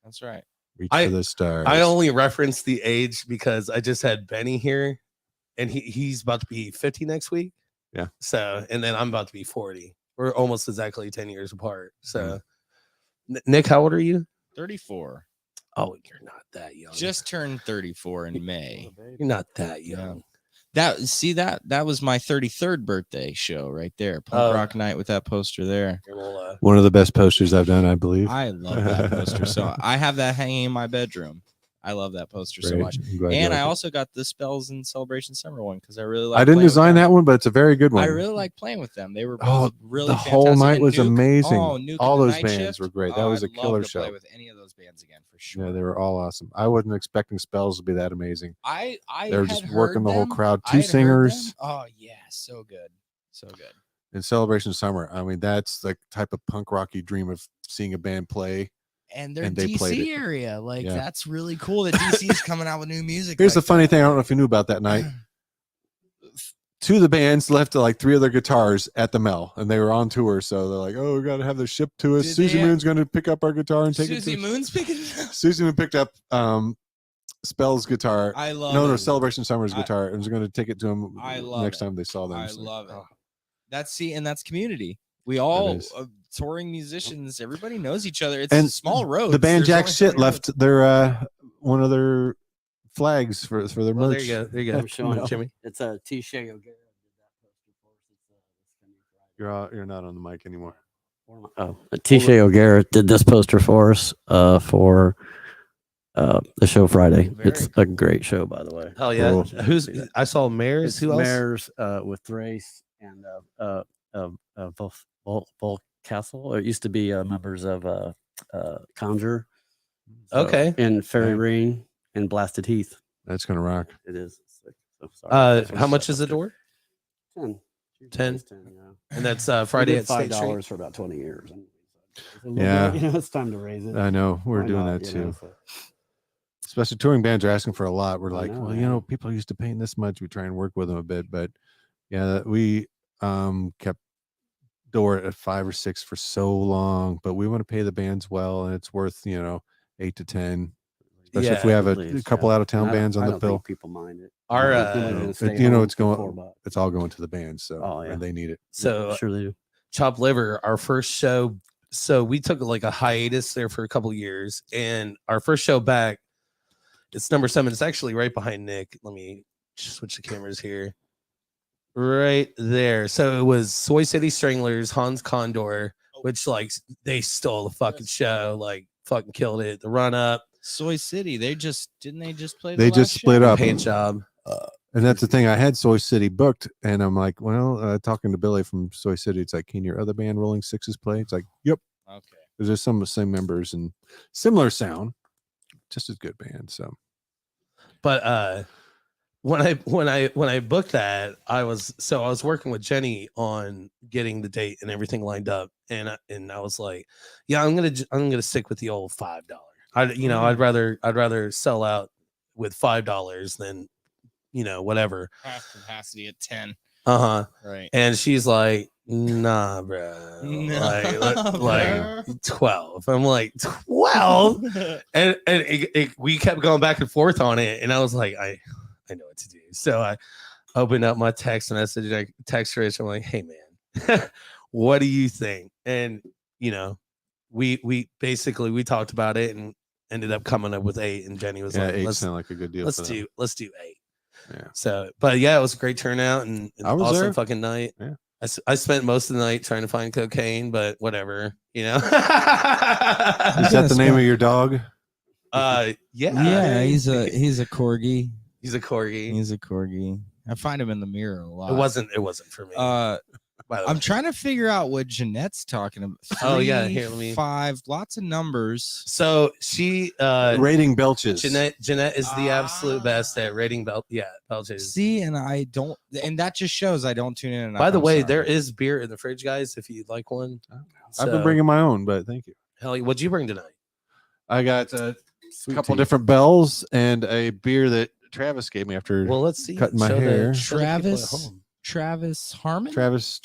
Speaker 5: That's right.
Speaker 4: reach
Speaker 2: I-
Speaker 4: for the stars.
Speaker 2: I only reference the age because I just had Benny here, and he's about to be 50 next week.
Speaker 4: Yeah.
Speaker 2: So, and then I'm about to be 40. We're almost exactly 10 years apart. So,
Speaker 4: Mm-hmm.
Speaker 2: Nick, how old are you?
Speaker 5: 34.
Speaker 2: Oh, you're not that young.
Speaker 5: Just turned 34 in May.
Speaker 2: You're not that young.
Speaker 5: That was my 33rd birthday show right there. Punk
Speaker 2: Oh.
Speaker 5: Rock Night with that poster there.
Speaker 2: You're a little,
Speaker 4: One of the best posters I've done, I believe.
Speaker 5: I love that poster. So I have that hanging in my bedroom. I love that poster so
Speaker 4: Great.
Speaker 5: much.
Speaker 4: I'm glad you
Speaker 5: And
Speaker 4: like
Speaker 5: I
Speaker 4: it.
Speaker 5: also got the Spells and Celebration Summer one because I really like.
Speaker 4: I didn't design that one, but it's a very good one.
Speaker 5: I really like playing with them. They were
Speaker 4: Oh,
Speaker 5: really
Speaker 4: the whole
Speaker 5: fantastic.
Speaker 4: night
Speaker 5: And
Speaker 4: was
Speaker 5: Nuke-
Speaker 4: amazing.
Speaker 5: Oh, Nuke
Speaker 4: All
Speaker 5: and the
Speaker 4: those
Speaker 5: Night
Speaker 4: bands
Speaker 5: Shift.
Speaker 4: were great. That
Speaker 5: Oh,
Speaker 4: was a
Speaker 5: I'd
Speaker 4: killer
Speaker 5: love to play
Speaker 4: show.
Speaker 5: with any of those bands again for sure.
Speaker 4: Yeah, they were all awesome. I wasn't expecting Spells to be that amazing.
Speaker 5: I
Speaker 4: They were
Speaker 5: had
Speaker 4: just working
Speaker 5: heard
Speaker 4: the whole
Speaker 5: them.
Speaker 4: crowd.
Speaker 5: I
Speaker 4: Two
Speaker 5: had heard
Speaker 4: singers
Speaker 5: them. Oh yeah, so good, so good.
Speaker 4: in Celebration Summer. I mean, that's the type of punk rock you dream of seeing a band play.
Speaker 5: And they're
Speaker 4: And they played
Speaker 5: DC
Speaker 4: it.
Speaker 5: area, like
Speaker 4: Yeah.
Speaker 5: that's really cool. That DC is coming out with new music.
Speaker 4: Here's the
Speaker 5: like
Speaker 4: funny
Speaker 5: that.
Speaker 4: thing. I don't know if you knew about that night. Two of the bands left like 3 of their guitars at the Mel, and they were on tour. So they're like, "Oh, we got to have this shipped to us."
Speaker 5: Did
Speaker 4: Susie
Speaker 5: they have-
Speaker 4: Moon's going to pick up our guitar and take
Speaker 5: Susie
Speaker 4: it. To
Speaker 5: Moon's picking. it up?
Speaker 4: Susie Moon picked up Spell's guitar.
Speaker 5: I love
Speaker 4: No,
Speaker 5: it.
Speaker 4: Celebration Summer's
Speaker 5: I-
Speaker 4: guitar, and was going to take it to him
Speaker 5: I love
Speaker 4: next
Speaker 5: it.
Speaker 4: time they saw them.
Speaker 5: I
Speaker 4: So,
Speaker 5: love it.
Speaker 4: oh,
Speaker 5: That's community. We all
Speaker 4: is.
Speaker 5: touring musicians. Everybody knows each other. It's
Speaker 4: And
Speaker 5: a small road.
Speaker 4: the band Jack Shit left their one of their flags for their
Speaker 2: well,
Speaker 4: merch.
Speaker 2: there you go. There you go.
Speaker 3: I'm showing it.
Speaker 2: Jimmy.
Speaker 3: It's a T-Shay O'Gara did that poster for us. It's coming Friday.
Speaker 4: You're not on the mic anymore.
Speaker 3: Oh, T-Shay O'Gara did this poster for us for the show Friday.
Speaker 2: Very
Speaker 3: It's a great show, by the way.
Speaker 2: Hell yeah.
Speaker 4: Cool.
Speaker 2: Who's I saw Mares.
Speaker 3: It's
Speaker 2: Who else?
Speaker 3: Mares with Thrace and Volk Castle. It used to be members of Conjure.
Speaker 2: Okay.
Speaker 3: And Fairy
Speaker 4: Yeah.
Speaker 3: Rain and Blasted Heath.
Speaker 4: That's gonna rock.
Speaker 3: It is sick. So sorry. That's
Speaker 2: How
Speaker 3: what's
Speaker 2: much
Speaker 3: up
Speaker 2: is the
Speaker 3: up there.
Speaker 2: door?
Speaker 3: 10.
Speaker 2: 10?
Speaker 3: It's 10, yeah.
Speaker 2: And that's
Speaker 3: We
Speaker 2: Friday
Speaker 3: did
Speaker 2: at State Street.
Speaker 3: $5 for about 20 years. It's a little
Speaker 4: Yeah.
Speaker 3: bit, it's time to raise it.
Speaker 4: I know we're
Speaker 3: Why
Speaker 4: doing
Speaker 3: not,
Speaker 4: that
Speaker 3: you know,
Speaker 4: too.
Speaker 3: so-
Speaker 4: Especially touring bands are asking for a lot. We're
Speaker 3: I
Speaker 4: like,
Speaker 3: know,
Speaker 4: well,
Speaker 3: yeah.
Speaker 4: people used to paying this much. We try and work with them a bit, but yeah, we kept door at 5 or 6 for so long. But we want to pay the bands well, and it's worth 8 to 10. Especially if we
Speaker 2: Yeah,
Speaker 4: have
Speaker 3: at
Speaker 4: a
Speaker 3: least,
Speaker 4: couple
Speaker 3: yeah.
Speaker 4: out of town
Speaker 3: And I don't-
Speaker 4: bands on
Speaker 3: I
Speaker 4: the
Speaker 3: don't
Speaker 4: bill.
Speaker 3: think people mind it.
Speaker 2: Our,
Speaker 3: Nobody's
Speaker 2: uh,
Speaker 3: gonna
Speaker 4: it-
Speaker 3: stay
Speaker 4: you know,
Speaker 3: home
Speaker 4: it's
Speaker 3: for
Speaker 4: going-
Speaker 3: $4.
Speaker 4: It's all going to the bands, so
Speaker 3: Oh, yeah.
Speaker 4: and they need it.
Speaker 2: So
Speaker 3: Sure they do.
Speaker 2: Chopped Liver, our first show. So we took like a hiatus there for a couple years, and our first show back, it's number 7. It's actually right behind Nick. Let me switch the cameras here. Right there. So it was Soy City Stranglers, Hans Condor, which like they stole the fucking show, like fucking killed it. The run up,
Speaker 5: Soy City. They just play.
Speaker 4: They just split up.
Speaker 2: paint job.
Speaker 4: And that's the thing. I had Soy City booked, and I'm like, well, talking to Billy from Soy City, it's like, can your other band, Rolling Sixes, play? It's like, yep.
Speaker 5: Okay.
Speaker 4: Because there's some of the same members and similar sound, just as good band. So
Speaker 2: But when I booked that, I was working with Jenny on getting the date and everything lined up, and I was like, yeah, I'm gonna stick with the old $5. I'd rather sell out with $5 than whatever.
Speaker 5: Half capacity at 10. Right.
Speaker 2: And she's like, nah, bro, like 12. I'm like 12, and we kept going back and forth on it, and I was like, I know what to do. So I opened up my text message. I text Rich. I'm like, hey man, what do you think? And we basically we talked about it and ended up coming up with 8. And Jenny was
Speaker 4: yeah,
Speaker 2: like,
Speaker 4: 8
Speaker 2: let's
Speaker 4: sound like a good deal. for them.
Speaker 2: let's do 8.
Speaker 4: Yeah.
Speaker 2: So, but yeah, it was a great turnout and an
Speaker 4: I was
Speaker 2: awesome
Speaker 4: there.
Speaker 2: fucking night.
Speaker 4: Yeah.
Speaker 2: I spent most of the night trying to find cocaine, but whatever,
Speaker 4: Is that the name of your dog?
Speaker 2: Yeah.
Speaker 5: Yeah, he's a corgi.
Speaker 2: He's a corgi.
Speaker 5: He's a corgi. I find him in the mirror a lot.
Speaker 2: It wasn't for me. By the
Speaker 5: I'm
Speaker 2: way.
Speaker 5: trying to figure out what Jeanette's talking about.
Speaker 2: Oh, yeah,
Speaker 5: 3,
Speaker 2: here, let me-
Speaker 5: 5, lots of numbers.
Speaker 2: So she
Speaker 4: Rating belches.
Speaker 2: Jeanette is the absolute best at rating belches.
Speaker 5: See, and I don't, and that just shows I don't tune in enough.
Speaker 2: By the
Speaker 5: I'm
Speaker 2: way,
Speaker 5: sorry.
Speaker 2: there is beer in the fridge, guys. If you'd like one,
Speaker 4: I've been bringing my own, but thank you.
Speaker 2: Hell, what'd you bring tonight?
Speaker 4: I got a
Speaker 3: Sweet
Speaker 4: couple
Speaker 3: tea.
Speaker 4: different bells and a beer that Travis gave me after
Speaker 2: Well, let's see.
Speaker 4: cutting my
Speaker 2: Show the-
Speaker 4: hair.
Speaker 2: show the people at
Speaker 5: Travis?
Speaker 2: home.
Speaker 5: Travis Harmon.
Speaker 4: Travis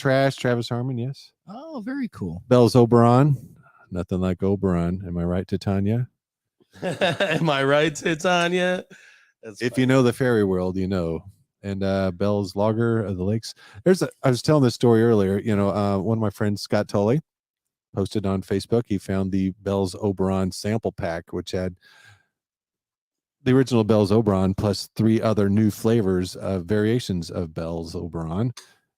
Speaker 4: Harmon, yes.
Speaker 5: Oh, very cool.
Speaker 4: Bells Oberon. Nothing like Oberon. Am I right, Titania?
Speaker 2: Am I right, Titania? That's
Speaker 4: If
Speaker 2: funny.
Speaker 4: you know the fairy world, you know. And Bell's Lager of the Lakes. I was telling this story earlier. One of my friends, Scott Tully, posted on Facebook. He found the Bell's Oberon sample pack, which had the original Bell's Oberon plus 3 other new flavors of variations of Bell's Oberon,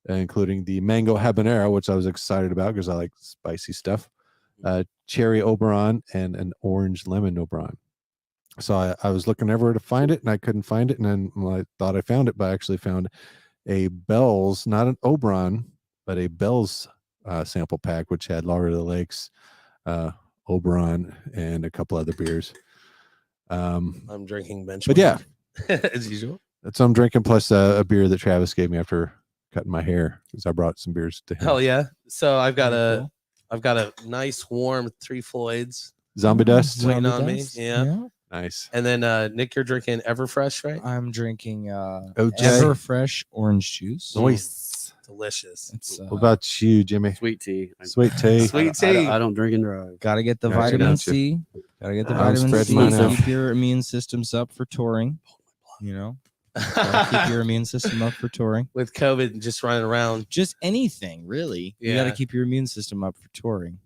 Speaker 4: including the mango habanero, which I was excited about because I like spicy stuff, cherry Oberon, and an orange lemon Oberon. So I was looking everywhere to find it, and I couldn't find it. And then I thought I found it, but I actually found a Bell's, not an Oberon, but a Bell's sample pack, which had Lager of the Lakes, Oberon, and a couple other beers.
Speaker 2: I'm drinking bench.
Speaker 4: But yeah,
Speaker 2: as usual.
Speaker 4: that's what I'm drinking, plus a beer that Travis gave me after cutting my hair, because I brought some beers to him.
Speaker 2: Hell yeah! So I've got
Speaker 5: Very
Speaker 2: a nice warm 3 Floyds
Speaker 4: Zombie Dust.
Speaker 2: waiting
Speaker 5: Zombie
Speaker 2: on me.
Speaker 5: Dust,
Speaker 2: Yeah.
Speaker 4: Nice.
Speaker 2: And then Nick, you're drinking Everfresh, right?
Speaker 5: I'm drinking
Speaker 4: OJ.
Speaker 5: Everfresh orange juice.
Speaker 4: Nice.
Speaker 2: Delicious.
Speaker 5: It's
Speaker 4: What about you, Jimmy?
Speaker 3: Sweet tea.
Speaker 4: Sweet tea.
Speaker 2: Sweet
Speaker 3: I
Speaker 2: tea.
Speaker 3: don't drink and drive.
Speaker 5: gotta get the
Speaker 4: Gotcha,
Speaker 5: vitamin
Speaker 4: gotcha.
Speaker 5: C. Gotta get the
Speaker 4: I'm
Speaker 5: vitamin
Speaker 4: spreading
Speaker 5: C.
Speaker 4: mine out.
Speaker 5: Keep your immune systems up for touring. You know, gotta keep your immune system up for touring.
Speaker 2: With COVID just running around.
Speaker 5: Just anything, really. You
Speaker 2: Yeah.
Speaker 5: gotta keep your immune system up for touring.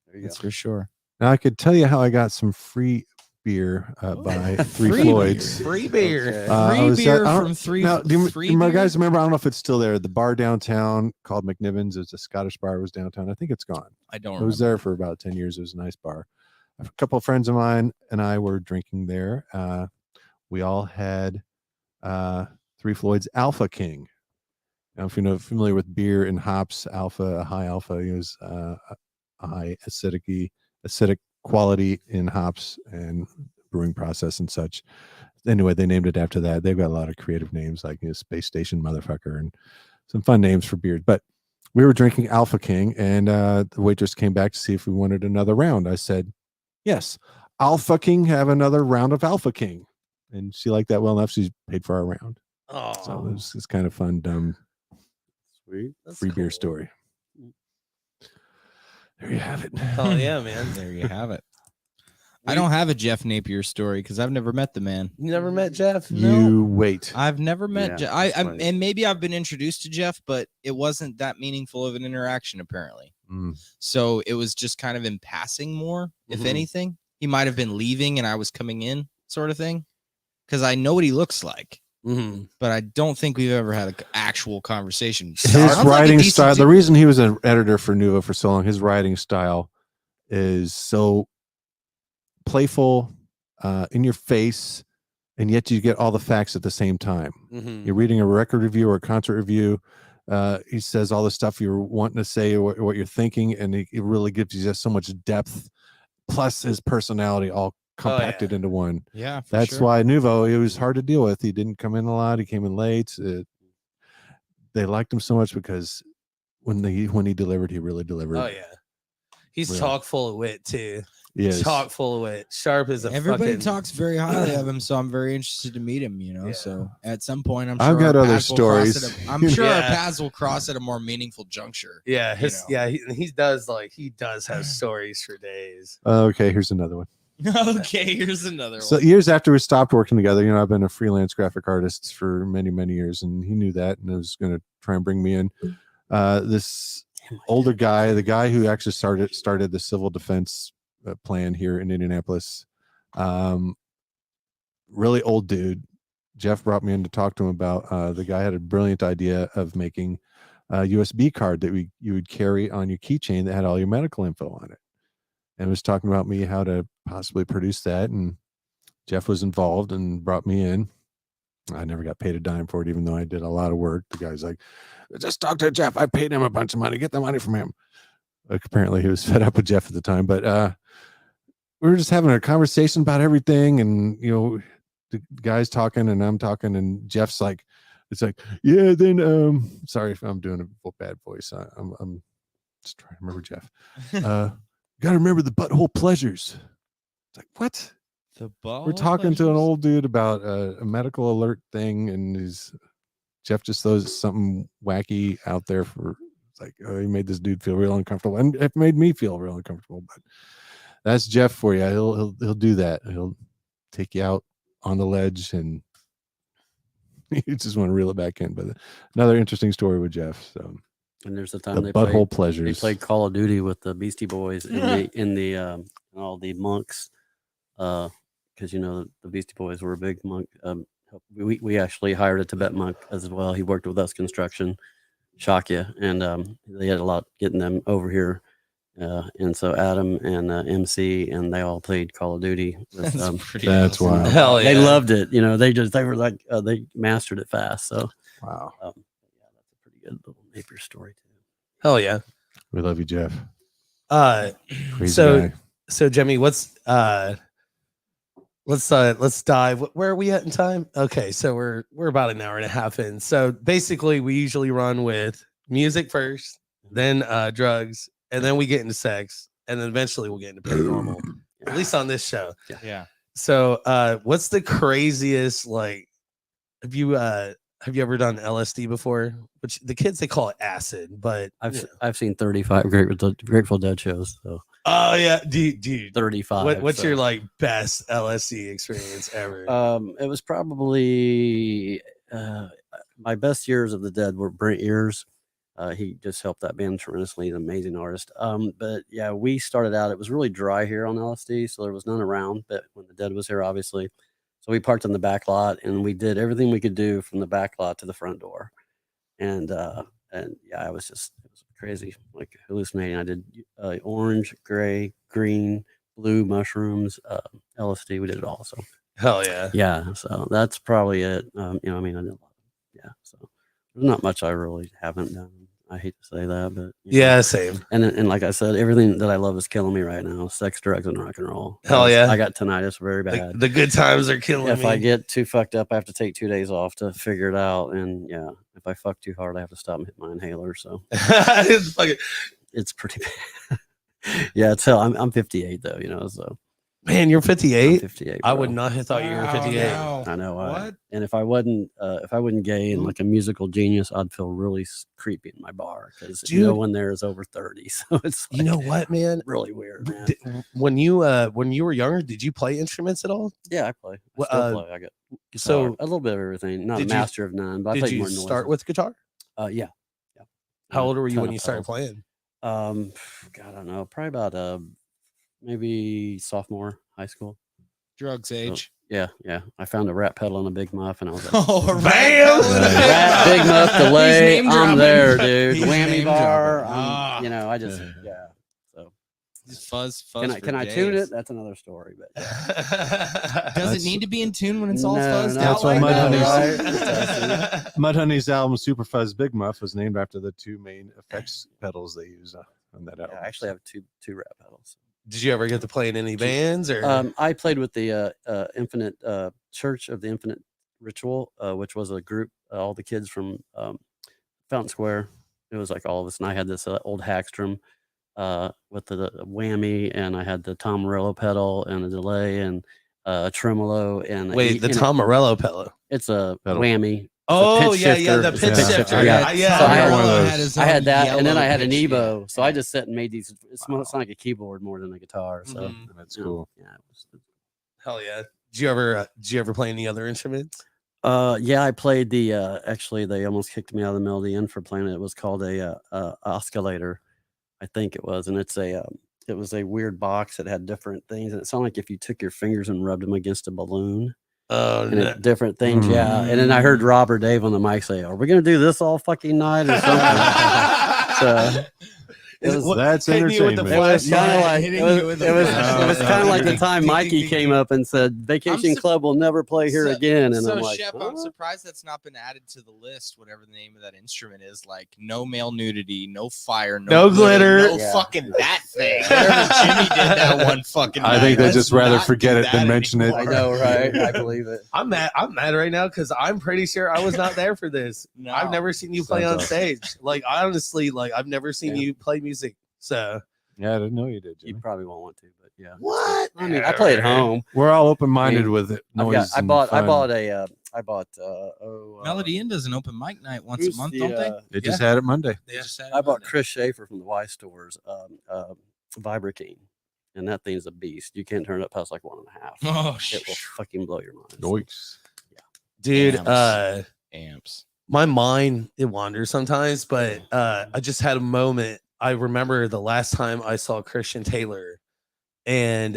Speaker 3: There you
Speaker 5: That's
Speaker 3: go.
Speaker 5: for sure.
Speaker 4: Now I could tell you how I got some free beer by Three
Speaker 5: Free
Speaker 4: Floyds.
Speaker 2: Free beer.
Speaker 3: Okay.
Speaker 4: I
Speaker 5: Free
Speaker 4: was at-
Speaker 5: beer
Speaker 4: I don't-
Speaker 5: from three.
Speaker 4: Now, do
Speaker 5: free
Speaker 4: you
Speaker 5: beer?
Speaker 4: guys remember? I don't know if it's still there. The bar downtown called McNiven's. It was a Scottish bar. It was downtown. I think it's gone.
Speaker 5: I don't.
Speaker 4: I was there for about 10 years. It was a nice bar. A couple of friends of mine and I were drinking there. We all had Three Floyds Alpha King. Now, if you're familiar with beer and hops, a high alpha is a high acidic quality in hops and brewing process and such. Anyway, they named it after that. They've got a lot of creative names like Space Station Motherfucker and some fun names for beers. But we were drinking Alpha King, and the waitress came back to see if we wanted another round. I said, yes, Alpha King, have another round of Alpha King. And she liked that well enough. She paid for our round.
Speaker 2: Oh,
Speaker 4: So it's kind of fun, dumb,
Speaker 3: Sweet.
Speaker 2: that's
Speaker 4: free beer
Speaker 2: cool.
Speaker 4: story. There you have it.
Speaker 2: Oh yeah, man.
Speaker 5: There you have it. I don't have a Jeff Napier story because I've never met the man.
Speaker 2: You never met Jeff?
Speaker 4: You wait.
Speaker 5: I've never met
Speaker 3: Yeah,
Speaker 5: Jeff.
Speaker 3: that's funny.
Speaker 5: And maybe I've been introduced to Jeff, but it wasn't that meaningful of an interaction apparently.
Speaker 4: Mm.
Speaker 5: So it was just kind of in passing more, if
Speaker 2: Mhm.
Speaker 5: anything. He might have been leaving and I was coming in, sort of thing. Because I know what he looks like,
Speaker 2: Mm-hmm.
Speaker 5: but I don't think we've ever had an actual conversation.
Speaker 4: His
Speaker 5: Sounds like a
Speaker 4: writing
Speaker 5: decent
Speaker 4: style, the
Speaker 5: dude.
Speaker 4: reason he was an editor for Nuva for so long, his writing style is so playful, in your face, and yet you get all the facts at the same time.
Speaker 2: Mm-hmm.
Speaker 4: You're reading a record review or a concert review. He says all the stuff you're wanting to say or what you're thinking, and it really gives you just so much depth, plus his personality all compacted into one.
Speaker 5: Yeah, for
Speaker 4: That's
Speaker 5: sure.
Speaker 4: why Nuvo, it was hard to deal with. He didn't come in a lot. He came in late. They liked him so much because when he delivered, he really delivered.
Speaker 2: Oh yeah. He's
Speaker 4: Really.
Speaker 2: chock full of wit too.
Speaker 4: Yes.
Speaker 2: Chock full of wit. Sharp as a
Speaker 5: Everybody
Speaker 2: fucking...
Speaker 5: talks very highly of him, so I'm very interested to meet him. You know,
Speaker 2: Yeah.
Speaker 5: so at some point, I'm sure
Speaker 4: I've got
Speaker 5: our
Speaker 4: other
Speaker 5: paths will cross
Speaker 4: stories.
Speaker 5: at I'm sure our
Speaker 2: Yeah.
Speaker 5: paths will cross at a more meaningful juncture.
Speaker 2: Yeah,
Speaker 5: you
Speaker 2: his,
Speaker 5: know.
Speaker 2: yeah, he does have stories for days.
Speaker 4: Okay, here's another one.
Speaker 5: Okay, here's another
Speaker 4: So
Speaker 5: one.
Speaker 4: years after we stopped working together, I've been a freelance graphic artist for many, many years, and he knew that, and was going to try and bring me in. This older guy, the guy who actually started the civil defense plan here in Indianapolis, really old dude. Jeff brought me in to talk to him about. The guy had a brilliant idea of making a USB card that you would carry on your keychain that had all your medical info on it, and was talking about me how to possibly produce that. And Jeff was involved and brought me in. I never got paid a dime for it, even though I did a lot of work. The guy's like, just talk to Jeff. I paid him a bunch of money. Get the money from him. Like, apparently he was fed up with Jeff at the time, but we were just having a conversation about everything. And, the guy's talking and I'm talking and Jeff's like, it's like, yeah, then, sorry if I'm doing a bad voice. I'm just trying to remember Jeff. Got to remember the butthole pleasures. It's like, what? We're talking to an old dude about a medical alert thing, and Jeff just throws something wacky out there for, it's like, oh, he made this dude feel real uncomfortable, and it made me feel real uncomfortable. But that's Jeff for you. He'll do that. He'll take you out on the ledge, and you just want to reel it back in. But another interesting story with Jeff. So,
Speaker 3: and there's the time they
Speaker 4: butthole
Speaker 3: played,
Speaker 4: pleasures.
Speaker 3: They played Call of Duty with the Beastie Boys in the all the monks. Because the Beastie Boys were a big monk. We actually hired a Tibet monk as well. He worked with us construction, Shakya, and they had a lot getting them over here. And so Adam and MC and they all played Call of Duty. With,
Speaker 4: that's
Speaker 5: awesome.
Speaker 4: wild.
Speaker 2: Hell yeah.
Speaker 3: They loved it. They were like they mastered it fast. So
Speaker 4: Wow.
Speaker 3: yeah, that's a pretty good little Napier story too.
Speaker 2: Hell yeah.
Speaker 4: We love you, Jeff. Crazy
Speaker 2: So
Speaker 4: guy.
Speaker 2: so Jimmy, let's dive. Where are we at in time? Okay, so we're about an hour and a half in. So basically, we usually run with music first, then drugs, and then we get into sex, and then eventually we'll get into paranormal. At least on this show.
Speaker 5: Yeah.
Speaker 2: So, what's the craziest? Like, have you ever done LSD before? Which the kids they call it acid, but
Speaker 3: I've seen 35 Grateful Dead shows. So
Speaker 2: oh yeah, dude.
Speaker 3: 35.
Speaker 2: What's your like best LSD experience ever?
Speaker 3: It was probably my best years of the Dead were Brent Ears. He just helped that band tremendously. He's an amazing artist. But yeah, we started out. It was really dry here on LSD, so there was none around. But when the Dead was here, obviously, so we parked in the back lot and we did everything we could do from the back lot to the front door. And yeah, it was crazy, like hallucinating. I did orange, gray, green, blue mushrooms, LSD. We did it all. So
Speaker 2: Hell yeah.
Speaker 3: yeah, so that's probably it. I did a lot. Yeah, so there's not much I really haven't done. I hate to say that, but
Speaker 2: Yeah, same.
Speaker 3: And like I said, everything that I love is killing me right now: sex, drugs, and rock and roll.
Speaker 2: Hell yeah.
Speaker 3: I got tinnitus very bad.
Speaker 2: The good times are killing
Speaker 3: If
Speaker 2: me.
Speaker 3: I get too fucked up, I have to take 2 days off to figure it out. And yeah, if I fuck too hard, I have to stop and hit my inhaler. So
Speaker 2: It's fucking-
Speaker 3: it's pretty bad. Yeah, it's hell. I'm 58 though, so
Speaker 2: man, you're
Speaker 3: I'm
Speaker 2: 58.
Speaker 3: 58.
Speaker 2: I
Speaker 3: bro.
Speaker 2: would not have thought you were 58.
Speaker 5: no.
Speaker 3: I know.
Speaker 5: What?
Speaker 3: And if I wasn't gay and like a musical genius, I'd feel really creepy in my bar because no
Speaker 2: Dude.
Speaker 3: one there is over 30. So it's like
Speaker 2: You know what, man?
Speaker 3: really weird, man.
Speaker 2: When you were younger, did you play instruments at all?
Speaker 3: Yeah, I play. I
Speaker 2: Well,
Speaker 3: still play. I got
Speaker 2: So
Speaker 3: guitar, a little bit of everything. Not a
Speaker 2: did you-
Speaker 3: master of none, but I
Speaker 2: did
Speaker 3: played
Speaker 2: you
Speaker 3: more noise.
Speaker 2: start with guitar?
Speaker 3: Yeah.
Speaker 2: How old were you
Speaker 3: ton
Speaker 2: when
Speaker 3: of
Speaker 2: you started
Speaker 3: pedals.
Speaker 2: playing?
Speaker 3: God, I don't know. Probably about maybe sophomore high school.
Speaker 5: Drugs
Speaker 3: So,
Speaker 5: age.
Speaker 3: yeah. I found a rat pedal and a big muff, and I was like,
Speaker 5: Oh, a
Speaker 2: Bam!
Speaker 3: rat, big muff, delay.
Speaker 5: name
Speaker 3: I'm
Speaker 5: dropping.
Speaker 3: there, dude.
Speaker 5: He's
Speaker 3: Whammy
Speaker 5: name
Speaker 3: bar.
Speaker 5: dropping. Ah.
Speaker 3: I just yeah. So
Speaker 5: Just fuzz.
Speaker 3: can I tune it? That's another story. But yeah.
Speaker 5: Does it need to be in tune when it's all
Speaker 3: No,
Speaker 5: fuzzed
Speaker 3: no,
Speaker 5: out
Speaker 4: that's why
Speaker 5: like that?
Speaker 3: Mudhoney's-
Speaker 5: Right?
Speaker 4: Mudhoney's album Super Fuzz Big Muff was named after the two main effects pedals they use on that album.
Speaker 3: I actually have two rat pedals.
Speaker 2: Did you ever get to play in any bands or?
Speaker 3: I played with the Infinite Church of the Infinite Ritual, which was a group, all the kids from Fountain Square. It was like all of us, and I had this old Hackstrom with the whammy, and I had the Tom Morello pedal and a delay and a tremolo and
Speaker 2: Wait, the Tom Morello pedal.
Speaker 3: It's a
Speaker 4: Pedal.
Speaker 3: whammy.
Speaker 2: Oh
Speaker 3: pitch
Speaker 2: yeah,
Speaker 3: shifter.
Speaker 2: the
Speaker 3: It's a
Speaker 2: pitch
Speaker 4: pitch
Speaker 2: shifter.
Speaker 4: shifter.
Speaker 2: Yeah,
Speaker 3: Yeah.
Speaker 2: yeah.
Speaker 3: So I
Speaker 2: I
Speaker 3: had
Speaker 2: got
Speaker 3: one
Speaker 2: one
Speaker 3: of
Speaker 2: of
Speaker 3: those.
Speaker 2: those.
Speaker 5: his
Speaker 3: I had
Speaker 5: own
Speaker 3: that, and then I
Speaker 5: yellow
Speaker 3: had an
Speaker 5: pitch,
Speaker 3: Evo.
Speaker 5: yeah.
Speaker 3: So I just sat and made these. It's like a keyboard more than a guitar. So
Speaker 2: Mhm.
Speaker 4: That's
Speaker 3: you know,
Speaker 4: cool.
Speaker 3: yeah. It was,
Speaker 2: Hell yeah. Did you ever play any other instruments?
Speaker 3: yeah, I played the actually they almost kicked me out of the Melody Inn for playing it. It was called a oscillator, I think it was, and it was a weird box that had different things, and it sounded like if you took your fingers and rubbed them against a balloon
Speaker 2: Oh
Speaker 3: and
Speaker 2: no.
Speaker 3: different things, yeah. And then I heard Rob or Dave on the mic say, "Are we gonna do this all fucking night or something?" So
Speaker 4: That's
Speaker 2: hitting you with the
Speaker 4: entertainment.
Speaker 3: It was kind of
Speaker 2: flashlight?
Speaker 3: like
Speaker 5: hitting
Speaker 3: it was,
Speaker 5: you with
Speaker 3: it
Speaker 5: a
Speaker 3: was,
Speaker 5: flashlight.
Speaker 3: it was kind of like the
Speaker 5: Ding,
Speaker 3: time
Speaker 5: ding,
Speaker 3: Mikey
Speaker 5: ding,
Speaker 3: came
Speaker 5: ding.
Speaker 3: up and said Vacation
Speaker 5: sup-
Speaker 3: Club will never play here again, and
Speaker 5: So,
Speaker 3: I'm like,
Speaker 5: Shep, I'm
Speaker 3: "Huh?"
Speaker 5: surprised that's not been added to the list. Whatever the name of that instrument is, like no male nudity, no fire,
Speaker 2: No glitter.
Speaker 5: no
Speaker 3: Yeah.
Speaker 5: fucking that thing. Whatever Jimmy did that one fucking
Speaker 4: I
Speaker 5: night,
Speaker 4: think they
Speaker 5: let's
Speaker 4: just rather
Speaker 5: not
Speaker 4: forget
Speaker 5: do
Speaker 4: it than
Speaker 5: that
Speaker 4: mention it.
Speaker 3: I
Speaker 5: anymore.
Speaker 3: know, right? I believe it.
Speaker 2: I'm mad right now because I'm pretty sure I was not there for this.
Speaker 5: No.
Speaker 2: I've never seen you play
Speaker 4: Sounds
Speaker 2: on
Speaker 4: awesome.
Speaker 2: stage. Like honestly, like I've never seen
Speaker 3: Yeah.
Speaker 2: you play music. So
Speaker 4: Yeah, I didn't know you did.
Speaker 3: You
Speaker 4: Jimmy.
Speaker 3: probably won't want to, but yeah.
Speaker 2: what?
Speaker 3: I mean, I play at home.
Speaker 4: We're all open-minded
Speaker 3: I mean,
Speaker 4: with it.
Speaker 3: I
Speaker 4: Noise.
Speaker 3: bought
Speaker 4: and
Speaker 3: fun.
Speaker 5: Melody Inn does an open mic night once a
Speaker 3: who's
Speaker 5: month,
Speaker 3: the,
Speaker 5: don't they?
Speaker 4: They just had it Monday.
Speaker 5: They just had it
Speaker 3: I bought
Speaker 5: Monday.
Speaker 3: Chris Schaefer from the Y stores, Vibratine, and that thing's a beast. You can't turn it up past like 1.5.
Speaker 5: Oh,
Speaker 3: It will fucking blow your mind.
Speaker 4: Noise.
Speaker 2: Dude,
Speaker 5: Amps. Amps.
Speaker 2: my mind it wanders sometimes, but I just had a moment. I remember the last time I saw Christian Taylor, and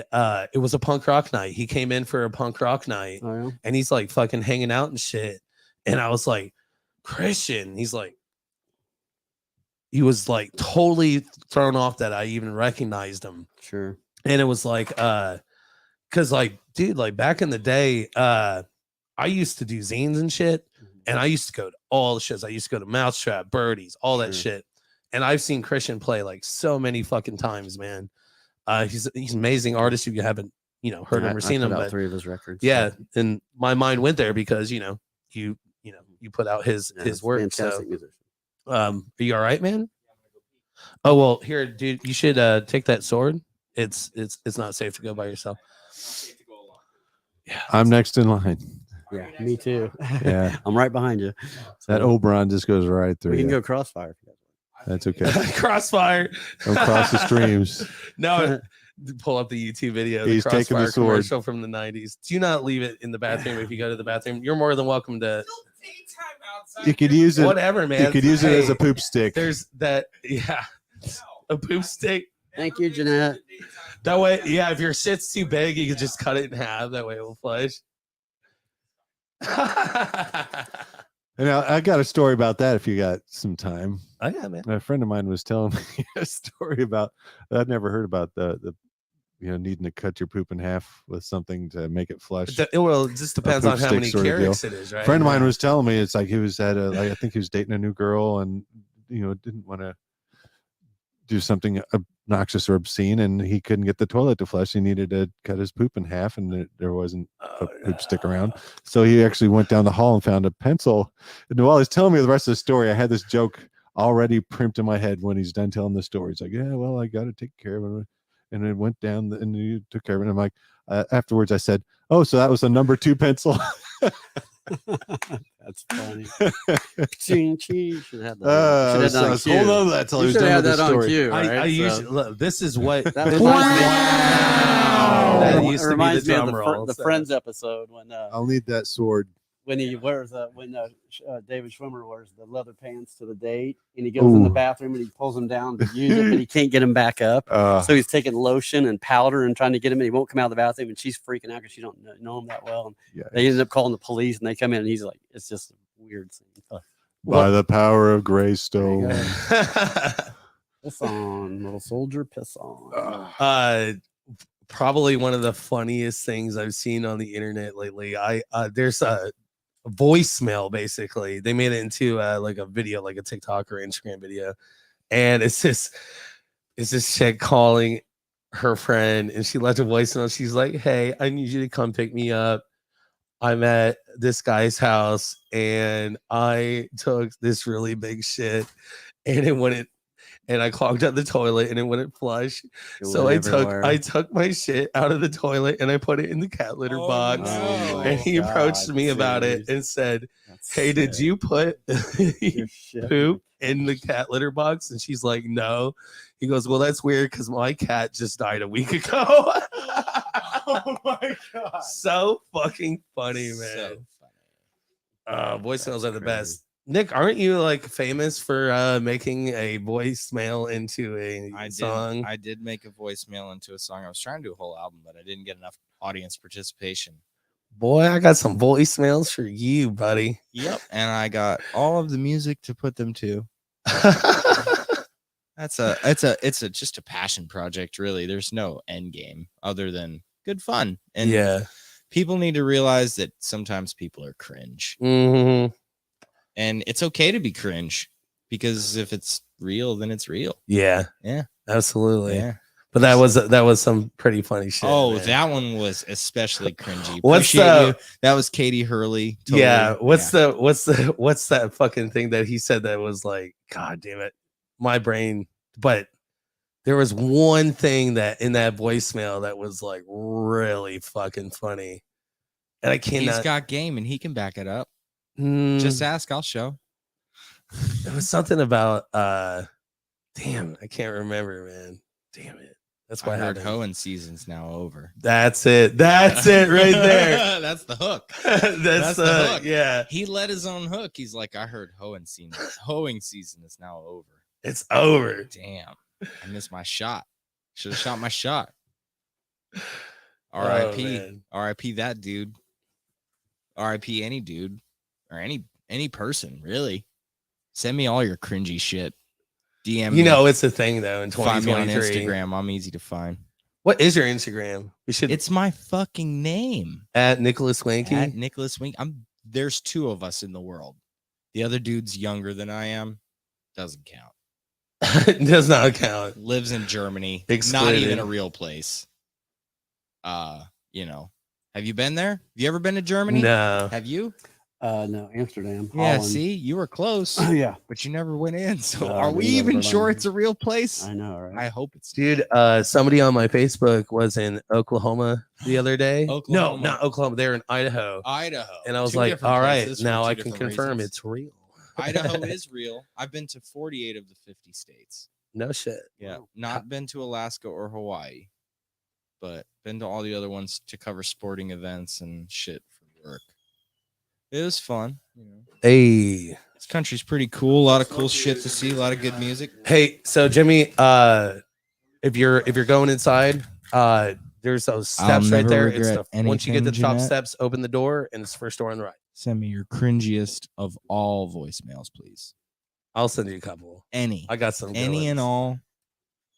Speaker 2: it was a punk rock night. He came in for a punk rock night,
Speaker 3: Oh, yeah?
Speaker 2: and he's like fucking hanging out and shit. And I was like, Christian, he was like totally thrown off that I even recognized him.
Speaker 3: Sure.
Speaker 2: And it was like, cause like, dude, like back in the day, I used to do zines and shit, and I used to go to all the shows. I used to go to Mousetrap, Birdies, all that
Speaker 3: Sure.
Speaker 2: shit. And I've seen Christian play like so many fucking times, man. He's an amazing artist. If you haven't, heard him or seen him,
Speaker 3: put out
Speaker 2: but
Speaker 3: 3 of his records.
Speaker 2: yeah, and my mind went there because you put out his
Speaker 3: he's a
Speaker 2: work.
Speaker 3: fantastic
Speaker 2: So,
Speaker 3: musician.
Speaker 2: are you all right, man? Oh well, here, dude, you should take that sword. It's not safe to go by yourself. Yeah,
Speaker 4: I'm next in line.
Speaker 3: Yeah, me too.
Speaker 4: Yeah.
Speaker 3: I'm right behind you.
Speaker 4: That Oberon just goes right through.
Speaker 3: We can
Speaker 4: you.
Speaker 3: go crossfire. If you guys
Speaker 4: That's okay.
Speaker 2: Crossfire.
Speaker 4: Don't cross the streams.
Speaker 2: No, pull up the YouTube video.
Speaker 4: He's
Speaker 2: The
Speaker 4: taking the
Speaker 2: Crossfire
Speaker 4: sword.
Speaker 2: commercial from the 90s. Do not leave it in the bathroom if you go to the bathroom. You're more than welcome to
Speaker 4: You could use it.
Speaker 2: whatever, man.
Speaker 4: You could use it as
Speaker 2: Hey,
Speaker 4: a poop stick.
Speaker 2: There's that, yeah, a poop stick.
Speaker 3: Thank you, Jeanette.
Speaker 2: That way, yeah, if your shit's too big, you can just cut it in half. That way it will flush.
Speaker 4: And I got a story about that if you got some time.
Speaker 2: Oh, yeah, man.
Speaker 4: A friend of mine was telling me a story about I'd never heard about the needing to cut your poop in half with something to make it flush.
Speaker 2: It just depends
Speaker 4: poop
Speaker 2: on how
Speaker 4: stick
Speaker 2: many
Speaker 4: sort of deal.
Speaker 2: carrots it is, right?
Speaker 4: A friend of mine was telling me it's like he was at I think he was dating a new girl and didn't want to do something obnoxious or obscene, and he couldn't get the toilet to flush. He needed to cut his poop in half, and there wasn't a poop stick around. So he actually went down the hall and found a pencil. And while he's telling me the rest of the story, I had this joke already primed in my head when he's done telling the story. He's like, yeah, well, I got to take care of it. And it went down and you took care of it. And I'm like, afterwards I said, oh, so that was a number 2 pencil.
Speaker 3: That's funny. Ching, ching. Should have that.
Speaker 4: I was holding on to that till he
Speaker 3: You
Speaker 4: was
Speaker 3: should
Speaker 4: done
Speaker 3: have
Speaker 4: with the
Speaker 3: that on
Speaker 4: story.
Speaker 3: cue.
Speaker 2: I
Speaker 3: Right?
Speaker 2: usually look, this is what
Speaker 3: That
Speaker 2: this
Speaker 3: reminds
Speaker 2: is-
Speaker 3: me-
Speaker 2: That
Speaker 3: It
Speaker 2: used to be
Speaker 3: reminds
Speaker 2: the
Speaker 3: me of
Speaker 2: drum roll.
Speaker 3: the
Speaker 2: so.
Speaker 3: Friends episode
Speaker 4: I'll need that sword.
Speaker 3: when he wears David Schwimmer wears the leather pants to the date, and he goes in the
Speaker 4: Ooh.
Speaker 3: bathroom and he pulls them down to use it, but he can't get him back up. So he's taking lotion and powder and trying to get him, and he won't come out of the bathroom, and she's freaking out because she don't know him that well. And
Speaker 4: Yeah.
Speaker 3: they ended up calling the police, and they come in, and he's like, "It's just a weird scene."
Speaker 4: By the power of
Speaker 3: There you
Speaker 4: Greystone.
Speaker 3: go. Piss on, little soldier, piss on.
Speaker 2: Probably one of the funniest things I've seen on the internet lately. There's a voicemail, basically. They made it into like a video, like a TikTok or Instagram video, and it's this chick calling her friend, and she left a voicemail. She's like, "Hey, I need you to come pick me up. I'm at this guy's house, and I took this really big shit, and it wouldn't." And I clogged up the toilet and it wouldn't flush.
Speaker 3: It
Speaker 2: So
Speaker 3: went
Speaker 2: I
Speaker 3: everywhere.
Speaker 2: took my shit out of the toilet and I put it in the cat litter
Speaker 5: Oh,
Speaker 2: box.
Speaker 5: no.
Speaker 2: And he approached
Speaker 3: God,
Speaker 2: me about it
Speaker 3: serious.
Speaker 2: and said,
Speaker 3: That's
Speaker 2: "Hey, did
Speaker 3: sick.
Speaker 2: you put
Speaker 3: Your shit.
Speaker 2: poop in the cat litter box?" And she's like, "No." He goes, "Well, that's weird because my cat just died a week ago."
Speaker 5: Oh my god.
Speaker 2: So fucking funny, man.
Speaker 5: So funny.
Speaker 2: Voicemails
Speaker 3: That's
Speaker 2: are the
Speaker 3: crazy.
Speaker 2: best. Nick, aren't you like famous for making a voicemail into a song?
Speaker 5: I did make a voicemail into a song. I was trying to do a whole album, but I didn't get enough audience participation.
Speaker 2: Boy, I got some voicemails for you, buddy.
Speaker 5: Yep. And I got all of the music to put them to. it's a just a passion project, really. There's no end game other than good fun. And
Speaker 2: yeah.
Speaker 5: people need to realize that sometimes people are cringe.
Speaker 2: Mm-hmm.
Speaker 5: And it's okay to be cringe because if it's real, then it's real.
Speaker 2: Yeah.
Speaker 5: Yeah.
Speaker 2: Absolutely.
Speaker 5: Yeah.
Speaker 2: But that was some pretty funny shit.
Speaker 5: Oh,
Speaker 2: man.
Speaker 5: that one was especially cringy.
Speaker 2: What's
Speaker 5: Appreciate
Speaker 2: the-
Speaker 5: you. That was Katie Hurley. Totally.
Speaker 2: Yeah. What's that fucking thing that he said that was like, God damn it, my brain. But there was one thing that in that voicemail that was like really fucking funny, and I cannot.
Speaker 5: He's got game and he can back it up.
Speaker 2: Mm,
Speaker 5: Just ask, I'll show.
Speaker 2: it was something about damn, I can't remember, man. Damn it. That's why
Speaker 5: I heard
Speaker 2: happened.
Speaker 5: hoeing season's now over.
Speaker 2: That's it. That's it right there.
Speaker 5: That's the hook.
Speaker 2: That's
Speaker 5: the hook.
Speaker 2: Yeah.
Speaker 5: He let his own hook. He's like, I heard hoeing season is now over.
Speaker 2: It's over.
Speaker 5: Damn, I missed my shot. Should have shot my shot.
Speaker 2: Oh,
Speaker 5: R.I.P.
Speaker 2: man.
Speaker 5: R.I.P. that dude. R.I.P. any dude or any person, really. Send me all your cringy shit. DM me.
Speaker 2: You know, it's a thing though in
Speaker 5: Find me on
Speaker 2: 2023.
Speaker 5: Instagram. I'm easy to find.
Speaker 2: What is your Instagram? We should
Speaker 5: It's my fucking name.
Speaker 2: at Nicholas Wanky.
Speaker 5: At Nicholas Wink. There's two of us in the world. The other dude's younger than I am. Doesn't count.
Speaker 2: Does not count.
Speaker 5: Lives in Germany.
Speaker 2: Excluded.
Speaker 5: Not even a real place. You know. Have you been there? Have you ever been to Germany?
Speaker 2: No.
Speaker 5: Have you?
Speaker 3: No, Amsterdam.
Speaker 5: Yeah,
Speaker 3: Holland.
Speaker 5: see, you were close,
Speaker 3: Yeah,
Speaker 5: but you never went in. So
Speaker 3: No,
Speaker 5: are
Speaker 3: we
Speaker 5: we
Speaker 3: never
Speaker 5: even
Speaker 3: went
Speaker 5: sure
Speaker 3: in.
Speaker 5: it's a real place?
Speaker 3: I know, right?
Speaker 5: I hope it's.
Speaker 2: Dude, somebody on my Facebook was in Oklahoma the other day.
Speaker 5: Oklahoma.
Speaker 2: No, not Oklahoma. They're in Idaho.
Speaker 5: Idaho.
Speaker 2: And I was
Speaker 5: Two
Speaker 2: like,
Speaker 5: different
Speaker 2: all right,
Speaker 5: places for
Speaker 2: now
Speaker 5: two
Speaker 2: I can
Speaker 5: different
Speaker 2: confirm
Speaker 5: reasons.
Speaker 2: it's real.
Speaker 5: Idaho is real. I've been to 48 of the 50 states.
Speaker 2: No shit.
Speaker 5: Yeah,
Speaker 3: Wow.
Speaker 5: not been to Alaska or Hawaii, but been to all the other ones to cover sporting events and shit for work. It was fun. You know,
Speaker 2: Hey.
Speaker 5: this country's pretty cool. A lot of cool shit to see. A lot of good music.
Speaker 2: Hey, so Jimmy, if you're going inside, there's those
Speaker 5: I'll
Speaker 2: steps right
Speaker 5: never
Speaker 2: there. It's
Speaker 5: regret
Speaker 2: once you get to the
Speaker 5: anything,
Speaker 2: top
Speaker 5: Jeanette.
Speaker 2: steps, open the door, and it's the first door on the right.
Speaker 5: Send me your cringiest of all voicemails, please.
Speaker 2: I'll send you a couple.
Speaker 5: Any,
Speaker 2: I got some. good
Speaker 5: any and
Speaker 2: ones.
Speaker 5: all.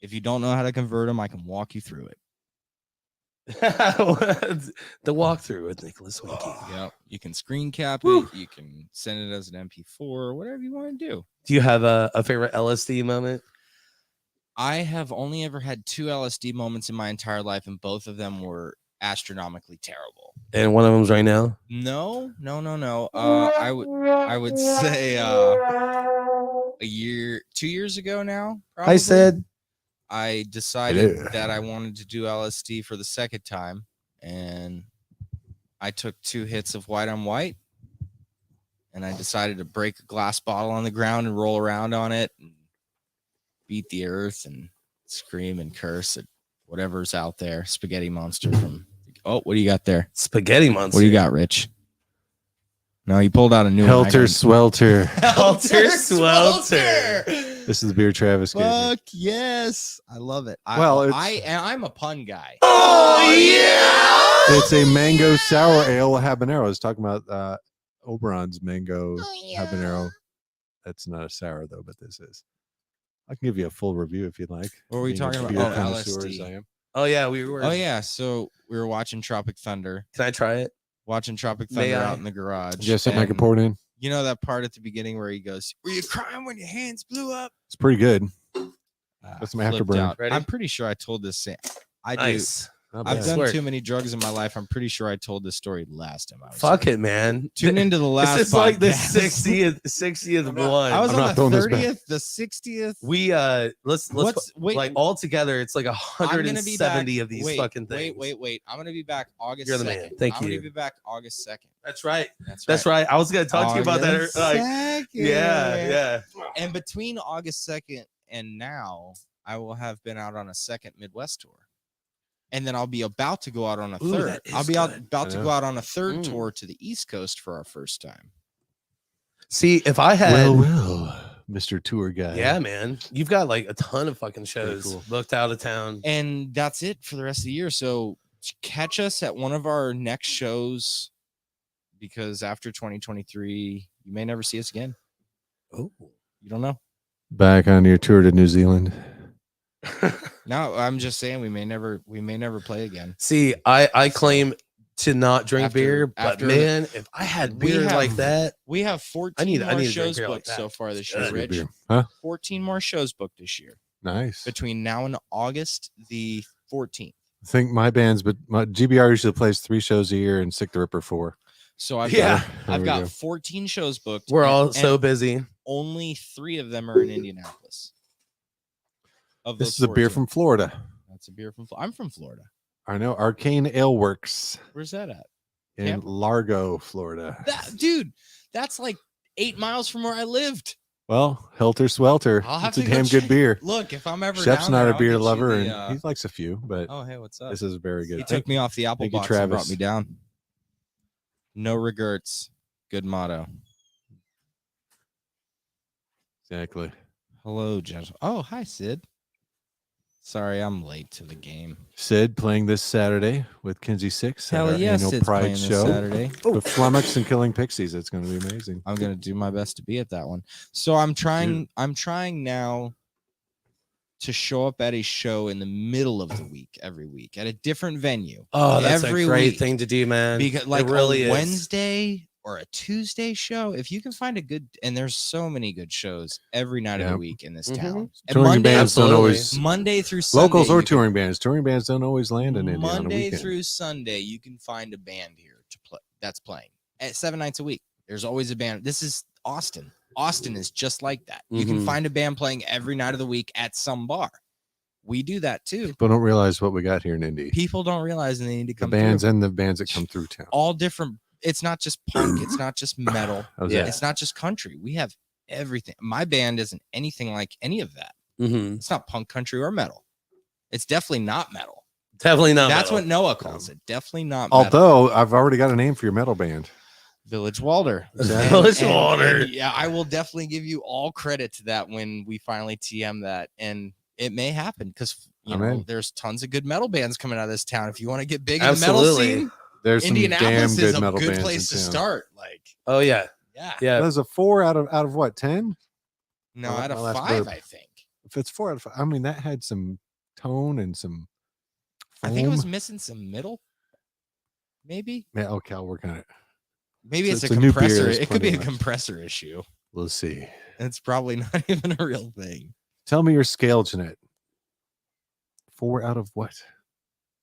Speaker 5: If you don't know how to convert them, I can walk you through it.
Speaker 2: The walkthrough with Nicholas Winky.
Speaker 5: Yep. You can screen cap it. You can send it as an MP4 or whatever you want to do.
Speaker 2: Do you have a favorite LSD moment?
Speaker 5: I have only ever had 2 LSD moments in my entire life, and both of them were astronomically terrible.
Speaker 2: And one of them's right now.
Speaker 5: No. I would say 2 years ago now. Probably,
Speaker 2: I said,
Speaker 5: I decided
Speaker 4: Yeah.
Speaker 5: that I wanted to do LSD for the second time, and I took 2 hits of White on White, and I decided to break a glass bottle on the ground and roll around on it and beat the earth and scream and curse at whatever's out there. Spaghetti Monster from. Oh, what do you got there?
Speaker 2: Spaghetti Monster.
Speaker 5: What do you got, Rich? No, you pulled out a new one. I
Speaker 4: Helter
Speaker 5: got-
Speaker 4: Swelter.
Speaker 2: Helter Swelter.
Speaker 4: This is the beer Travis gave me.
Speaker 5: Fuck yes, I love it.
Speaker 4: Well, it's-
Speaker 5: I'm a pun guy.
Speaker 2: Oh yeah.
Speaker 4: It's a mango sour ale habanero. I was talking about Oberon's mango habanero. That's not a sour though, but this is. I can give you a full review if you'd like.
Speaker 5: What were we
Speaker 4: Being a
Speaker 5: talking about?
Speaker 4: beer
Speaker 5: Oh,
Speaker 4: connoisseur as
Speaker 5: LSD.
Speaker 4: I am.
Speaker 2: Oh yeah, we were.
Speaker 5: Oh yeah, so we were watching Tropic Thunder.
Speaker 2: Can I try it?
Speaker 5: Watching Tropic
Speaker 2: May
Speaker 5: Thunder
Speaker 2: I?
Speaker 5: out in the garage.
Speaker 4: Just something I can
Speaker 5: and
Speaker 4: pour it in.
Speaker 5: You know that part at the beginning where he goes, "Were you crying when your hands blew up?"
Speaker 4: It's pretty good.
Speaker 5: Ah,
Speaker 4: That's my
Speaker 5: flipped
Speaker 4: afterburn.
Speaker 5: out.
Speaker 2: Ready?
Speaker 5: I'm pretty sure I told this. I do.
Speaker 2: Nice.
Speaker 4: Not
Speaker 5: I've
Speaker 4: bad.
Speaker 5: done
Speaker 2: Work.
Speaker 5: too many drugs in my life. I'm pretty sure I told this story last time I was
Speaker 2: Fuck
Speaker 5: here.
Speaker 2: it, man.
Speaker 5: Tune into the last.
Speaker 2: This is like the
Speaker 5: podcast.
Speaker 2: 60th one.
Speaker 5: I was
Speaker 4: I'm not
Speaker 5: on
Speaker 4: throwing
Speaker 5: the
Speaker 4: this back.
Speaker 5: 30th, the 60th.
Speaker 2: We let's
Speaker 5: Wait,
Speaker 2: like all together it's like
Speaker 5: I'm gonna be
Speaker 2: 170
Speaker 5: back-
Speaker 2: of these
Speaker 5: wait,
Speaker 2: fucking things.
Speaker 5: Wait. I'm gonna be back August.
Speaker 2: You're the
Speaker 5: 2nd.
Speaker 2: man. Thank
Speaker 5: I'm
Speaker 2: you.
Speaker 5: gonna be back August 2nd.
Speaker 2: That's right.
Speaker 5: That's
Speaker 2: right. I was gonna talk to you about that.
Speaker 5: August
Speaker 2: Like,
Speaker 5: 2nd.
Speaker 2: yeah.
Speaker 5: And between August 2nd and now, I will have been out on a second Midwest tour. And then I'll be about to go out on a
Speaker 2: Ooh,
Speaker 5: third.
Speaker 2: that is
Speaker 5: I'll be
Speaker 2: good.
Speaker 5: about
Speaker 4: I
Speaker 5: to
Speaker 4: know.
Speaker 5: go out on a third
Speaker 2: Mm.
Speaker 5: tour to the East Coast for our first time.
Speaker 2: See, if I had
Speaker 4: Well, Mr. Tour Guy.
Speaker 2: yeah, man, you've got like a ton of fucking shows
Speaker 4: cool.
Speaker 2: booked out of town.
Speaker 5: And that's it for the rest of the year. So catch us at one of our next shows, because after 2023, you may never see us again.
Speaker 2: Oh,
Speaker 5: You don't know.
Speaker 4: Back on your tour to New Zealand.
Speaker 5: No, I'm just saying we may never play again.
Speaker 2: See, I claim to not drink
Speaker 5: After-
Speaker 2: beer, but
Speaker 5: after
Speaker 2: man, if I had
Speaker 5: we
Speaker 2: beer like
Speaker 5: have-
Speaker 2: that,
Speaker 5: We have 14
Speaker 2: I need
Speaker 5: more
Speaker 2: to drink
Speaker 5: shows
Speaker 2: beer like
Speaker 5: booked
Speaker 2: that.
Speaker 5: so far this
Speaker 2: It's
Speaker 5: year,
Speaker 2: good.
Speaker 5: Rich.
Speaker 4: Beer. Huh?
Speaker 5: 14 more shows booked this year
Speaker 4: Nice.
Speaker 5: between now and August the 14th.
Speaker 4: I think my band's, but my GBR usually plays 3 shows a year and Sick the Ripper 4.
Speaker 5: So I've
Speaker 2: Yeah.
Speaker 5: got,
Speaker 4: There we go.
Speaker 5: 14 shows booked.
Speaker 2: we're
Speaker 5: and-
Speaker 2: all
Speaker 5: and
Speaker 2: so busy.
Speaker 5: only 3 of them are in Indianapolis. Of
Speaker 4: This
Speaker 5: those
Speaker 4: is a beer
Speaker 5: 14.
Speaker 4: from Florida.
Speaker 5: That's a beer from. I'm from Florida.
Speaker 4: I know. Arcane Ale Works
Speaker 5: Where's that at?
Speaker 4: in
Speaker 5: Tampa?
Speaker 4: Largo, Florida.
Speaker 5: Dude, that's like 8 miles from where I lived.
Speaker 4: Well, Helter Swelter.
Speaker 5: I'll have
Speaker 4: It's a
Speaker 5: to go
Speaker 4: damn good
Speaker 5: check-
Speaker 4: beer.
Speaker 5: Look, if I'm ever
Speaker 4: Chef's
Speaker 5: down
Speaker 4: not
Speaker 5: there,
Speaker 4: a
Speaker 5: I'll
Speaker 4: beer
Speaker 5: get you
Speaker 4: lover,
Speaker 5: the,
Speaker 4: and he likes a few, but
Speaker 5: oh, hey, what's up?
Speaker 4: this is very good.
Speaker 5: He took me off the apple
Speaker 4: Thank you,
Speaker 5: box and brought
Speaker 4: Travis.
Speaker 5: me down. No regrets. Good motto.
Speaker 4: Exactly.
Speaker 5: Hello, gentlemen. Oh, hi, Sid. Sorry, I'm late to the game.
Speaker 4: Sid playing this Saturday with Kinsey Six at
Speaker 5: Hell
Speaker 4: our
Speaker 5: yeah,
Speaker 4: annual
Speaker 5: Sid's
Speaker 4: Pride
Speaker 5: playing this
Speaker 4: show.
Speaker 5: Saturday.
Speaker 4: With Flummox and Killing Pixies. It's going to be amazing.
Speaker 5: I'm gonna do my best to be at that one. So I'm trying now to show up at a show in the middle of the week every week at a different venue.
Speaker 2: Oh, that's
Speaker 5: every
Speaker 2: a great
Speaker 5: week.
Speaker 2: thing to do, man.
Speaker 5: Because like
Speaker 2: it really
Speaker 5: a
Speaker 2: is.
Speaker 5: Wednesday or a Tuesday show, if you can find a good, and there's so many good shows every night of
Speaker 4: Yeah.
Speaker 5: the week in this
Speaker 2: Mhm.
Speaker 5: town. And
Speaker 4: Touring
Speaker 5: Monday,
Speaker 4: bands don't
Speaker 2: Absolutely.
Speaker 4: always,
Speaker 5: Monday through Sunday,
Speaker 4: locals or
Speaker 5: you can-
Speaker 4: touring bands. Touring bands don't always land in India on a
Speaker 5: Monday
Speaker 4: weekend.
Speaker 5: through Sunday, you can find a band here to play that's playing at 7 nights a week. There's always a band. This is Austin. Austin is just like that. You can
Speaker 2: Mhm.
Speaker 5: find a band playing every night of the week at some bar. We do that too.
Speaker 4: People don't realize what we got here in Indy.
Speaker 5: People don't realize and they need to
Speaker 4: The
Speaker 5: come
Speaker 4: bands
Speaker 5: through.
Speaker 4: and the bands that come through town.
Speaker 5: All different. It's not just punk. It's not just metal.
Speaker 4: How's
Speaker 2: Yeah.
Speaker 4: that?
Speaker 5: It's not just country. We have everything. My band isn't anything like any of that.
Speaker 2: Mhm.
Speaker 5: It's not punk, country, or metal. It's definitely not metal.
Speaker 2: Definitely not.
Speaker 5: That's
Speaker 2: metal.
Speaker 5: what Noah calls it. Definitely not metal.
Speaker 4: Although I've already got a name for your metal band.
Speaker 5: Village Walder.
Speaker 4: Exactly.
Speaker 2: Village Walder.
Speaker 5: Yeah, I will definitely give you all credit to that when we finally TM that. And it may happen because
Speaker 4: I'm in.
Speaker 5: there's tons of good metal bands coming out of this town. If you want to get big in the metal
Speaker 2: Absolutely.
Speaker 5: scene,
Speaker 4: There's some damn
Speaker 5: Indianapolis
Speaker 4: good
Speaker 5: is a
Speaker 4: metal
Speaker 5: good
Speaker 4: bands
Speaker 5: place to
Speaker 4: in town.
Speaker 5: start. Like,
Speaker 2: Oh yeah,
Speaker 5: yeah.
Speaker 2: yeah.
Speaker 4: There's a 4 out of what, 10?
Speaker 5: No,
Speaker 4: My-
Speaker 5: out of
Speaker 4: my last
Speaker 5: 5,
Speaker 4: burp.
Speaker 5: I think.
Speaker 4: If it's 4 out of 5, I mean that had some tone and some.
Speaker 5: I think it was
Speaker 4: foam.
Speaker 5: missing some middle. Maybe.
Speaker 4: Yeah, okay, I'll work on it.
Speaker 5: Maybe
Speaker 4: So
Speaker 5: it's
Speaker 4: it's
Speaker 5: a
Speaker 4: a new beer,
Speaker 5: compressor.
Speaker 4: it's
Speaker 5: It could be a
Speaker 4: plenty much.
Speaker 5: compressor issue.
Speaker 4: We'll see.
Speaker 5: It's probably not even a real thing.
Speaker 4: Tell me your scale, Jeanette. 4 out of what?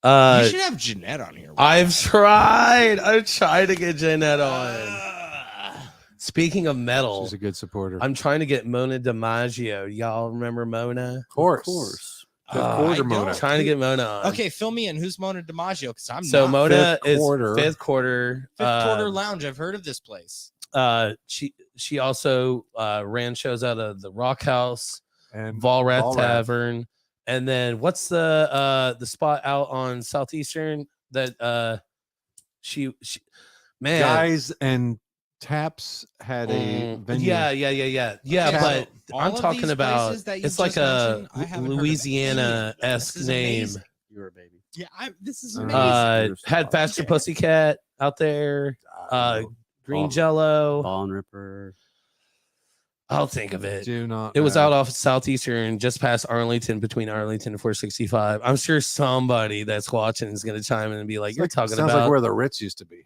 Speaker 5: You should have Jeanette on here.
Speaker 2: I've tried. I've tried to get Jeanette on.
Speaker 5: Ah.
Speaker 2: Speaking of metal,
Speaker 4: She's a good supporter.
Speaker 2: I'm trying to get Mona DiMaggio. Y'all remember Mona?
Speaker 4: Of course.
Speaker 3: Of course.
Speaker 4: Fifth
Speaker 2: I
Speaker 4: quarter
Speaker 5: don't.
Speaker 4: Mona.
Speaker 2: Trying to get Mona on.
Speaker 5: Okay, fill me in. Who's Mona DiMaggio? Because I'm
Speaker 2: So
Speaker 5: not.
Speaker 2: Mona
Speaker 4: Fifth
Speaker 2: is
Speaker 4: quarter.
Speaker 2: fifth quarter.
Speaker 5: Fifth Quarter Lounge. I've heard of this place.
Speaker 2: She also ran shows out of the Rock House,
Speaker 4: And
Speaker 2: Volrath
Speaker 4: Volrath.
Speaker 2: Tavern, and then what's the spot out on Southeastern that she man
Speaker 4: Guys and Taps had a venue.
Speaker 2: yeah
Speaker 5: Okay,
Speaker 2: but
Speaker 5: all
Speaker 2: I'm
Speaker 5: of
Speaker 2: talking
Speaker 5: these
Speaker 2: about
Speaker 5: places that you
Speaker 2: it's like
Speaker 5: just
Speaker 2: a
Speaker 5: mentioned, I haven't heard of any of
Speaker 2: Louisiana
Speaker 5: them.
Speaker 2: esque
Speaker 5: This is
Speaker 2: name.
Speaker 5: amazing.
Speaker 3: You're a baby.
Speaker 5: Yeah, this is
Speaker 4: Uh,
Speaker 5: amazing.
Speaker 2: Had Faster Pussycat out there, Green
Speaker 3: Oh.
Speaker 2: Jello.
Speaker 3: Ball and Ripper.
Speaker 2: I'll think of it.
Speaker 4: Do not.
Speaker 2: It was
Speaker 4: know.
Speaker 2: out off Southeastern, just past Arlington, between Arlington and 465. I'm sure somebody that's watching is going to chime in and be like,
Speaker 4: It's
Speaker 2: "You're
Speaker 4: like-
Speaker 2: talking
Speaker 4: sounds
Speaker 2: about."
Speaker 4: like where the Ritz used to be.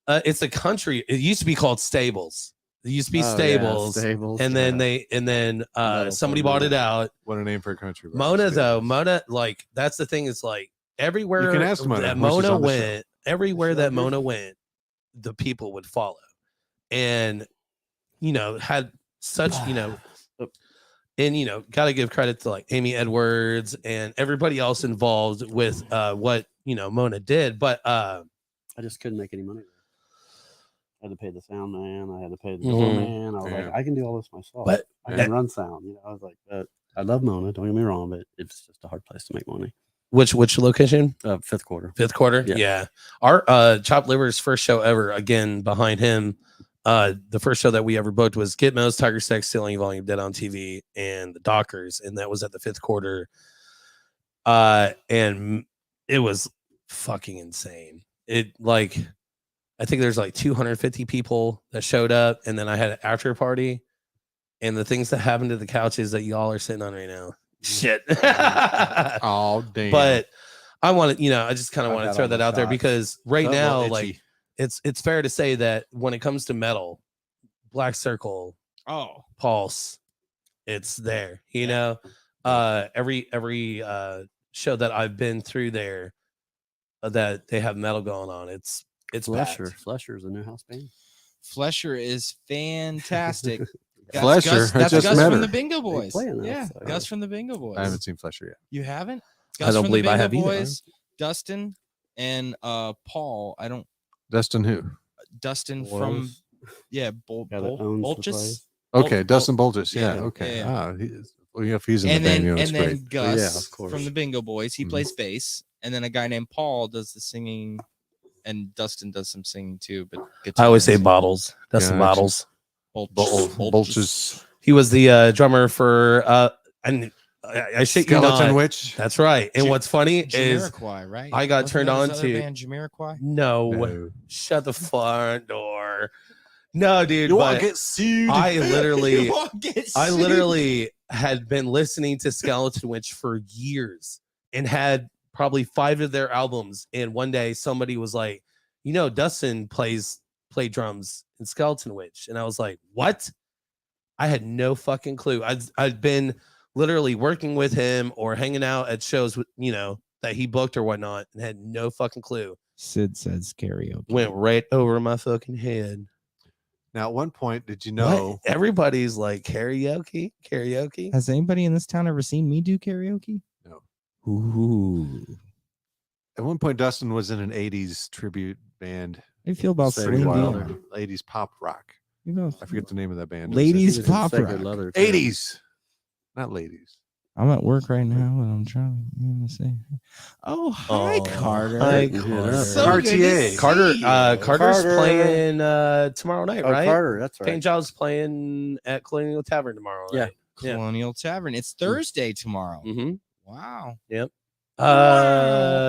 Speaker 2: It's a country. It used to be called Stables. It used to be
Speaker 3: Oh, yeah,
Speaker 2: Stables,
Speaker 3: Stables,
Speaker 2: and then
Speaker 3: yeah. Metal
Speaker 2: somebody
Speaker 3: Farm,
Speaker 2: bought it
Speaker 3: yeah.
Speaker 2: out.
Speaker 4: What a name for a country. bar.
Speaker 2: Mona though,
Speaker 4: Stables.
Speaker 2: Mona, like that's the thing. Is like everywhere
Speaker 4: You can ask Mona
Speaker 2: that
Speaker 4: when she's
Speaker 2: Mona
Speaker 4: on the show.
Speaker 2: went, everywhere
Speaker 3: She's
Speaker 2: that
Speaker 3: on here.
Speaker 2: Mona went, the people would follow, and had such and got to give credit to like Amy Edwards and everybody else involved with what Mona did, but
Speaker 3: I just couldn't make any money there. I had to pay the sound man. I had to pay the
Speaker 2: Mhm.
Speaker 3: doorman. I was
Speaker 4: Yeah.
Speaker 3: like, I can do all this myself.
Speaker 2: But
Speaker 3: I can run sound. I was like, I love Mona. Don't get me wrong, but it's just a hard place to make money.
Speaker 2: which location?
Speaker 3: Fifth quarter.
Speaker 2: Fifth quarter.
Speaker 3: Yeah.
Speaker 2: Yeah. Our Chopped Liver's first show ever. Again, behind him, the first show that we ever booked was Gitmo's, Tiger Sex, Stealing Volume, Dead on TV, and the Dockers, and that was at the Fifth Quarter. And it was fucking insane. It like, I think there's like 250 people that showed up, and then I had an after party, and the things that happen to the couches that y'all are sitting on right now. Shit.
Speaker 4: Oh damn!
Speaker 2: But I want to, I just kind of
Speaker 3: I've
Speaker 2: want to
Speaker 3: had
Speaker 2: throw
Speaker 3: all
Speaker 2: that
Speaker 3: the
Speaker 2: out there
Speaker 3: shots.
Speaker 2: because right
Speaker 4: Felt a little
Speaker 2: now, like
Speaker 4: itchy.
Speaker 2: it's fair to say that when it comes to metal, Black Circle,
Speaker 5: Oh,
Speaker 2: Pulse, it's there. Every show that I've been through there that they have metal going on, it's
Speaker 3: Flesher.
Speaker 2: packed.
Speaker 3: Flesher's a new house band.
Speaker 5: Flesher is fantastic.
Speaker 4: Flesher, I
Speaker 5: That's
Speaker 4: just
Speaker 5: Gus
Speaker 4: met
Speaker 5: from
Speaker 4: her.
Speaker 5: the Bingo Boys.
Speaker 3: playing that,
Speaker 5: Yeah,
Speaker 3: so-
Speaker 5: Gus from the Bingo Boys.
Speaker 4: I haven't seen Flesher yet.
Speaker 5: You haven't?
Speaker 2: I
Speaker 5: Gus
Speaker 2: don't
Speaker 5: from the
Speaker 2: believe I
Speaker 5: Bingo
Speaker 2: have either.
Speaker 5: Boys, Dustin, and Paul.
Speaker 4: Dustin who?
Speaker 5: Dustin
Speaker 3: Boils.
Speaker 5: from
Speaker 3: Guy that owns the
Speaker 5: Bolchus.
Speaker 3: place.
Speaker 4: Okay,
Speaker 5: Bol-
Speaker 4: Dustin Boltis. Yeah.
Speaker 5: yeah,
Speaker 4: Okay.
Speaker 5: yeah.
Speaker 4: If he's in
Speaker 5: And
Speaker 4: the band,
Speaker 5: then
Speaker 4: it's
Speaker 5: and then
Speaker 4: great.
Speaker 5: Gus
Speaker 3: Yeah, of course.
Speaker 5: from the Bingo Boys. He
Speaker 4: Mhm.
Speaker 5: plays bass, and then a guy named Paul does the singing, and Dustin does some singing too. But
Speaker 2: I always say
Speaker 5: guitar.
Speaker 2: bottles. That's the
Speaker 4: Gotcha.
Speaker 2: bottles.
Speaker 4: Boltis.
Speaker 2: He was the drummer for and I shit you
Speaker 4: Skeleton
Speaker 2: not.
Speaker 4: Witch.
Speaker 2: That's right. And
Speaker 5: Jam-
Speaker 2: what's funny is
Speaker 5: Jamiroquai, right?
Speaker 2: I got
Speaker 5: Wasn't
Speaker 2: turned
Speaker 5: that his
Speaker 2: on
Speaker 5: other
Speaker 2: to-
Speaker 5: band, Jamiroquai.
Speaker 2: no, shut the front door. No, dude.
Speaker 4: You want
Speaker 2: but
Speaker 4: to get sued?
Speaker 2: I literally,
Speaker 5: You won't get
Speaker 2: I
Speaker 5: sued.
Speaker 2: literally had been listening to Skeleton Witch for years and had probably 5 of their albums. And one day somebody was like, Dustin played drums in Skeleton Witch. And I was like, what? I had no fucking clue. I'd been literally working with him or hanging out at shows with, that he booked or whatnot and had no fucking clue.
Speaker 5: Sid says karaoke.
Speaker 2: Went right over my fucking head.
Speaker 4: Now, at one point, did you
Speaker 2: What?
Speaker 4: know?
Speaker 2: Everybody's like karaoke.
Speaker 5: Has anybody in this town ever seen me do karaoke?
Speaker 4: No.
Speaker 5: Ooh.
Speaker 4: At one point, Dustin was in an '80s tribute band.
Speaker 5: How do you feel about
Speaker 3: Say
Speaker 5: Celine
Speaker 3: what?
Speaker 5: Dion?
Speaker 4: '80s pop rock.
Speaker 5: You know,
Speaker 4: I forget the name of that band.
Speaker 5: Ladies
Speaker 3: He was in
Speaker 5: pop
Speaker 3: Sacred
Speaker 5: rock.
Speaker 3: Leather, too.
Speaker 4: '80s, not ladies.
Speaker 5: I'm at work right now, and I'm trying to say, "Oh, hi,
Speaker 2: Oh,
Speaker 5: Carter.
Speaker 2: hi,
Speaker 3: Carter.
Speaker 5: So
Speaker 4: Cartier.
Speaker 5: good to see
Speaker 2: Carter,
Speaker 5: you.
Speaker 2: Carter's
Speaker 3: Carter.
Speaker 2: playing tomorrow night,
Speaker 3: Oh,
Speaker 2: right?
Speaker 3: Carter, that's
Speaker 2: Paint
Speaker 3: right.
Speaker 2: Job's playing at Colonial Tavern tomorrow.
Speaker 3: Yeah.
Speaker 2: Right? Yeah.
Speaker 5: Colonial Tavern. It's Thursday tomorrow.
Speaker 2: Mm-hmm.
Speaker 5: Wow.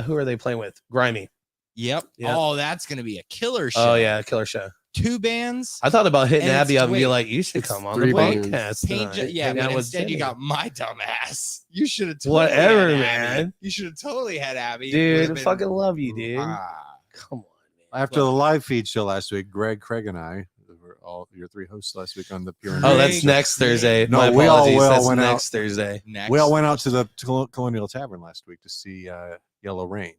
Speaker 2: Who are they playing with? Grimy.
Speaker 5: Yep.
Speaker 2: Yep.
Speaker 5: Oh, that's gonna be a killer show.
Speaker 2: Oh yeah, killer show.
Speaker 5: 2 bands.
Speaker 2: I thought about hitting
Speaker 5: And
Speaker 2: Abby
Speaker 5: it's-
Speaker 2: up and be
Speaker 5: wait,
Speaker 2: like, "You should
Speaker 3: it's
Speaker 2: come on the
Speaker 3: 3 bands.
Speaker 2: podcast
Speaker 5: Paint
Speaker 2: tonight."
Speaker 5: yeah,
Speaker 2: Hang
Speaker 5: but
Speaker 2: out with
Speaker 5: instead you
Speaker 2: Jenny.
Speaker 5: got my dumb ass. You should have totally
Speaker 2: Whatever,
Speaker 5: had
Speaker 2: man.
Speaker 5: Abby. You should have totally had Abby.
Speaker 2: Dude,
Speaker 5: Would've
Speaker 2: I
Speaker 5: been-
Speaker 2: fucking love you, dude.
Speaker 5: Ah.
Speaker 2: Come on, man.
Speaker 4: After the live feed show last week, Greg, Craig, and I were all your 3 hosts last week on the Peoni.
Speaker 2: Oh, that's
Speaker 5: Greg,
Speaker 2: next Thursday.
Speaker 4: No,
Speaker 2: My
Speaker 4: we all
Speaker 2: apologies. That's
Speaker 4: went
Speaker 2: next Thursday.
Speaker 5: Next.
Speaker 4: We all went out to the Colonial Tavern last week to see Yellow Rain.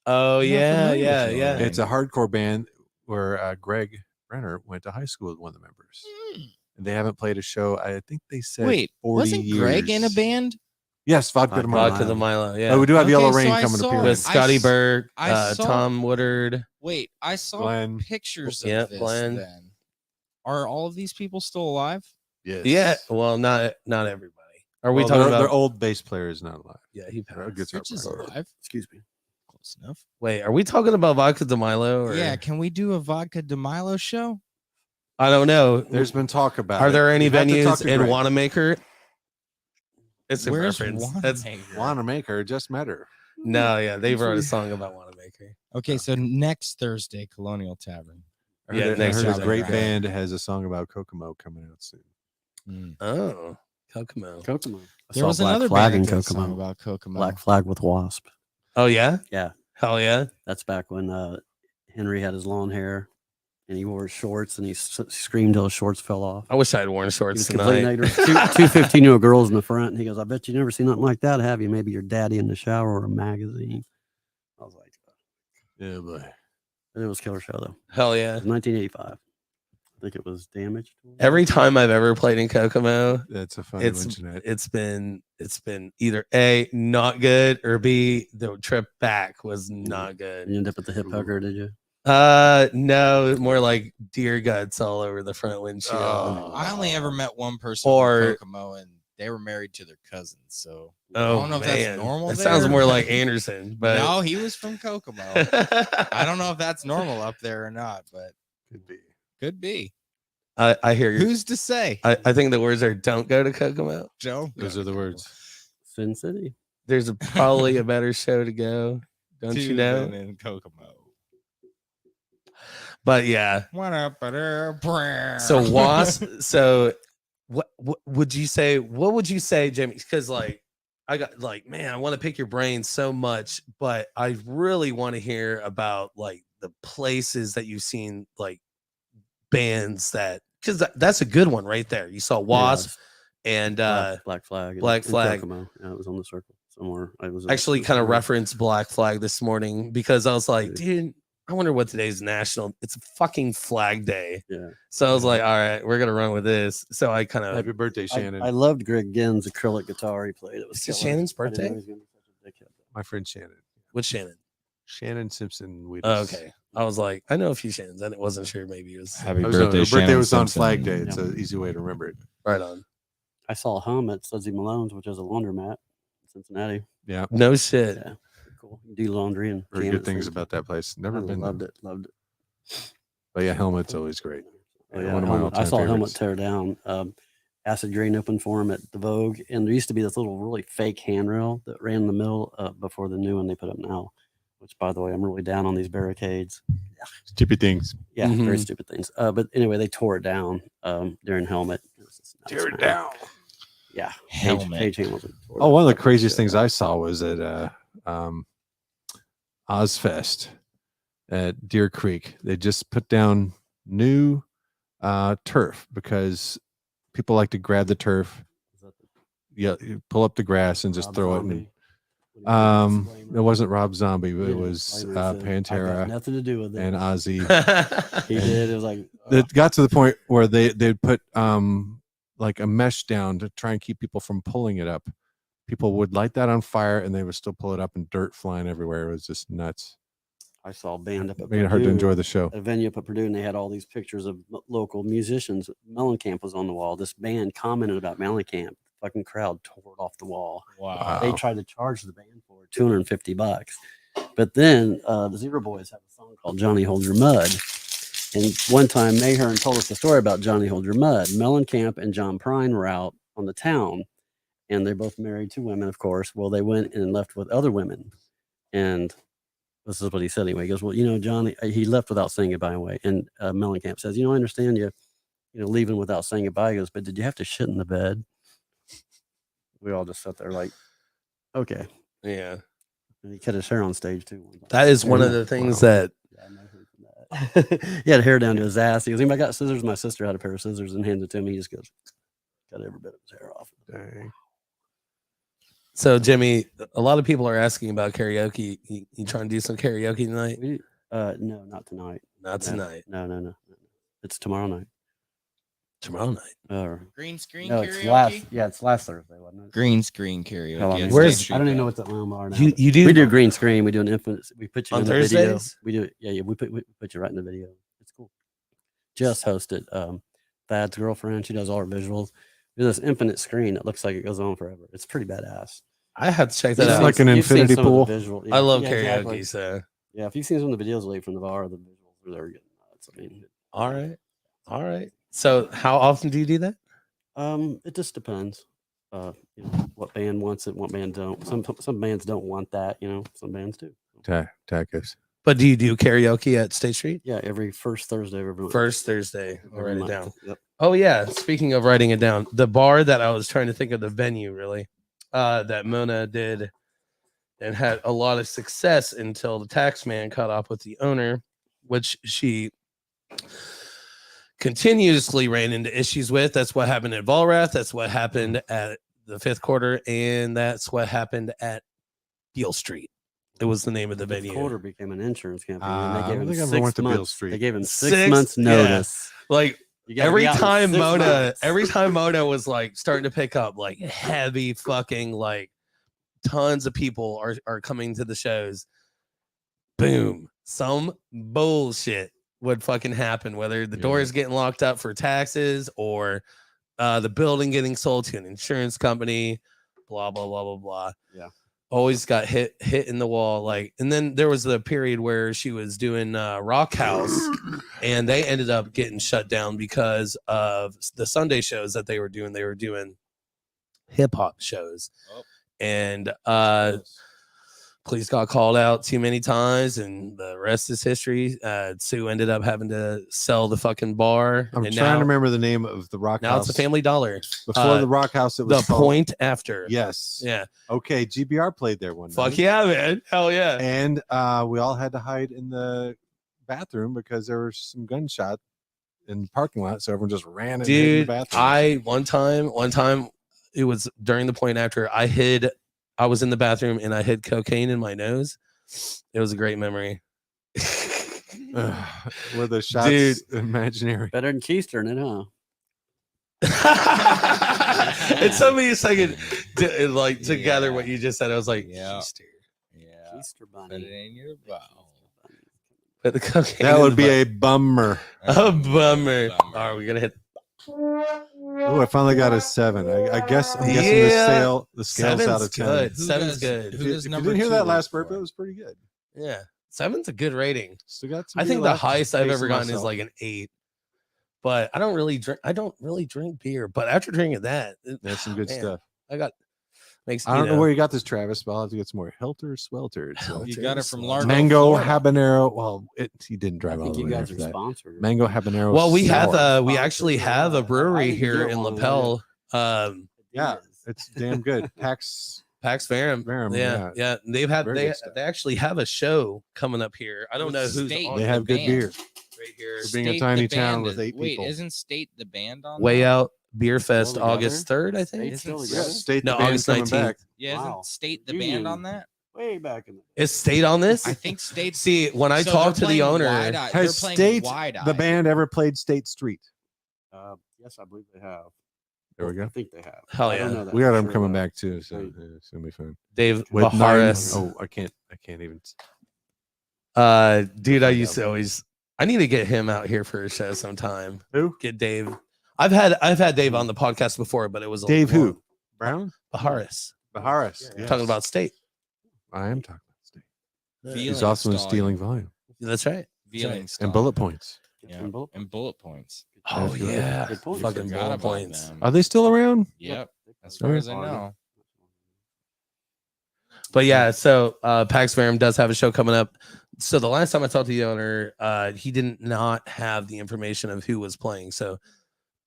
Speaker 2: Oh
Speaker 5: I'm not
Speaker 2: yeah,
Speaker 5: familiar
Speaker 2: yeah,
Speaker 5: with
Speaker 2: yeah.
Speaker 5: Yellow
Speaker 4: It's a hardcore band where Greg Renner went to high school with one of the members. And they haven't played a show. I think they said
Speaker 5: Wait,
Speaker 4: 40
Speaker 5: wasn't
Speaker 4: years.
Speaker 5: Greg in a band?
Speaker 4: Yes, Vodka to
Speaker 3: Vodka
Speaker 2: Vodka the
Speaker 4: Milo.
Speaker 2: Milo. Yeah.
Speaker 4: Oh, we do have
Speaker 5: Okay,
Speaker 4: Yellow
Speaker 5: so
Speaker 4: Rain
Speaker 5: I
Speaker 4: coming to
Speaker 5: saw-
Speaker 4: Peoni.
Speaker 2: With Scotty
Speaker 5: I s-
Speaker 2: Burke,
Speaker 5: I saw-
Speaker 2: Tom Woodard.
Speaker 5: Wait, I saw
Speaker 4: Glenn.
Speaker 5: pictures of
Speaker 2: Yeah,
Speaker 5: this
Speaker 2: Glenn.
Speaker 5: then. Are all of these people still alive?
Speaker 4: Yes.
Speaker 2: Yeah. Well, not everybody. Are we
Speaker 4: Well,
Speaker 2: talking
Speaker 4: their,
Speaker 2: about?
Speaker 4: their old bass player is not alive.
Speaker 2: Yeah, he
Speaker 4: Their
Speaker 2: passed.
Speaker 4: guitar
Speaker 5: Rich is
Speaker 4: player.
Speaker 5: alive.
Speaker 3: Excuse me.
Speaker 5: Close enough.
Speaker 2: Wait, are we talking about Vodka de Milo? Or?
Speaker 5: Yeah, can we do a Vodka de Milo show?
Speaker 2: I don't know.
Speaker 4: There's been talk about
Speaker 2: Are
Speaker 4: it.
Speaker 2: there any
Speaker 4: You have to talk
Speaker 2: venues
Speaker 4: to
Speaker 2: in
Speaker 4: Greg.
Speaker 2: Wanamaker? It's a
Speaker 5: Where's
Speaker 2: reference. That's
Speaker 5: Wanamaker?
Speaker 4: Wanamaker just met her.
Speaker 2: no, yeah. They wrote a song about Wanamaker.
Speaker 5: Okay, so next Thursday, Colonial Tavern.
Speaker 4: I
Speaker 2: Yeah,
Speaker 4: heard,
Speaker 2: next
Speaker 4: I heard a
Speaker 2: Thursday,
Speaker 4: great
Speaker 2: right.
Speaker 4: band has a song about Kokomo coming out soon.
Speaker 5: Mm.
Speaker 2: Oh, Kokomo.
Speaker 3: Kokomo. I
Speaker 5: There
Speaker 3: saw
Speaker 5: was
Speaker 3: Black
Speaker 5: another
Speaker 3: Flag
Speaker 5: band
Speaker 3: in
Speaker 5: that did a song
Speaker 3: Kokomo.
Speaker 5: about Kokomo.
Speaker 3: Black Flag with Wasp.
Speaker 2: Oh yeah,
Speaker 3: Yeah,
Speaker 2: hell yeah.
Speaker 3: that's back when Henry had his long hair and he wore shorts and he screamed till his shorts fell off.
Speaker 2: I wish I had worn
Speaker 3: He
Speaker 2: shorts
Speaker 3: was completely
Speaker 2: tonight.
Speaker 3: naked. Two 15-year-old girls in the front. And he goes, I bet you never seen nothing like that, have you? Maybe your daddy in the shower or a magazine. I was like,
Speaker 4: Yeah, boy.
Speaker 3: it was a killer show, though.
Speaker 2: Hell
Speaker 3: It
Speaker 2: yeah.
Speaker 3: was 1985. I think it was Damaged.
Speaker 2: Every time I've ever played in Kokomo,
Speaker 4: That's a funny
Speaker 2: it's
Speaker 4: mention that.
Speaker 2: it's been either A, not good, or B, the trip back was not
Speaker 3: You
Speaker 2: good.
Speaker 3: ended up at the hip hugger, did you?
Speaker 2: No, more like deer guts all over the front windshield.
Speaker 4: Oh.
Speaker 5: I only ever met one person
Speaker 2: Or-
Speaker 5: from Kokomo, and they were married to their cousins. So
Speaker 2: Oh,
Speaker 5: I don't know if
Speaker 2: man.
Speaker 5: that's normal.
Speaker 2: That sounds
Speaker 5: there.
Speaker 2: more like Anderson, but
Speaker 5: No, he was from Kokomo. I don't know if that's normal up there or not, but
Speaker 4: Could be.
Speaker 5: could be.
Speaker 2: I hear you.
Speaker 5: Who's to say?
Speaker 2: I think the words are "Don't go to Kokomo."
Speaker 5: Joe.
Speaker 4: Those are the words.
Speaker 3: Sin City.
Speaker 2: There's probably a better show to go. Don't you know?
Speaker 5: in Kokomo.
Speaker 2: But yeah.
Speaker 5: What up?
Speaker 2: So Wasp. So what would you say? What would you say, Jimmy? Because like I got like, man, I want to pick your brain so much, but I really want to hear about like the places that you've seen, like bands that, because that's a good one right there. You saw Wasp and
Speaker 3: Black Flag.
Speaker 2: Black Flag.
Speaker 3: Kokomo. Yeah, it was on the circle somewhere. I was
Speaker 2: Actually kind of referenced Black Flag this morning because I was like, dude, I wonder what today's national. It's fucking Flag Day.
Speaker 3: Yeah.
Speaker 2: So I was like, all right, we're gonna run with this. So I kind of
Speaker 4: Happy birthday, Shannon.
Speaker 3: I loved Greg Ginn's acrylic guitar he played. It was
Speaker 2: Is it
Speaker 3: killer.
Speaker 2: Shannon's
Speaker 3: I didn't know
Speaker 2: birthday?
Speaker 3: he was gonna be such a dickhead.
Speaker 4: My friend Shannon.
Speaker 2: What's Shannon?
Speaker 4: Shannon Simpson.
Speaker 2: Oh, okay. I was like, I know a few Shannons. I wasn't sure. Maybe it was
Speaker 5: Happy
Speaker 4: Her
Speaker 5: birthday,
Speaker 4: birthday
Speaker 5: Shannon
Speaker 4: was on
Speaker 5: Simpson.
Speaker 4: Flag Day. It's an easy way to remember it.
Speaker 2: right on.
Speaker 3: I saw him at Sudsy Malone's, which is a laundromat in Cincinnati.
Speaker 4: Yeah.
Speaker 2: No shit.
Speaker 3: Yeah, cool. You do laundry and
Speaker 4: Very
Speaker 3: jam
Speaker 4: good
Speaker 3: at the
Speaker 4: things
Speaker 3: same
Speaker 4: about that place. Never
Speaker 3: time.
Speaker 4: been
Speaker 3: Loved
Speaker 4: there.
Speaker 3: it. Loved it.
Speaker 4: But yeah, Helmet's always great.
Speaker 3: Oh,
Speaker 4: Yeah,
Speaker 3: yeah,
Speaker 4: one of my
Speaker 3: Helmet. I
Speaker 4: all-time
Speaker 3: saw Helmet
Speaker 4: favorites.
Speaker 3: tear down. Acid Green opened for him at the Vogue, and there used to be this little really fake handrail that ran in the middle before the new one they put up now. Which, by the way, I'm really down on these barricades.
Speaker 4: Stupid things.
Speaker 3: Yeah,
Speaker 2: Mhm.
Speaker 3: very stupid things. But anyway, they tore it down during Helmet. It was just nuts,
Speaker 4: Tear it
Speaker 3: man.
Speaker 4: down.
Speaker 3: Yeah,
Speaker 5: Helmet.
Speaker 3: Page Hamilton tore
Speaker 4: Oh,
Speaker 3: that
Speaker 4: one of the
Speaker 3: fucking
Speaker 4: craziest
Speaker 3: shit
Speaker 4: things
Speaker 3: up.
Speaker 4: I saw was at Ozfest at Deer Creek. They just put down new turf because people like to grab the turf,
Speaker 3: Was that the
Speaker 4: yeah, you pull up the grass and just
Speaker 3: Rob
Speaker 4: throw
Speaker 3: Zombie?
Speaker 4: it.
Speaker 3: When he
Speaker 4: And
Speaker 3: did the disclaimer?
Speaker 4: it wasn't Rob Zombie, but
Speaker 3: He
Speaker 4: it
Speaker 3: did a
Speaker 4: was
Speaker 3: disclaimer, he said, "I've got
Speaker 4: Pantera
Speaker 3: nothing to do with it.
Speaker 4: and Ozzy.
Speaker 3: He did. It was like
Speaker 4: It got to the point where they'd put like a mesh down to try and keep people from pulling it up. People would light that on fire and they would still pull it up and dirt flying everywhere. It was just nuts.
Speaker 3: I saw a band up at
Speaker 4: Made it hard to
Speaker 3: Purdue,
Speaker 4: enjoy the show.
Speaker 3: a venue up at Purdue, and they had all these pictures of local musicians. Mellencamp was on the wall. This band commented about Mellencamp. The fucking crowd tore it off the wall.
Speaker 5: Wow.
Speaker 3: They tried to charge the band for it, $250. But then the Zero Boys have a song called Johnny Hold Your Mud. And one time Mayhern told us the story about Johnny Hold Your Mud. Mellencamp and John Prine were out on the town, and they're both married to women, of course. Well, they went and left with other women. And this is what he said anyway. He goes, well, Johnny, he left without saying goodbye anyway. And Mellencamp says, I understand you leaving without saying goodbye. He goes, but did you have to shit in the bed? We all just sat there like, okay.
Speaker 2: Yeah.
Speaker 3: And he cut his hair on stage too. One time.
Speaker 2: That is one of the things that
Speaker 3: Yeah, I know him from that. He had hair down to his ass. He goes, anybody got scissors? My sister had a pair of scissors and handed it to him. He just goes, cut every bit of his hair off.
Speaker 4: Dang.
Speaker 2: So Jimmy, a lot of people are asking about karaoke. You trying to do some karaoke tonight?
Speaker 3: No, not tonight.
Speaker 2: Not
Speaker 3: No.
Speaker 2: tonight.
Speaker 3: No. It's tomorrow night.
Speaker 2: Tomorrow night.
Speaker 5: Green screen
Speaker 3: No,
Speaker 5: karaoke.
Speaker 3: it's last Thursday, wasn't it?
Speaker 5: Green screen karaoke.
Speaker 3: How long
Speaker 5: at
Speaker 3: is
Speaker 2: Where's-
Speaker 5: State
Speaker 3: it?
Speaker 5: Street
Speaker 3: I don't even know
Speaker 5: Pub.
Speaker 3: what the are now.
Speaker 2: You do
Speaker 3: We do green screen. We do an infinite. We put you
Speaker 2: On
Speaker 3: in the video.
Speaker 2: Thursdays?
Speaker 3: We do. Yeah. We put you right in the video. It's cool. Just hosted. Thad's girlfriend. She does all our visuals. There's this infinite screen that looks like it goes on forever. It's pretty badass.
Speaker 2: I have to check that
Speaker 4: It's
Speaker 2: out.
Speaker 4: like an
Speaker 3: You've seen
Speaker 4: infinity
Speaker 3: some of the
Speaker 4: pool.
Speaker 3: visual-
Speaker 2: I love
Speaker 3: yeah,
Speaker 2: karaoke.
Speaker 3: exactly.
Speaker 2: So
Speaker 3: Yeah, if you've seen some of the videos lately from the bar, the visuals are getting nuts. I mean,
Speaker 2: all right. So how often do you do that?
Speaker 3: it just depends. What band wants it, what band don't. Some bands don't want that. Some bands do.
Speaker 4: Tacos.
Speaker 2: But do you do karaoke at State Street?
Speaker 3: Yeah, every first Thursday of every month.
Speaker 2: First Thursday. I'll
Speaker 3: Every
Speaker 2: write it
Speaker 3: month.
Speaker 2: down.
Speaker 3: Yep.
Speaker 2: Oh yeah. Speaking of writing it down, the bar that I was trying to think of the venue really, that Mona did and had a lot of success until the tax man caught up with the owner, which she continuously ran into issues with. That's what happened at Volrath. That's what happened at the Fifth Quarter, and that's what happened at Beale Street. It was the name of the
Speaker 3: Fifth
Speaker 2: venue.
Speaker 3: Quarter became an insurance company. And
Speaker 4: I
Speaker 3: they gave
Speaker 4: don't
Speaker 3: him
Speaker 4: think I ever
Speaker 3: 6
Speaker 4: went to Beale
Speaker 3: months.
Speaker 4: Street.
Speaker 3: They gave him 6
Speaker 2: 6
Speaker 3: months
Speaker 2: yeah.
Speaker 3: notice.
Speaker 2: Like
Speaker 3: You gotta
Speaker 2: every
Speaker 3: be out in
Speaker 2: time
Speaker 3: 6
Speaker 2: Mona,
Speaker 3: months.
Speaker 2: every time Mona was like starting to pick up like heavy fucking like tons of people are coming to the shows. Boom, some bullshit would fucking happen, whether the door is getting locked up for taxes or the building getting sold to an insurance company, blah blah blah blah blah.
Speaker 3: Yeah.
Speaker 2: Always got hit in the wall. Like, and then there was the period where she was doing Rock House, and they ended up getting shut down because of the Sunday shows that they were doing. They were doing hip hop shows, and Police got called out too many times, and the rest is history. Sue ended up having to sell the fucking bar.
Speaker 4: I'm
Speaker 2: and
Speaker 4: trying
Speaker 2: now,
Speaker 4: to remember the name of the rock
Speaker 2: now
Speaker 4: house.
Speaker 2: it's a Family Dollar.
Speaker 4: Before the rock house, it
Speaker 2: the
Speaker 4: was called,
Speaker 2: Point After.
Speaker 4: Yes.
Speaker 2: Yeah.
Speaker 4: Okay. GBR played there one night.
Speaker 2: Fuck yeah, man. Hell yeah.
Speaker 4: And we all had to hide in the bathroom because there was some gunshot in the parking lot, so everyone just ran and hid in the
Speaker 2: Dude,
Speaker 4: bathroom.
Speaker 2: one time it was during the Point After. I was in the bathroom and I hid cocaine in my nose. It was a great memory.
Speaker 4: Were the shots
Speaker 2: Dude.
Speaker 3: Better
Speaker 4: imaginary?
Speaker 3: than Keystern, it, huh?
Speaker 2: It took me a second to gather what you just said. I was like,
Speaker 5: Yeah.
Speaker 2: "Keister."
Speaker 5: Yeah.
Speaker 3: Keister
Speaker 5: Put
Speaker 3: bunny.
Speaker 5: it in your bowl.
Speaker 2: Put the cocaine.
Speaker 4: That
Speaker 2: in
Speaker 4: would
Speaker 2: the
Speaker 4: be
Speaker 2: butt.
Speaker 4: a bummer.
Speaker 2: a bummer. Are we gonna hit?
Speaker 4: Oh, I finally got a 7. I guess I'm guessing the scale's out of 10.
Speaker 2: good.
Speaker 5: Who
Speaker 2: Seven's
Speaker 5: does-
Speaker 2: good.
Speaker 5: who
Speaker 4: If you
Speaker 5: does
Speaker 4: didn't
Speaker 5: number
Speaker 4: hear
Speaker 5: 2
Speaker 4: that
Speaker 5: work
Speaker 4: last burp,
Speaker 5: for?
Speaker 4: it was pretty good.
Speaker 2: Yeah, 7's a good rating.
Speaker 4: Still got some
Speaker 2: I
Speaker 4: beer
Speaker 2: think the
Speaker 4: left.
Speaker 2: highest I've
Speaker 4: Pacing
Speaker 2: ever gotten is
Speaker 4: myself.
Speaker 2: like an 8. But I don't really drink beer. But after drinking that,
Speaker 4: That's some good
Speaker 2: man,
Speaker 4: stuff.
Speaker 2: makes
Speaker 4: I don't know where you got this, Travis, but I'll have to get some more Helter Swelter. So.
Speaker 5: You got it from Largo,
Speaker 4: Mango
Speaker 5: Florida.
Speaker 4: habanero. Well, he didn't
Speaker 3: I
Speaker 4: drive all
Speaker 3: think
Speaker 4: the
Speaker 3: you
Speaker 4: way there
Speaker 3: guys
Speaker 4: for
Speaker 3: are
Speaker 4: that.
Speaker 3: sponsored.
Speaker 4: Mango habanero.
Speaker 2: Well, we
Speaker 4: sour.
Speaker 2: we actually have a brewery
Speaker 3: didn't
Speaker 2: here
Speaker 3: get
Speaker 2: in
Speaker 3: one.
Speaker 2: Lapel.
Speaker 4: Yeah, it's damn good. Pax
Speaker 2: Verum.
Speaker 4: Verum,
Speaker 2: Yeah. They
Speaker 4: Very good stuff.
Speaker 2: they actually have a show coming up here. I don't know who's
Speaker 5: State.
Speaker 2: on
Speaker 4: They
Speaker 2: it
Speaker 4: have good
Speaker 5: band.
Speaker 4: beer.
Speaker 2: right here.
Speaker 4: For being a
Speaker 5: State,
Speaker 4: tiny
Speaker 5: the
Speaker 4: town
Speaker 5: band
Speaker 4: with
Speaker 5: is-
Speaker 4: 8
Speaker 5: wait,
Speaker 4: people.
Speaker 5: isn't State the band on
Speaker 2: Way
Speaker 5: that?
Speaker 2: Out Beer Fest,
Speaker 3: together?
Speaker 2: August 3rd, I think.
Speaker 3: State's
Speaker 5: Isn't
Speaker 3: still
Speaker 5: it-
Speaker 4: Yeah,
Speaker 3: together?
Speaker 4: State
Speaker 2: No,
Speaker 4: the band's
Speaker 2: August
Speaker 4: coming
Speaker 2: 19th.
Speaker 4: back.
Speaker 5: Yeah,
Speaker 3: Wow.
Speaker 5: isn't State the
Speaker 3: Union.
Speaker 5: band on that?
Speaker 3: Way back in the
Speaker 2: Is State on this?
Speaker 5: I think State.
Speaker 2: See, when I
Speaker 5: so
Speaker 2: talked
Speaker 5: they're
Speaker 2: to the
Speaker 5: playing
Speaker 2: owner,
Speaker 5: Wide-Eye- they're
Speaker 4: Has
Speaker 5: playing
Speaker 4: State,
Speaker 5: Wide-Eye.
Speaker 4: the band, ever played State Street?
Speaker 3: Yes, I believe they have.
Speaker 4: There we
Speaker 3: I
Speaker 4: go.
Speaker 3: think they have.
Speaker 2: Hell
Speaker 3: I don't
Speaker 2: yeah.
Speaker 3: know that
Speaker 4: We got
Speaker 3: for
Speaker 4: them
Speaker 3: sure,
Speaker 4: coming
Speaker 3: though.
Speaker 4: back too, so
Speaker 3: Right.
Speaker 4: it's gonna be fun.
Speaker 2: Dave
Speaker 4: With
Speaker 2: Baharis.
Speaker 4: I can't even.
Speaker 2: Dude, I used to always. I need to get him out here for a show sometime.
Speaker 4: Who?
Speaker 2: Get Dave. I've had Dave on the podcast before, but it was a
Speaker 4: Dave
Speaker 2: long-
Speaker 4: who? Brown?
Speaker 2: Baharis.
Speaker 4: Baharis.
Speaker 3: Yeah.
Speaker 4: Yes.
Speaker 2: Talking about State.
Speaker 4: I am talking about State.
Speaker 5: Feeling
Speaker 4: He's also in
Speaker 5: Stallion.
Speaker 4: Stealing Volume
Speaker 2: That's right.
Speaker 5: Feeling
Speaker 2: And
Speaker 5: Stallion.
Speaker 4: and Bullet Points.
Speaker 5: Yeah,
Speaker 3: And bullet-
Speaker 5: and bullet points.
Speaker 2: Oh
Speaker 4: That's good.
Speaker 2: yeah,
Speaker 3: Good point.
Speaker 2: fucking
Speaker 5: Forgot
Speaker 2: bullet
Speaker 5: about
Speaker 2: points.
Speaker 5: them.
Speaker 4: Are they still around?
Speaker 5: Yep, as
Speaker 3: As
Speaker 5: far as I know.
Speaker 2: But yeah, so Pax Verum does have a show coming up. So the last time I talked to the owner, he did not have the information of who was playing. So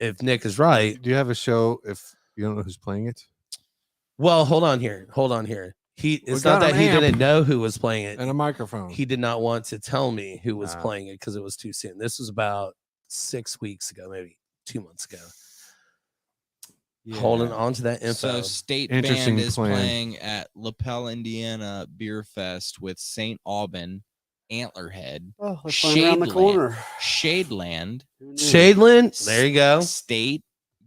Speaker 2: if Nick is right,
Speaker 4: Do you have a show if you don't know who's playing it?
Speaker 2: well, hold on here. It's
Speaker 4: got
Speaker 2: not that
Speaker 4: an
Speaker 2: he
Speaker 4: amp.
Speaker 2: didn't know who was playing it.
Speaker 4: And a microphone.
Speaker 2: He did not want to tell me who was
Speaker 4: Ah.
Speaker 2: playing it because it was too soon. This was about 6 weeks ago, maybe 2 months ago. Holding on to that info.
Speaker 5: So State
Speaker 4: Interesting
Speaker 5: Band is
Speaker 4: plan.
Speaker 5: playing at Lapel, Indiana Beer Fest with St. Alban, Antlerhead,
Speaker 3: Oh, they're playing around the
Speaker 5: Shadeland.
Speaker 3: corner.
Speaker 5: Shadeland,
Speaker 3: Who knew?
Speaker 2: Shadeland, there you go.
Speaker 5: State,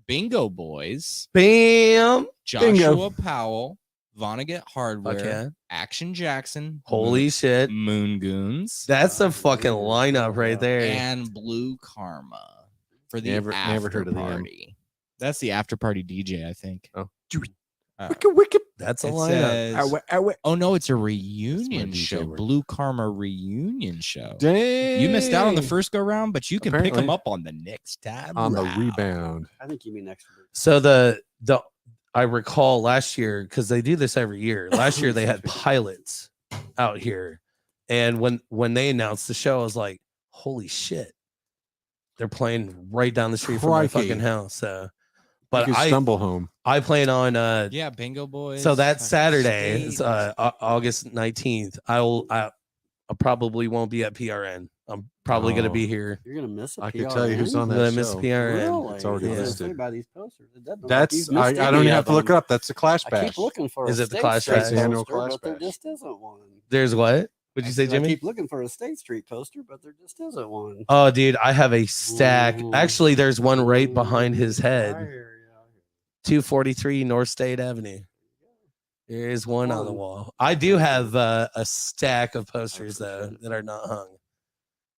Speaker 5: Bingo Boys,
Speaker 2: Bam.
Speaker 5: Joshua Powell, Vonnegut Hardware,
Speaker 2: Fuck yeah.
Speaker 5: Action Jackson,
Speaker 2: Holy shit.
Speaker 5: Moon Goons,
Speaker 2: That's a fucking lineup right there.
Speaker 5: and Blue Karma for the
Speaker 4: Never
Speaker 5: after
Speaker 4: heard of them.
Speaker 5: party. That's the after party DJ, I think.
Speaker 4: Oh.
Speaker 5: Wicked.
Speaker 2: That's a
Speaker 5: It
Speaker 2: lineup.
Speaker 5: says- oh no, it's a reunion
Speaker 4: DJ
Speaker 5: show.
Speaker 4: word.
Speaker 5: Blue Karma reunion show.
Speaker 4: Dang.
Speaker 5: You missed out on the first go round, but you can pick them
Speaker 4: Apparently.
Speaker 5: up on the next time.
Speaker 4: on the
Speaker 5: round.
Speaker 4: rebound.
Speaker 3: I think you mean next week.
Speaker 2: So the I recall last year, because they do this every year. Last year they had pilots out here. And when they announced the show, I was like, holy shit. They're playing right down the street from my
Speaker 4: Crikey.
Speaker 2: fucking house. So
Speaker 4: But
Speaker 2: but
Speaker 4: you stumble home.
Speaker 2: I plan on
Speaker 5: Yeah, Bingo Boys.
Speaker 2: so that
Speaker 5: fucking
Speaker 2: Saturday,
Speaker 5: State.
Speaker 2: it's, August 19th, I probably won't be at PRN. I'm probably gonna
Speaker 4: Oh.
Speaker 2: be here.
Speaker 3: You're gonna miss a
Speaker 4: I can tell you who's on
Speaker 2: I'm
Speaker 4: that
Speaker 2: gonna miss
Speaker 4: show.
Speaker 2: PRN.
Speaker 3: Really?
Speaker 4: It's already
Speaker 3: I was gonna
Speaker 4: listed.
Speaker 3: say by these posters. It doesn't look like
Speaker 4: That's
Speaker 3: you've
Speaker 4: I
Speaker 3: missed
Speaker 4: don't
Speaker 3: any
Speaker 4: even have
Speaker 3: of
Speaker 4: to look it
Speaker 3: them.
Speaker 4: up. That's the Clash
Speaker 3: I
Speaker 4: Bash.
Speaker 3: keep looking for
Speaker 2: Is
Speaker 3: a
Speaker 2: it the
Speaker 3: State
Speaker 2: Clash
Speaker 3: Street
Speaker 2: Bash?
Speaker 4: Annual
Speaker 3: poster,
Speaker 4: Clash
Speaker 3: but there
Speaker 4: Bash.
Speaker 3: just isn't one.
Speaker 2: There's what? What'd you say,
Speaker 3: I
Speaker 2: Jimmy?
Speaker 3: keep looking for a State Street poster, but there just isn't one.
Speaker 2: Oh, dude, I have a stack.
Speaker 3: Ooh.
Speaker 2: Actually, there's one right behind his
Speaker 3: I
Speaker 2: head.
Speaker 3: hear you, I hear
Speaker 2: 243 North State Avenue. There is one on the
Speaker 3: Fun.
Speaker 2: wall. I do have a stack of posters though that are not hung.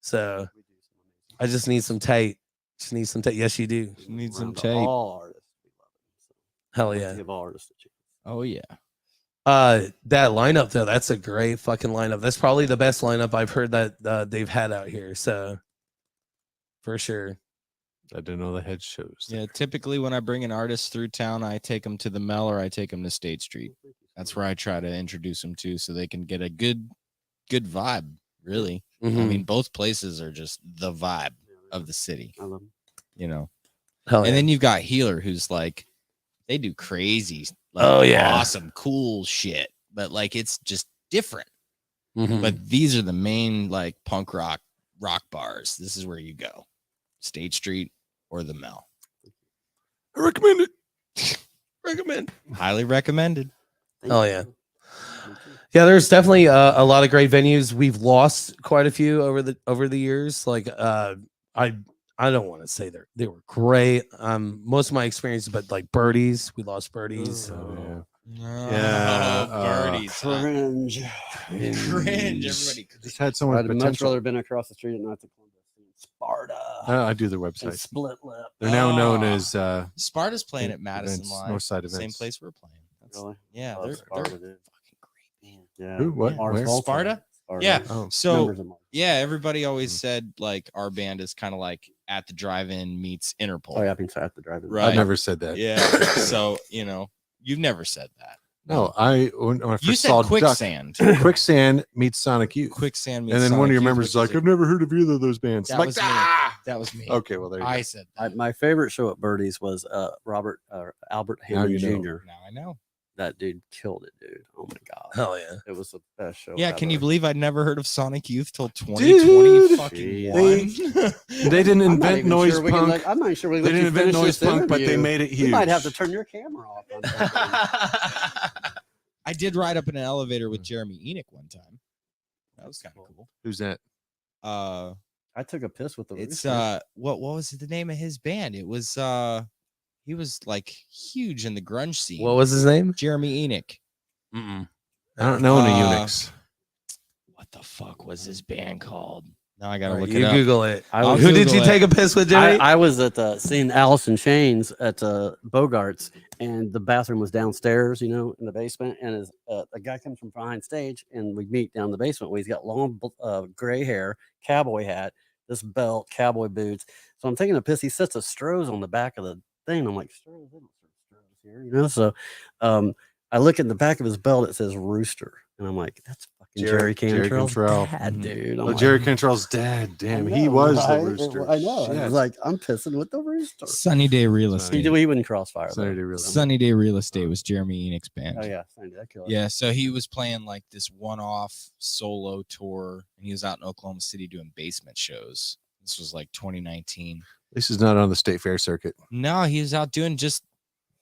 Speaker 2: So
Speaker 3: you.
Speaker 2: I just need some tape. Just need some tape. Yes, you do.
Speaker 5: Need some
Speaker 3: Around to
Speaker 5: tape.
Speaker 3: All artists, we love them. So
Speaker 2: Hell
Speaker 3: let's
Speaker 2: yeah.
Speaker 3: give all artists a chance.
Speaker 5: Oh yeah.
Speaker 2: That lineup though, that's a great fucking lineup. That's probably the best lineup I've heard that they've had out here. So for sure.
Speaker 4: I didn't know the head shows.
Speaker 5: Yeah, typically when I bring an artist through town, I take them to the Mel or I take them to State Street. That's where I try to introduce them to, so they can get a good vibe. Really, I
Speaker 2: Mhm.
Speaker 5: mean, both places are just the vibe of the city.
Speaker 3: I love 'em.
Speaker 5: You know,
Speaker 2: Hell
Speaker 5: and
Speaker 2: yeah.
Speaker 5: then you've got Healer, who's like, they do crazy, like,
Speaker 2: Oh, yeah.
Speaker 5: awesome, cool shit, but like it's just different.
Speaker 2: Mhm.
Speaker 5: But these are the main like punk rock bars. This is where you go, State Street or the Mel.
Speaker 4: I recommend it.
Speaker 2: recommend.
Speaker 5: Highly recommended.
Speaker 3: Thank
Speaker 2: Hell
Speaker 3: you.
Speaker 2: yeah.
Speaker 3: Me too.
Speaker 2: Yeah, there's definitely a lot of great venues. We've lost quite a few over the years. Like I don't want to say they were great. Most of my experience, but like Birdies, we lost Birdies.
Speaker 4: Oh,
Speaker 5: Yeah, birdies.
Speaker 3: Cringe.
Speaker 5: Cringe. Everybody.
Speaker 4: Just had so much
Speaker 3: I'd much
Speaker 4: potential.
Speaker 3: rather been across the street at Nights of Columbus than Sparta
Speaker 4: I do the
Speaker 3: and
Speaker 4: website.
Speaker 3: Split Lip.
Speaker 4: They're now known
Speaker 5: Oh.
Speaker 4: as
Speaker 5: Sparta's playing
Speaker 4: the
Speaker 5: at Madison
Speaker 4: events,
Speaker 5: Live,
Speaker 4: Northside
Speaker 5: same
Speaker 4: events.
Speaker 5: place we're playing. That's,
Speaker 3: Really?
Speaker 5: yeah,
Speaker 3: Love
Speaker 5: they're
Speaker 3: Sparta,
Speaker 5: fucking
Speaker 3: dude.
Speaker 5: great band.
Speaker 3: Yeah.
Speaker 4: Who? What?
Speaker 5: Yeah.
Speaker 4: Where?
Speaker 3: Volta.
Speaker 5: Sparta?
Speaker 3: Sparta.
Speaker 5: Yeah.
Speaker 4: Oh,
Speaker 5: So
Speaker 3: Members of Mars.
Speaker 5: yeah, everybody always said like our band is kind of like At the Drive-In meets Interpol.
Speaker 3: Oh, yeah, I've been at the drive-in.
Speaker 5: Right.
Speaker 4: I've never said that.
Speaker 5: Yeah. So you've never said that.
Speaker 4: No, when I first
Speaker 5: You
Speaker 4: saw
Speaker 5: said Quicksand.
Speaker 4: Quicksand meets Sonic Youth.
Speaker 5: Quicksand meets
Speaker 4: And then one of
Speaker 5: Sonic
Speaker 4: your
Speaker 5: Youth,
Speaker 4: members
Speaker 5: which
Speaker 4: is like,
Speaker 5: a-
Speaker 4: I've never heard of either of those bands.
Speaker 5: That
Speaker 4: I'm like,
Speaker 5: was me.
Speaker 4: ah!
Speaker 5: That was me.
Speaker 4: Okay, well, there you
Speaker 5: I
Speaker 4: go.
Speaker 5: said that.
Speaker 3: My favorite show at Birdie's was Albert
Speaker 4: Now
Speaker 3: Hammond
Speaker 4: you know.
Speaker 3: Jr.
Speaker 5: Now I know.
Speaker 3: That dude killed it, dude. Oh my god,
Speaker 2: Hell yeah.
Speaker 3: it was the best show.
Speaker 5: Yeah, can you
Speaker 3: ever.
Speaker 5: believe I'd never heard of Sonic Youth till 2020
Speaker 4: Dude.
Speaker 5: fucking
Speaker 3: Jeez.
Speaker 5: one?
Speaker 4: They didn't
Speaker 3: I'm not
Speaker 4: invent
Speaker 3: even
Speaker 4: noise
Speaker 3: sure we can
Speaker 4: punk.
Speaker 3: I'm not even sure we
Speaker 4: They
Speaker 3: let
Speaker 4: didn't
Speaker 3: you
Speaker 4: invent
Speaker 3: finish
Speaker 4: noise
Speaker 3: this
Speaker 4: punk, but they
Speaker 3: interview.
Speaker 4: made it
Speaker 3: You
Speaker 4: huge.
Speaker 3: might have to turn your camera off. On something.
Speaker 5: I did ride up in an elevator with Jeremy Enoch one time. That was kind of cool.
Speaker 4: Who's that?
Speaker 3: I took a piss with the.
Speaker 5: It's
Speaker 3: rooster.
Speaker 5: what was the name of his band? It was he was like huge in the grunge scene.
Speaker 2: What was his name?
Speaker 5: Jeremy Enoch?
Speaker 2: Mm-mm.
Speaker 4: I don't know any Unix.
Speaker 5: What the fuck was his band called? Now I gotta
Speaker 2: All right,
Speaker 5: look
Speaker 2: you
Speaker 5: it up.
Speaker 2: Google it.
Speaker 3: I was-
Speaker 2: Who did
Speaker 5: Google
Speaker 2: you
Speaker 5: it.
Speaker 2: take a piss with, Jimmy?
Speaker 3: I was at seeing Alice in Chains at Bogart's, and the bathroom was downstairs, in the basement. And a guy comes from behind stage, and we meet down in the basement. Where he's got long gray hair, cowboy hat, this belt, cowboy boots. So I'm taking a piss. He sets a Strohs on the back of the thing. I'm like, Strohs, they don't serve Strohs here, So I look at the back of his belt. It says Rooster, and I'm like, that's fucking Jerry Cantrell's
Speaker 4: Cantrell.
Speaker 3: dad,
Speaker 5: Mhm.
Speaker 3: dude. I'm
Speaker 4: Oh,
Speaker 3: like,
Speaker 4: Jerry Cantrell's dad. Damn, he
Speaker 3: know,
Speaker 4: was
Speaker 3: right?
Speaker 4: the rooster.
Speaker 3: I know. I
Speaker 4: Shit.
Speaker 3: was like, I'm pissing with the rooster.
Speaker 5: Sunny Day Real
Speaker 4: Sunny
Speaker 5: Estate.
Speaker 3: He wouldn't crossfire. though.
Speaker 4: Sunny Day Real Estate.
Speaker 5: Sunny Day Real Estate was Jeremy Enoch's band.
Speaker 3: Oh yeah, Sunny Day. That killer.
Speaker 5: Yeah, so he was playing like this one-off solo tour, and he was out in Oklahoma City doing basement shows. This was like 2019.
Speaker 4: This is not on the state fair circuit.
Speaker 5: No, he was out doing just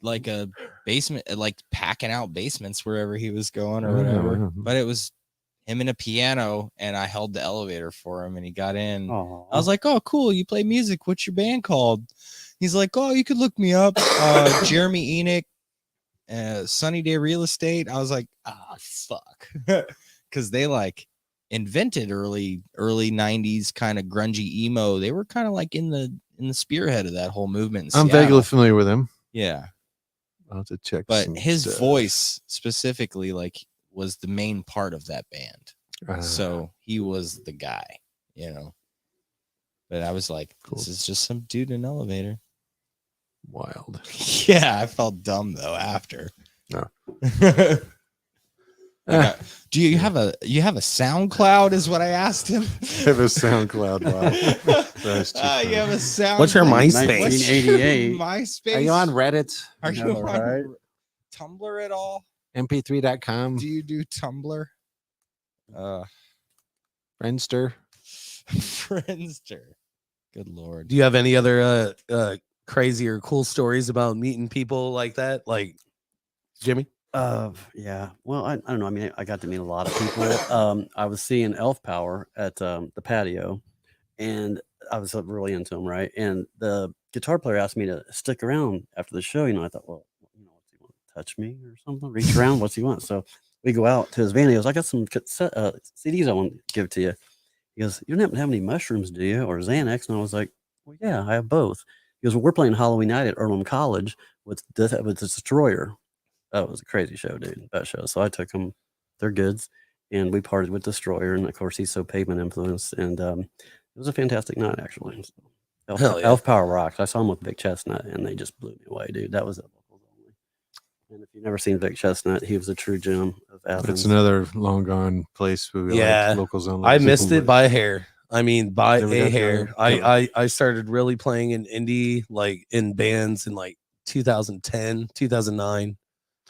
Speaker 5: like a basement, like packing out basements wherever he was going or whatever. But it was him and a piano, and I held the elevator for him, and he got in.
Speaker 3: Oh,
Speaker 5: I was like, "Oh, cool! You play music. What's your band called?" He's like, "Oh, you could look me up, Jeremy Enoch, Sunny Day Real Estate." I was like, "Ah, fuck," because they like invented early 90s kind of grungy emo. They were kind of like in the spearhead of that whole movement. In
Speaker 4: I'm
Speaker 5: Seattle.
Speaker 4: vaguely familiar with him.
Speaker 5: Yeah,
Speaker 4: I'll have to check.
Speaker 5: but
Speaker 4: some
Speaker 5: his
Speaker 4: stuff.
Speaker 5: voice specifically like was the main part of that band.
Speaker 4: Ah,
Speaker 5: So he was the guy, But I was like, this is just some dude in an elevator.
Speaker 4: wild.
Speaker 5: Yeah, I felt dumb though after.
Speaker 4: No.
Speaker 5: Do you have a SoundCloud? Is what I asked him.
Speaker 4: Have a SoundCloud. Wow. That's too
Speaker 5: You
Speaker 4: funny.
Speaker 5: have a SoundCloud.
Speaker 2: What's your MySpace?
Speaker 3: 1988.
Speaker 5: MySpace?
Speaker 4: Are you on Reddit?
Speaker 5: Are you
Speaker 3: No,
Speaker 5: on
Speaker 3: right?
Speaker 5: Tumblr at all?
Speaker 4: MP3.com?
Speaker 5: Do you do Tumblr?
Speaker 4: Friendster?
Speaker 5: Friendster. Good lord.
Speaker 2: Do you have any other crazy or cool stories about meeting people like that? Like Jimmy?
Speaker 3: Yeah. Well, I don't know. I mean, I got to meet a lot of people. I was seeing Elf Power at the patio, and I was really into him, right? And the guitar player asked me to stick around after the show. I thought, well, what's he want to touch me or something? Reach around? What's he want? So we go out to his van. He goes, I got some CDs I want to give to you. He goes, you don't happen to have any mushrooms, do you? Or Xanax? And I was like, well, yeah, I have both. He goes, well, we're playing Halloween night at Earlham College with Destroyer. Oh, it was a crazy show, dude. That show. So I took them. They're goods. And we partied with Destroyer. And of course, he's so pavement influenced. And it was a fantastic night, actually. So,
Speaker 2: Hell yeah.
Speaker 3: Elf Power rocks. I saw him with Big Chestnut, and they just blew me away, dude. That was it. And if you've never seen Vic Chestnut, he was a true gem of
Speaker 4: But
Speaker 3: Athens.
Speaker 4: it's another long gone place where we
Speaker 2: Yeah.
Speaker 4: like locals only.
Speaker 2: I missed it by a hair. I mean, by
Speaker 4: Never
Speaker 2: a
Speaker 4: got to
Speaker 2: hair.
Speaker 4: go.
Speaker 2: I started really playing in indie, like in bands in like 2010, 2009.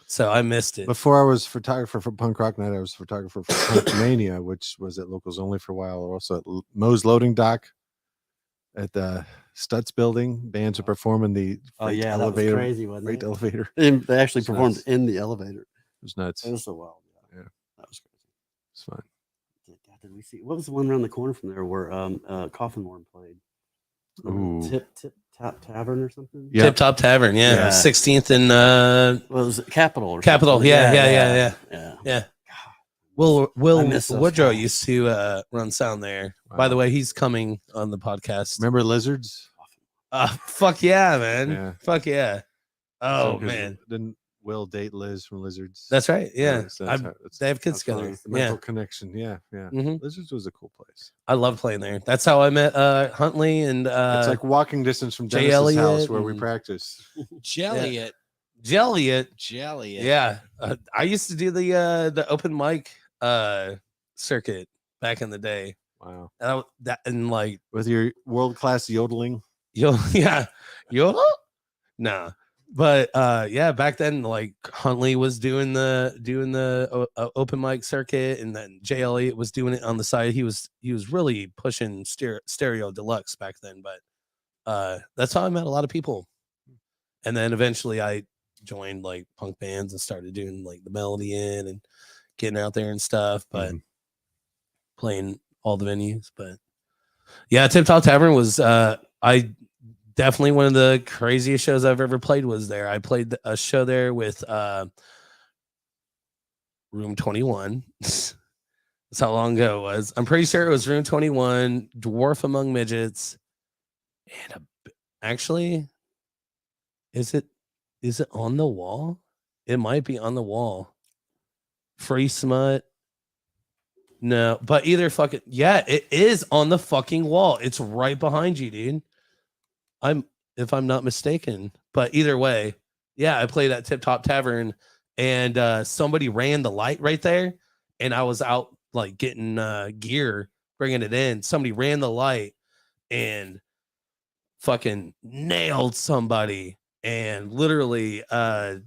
Speaker 2: So I missed it.
Speaker 4: Before I was photographer for Punk Rock Night, I was photographer for Punk Mania, which was at locals only for a while. Also at Moe's Loading Dock at the Stutz building. Bands would perform in the
Speaker 3: Oh
Speaker 4: freight
Speaker 3: yeah,
Speaker 4: elevator.
Speaker 3: that was crazy, wasn't
Speaker 4: Freight
Speaker 3: it?
Speaker 4: elevator.
Speaker 3: They actually
Speaker 4: It's
Speaker 3: performed
Speaker 4: nuts.
Speaker 3: in the elevator.
Speaker 4: It was nuts.
Speaker 3: It was so wild.
Speaker 4: Yeah.
Speaker 3: That was crazy.
Speaker 4: It's fun.
Speaker 3: God, did we see what was the one around the corner from there where Coffin Worm played?
Speaker 4: Ooh.
Speaker 3: Tip Tap Tavern or something?
Speaker 4: Yeah.
Speaker 2: Tip Top Tavern, yeah.
Speaker 3: Yeah.
Speaker 2: 16th and
Speaker 3: Well, it was Capital or
Speaker 2: Capital,
Speaker 3: something.
Speaker 2: yeah.
Speaker 3: Yeah.
Speaker 2: Will
Speaker 3: I miss those
Speaker 2: Woodrow
Speaker 3: guys.
Speaker 2: used to run sound there. By the
Speaker 4: Wow.
Speaker 2: way, he's coming on the podcast.
Speaker 4: Remember Lizards?
Speaker 2: Fuck yeah, man.
Speaker 4: Yeah.
Speaker 2: Fuck yeah. Oh
Speaker 4: So, 'cause
Speaker 2: man.
Speaker 4: Didn't Will date Liz from Lizards?
Speaker 2: That's right. Yeah.
Speaker 4: So that's
Speaker 2: They have kids
Speaker 3: that's
Speaker 2: together.
Speaker 3: funny.
Speaker 4: the
Speaker 2: Yeah.
Speaker 4: mental connection. Yeah. Yeah.
Speaker 2: Mhm.
Speaker 4: Lizards was a cool place.
Speaker 2: I love playing there. That's how I met Huntley and
Speaker 4: It's like walking distance from
Speaker 2: Jay
Speaker 4: Dennis's house
Speaker 2: Elliott
Speaker 4: where we
Speaker 2: and-
Speaker 4: practice.
Speaker 5: Jelliet.
Speaker 2: Jelliet.
Speaker 5: Jelliet.
Speaker 2: Yeah. I used to do the open mic circuit back in the day.
Speaker 4: Wow.
Speaker 2: And like
Speaker 4: With your world class yodeling.
Speaker 2: yeah. Nah. But yeah, back then like Huntley was doing the open mic circuit, and then Jay Elliott was doing it on the side. He was really pushing stereo deluxe back then, but that's how I met a lot of people. And then eventually I joined like punk bands and started doing like the Melody Inn and getting out there and stuff, but playing all the venues. But yeah, Tip Top Tavern was I definitely one of the craziest shows I've ever played was there. I played a show there with Room 21. That's how long ago it was. I'm pretty sure it was Room 21, Dwarf Among Midgets, and actually, is it on the wall? It might be on the wall. Free Smut. No, but either fucking yeah, it is on the fucking wall. It's right behind you, dude. If I'm not mistaken, but either way, yeah, I played at Tip Top Tavern, and somebody ran the light right there, and I was out like getting gear, bringing it in. Somebody ran the light and fucking nailed somebody, and literally the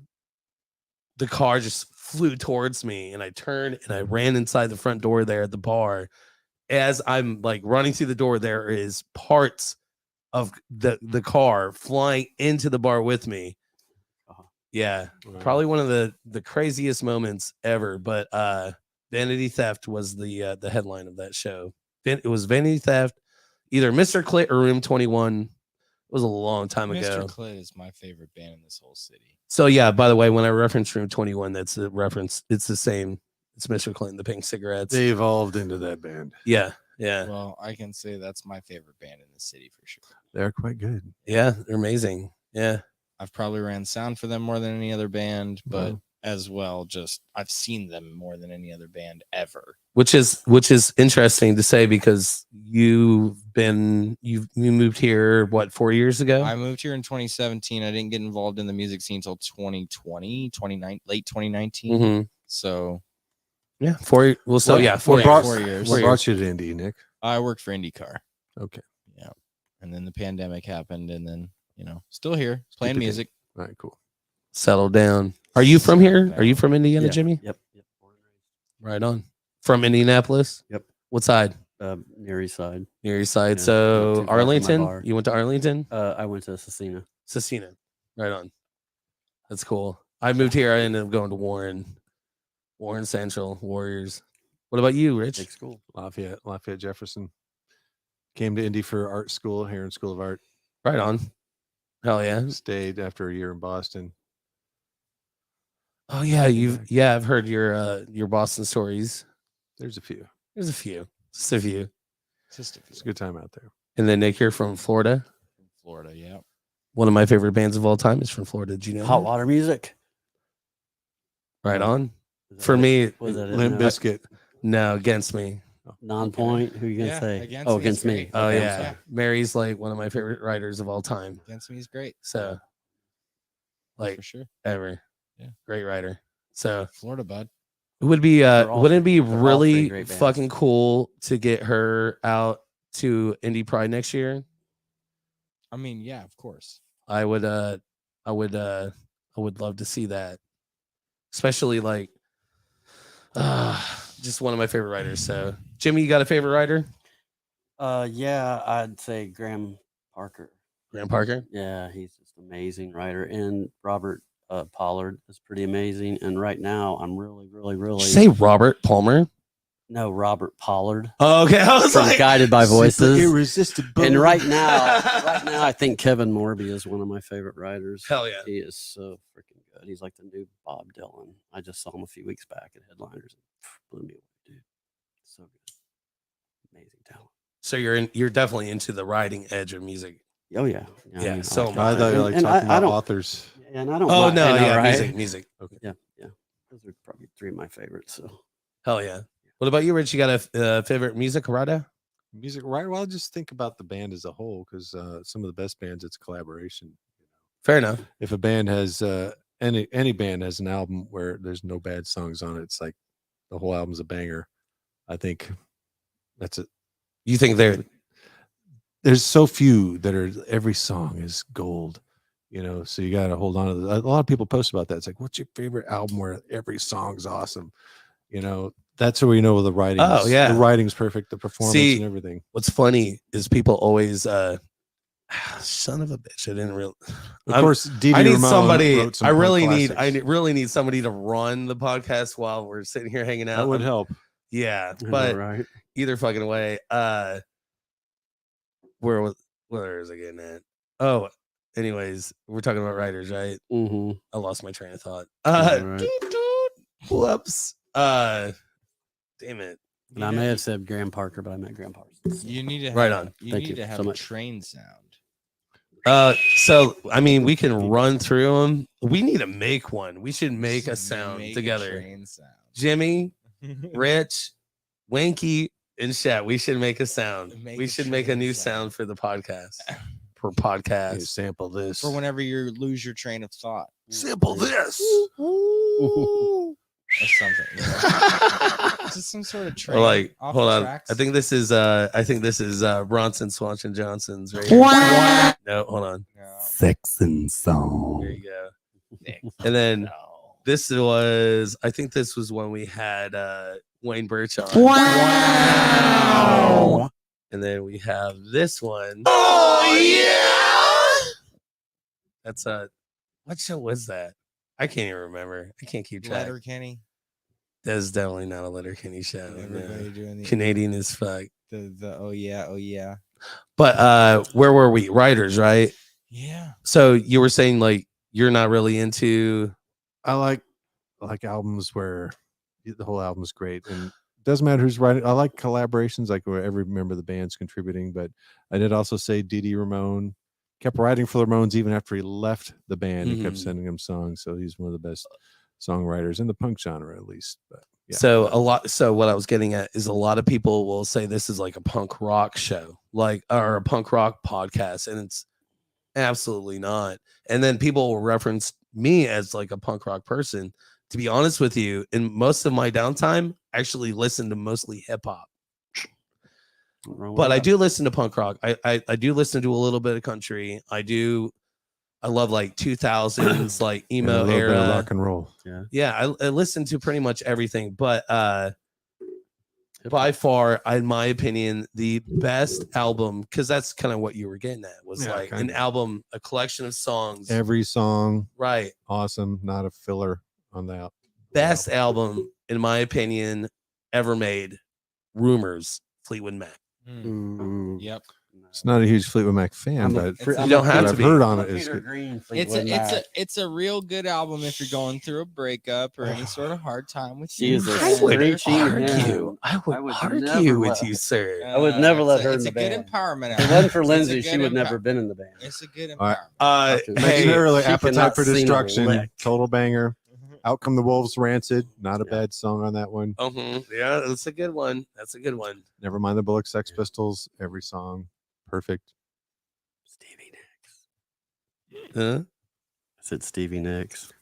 Speaker 2: car just flew towards me, and I turned and I ran inside the front door there at the bar. As I'm like running through the door, there is parts of the car flying into the bar with me. Yeah, probably one of the craziest moments ever. But Vanity Theft was the headline of that show. It was Vanity Theft, either Mr. Clit or Room 21. It was a long time ago.
Speaker 5: Mr. Clit is my favorite band in this whole city.
Speaker 2: So yeah, by the way, when I reference Room 21, that's a reference. It's the same. It's Mr. Clit and the Pink Cigarettes.
Speaker 4: They evolved into that band.
Speaker 2: Yeah. Yeah.
Speaker 5: Well, I can say that's my favorite band in the city for sure.
Speaker 4: They're quite good.
Speaker 2: Yeah. They're amazing. Yeah.
Speaker 5: I've probably ran sound for them more than any other band, but
Speaker 4: Wow.
Speaker 5: as well, just I've seen them more than any other band ever.
Speaker 2: Which is interesting to say because you moved here what 4 years ago?
Speaker 5: I moved here in 2017. I didn't get involved in the music scene until 2020, late 2019.
Speaker 2: Mm-hmm.
Speaker 5: So
Speaker 2: yeah, 4. Well, so yeah, 4
Speaker 4: what brought,
Speaker 2: years.
Speaker 5: 4 years.
Speaker 4: What brought you to Indy, Nick?
Speaker 5: I worked for IndyCar.
Speaker 4: Okay.
Speaker 5: Yeah. And then the pandemic happened, and then, still here playing
Speaker 4: Keep it
Speaker 5: music.
Speaker 4: All right, cool.
Speaker 2: Settle down. Are you from here? Are you from Indiana,
Speaker 3: Yeah.
Speaker 2: Jimmy?
Speaker 3: Yep.
Speaker 2: Right on. From Indianapolis?
Speaker 3: Yep.
Speaker 2: What side?
Speaker 3: Near East Side.
Speaker 2: Near East Side.
Speaker 3: Yeah, not too
Speaker 2: So
Speaker 3: far from my
Speaker 2: Arlington?
Speaker 3: bar.
Speaker 2: You went to Arlington?
Speaker 3: I went to Cecina.
Speaker 2: Cecina. Right on. That's cool. I moved here. I ended up going to Warren Central, Warriors. What about you, Rich?
Speaker 3: Big school.
Speaker 4: Lafayette Jefferson. Came to Indy for art school here in School of Art.
Speaker 2: Right on. Hell yeah.
Speaker 4: Stayed after a year in Boston.
Speaker 2: Oh yeah, I've heard your Boston stories.
Speaker 4: There's a few.
Speaker 2: There's a few. Just a few.
Speaker 5: Just
Speaker 4: It's a good time out there.
Speaker 2: And then Nick, you're from Florida.
Speaker 5: from Florida. Yeah.
Speaker 2: One of my favorite bands of all time is from Florida. Did you know?
Speaker 3: Hot
Speaker 2: that?
Speaker 3: water music.
Speaker 2: Right on.
Speaker 3: Was that
Speaker 2: For
Speaker 3: it?
Speaker 2: me,
Speaker 3: Was that it?
Speaker 4: Limp
Speaker 3: No.
Speaker 4: Bizkit.
Speaker 2: no, against me.
Speaker 3: Non-point. Who you gonna
Speaker 5: Yeah,
Speaker 3: say?
Speaker 5: Against
Speaker 3: Oh,
Speaker 5: Me is
Speaker 3: against me.
Speaker 5: great.
Speaker 2: Oh
Speaker 3: Okay, I'm
Speaker 2: yeah.
Speaker 3: sorry.
Speaker 2: Mary's like one of my favorite writers of all time.
Speaker 5: Against Me is great.
Speaker 2: So like
Speaker 5: For sure.
Speaker 2: ever. Great writer. So
Speaker 5: Florida bud.
Speaker 2: it would be
Speaker 3: They're all
Speaker 2: wouldn't it be
Speaker 3: they're all three
Speaker 2: really
Speaker 3: great bands.
Speaker 2: fucking cool to get her out to Indie Pride next year?
Speaker 5: I mean, yeah, of course.
Speaker 2: I would love to see that. Especially like just one of my favorite writers. So Jimmy, you got a favorite writer?
Speaker 3: Yeah, I'd say Graham Parker.
Speaker 2: Graham Parker?
Speaker 3: Yeah, he's just an amazing writer. And Robert Pollard is pretty amazing. And right now, I'm really
Speaker 2: Did you say Robert Palmer?
Speaker 3: no Robert Pollard
Speaker 2: Oh, okay. I was
Speaker 3: from
Speaker 2: like,
Speaker 3: Guided by Voices.
Speaker 4: Irresistible.
Speaker 3: And right now, I think Kevin Morby is one of my favorite writers.
Speaker 2: hell yeah.
Speaker 3: He is so freaking good. He's like the new Bob Dylan. I just saw him a few weeks back at Headliners. Blew me away, dude. So good. Amazing talent.
Speaker 2: So you're definitely into the writing edge of music.
Speaker 3: Oh yeah.
Speaker 2: Yeah, so
Speaker 3: like
Speaker 2: much.
Speaker 4: I thought you were like
Speaker 3: And
Speaker 4: talking
Speaker 3: I
Speaker 4: about
Speaker 3: don't-
Speaker 4: authors.
Speaker 3: And I don't.
Speaker 2: Oh
Speaker 3: mind-
Speaker 2: no,
Speaker 3: I know,
Speaker 2: yeah,
Speaker 3: right?
Speaker 2: music.
Speaker 3: Yeah. Those are probably three of my favorites. So
Speaker 2: Hell yeah. What about you, Rich? You got a favorite music writer?
Speaker 4: Music, right? Well, just think about the band as a whole, because some of the best bands, it's collaboration.
Speaker 2: Fair enough.
Speaker 4: If a band has any band has an album where there's no bad songs on it, it's like the whole album's a banger. I think that's it.
Speaker 2: You think
Speaker 4: There's so few that are every song is gold, so you got to hold on to a lot of people post about that. It's like, what's your favorite album where every song's awesome? That's where the writing.
Speaker 2: Oh, yeah.
Speaker 4: The writing's perfect, the performance
Speaker 2: See,
Speaker 4: and everything.
Speaker 2: what's funny is people always son of a bitch. I didn't really
Speaker 4: Of course, Dee
Speaker 2: I need
Speaker 4: Ramone
Speaker 2: somebody.
Speaker 4: wrote some
Speaker 2: I
Speaker 4: punk
Speaker 2: really
Speaker 4: classics.
Speaker 2: need somebody to run the podcast while we're sitting here hanging out.
Speaker 4: That would help.
Speaker 2: Yeah,
Speaker 3: I know,
Speaker 2: but
Speaker 3: right.
Speaker 2: either fucking way. Where is it getting at? Oh, anyways, we're talking about writers, right?
Speaker 3: Mm-hmm.
Speaker 2: I lost my train of thought.
Speaker 3: Right.
Speaker 2: Whoops. Damn it.
Speaker 3: And I may have said Graham Parker, but I meant Graham Parsons.
Speaker 5: You need to have,
Speaker 2: Right on.
Speaker 5: You
Speaker 3: Thank
Speaker 5: need
Speaker 3: you
Speaker 5: to have
Speaker 3: so
Speaker 5: a
Speaker 3: much.
Speaker 5: train sound.
Speaker 2: So I mean, we can run through them. We need to make one. We should make a sound
Speaker 5: Make a
Speaker 2: together.
Speaker 5: train sound.
Speaker 2: Jimmy, Rich, Wanky, and Shat. We should make a sound.
Speaker 5: Make
Speaker 2: We
Speaker 5: a
Speaker 2: should make a
Speaker 5: train
Speaker 2: new
Speaker 5: sound.
Speaker 2: sound for the podcast. For
Speaker 4: Hey,
Speaker 2: podcast.
Speaker 4: sample this.
Speaker 5: For whenever you lose your train of thought.
Speaker 2: Sample this.
Speaker 5: Or something. Just some sort of train.
Speaker 2: Or like,
Speaker 5: off
Speaker 2: hold
Speaker 5: the
Speaker 2: on.
Speaker 5: tracks.
Speaker 2: I think this is Bronson Swanson Johnson's right. No, hold on.
Speaker 5: No.
Speaker 1: Saxon song.
Speaker 2: There you go. And then this was, I think this was when we had Wayne Birch on.
Speaker 1: Wow.
Speaker 2: And then we have this one.
Speaker 1: Oh yeah.
Speaker 2: That's what show was that? I can't even remember. I can't keep track.
Speaker 5: Letter Kenny.
Speaker 2: That's definitely not a Letterkenny show.
Speaker 5: Everybody
Speaker 2: No.
Speaker 5: doing the
Speaker 2: Canadian as fuck.
Speaker 5: the oh yeah.
Speaker 2: But where were we? Writers, right?
Speaker 5: Yeah.
Speaker 2: So you were saying like you're not really into.
Speaker 4: I like albums where the whole album's great, and it doesn't matter who's writing. I like collaborations, like where every member of the band's contributing. But I did also say Dee Ramone kept writing for the Ramones even after he left the band. He kept
Speaker 2: Mhm.
Speaker 4: sending them songs, so he's one of the best songwriters in the punk genre, at least. But yeah.
Speaker 2: So what I was getting at is a lot of people will say this is like a punk rock show, like or a punk rock podcast, and it's absolutely not. And then people will reference me as like a punk rock person. To be honest with you, in most of my downtime, I actually listen to mostly hip hop. But I do listen to punk rock. I do listen to a little bit of country. I love like 2000s like
Speaker 4: And a
Speaker 2: emo
Speaker 4: little bit of
Speaker 2: era.
Speaker 4: rock and roll.
Speaker 2: Yeah, I listen to pretty much everything, but by far, in my opinion, the best album, because that's kind of what you were getting at, was
Speaker 4: Yeah,
Speaker 2: like an
Speaker 4: kinda.
Speaker 2: album, a collection of songs.
Speaker 4: Every song
Speaker 2: Right.
Speaker 4: awesome, not a filler on that.
Speaker 2: Best album, in my opinion, ever made. Rumors, Fleetwood Mac.
Speaker 3: Mm.
Speaker 5: Yep.
Speaker 4: It's not a huge Fleetwood Mac fan,
Speaker 3: I'm a
Speaker 4: but
Speaker 5: Fre-
Speaker 2: You don't have
Speaker 4: what
Speaker 2: to
Speaker 4: I've
Speaker 2: be.
Speaker 4: heard on it is
Speaker 3: Peter
Speaker 4: good.
Speaker 3: Green,
Speaker 5: It's
Speaker 3: Fleetwood Mac.
Speaker 5: a real good album if you're going through a breakup or any sort of hard time with
Speaker 3: She
Speaker 5: your
Speaker 3: is a
Speaker 5: friend.
Speaker 3: screeching
Speaker 2: argue. I
Speaker 3: I
Speaker 2: would
Speaker 3: would
Speaker 2: argue
Speaker 3: never
Speaker 2: with
Speaker 3: let-
Speaker 2: you, sir.
Speaker 3: I would never let
Speaker 5: it's
Speaker 3: her in
Speaker 5: it's
Speaker 3: the
Speaker 5: a good
Speaker 3: band.
Speaker 5: empowerment
Speaker 3: If it
Speaker 5: album.
Speaker 3: wasn't for
Speaker 5: It's a
Speaker 3: Lindsay,
Speaker 5: good
Speaker 3: she would never
Speaker 5: empower-
Speaker 3: been in the band.
Speaker 5: It's a good
Speaker 4: All right.
Speaker 5: empowerment.
Speaker 4: Mentioned
Speaker 2: Hey,
Speaker 4: earlier,
Speaker 3: she could
Speaker 4: Appetite
Speaker 3: not
Speaker 4: for
Speaker 3: sing a
Speaker 4: Destruction,
Speaker 3: lick.
Speaker 4: total banger. Out Come the Wolves, Rancid, not a bad song on that one.
Speaker 2: Yeah, that's a good one. That's a good one.
Speaker 4: Never mind the Bullock Sex Pistols, every song perfect.
Speaker 3: Stevie Nicks.
Speaker 2: Huh?
Speaker 3: I said Stevie Nicks.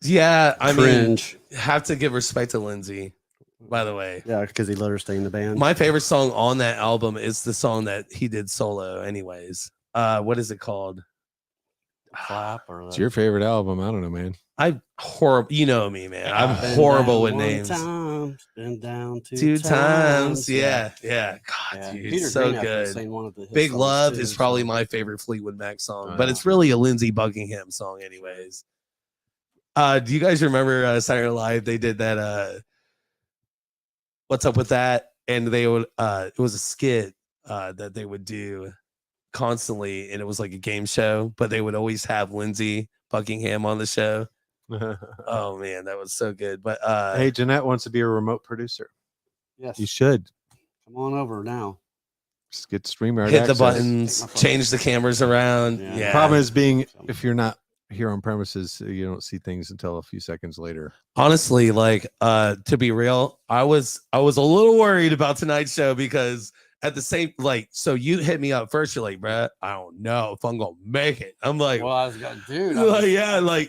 Speaker 2: Yeah, I
Speaker 3: Cringe.
Speaker 2: mean, have to give respect to Lindsay, by the way.
Speaker 3: Yeah, because he let her stay in the band.
Speaker 2: My favorite song on that album is the song that he did solo, anyways. What is it called?
Speaker 3: Clap or
Speaker 4: It's your favorite album. I don't know, man.
Speaker 2: I'm horrible. You know me, man. I'm
Speaker 3: Been
Speaker 2: horrible
Speaker 3: down
Speaker 2: with
Speaker 3: one
Speaker 2: names.
Speaker 3: Time, been down
Speaker 2: Two times. Yeah. God,
Speaker 3: Yeah.
Speaker 2: dude,
Speaker 3: Peter
Speaker 2: it's so
Speaker 3: Green actually
Speaker 2: good.
Speaker 3: sang one of his
Speaker 2: Big
Speaker 3: songs
Speaker 2: Love
Speaker 3: too,
Speaker 2: is probably
Speaker 3: so-
Speaker 2: my favorite Fleetwood Mac song,
Speaker 4: Oh,
Speaker 2: but
Speaker 4: yeah.
Speaker 2: it's really a Lindsey Buckingham song, anyways. Do you guys remember Saturday Night Live? They did that. What's up with that? And they would. It was a skit that they would do constantly, and it was like a game show, but they would always have Lindsey Buckingham on the show. Oh man, that was so good. But
Speaker 4: Hey, Jeanette wants to be a remote producer.
Speaker 3: Yes.
Speaker 4: You should
Speaker 3: Come on over now.
Speaker 4: just get StreamYard
Speaker 2: hit the
Speaker 4: access.
Speaker 2: buttons,
Speaker 3: Take my phone.
Speaker 2: change the cameras around.
Speaker 3: Yeah.
Speaker 2: Yeah.
Speaker 4: Problem is being if you're not here on premises, you don't see things until a few seconds later.
Speaker 2: Honestly, like to be real, I was a little worried about tonight's show because at the same so you hit me up first. You're like, bruh, I don't know if I'm gonna make it. I'm like,
Speaker 3: Well, I was going, dude.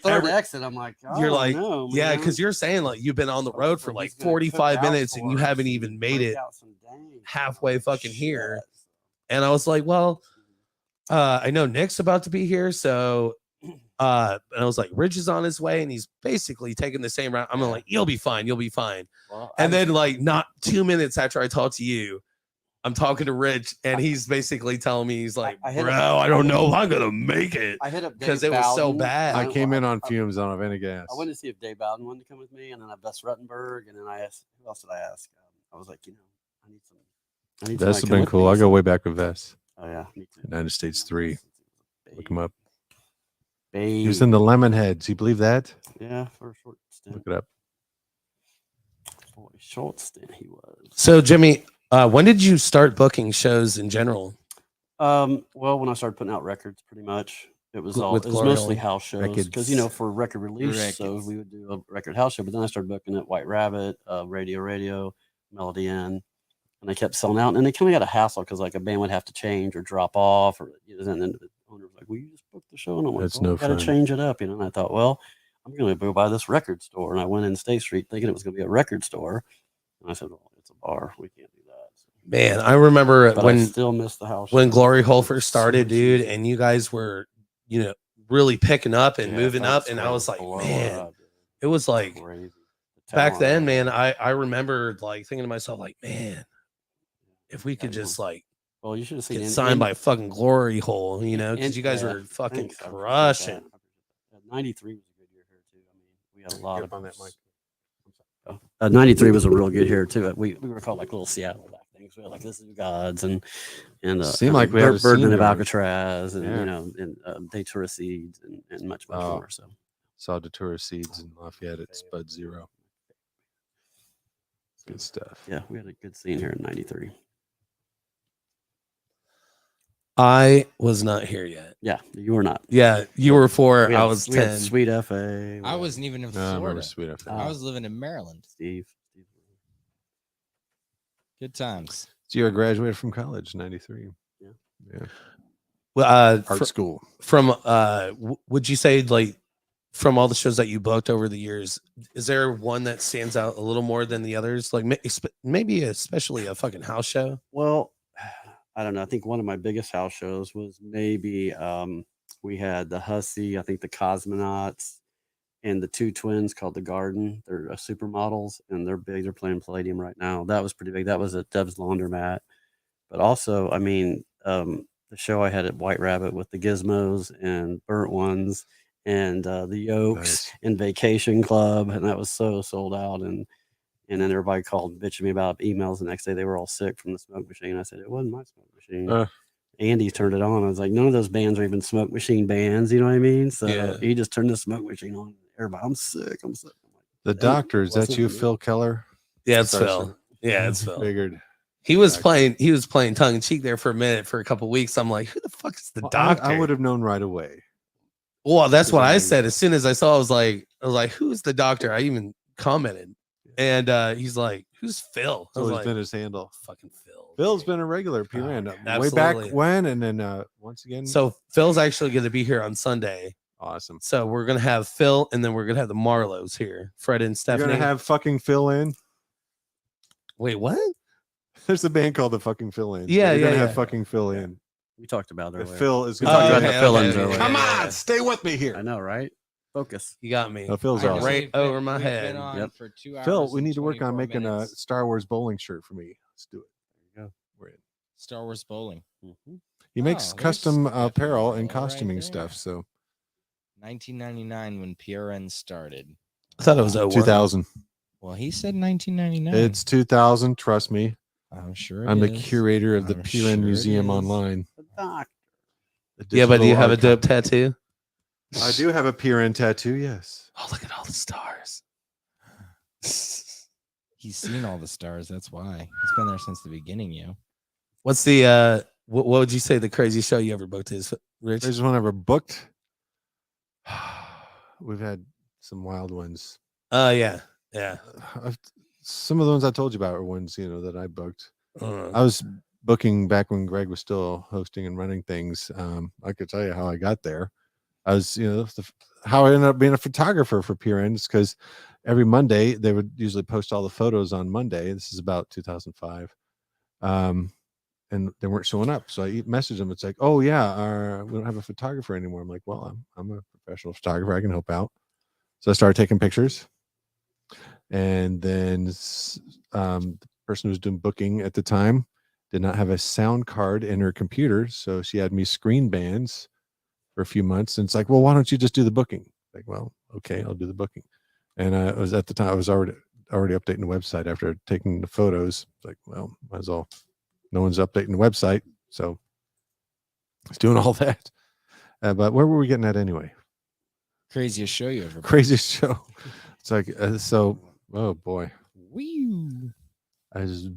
Speaker 3: Third exit. I'm like,
Speaker 2: you're like,
Speaker 3: know,
Speaker 2: yeah,
Speaker 3: man.
Speaker 2: because you're saying like you've been on the road for
Speaker 3: He's
Speaker 2: like
Speaker 3: gonna
Speaker 2: 45
Speaker 3: cook out
Speaker 2: minutes and you
Speaker 3: for us
Speaker 2: haven't
Speaker 3: and
Speaker 2: even made
Speaker 3: break
Speaker 2: it
Speaker 3: out some days.
Speaker 2: halfway fucking here.
Speaker 3: Shit.
Speaker 2: And I was like, well, I know Nick's about to be here, so and I was like, Rich is on his way, and he's basically taking the same route. I'm like, you'll be fine, you'll be fine.
Speaker 3: Well,
Speaker 2: And then like not 2 minutes after I talked to you, I'm talking to Rich, and he's basically telling me, he's like,
Speaker 3: I hit
Speaker 2: bro,
Speaker 3: up-
Speaker 2: I don't know if I'm gonna make it.
Speaker 3: I hit up
Speaker 2: because
Speaker 3: Dave
Speaker 2: it was so
Speaker 3: Bowden.
Speaker 2: bad.
Speaker 4: I came in on fumes on a Vena gas.
Speaker 3: I went to see if Dave Bowden wanted to come with me, and then I Bess Ruttenberg, and then I asked, who else did I ask? I was like, I need some.
Speaker 4: Vess
Speaker 3: somebody
Speaker 4: has
Speaker 3: to
Speaker 4: been
Speaker 3: come with
Speaker 4: cool.
Speaker 3: me.
Speaker 4: I go way back with Vess.
Speaker 3: Oh yeah, me too.
Speaker 4: United States 3. Look him up.
Speaker 3: Babe.
Speaker 4: He was in the Lemonheads. You believe that?
Speaker 3: Yeah, for a short stint.
Speaker 4: Look it up.
Speaker 3: For a short stint, he was.
Speaker 2: So Jimmy, when did you start booking shows in general?
Speaker 3: Well, when I started putting out records, pretty much it was
Speaker 2: With
Speaker 3: mostly
Speaker 2: Glory
Speaker 3: house shows because
Speaker 4: Records.
Speaker 3: for record release, so we would do a record house show. But then I started booking at White Rabbit, Radio, Melody Inn, and they kept selling out. And they kind of got a hassle because like a band would have to change or drop off, or and then the owner was like, "Well, you just booked the show," and I'm like,
Speaker 4: That's
Speaker 3: "Well,
Speaker 4: no
Speaker 3: got to
Speaker 4: fun.
Speaker 3: change it up," And I thought, well, I'm going to go by this record store, and I went in State Street thinking it was going to be a record store, and I said, "Well, it's a bar. We can't do that." So,
Speaker 2: Man, I remember
Speaker 3: but I
Speaker 2: when
Speaker 3: still miss the house
Speaker 2: when
Speaker 3: shows.
Speaker 2: Glory Hole first
Speaker 3: So
Speaker 2: started,
Speaker 3: much
Speaker 2: dude,
Speaker 3: easier.
Speaker 2: and you guys were, really picking up and
Speaker 3: Yeah,
Speaker 2: moving
Speaker 3: felt
Speaker 2: up, and I
Speaker 3: so
Speaker 2: was like,
Speaker 3: blow
Speaker 2: man,
Speaker 3: up, dude.
Speaker 2: it was like
Speaker 3: Crazy. The
Speaker 2: back
Speaker 3: talent
Speaker 2: then,
Speaker 3: level.
Speaker 2: man. I remember like thinking to myself, like, man, if we could
Speaker 3: Yeah,
Speaker 2: just like
Speaker 3: Well, you should have seen
Speaker 2: get signed by fucking Glory Hole, because you guys
Speaker 3: yeah,
Speaker 2: were fucking
Speaker 3: thanks, I appreciate
Speaker 2: crushing.
Speaker 3: that. 93 was a good year here too. I mean, we had a lot of
Speaker 4: on that mic.
Speaker 3: 93 was a real good year too. We were called like little Seattle back things. We had like This Is Gods and
Speaker 4: Seemed like we had a
Speaker 3: Birdman
Speaker 4: scene
Speaker 3: of
Speaker 4: there.
Speaker 3: Alcatraz and
Speaker 4: Yeah.
Speaker 3: and Datura Seeds and much
Speaker 4: Oh.
Speaker 3: more. So
Speaker 4: Saw Datura Seeds in Lafayette at Spud Zero. Good stuff.
Speaker 3: yeah, we had a good scene here in 93.
Speaker 2: I was not here yet.
Speaker 3: Yeah, you were not.
Speaker 2: Yeah, you were 4.
Speaker 3: We
Speaker 2: I
Speaker 3: had-
Speaker 2: was
Speaker 3: we had
Speaker 2: 10.
Speaker 3: Sweet FA.
Speaker 5: I wasn't even in
Speaker 4: No, I remember
Speaker 5: Florida.
Speaker 4: Sweet F.
Speaker 5: I was living in Maryland.
Speaker 3: Steve.
Speaker 5: Good times.
Speaker 4: So you graduated from college, 93.
Speaker 3: Yeah.
Speaker 4: Yeah.
Speaker 2: Well,
Speaker 4: Art school.
Speaker 2: from would you say like from all the shows that you booked over the years, is there one that stands out a little more than the others? Like maybe especially a fucking house show.
Speaker 3: Well, I don't know. I think one of my biggest house shows was maybe we had the Hussey, I think the Cosmonauts, and the two twins called the Garden. They're supermodels, and they're big. They're playing Palladium right now. That was pretty big. That was at Deb's Laundromat. But also, I mean, the show I had at White Rabbit with the Gizmos and Burnt Ones and the Yokes
Speaker 4: Nice.
Speaker 3: and Vacation Club, and that was so sold out. And then everybody called bitching me about emails the next day. They were all sick from the smoke machine. I said, it wasn't my smoke machine. Andy turned it on. I was like, none of those bands are even smoke machine bands. You know what I mean? So
Speaker 2: Yeah.
Speaker 3: he just turned the smoke machine on. Everybody, I'm sick. I'm sick. I'm like,
Speaker 4: The
Speaker 3: "That
Speaker 4: Doctor, is that
Speaker 3: wasn't
Speaker 4: you,
Speaker 3: me."
Speaker 4: Phil Keller?
Speaker 2: Yeah, it's
Speaker 4: Sorry,
Speaker 2: Phil.
Speaker 4: sir.
Speaker 2: Yeah, it's Phil.
Speaker 4: Figured.
Speaker 2: He was
Speaker 4: Doctor.
Speaker 2: playing tongue in cheek there for a minute for a couple weeks. I'm like, who the fuck is the
Speaker 4: Well,
Speaker 2: doctor?
Speaker 4: I would have known right away.
Speaker 2: Well, that's what I
Speaker 4: Because
Speaker 2: said. As soon as I saw, I was like, who's the doctor? I even commented. And he's like, who's Phil? I was
Speaker 4: Always
Speaker 2: like,
Speaker 4: been his handle.
Speaker 2: fucking Phil.
Speaker 4: Phil's been a regular P Rand way
Speaker 2: absolutely.
Speaker 4: back when, and then once again.
Speaker 2: So Phil's actually going to be here on Sunday.
Speaker 4: Awesome.
Speaker 2: So we're gonna have Phil, and then we're gonna have the Marlows here, Fred and
Speaker 4: You're
Speaker 2: Stephanie.
Speaker 4: gonna have fucking fill in.
Speaker 2: Wait, what?
Speaker 4: There's a band called the fucking fill in.
Speaker 2: Yeah,
Speaker 4: You're gonna
Speaker 2: yeah,
Speaker 4: have
Speaker 2: yeah.
Speaker 4: fucking fill in.
Speaker 3: We talked about it
Speaker 4: If
Speaker 3: earlier.
Speaker 4: Phil is
Speaker 3: We
Speaker 4: gonna
Speaker 3: talked
Speaker 4: be
Speaker 3: about
Speaker 4: there.
Speaker 3: the fill-ins
Speaker 2: okay,
Speaker 3: earlier.
Speaker 4: Come
Speaker 2: yeah.
Speaker 4: on, stay with me here.
Speaker 3: I know, right? Focus.
Speaker 2: You got me.
Speaker 4: Oh, Phil's
Speaker 5: I know,
Speaker 4: awesome.
Speaker 2: Right
Speaker 5: we've been-
Speaker 2: over my
Speaker 5: we've
Speaker 2: head.
Speaker 5: been on
Speaker 3: Yep.
Speaker 5: for 2 hours.
Speaker 4: Phil, we
Speaker 5: and
Speaker 4: need to work on
Speaker 5: 24
Speaker 4: making
Speaker 5: minutes.
Speaker 4: a Star Wars bowling shirt for me. Let's do it.
Speaker 3: There you go.
Speaker 4: We're in.
Speaker 5: Star Wars bowling.
Speaker 4: He makes
Speaker 5: Oh, there's
Speaker 4: custom apparel and
Speaker 5: definitely right
Speaker 4: costuming
Speaker 5: there.
Speaker 4: stuff. So
Speaker 5: 1999 when PRN started.
Speaker 2: I thought it was 01.
Speaker 4: 2000.
Speaker 5: Well, he said 1999.
Speaker 4: It's 2000. Trust me.
Speaker 5: I'm sure.
Speaker 4: I'm the
Speaker 5: it is.
Speaker 4: curator of the
Speaker 5: I'm
Speaker 4: PRN
Speaker 5: sure it
Speaker 4: Museum
Speaker 5: is.
Speaker 4: online.
Speaker 3: The doc.
Speaker 4: The
Speaker 2: Yeah, but do you
Speaker 4: digital
Speaker 2: have a
Speaker 4: archive.
Speaker 2: dope tattoo?
Speaker 4: I do have a PRN tattoo. Yes.
Speaker 2: Oh, look at all the stars.
Speaker 5: He's seen all the stars. That's why he's been there since the beginning.
Speaker 2: What's the what would you say the craziest show you ever booked is, Rich?
Speaker 4: There's one ever booked. We've had some wild ones.
Speaker 2: Oh yeah.
Speaker 4: Some of the ones I told you about are ones that I booked.
Speaker 2: Uh,
Speaker 4: I was booking back when Greg was still hosting and running things. I could tell you how I got there. I was, how I ended up being a photographer for PRN because every Monday they would usually post all the photos on Monday. This is about 2005. And they weren't showing up. So I messaged them. It's like, oh yeah, we don't have a photographer anymore. I'm like, well, I'm a professional photographer. I can help out. So I started taking pictures. And then the person who was doing booking at the time did not have a sound card in her computer. So she had me screen bands for a few months. And it's like, well, why don't you just do the booking? Like, well, okay, I'll do the booking. And I was at the time, I was already updating the website after taking the photos. It's like, well, might as well. No one's updating the website. So it's doing all that. But where were we getting at anyway?
Speaker 5: Craziest show you ever booked.
Speaker 4: Craziest show. It's like, oh boy.
Speaker 5: Wee.
Speaker 4: I was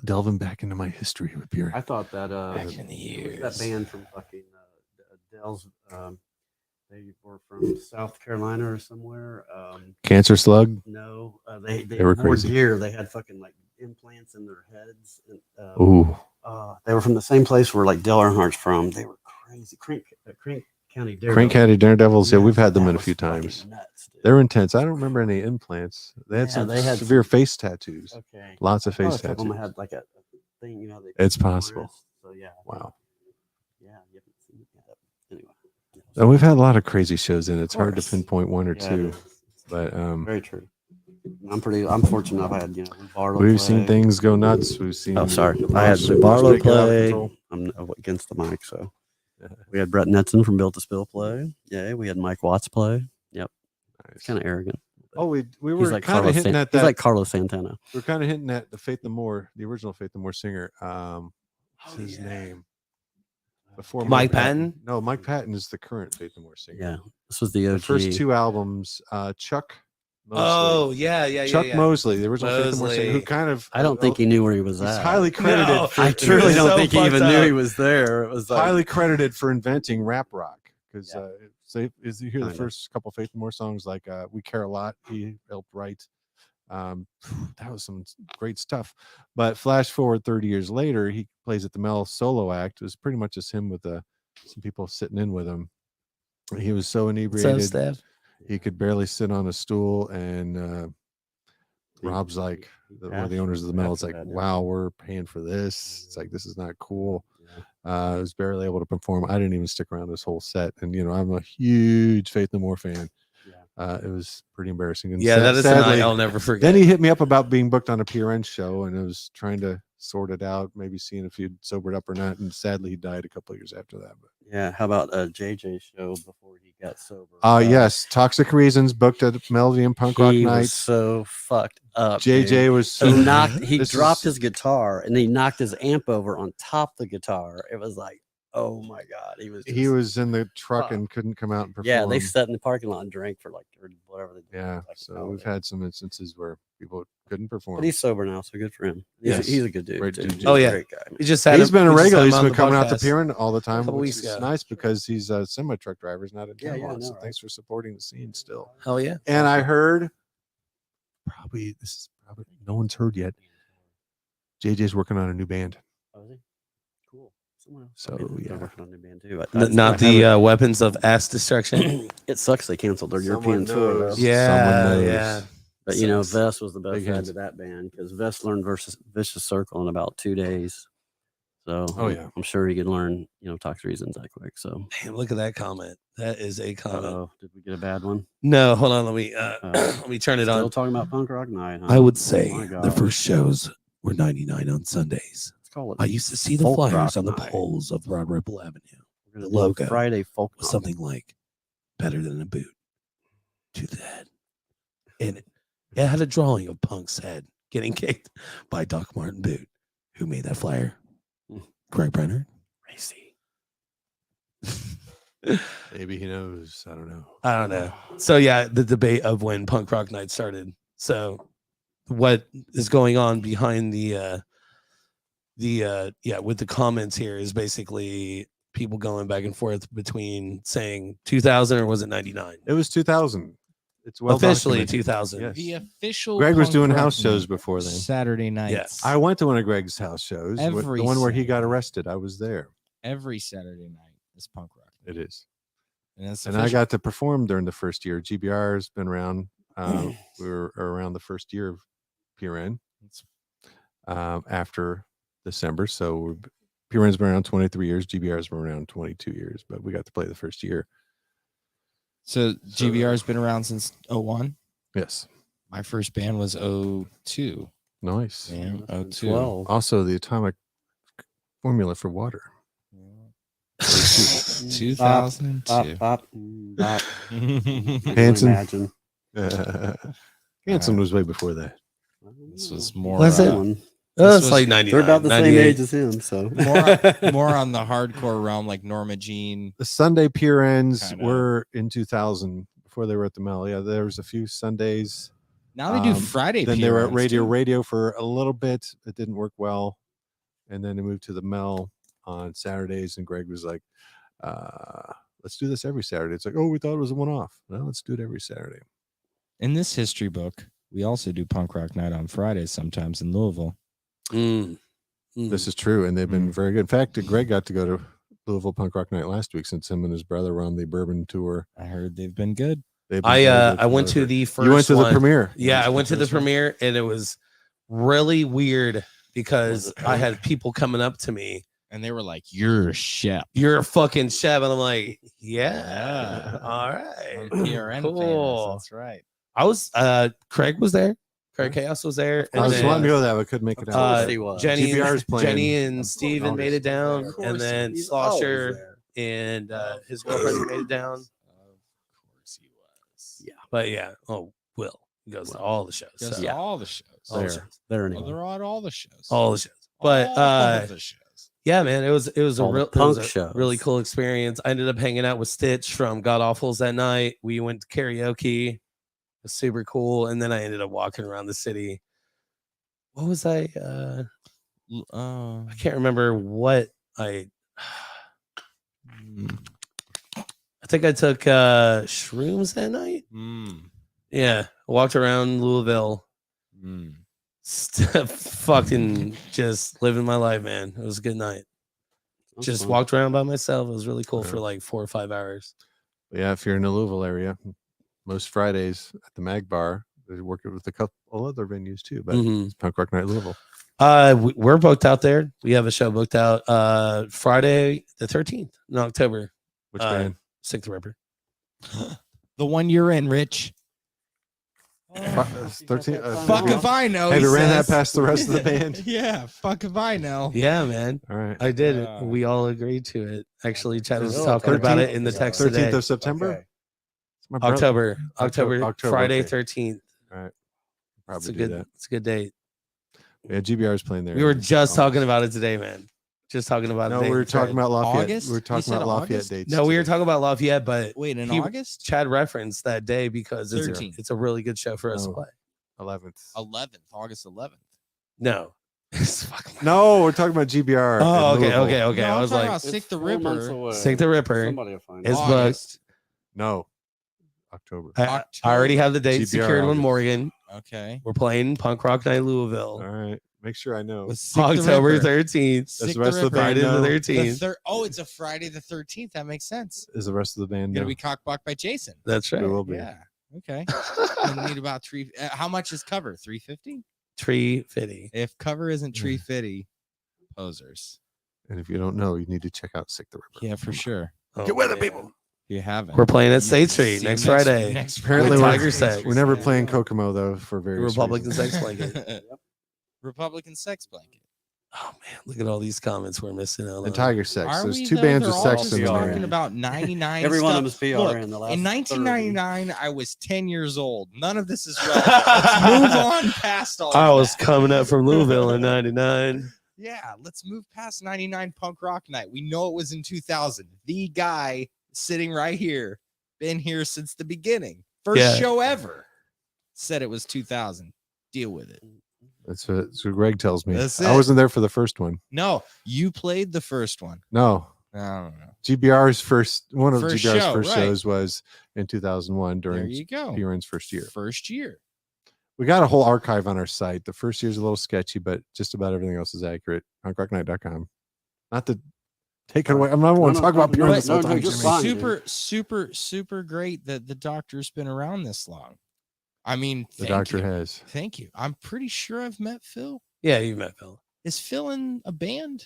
Speaker 4: delving back into my history with beer.
Speaker 3: I thought that
Speaker 5: Back in the years.
Speaker 3: that band from fucking Dell's, they were from South Carolina or somewhere.
Speaker 4: Cancer slug.
Speaker 3: No, they
Speaker 4: were
Speaker 3: wore
Speaker 4: crazy.
Speaker 3: gear. They had fucking like implants in their heads. And,
Speaker 4: Ooh.
Speaker 3: they were from the same place where like Dale Earnhardt's from. They were crazy. Crank County Daredevil.
Speaker 4: Crank County Daredevils. Yeah, we've had them
Speaker 3: that
Speaker 4: in a
Speaker 3: was
Speaker 4: few
Speaker 3: fucking
Speaker 4: times.
Speaker 3: nuts, dude.
Speaker 4: They're intense. I don't remember any implants. They had
Speaker 3: Yeah,
Speaker 4: some
Speaker 3: they had
Speaker 4: severe face tattoos.
Speaker 3: Okay.
Speaker 4: Lots of
Speaker 3: Oh,
Speaker 4: face
Speaker 3: a couple of them
Speaker 4: tattoos.
Speaker 3: had like a thing, they
Speaker 4: It's
Speaker 3: put on the
Speaker 4: possible.
Speaker 3: wrist. So yeah.
Speaker 4: Wow.
Speaker 3: Yeah, you haven't seen it yet. Anyway.
Speaker 4: And we've had a lot of crazy shows in. It's hard to
Speaker 3: course.
Speaker 4: pinpoint one or
Speaker 3: Yeah,
Speaker 4: two,
Speaker 3: it is.
Speaker 4: but
Speaker 3: Very true. I'm fortunate enough. I had Barlow
Speaker 4: we've
Speaker 3: play.
Speaker 4: seen things go nuts. We've seen.
Speaker 3: Oh, sorry.
Speaker 4: the
Speaker 3: I had
Speaker 4: monster
Speaker 3: Barlow
Speaker 4: get out of
Speaker 3: play.
Speaker 4: control.
Speaker 3: I'm against the mic, so we had Brett Netson from Built to Spill play. Yeah, we had Mike Watts play. Yep, it's kind of arrogant.
Speaker 4: Oh, we
Speaker 3: He's
Speaker 4: were
Speaker 3: like
Speaker 4: kind of
Speaker 3: Carlos.
Speaker 4: hinting at
Speaker 3: He's
Speaker 4: that.
Speaker 3: like Carlos Santana.
Speaker 4: We're kind of hinting at the Faith No More, the original Faith No More singer. What's his name? Before
Speaker 2: Mike Patton?
Speaker 4: No, Mike Patton is the current Faith No More singer.
Speaker 3: Yeah, this was the OG.
Speaker 4: The first two albums, Chuck Mosley.
Speaker 2: Oh yeah.
Speaker 4: Chuck Mosley, the original Faith No More singer, who
Speaker 2: Mosley.
Speaker 4: kind of
Speaker 3: I don't think he knew where he was
Speaker 4: he's
Speaker 3: at.
Speaker 4: highly credited.
Speaker 2: No,
Speaker 4: for,
Speaker 3: I truly
Speaker 2: was
Speaker 3: don't
Speaker 2: so
Speaker 3: think he
Speaker 2: fucked
Speaker 3: even knew
Speaker 2: up.
Speaker 3: he was there. It was like,
Speaker 4: highly credited for inventing rap rock because
Speaker 3: Yeah.
Speaker 4: is you hear the
Speaker 3: Kinda.
Speaker 4: first couple Faith No More songs like "We Care a Lot," he helped write. That was some great stuff. But flash forward 30 years later, he plays at the Mel solo act. It was pretty much just him with some people sitting in with him. He was so
Speaker 2: So
Speaker 4: inebriated
Speaker 2: Steph.
Speaker 4: he could barely sit on a stool, and Rob's like one of the owners of the Mel. It's like, wow, we're paying for this. It's like, this is not cool. I was barely able to perform. I didn't even stick around this whole set, and I'm a huge Faith No More fan. It was pretty embarrassing. And
Speaker 2: Yeah, that is a night
Speaker 4: sadly,
Speaker 2: I'll never forget.
Speaker 4: then he hit me up about being booked on a PRN show, and I was trying to sort it out, maybe seeing if he'd sobered up or not. And sadly, he died a couple of years after that. But
Speaker 3: yeah. How about JJ show before he got sober?
Speaker 4: yes, Toxic Reasons booked at Melody and Punk Rock
Speaker 3: he was
Speaker 4: Nights.
Speaker 3: so fucked up.
Speaker 4: JJ
Speaker 3: dude.
Speaker 4: was so
Speaker 3: He
Speaker 4: This
Speaker 3: dropped
Speaker 4: is-
Speaker 3: his guitar and he knocked his amp over on top of the guitar. It was like, oh my god, he was.
Speaker 4: he
Speaker 3: just-
Speaker 4: was in the truck
Speaker 3: fuck.
Speaker 4: and couldn't come out and perform.
Speaker 3: Yeah, they sat in the parking lot and drank for like or whatever they did.
Speaker 4: Yeah,
Speaker 3: like,
Speaker 4: so
Speaker 3: oh,
Speaker 4: we've
Speaker 3: yeah.
Speaker 4: had some instances where people couldn't perform.
Speaker 3: But he's sober now, so good for him.
Speaker 4: Yes.
Speaker 3: He's a good dude.
Speaker 4: Great
Speaker 3: too.
Speaker 4: dude.
Speaker 3: He's
Speaker 2: Oh,
Speaker 3: a
Speaker 2: yeah.
Speaker 3: great guy. Man.
Speaker 2: We just had
Speaker 4: He's been a
Speaker 2: we just had
Speaker 4: regular.
Speaker 2: him
Speaker 4: He's
Speaker 2: on
Speaker 4: been
Speaker 2: the
Speaker 4: coming out to
Speaker 2: podcast.
Speaker 4: Peorin all the time,
Speaker 2: Couple
Speaker 4: which
Speaker 2: weeks
Speaker 4: is
Speaker 2: ago.
Speaker 4: nice because he's a semi truck driver. He's not in
Speaker 3: Yeah,
Speaker 4: town
Speaker 3: yeah,
Speaker 4: a lot,
Speaker 3: I
Speaker 4: so
Speaker 3: know,
Speaker 4: thanks for supporting the scene still.
Speaker 2: Hell yeah.
Speaker 4: And I heard, probably no one's heard yet. JJ's working on a new band.
Speaker 3: Oh, is he? Cool.
Speaker 4: So,
Speaker 3: they're
Speaker 4: yeah.
Speaker 3: working on a new band too.
Speaker 2: Not the weapons of ass destruction.
Speaker 3: It sucks they canceled their European tour though.
Speaker 2: Yeah,
Speaker 4: Someone knows.
Speaker 2: yeah.
Speaker 3: But you know,
Speaker 2: Sucks.
Speaker 3: Vest was the best
Speaker 4: Big
Speaker 3: add
Speaker 4: hands.
Speaker 3: to that band because Vest learned Vicious Circle in about 2 days. So
Speaker 4: Oh, yeah.
Speaker 3: I'm sure he could learn, Toxic Reasons that quick. So
Speaker 2: Damn, look at that comment. That is a comment.
Speaker 3: oh, did we get a bad one?
Speaker 2: No, hold on. Let me let me turn it
Speaker 3: Still
Speaker 2: on.
Speaker 3: talking about punk rock night, huh?
Speaker 2: I would say
Speaker 3: My
Speaker 2: the
Speaker 3: gosh.
Speaker 2: first shows were 99 on Sundays.
Speaker 3: Let's call it
Speaker 2: I used to see the
Speaker 3: folk
Speaker 2: flyers
Speaker 3: rock
Speaker 2: on the
Speaker 3: night.
Speaker 2: poles of Broad Ripple Avenue.
Speaker 3: We're gonna
Speaker 2: the
Speaker 3: do a
Speaker 2: logo
Speaker 3: Friday folk
Speaker 2: Was
Speaker 3: night.
Speaker 2: something like better than a boot to the head. And it had a drawing of Punk's head getting kicked by Doc Martin Boot. Who made that flyer? Greg Brenner. Racy.
Speaker 4: Maybe he knows. I don't know.
Speaker 2: I don't know. So yeah, the debate of when punk rock night started. So what is going on behind the with the comments here is basically people going back and forth between saying 2000 or was it 99?
Speaker 4: It was 2000. It's well
Speaker 2: Officially
Speaker 4: documented.
Speaker 2: 2000.
Speaker 4: Yes.
Speaker 5: The official.
Speaker 4: Greg was
Speaker 5: punk
Speaker 4: doing
Speaker 5: rock
Speaker 4: house shows
Speaker 5: night,
Speaker 4: before then.
Speaker 5: Saturday nights.
Speaker 4: I went to one of Greg's house shows. The
Speaker 5: Every
Speaker 4: one where he got
Speaker 5: Saturday.
Speaker 4: arrested. I was there.
Speaker 5: Every Saturday night is punk rock.
Speaker 4: It is.
Speaker 5: And, that's
Speaker 4: And I
Speaker 5: official.
Speaker 4: got to perform during the first year. GBR has been around. We were around the first year of PRN after December. So PRN's been around 23 years. GBR's been around 22 years, but we got to play the first year.
Speaker 5: So GBR's been around since 01.
Speaker 4: Yes.
Speaker 5: My first band was 02.
Speaker 4: Nice.
Speaker 5: Yeah,
Speaker 3: That's
Speaker 5: 02.
Speaker 3: 12.
Speaker 4: Also, the atomic formula for water.
Speaker 5: 2002.
Speaker 3: Bop, bop.
Speaker 4: Hanson.
Speaker 3: Imagine.
Speaker 4: Hanson was way before that.
Speaker 5: This was more.
Speaker 2: Was it?
Speaker 3: One.
Speaker 2: That's
Speaker 5: was-
Speaker 2: like 99.
Speaker 3: They're about the same
Speaker 2: 98.
Speaker 3: age as him, so
Speaker 5: more on the hardcore realm, like Norma Jean.
Speaker 4: The Sunday PRNs
Speaker 5: Kinda.
Speaker 4: were in 2000 before they were at the Mill. Yeah, there was a few Sundays.
Speaker 5: Now they do
Speaker 4: Um,
Speaker 5: Friday.
Speaker 4: Then they were at
Speaker 5: PRNs, too.
Speaker 4: Radio for a little bit. It didn't work well. And then they moved to the Mel on Saturdays. And Greg was like, let's do this every Saturday. It's like, oh, we thought it was a one-off. No, let's do it every Saturday.
Speaker 5: In this history book, we also do punk rock night on Fridays sometimes in Louisville.
Speaker 4: This is true. And they've been very good. In fact, Greg got to go to Louisville Punk Rock Night last week since him and his brother were on the Bourbon tour.
Speaker 5: I heard they've been good.
Speaker 4: They've been very good
Speaker 2: I
Speaker 4: from
Speaker 2: went
Speaker 4: what
Speaker 2: to
Speaker 4: I've heard.
Speaker 2: the first
Speaker 4: You went to the
Speaker 2: one.
Speaker 4: premiere.
Speaker 2: Yeah, I went to the
Speaker 4: first one?
Speaker 2: premiere and it was really weird because I had people coming up to me.
Speaker 5: And they were like, "You're a chef."
Speaker 2: You're a fucking chef. And I'm like, yeah. All right.
Speaker 5: PRN
Speaker 2: Cool.
Speaker 5: famous, that's right.
Speaker 2: I was Craig was there. Craig Chaos was there.
Speaker 4: I was
Speaker 2: And
Speaker 4: wanting to
Speaker 2: then,
Speaker 4: go to that, but couldn't make it
Speaker 3: Of
Speaker 4: out.
Speaker 3: course he was.
Speaker 2: Jenny,
Speaker 4: GBR's playing.
Speaker 2: Jenny and
Speaker 3: Of course
Speaker 2: Steven made it
Speaker 3: he was
Speaker 2: down.
Speaker 3: there. Of
Speaker 2: And
Speaker 3: course
Speaker 2: then
Speaker 3: he's always
Speaker 2: Slosher
Speaker 3: there.
Speaker 2: and his girlfriend made it down.
Speaker 5: Of course he was.
Speaker 3: Yeah.
Speaker 2: But yeah. Oh, Will. He goes to all the shows.
Speaker 5: Goes
Speaker 2: So,
Speaker 5: to all the shows.
Speaker 2: all the
Speaker 3: There,
Speaker 2: shows.
Speaker 3: there
Speaker 5: Oh,
Speaker 3: anyway.
Speaker 5: they're on all the shows.
Speaker 2: All the shows. But
Speaker 5: All the shows.
Speaker 2: yeah, man, it was a
Speaker 3: All the
Speaker 2: real it
Speaker 3: punk
Speaker 2: was a
Speaker 3: shows.
Speaker 2: really cool experience. I ended up hanging out with Stitch from God Awfuls that night. We went to karaoke. It was super cool. And then I ended up walking around the city. What was I I can't remember what I think I took shrooms that night. Yeah, walked around Louisville. Fucking just living my life, man. It was a good night.
Speaker 3: That's
Speaker 2: Just
Speaker 3: fun.
Speaker 2: walked around by myself. It was really cool for
Speaker 4: Yeah.
Speaker 2: like 4 or 5 hours.
Speaker 4: But yeah, if you're in the Louisville area, most Fridays at the Mag Bar, they work it with a couple other venues too. But
Speaker 2: Mhm.
Speaker 4: it's Punk Rock Night Louisville.
Speaker 2: We're booked out there. We have a show booked out Friday the 13th in October.
Speaker 4: Which
Speaker 2: Uh,
Speaker 4: band?
Speaker 2: Sick the Ripper.
Speaker 5: The one you're in, Rich.
Speaker 4: It's 13.
Speaker 5: Fuck if I know.
Speaker 4: Have
Speaker 5: he
Speaker 4: you ran that
Speaker 5: says.
Speaker 4: past the rest of the band?
Speaker 5: Yeah, fuck if I know.
Speaker 2: Yeah, man.
Speaker 4: All right.
Speaker 2: I did it.
Speaker 5: Yeah.
Speaker 2: We all agreed to it. Actually, Chad was
Speaker 3: Really?
Speaker 2: talking about it
Speaker 4: 13th?
Speaker 2: in the text
Speaker 4: 13th
Speaker 2: today.
Speaker 4: of September?
Speaker 3: Okay.
Speaker 4: It's my brother.
Speaker 2: October,
Speaker 4: October,
Speaker 2: Friday
Speaker 4: okay.
Speaker 2: 13th.
Speaker 4: All right.
Speaker 2: It's
Speaker 4: Probably
Speaker 2: a
Speaker 4: do
Speaker 2: good.
Speaker 4: that.
Speaker 2: It's a good date.
Speaker 4: Yeah, GBR is playing there.
Speaker 2: We were just
Speaker 4: Almost.
Speaker 2: talking about it today, man. Just talking about
Speaker 4: No,
Speaker 2: it.
Speaker 4: we were talking about Lafayette.
Speaker 5: August?
Speaker 4: We were
Speaker 5: You
Speaker 4: talking
Speaker 5: said
Speaker 4: about Lafayette
Speaker 5: August?
Speaker 4: dates.
Speaker 2: No, we were
Speaker 4: today.
Speaker 2: talking about Lafayette, but
Speaker 5: Wait, in
Speaker 2: he-
Speaker 5: August?
Speaker 2: Chad referenced that day because it's
Speaker 5: 13th.
Speaker 2: it's a really good show for us to
Speaker 4: No.
Speaker 2: play.
Speaker 4: 11th.
Speaker 5: 11th, August 11th.
Speaker 2: No, it's fucking
Speaker 4: No, we're talking about GBR.
Speaker 2: Oh,
Speaker 4: in
Speaker 2: okay,
Speaker 4: Louisville.
Speaker 2: okay, okay.
Speaker 5: No,
Speaker 2: I
Speaker 5: I'm
Speaker 2: was
Speaker 5: talking
Speaker 2: like,
Speaker 5: about Sick
Speaker 3: It's
Speaker 5: the
Speaker 3: 4 months
Speaker 5: Ripper.
Speaker 3: away.
Speaker 2: Sick the Ripper.
Speaker 3: Somebody will find
Speaker 2: It's
Speaker 3: it.
Speaker 2: booked.
Speaker 5: August.
Speaker 4: No. October.
Speaker 2: I already have the date
Speaker 4: GBR
Speaker 2: secured with
Speaker 4: August.
Speaker 2: Morgan.
Speaker 5: Okay.
Speaker 2: We're playing Punk Rock Night Louisville.
Speaker 4: All right. Make sure I know.
Speaker 5: with Sick the
Speaker 2: October
Speaker 5: Ripper.
Speaker 2: 13th.
Speaker 5: Sick
Speaker 4: the rest of the
Speaker 5: Ripper.
Speaker 2: Friday the
Speaker 4: no.
Speaker 2: 13th.
Speaker 5: Oh, it's a Friday the 13th. That makes sense.
Speaker 4: Is the rest of the band
Speaker 5: Gonna
Speaker 4: know?
Speaker 5: be cockblocked by Jason.
Speaker 2: That's
Speaker 4: We
Speaker 2: right.
Speaker 4: will be.
Speaker 5: Yeah. Okay. Gonna need about three. How much is cover? 350.
Speaker 2: Tree Fitty.
Speaker 5: If cover isn't tree fitty, posers.
Speaker 4: And if you don't know, you need to check out Sick the Ripper.
Speaker 5: Yeah, for sure.
Speaker 2: Get with it, people.
Speaker 5: If you haven't.
Speaker 2: We're playing at
Speaker 5: you
Speaker 2: State
Speaker 5: can
Speaker 2: Street
Speaker 5: see
Speaker 2: next
Speaker 5: them
Speaker 2: Friday.
Speaker 5: Next
Speaker 4: Apparently,
Speaker 2: With
Speaker 4: we're,
Speaker 2: Tiger Sex.
Speaker 4: we're never
Speaker 5: Yeah.
Speaker 4: playing Kokomo though for various
Speaker 2: Republican
Speaker 4: reasons.
Speaker 2: sex blanket.
Speaker 5: Republican sex blanket.
Speaker 2: Oh man, look at all these comments we're missing out on.
Speaker 4: And Tiger Sex.
Speaker 5: Are
Speaker 4: There's
Speaker 5: we,
Speaker 4: two
Speaker 5: though?
Speaker 4: bands
Speaker 5: They're
Speaker 4: with
Speaker 5: all
Speaker 4: sex
Speaker 5: just
Speaker 4: in the
Speaker 3: PR.
Speaker 5: talking
Speaker 4: name.
Speaker 5: about 99
Speaker 3: Every one of
Speaker 5: stuff.
Speaker 3: them is PR
Speaker 5: Look,
Speaker 3: in the last
Speaker 5: in
Speaker 3: 30.
Speaker 5: 1999, I was 10 years old. None of this is relevant. Let's move on past all
Speaker 2: I
Speaker 5: of
Speaker 2: was
Speaker 5: that.
Speaker 2: coming up from Louisville in '99.
Speaker 5: Yeah, let's move past 99 Punk Rock Night. We know it was in 2000. The guy sitting right here, been here since the beginning. First
Speaker 2: Yeah.
Speaker 5: show ever. Said it was 2000. Deal with it.
Speaker 4: That's what Greg tells me.
Speaker 5: That's
Speaker 4: I
Speaker 5: it.
Speaker 4: wasn't there for the first one.
Speaker 5: No, you played the first one.
Speaker 4: No.
Speaker 5: I don't know.
Speaker 4: GBR's one of
Speaker 5: First
Speaker 4: GBR's
Speaker 5: show,
Speaker 4: first
Speaker 5: right.
Speaker 4: shows was in 2001
Speaker 5: There
Speaker 4: during
Speaker 5: you go.
Speaker 4: PRN's first year.
Speaker 5: First year.
Speaker 4: We got a whole archive on our site. The first year's a little sketchy, but just about everything else is accurate. punkrocknight.com. Not to take it away. I'm not want to talk about PRN this whole time.
Speaker 3: just
Speaker 4: Jimmy.
Speaker 3: fine.
Speaker 5: Super great that the doctor's been around this long. I mean,
Speaker 4: The
Speaker 5: thank
Speaker 4: doctor
Speaker 5: you.
Speaker 4: has.
Speaker 5: Thank you. I'm pretty sure I've met Phil.
Speaker 2: Yeah, you met Phil.
Speaker 5: Is Phil in a band?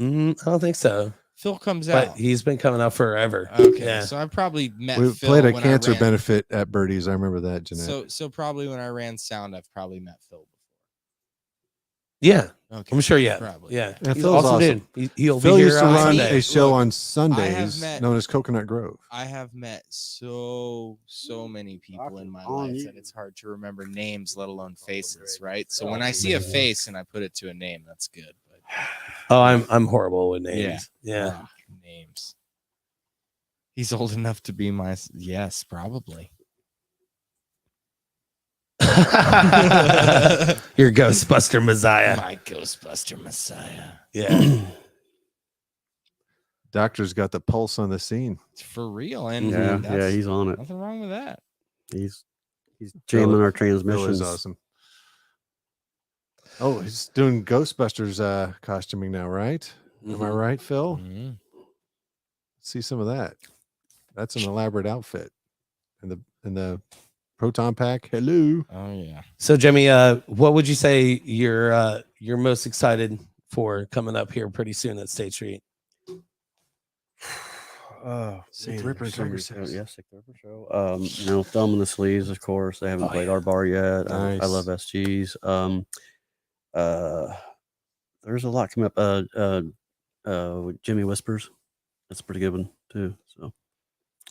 Speaker 2: I don't think so,
Speaker 5: Phil comes
Speaker 2: but
Speaker 5: out.
Speaker 2: he's been coming out forever.
Speaker 5: Okay,
Speaker 2: Yeah.
Speaker 5: so I probably met
Speaker 4: We
Speaker 5: Phil
Speaker 4: played a
Speaker 5: when
Speaker 4: cancer
Speaker 5: I ran,
Speaker 4: benefit at Birdie's. I remember that, Jeanette.
Speaker 5: So probably when I ran sound, I've probably met Phil
Speaker 2: Yeah,
Speaker 5: before. Okay,
Speaker 2: I'm sure. Yeah,
Speaker 5: probably.
Speaker 2: yeah.
Speaker 4: Yeah,
Speaker 2: He's
Speaker 4: Phil's
Speaker 2: awesome,
Speaker 4: awesome.
Speaker 2: dude. He'll
Speaker 4: Phil
Speaker 2: be here
Speaker 4: used to
Speaker 2: on
Speaker 4: run
Speaker 2: Sunday.
Speaker 4: a show
Speaker 5: Look,
Speaker 4: on Sundays
Speaker 5: met-
Speaker 4: known as Coconut Grove.
Speaker 5: I have met so many people in my
Speaker 3: on
Speaker 5: life
Speaker 3: you.
Speaker 5: that it's hard to remember names, let alone faces, right? So when I see a face and I put it to a name, that's good. But
Speaker 2: Oh, I'm horrible with names. Yeah.
Speaker 5: ah, names. He's old enough to be my yes, probably.
Speaker 2: Your Ghostbuster Messiah.
Speaker 5: My Ghostbuster Messiah.
Speaker 2: Yeah.
Speaker 4: Doctor's got the pulse on the scene.
Speaker 5: It's for real, and
Speaker 3: Yeah,
Speaker 5: that's
Speaker 3: yeah, he's on it.
Speaker 5: nothing wrong with that.
Speaker 3: He's jamming our
Speaker 4: Phil
Speaker 3: transmissions.
Speaker 4: is awesome. Oh, he's doing Ghostbusters costuming now, right? Am I right, Phil?
Speaker 5: Mhm.
Speaker 4: See some of that. That's an elaborate outfit. And the proton pack. Hello.
Speaker 5: Oh yeah.
Speaker 2: So, Jimmy, what would you say you're most excited for coming up here pretty soon at State Street?
Speaker 4: Sick
Speaker 3: man,
Speaker 4: Ripper
Speaker 3: there's so many
Speaker 4: Tiger
Speaker 3: shows.
Speaker 4: Sex.
Speaker 3: Yeah, Sick Ripper show. Thumb in the Sleeves, of course. They haven't
Speaker 2: Oh,
Speaker 3: played
Speaker 2: yeah.
Speaker 3: our bar yet. I
Speaker 4: Nice.
Speaker 3: love SGs. There's a lot coming up. With Jimmy Whispers. That's a pretty good one too. So